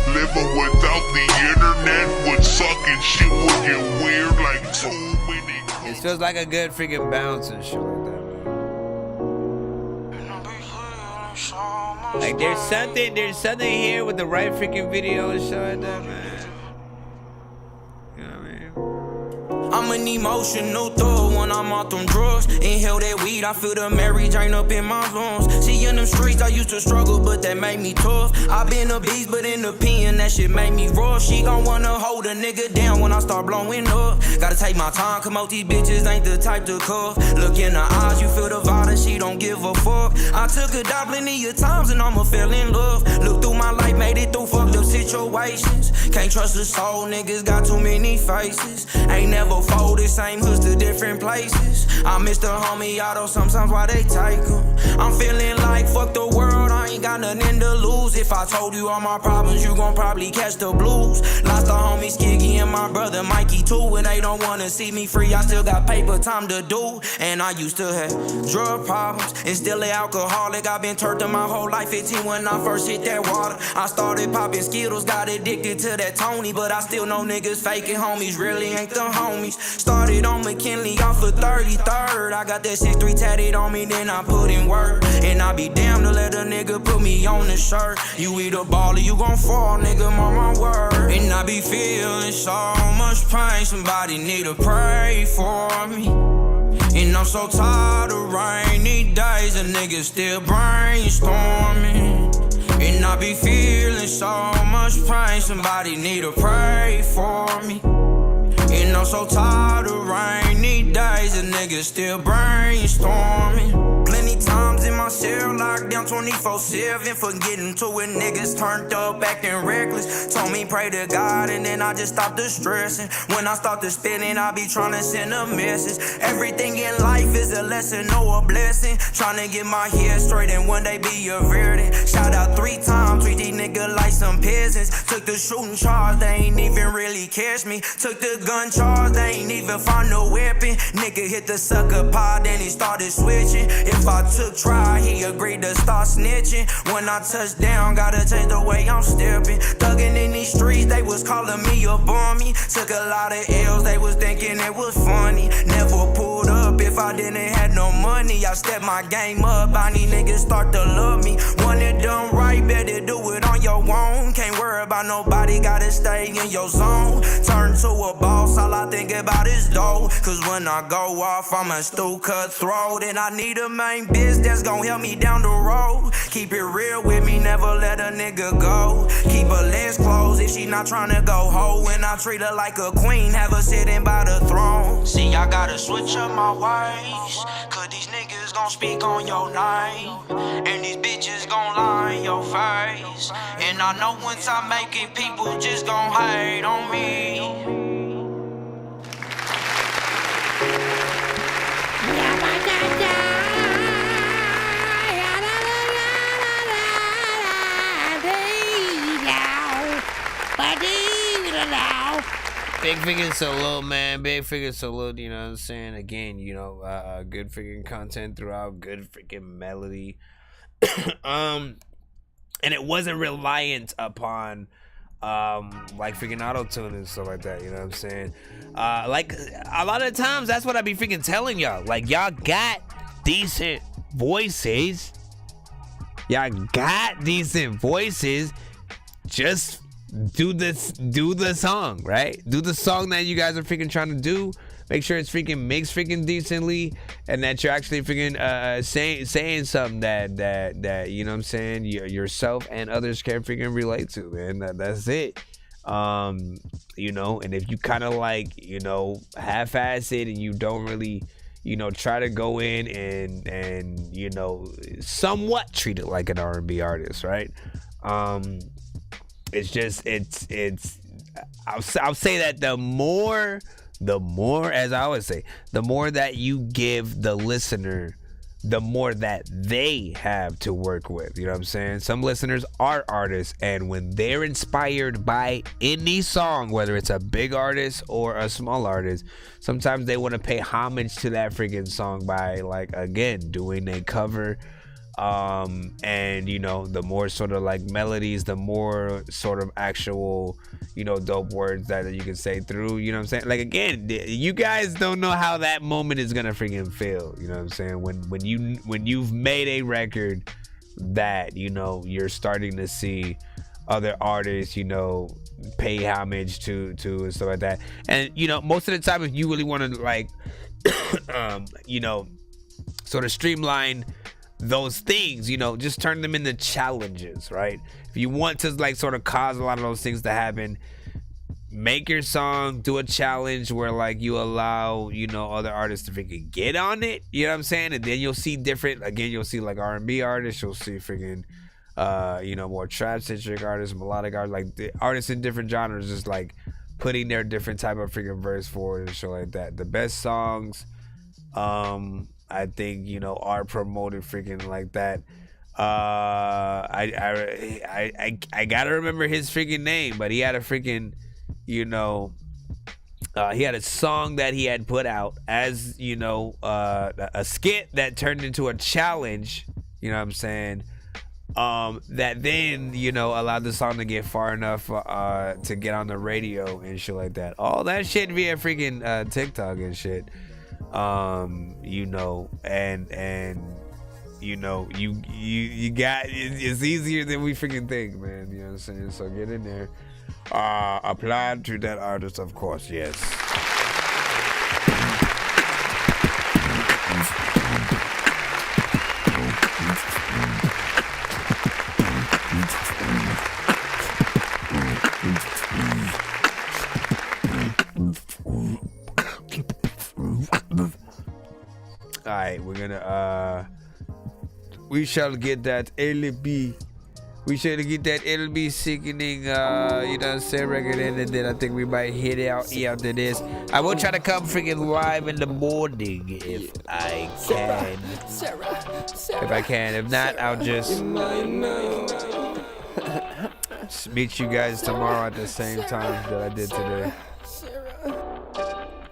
Living without the internet would sucking shit will get weird like too many. It feels like a good freaking bounce and shit like that, man. Like there's something here with the right freaking video and shit like that, man. You know what I mean? I'm an emotional thug when I'm off them drugs. Inhale that weed, I feel the Mary Jane up in my lungs. See, in them streets, I used to struggle, but that made me tough. I been a beast, but in the pen, that shit made me rough. She gon' wanna hold a nigga down when I start blowing up. Gotta take my time, come out, these bitches ain't the type to cuff. Look in her eyes, you feel the vibe, and she don't give a fuck. I took a dive plenty of times, and I'ma fell in love. Look through my life, made it through fucked up situations. Can't trust a soul, niggas got too many faces. Ain't never folded, same hoods to different places. I miss the homie auto sometimes why they take them. I'm feeling like fuck the world, I ain't got nothing to lose. If I told you all my problems, you gon' probably catch the blues. Lost the homies Skiggy and my brother Mikey too. And they don't wanna see me free, I still got paper time to do. And I used to have drug problems and still an alcoholic. I've been turned to my whole life 15 when I first hit that water. I started popping Skittles, got addicted to that Tony. But I still know niggas faking homies really ain't the homies. Started on McKinley off of 33rd. I got that 6'3" tatted on me, then I put in work. And I be damned to let a nigga put me on the shirt. You either ball or you gon' fall, nigga, mark my word. And I be feeling so much pain, somebody need to pray for me. And I'm so tired of rainy days, a nigga still brainstorming. And I be feeling so much pain, somebody need to pray for me. And I'm so tired of rainy days, a nigga still brainstorming. Plenty times in my cell, locked down 24/7, forgetting to it, niggas turned up, acting reckless. Told me pray to God, and then I just stopped the stressing. When I start to spinning, I be trying to send a message. Everything in life is a lesson or a blessing. Trying to get my head straight and one day be a verdict. Shout out 3 times, treat these niggas like some peasants. Took the shooting charge, they ain't even really catch me. Took the gun charge, they ain't even find no weapon. Nigga hit the sucker pod, then he started switching. If I took try, he agreed to start snitching. When I touched down, gotta change the way I'm stepping. Thugging in these streets, they was calling me a bummy. Took a lot of L's, they was thinking it was funny. Never pulled up if I didn't have no money. I stepped my game up, I need niggas start to love me. When it done right, better do it on your own. Can't worry about nobody, gotta stay in your zone. Turn to a boss, all I think about is dough. Cause when I go off, I'm a stu cutthroat. And I need a main bitch that's gon' help me down the road. Keep it real with me, never let a nigga go. Keep her legs closed if she not tryna go hoe. And I treat her like a queen, have her sitting by the throne. See, I gotta switch up my ways, cause these niggas gon' speak on your name, and these bitches gon' lie in your face. And I know once I make it, people just gon' hate on me. Big figure salute, man. Big figure salute, you know what I'm saying? Again, you know, good freaking content throughout, good freaking melody. And it wasn't reliant upon like freaking auto-tune and stuff like that, you know what I'm saying? Like a lot of times that's what I be freaking telling y'all. Like, y'all got decent voices. Y'all got decent voices. Just do the song, right? Do the song that you guys are freaking trying to do. Make sure it's freaking mixed freaking decently, and that you're actually freaking saying something that you know what I'm saying, yourself and others can freaking relate to, man. That's it. You know, and if you kind of like, you know, half-ass it and you don't really, you know, try to go in and you know, somewhat treat it like an R&B artist, right? It's just, I'll say that the more, as I always say, the more that you give the listener, the more that they have to work with. You know what I'm saying? Some listeners are artists, and when they're inspired by any song, whether it's a big artist or a small artist, sometimes they want to pay homage to that freaking song by, like, again, doing a cover And you know, the more sort of like melodies, the more sort of actual, you know, dope words that you can say through, you know what I'm saying? Like, again, you guys don't know how that moment is gonna freaking feel, you know what I'm saying? When you've made a record that, you know, you're starting to see other artists, you know, pay homage to and stuff like that. And you know, most of the time, if you really want to like you know, sort of streamline those things, you know, just turn them into challenges, right? If you want to like sort of cause a lot of those things to happen, make your song, do a challenge where like you allow, you know, other artists to freaking get on it, you know what I'm saying? And then you'll see different, again, you'll see like R&B artists, you'll see freaking you know, more trap centric artists, melodic artists, like the artists in different genres, just like putting their different type of freaking verse forward and shit like that. The best songs, I think, you know, are promoted freaking like that. I gotta remember his freaking name, but he had a freaking, you know, he had a song that he had put out as, you know, a skit that turned into a challenge, you know what I'm saying? That then, you know, allowed the song to get far enough to get on the radio and shit like that. All that shit via freaking TikTok and shit. You know, and you know, you got it's easier than we freaking think, man. You know what I'm saying? So get in there. Applied to that artist, of course, yes. Alright, we're gonna we shall get that LB. We should get that LB sickening you know what I'm saying, record in, and then I think we might hit out after this. I will try to come freaking live in the morning if I can. If I can. If not, I'll just meet you guys tomorrow at the same time that I did today.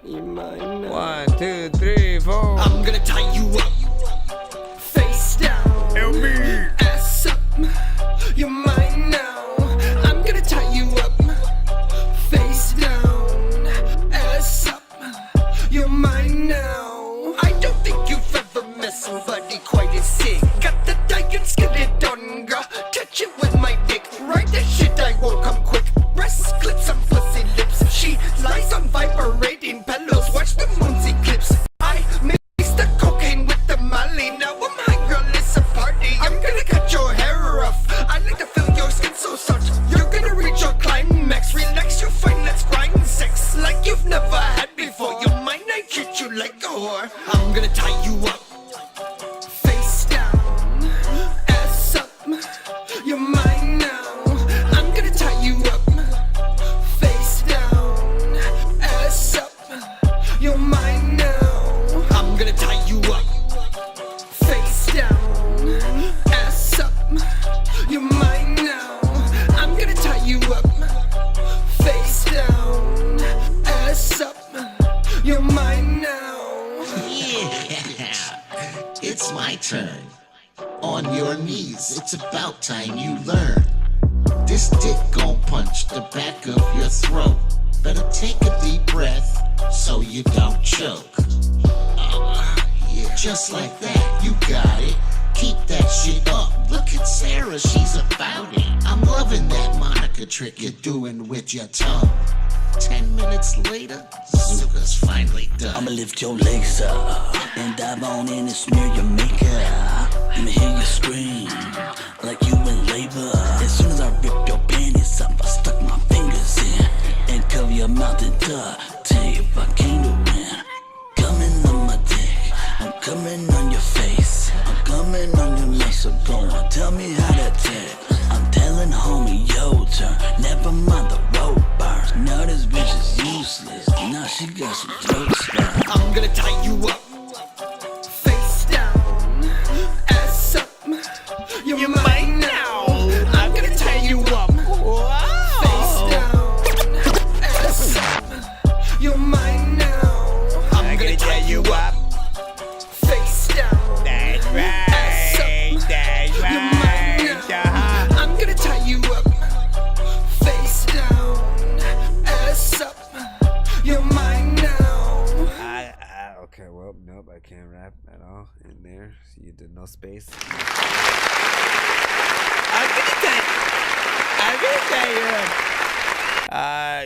1, 2, 3, 4. I'm gonna tie you up, face down, LB, ass up. You're mine now. I'm gonna tie you up, face down, ass up. You're mine now. I don't think you've ever met somebody quite as sick. Got the dying skillet on, girl. Touch it with my dick. Right that shit, I won't come quick. Breast clips on pussy lips. She lies on vibrating pillows. Watch the moon's eclipse. I mixed the cocaine with the Molly. Now I'm high, girl, it's a party. I'm gonna cut your hair off. I like to feel your skin so soft. You're gonna reach your climax. Relax, you're fine, let's grind sex like you've never had before. You're mine, I treat you like a whore. I'm gonna tie you up, face down, ass up. You're mine now. I'm gonna tie you up, face down, ass up. You're mine now. I'm gonna tie you up, face down, ass up. You're mine now. I'm gonna tie you up, face down, ass up. You're mine now. Yeah, it's my turn. On your knees, it's about time you learn. This dick gon' punch the back of your throat. Better take a deep breath so you don't choke. Yeah, just like that, you got it. Keep that shit up. Look at Sarah, she's about it. I'm loving that Monica trick you're doing with your tongue. 10 minutes later, Zuka's finally done. I'ma lift your legs up and dive on in and smear your makeup. I'ma hear you scream like you in labor. As soon as I rip your panties up, I stuck my fingers in and cover your mouth and tell you if I came to win. Coming on my dick, I'm coming on your face, I'm coming on your neck, so go on, tell me how to take. I'm telling homie, yo turn, never mind the road burns. Now this bitch is useless, now she got some throat spurs. I'm gonna tie you up, face down, ass up. You're mine now.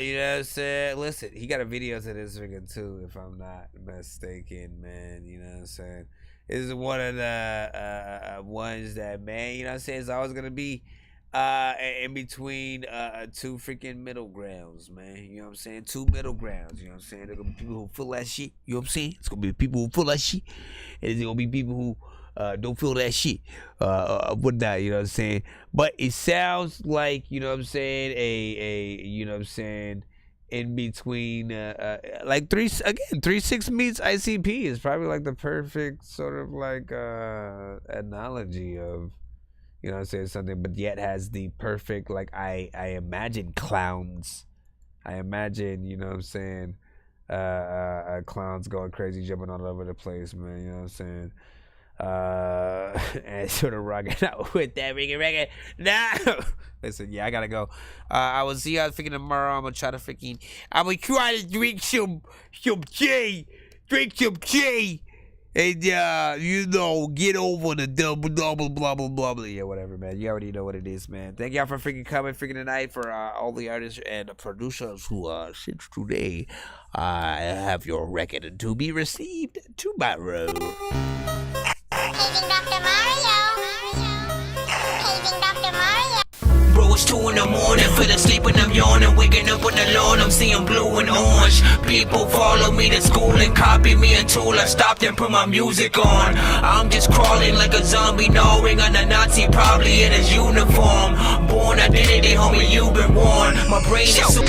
You know what I'm saying? Listen, he got a video to this nigga too, if I'm not mistaken, man. You know what I'm saying? This is one of the ones that, man, you know what I'm saying, it's always gonna be in between two freaking middle grounds, man. You know what I'm saying? Two middle grounds, you know what I'm saying? There's gonna be people who feel that shit, you know what I'm saying? It's gonna be people who feel that shit, and there's gonna be people who don't feel that shit, whatnot, you know what I'm saying? But it sounds like, you know what I'm saying, you know what I'm saying, in between, like 3-6 meets ICP is probably like the perfect sort of like analogy of, you know what I'm saying, something, but yet has the perfect, like, I imagine clowns. I imagine, you know what I'm saying, clowns going crazy, jumping all over the place, man, you know what I'm saying? And sort of rocking out with that freaking record. No! Listen, yeah, I gotta go. I will see y'all freaking tomorrow. I'm gonna try to drink some tea. Drink some tea. And, you know, get over the double, blah, blah, blah, blah. Yeah, whatever, man. You already know what it is, man. Thank y'all for freaking coming freaking tonight, for all the artists and producers who, since today, have your record to be received tomorrow. Paging Dr. Mario. Paging Dr. Mario. Bro, it's 2 in the morning, fell asleep and I'm yawning. Waking up on the lawn, I'm seeing blue and orange. People follow me to school and copy me until I stopped and put my music on. I'm just crawling like a zombie, gnawing on a Nazi, probably in his uniform. Born identity, homie, you've been warned. My brain is so...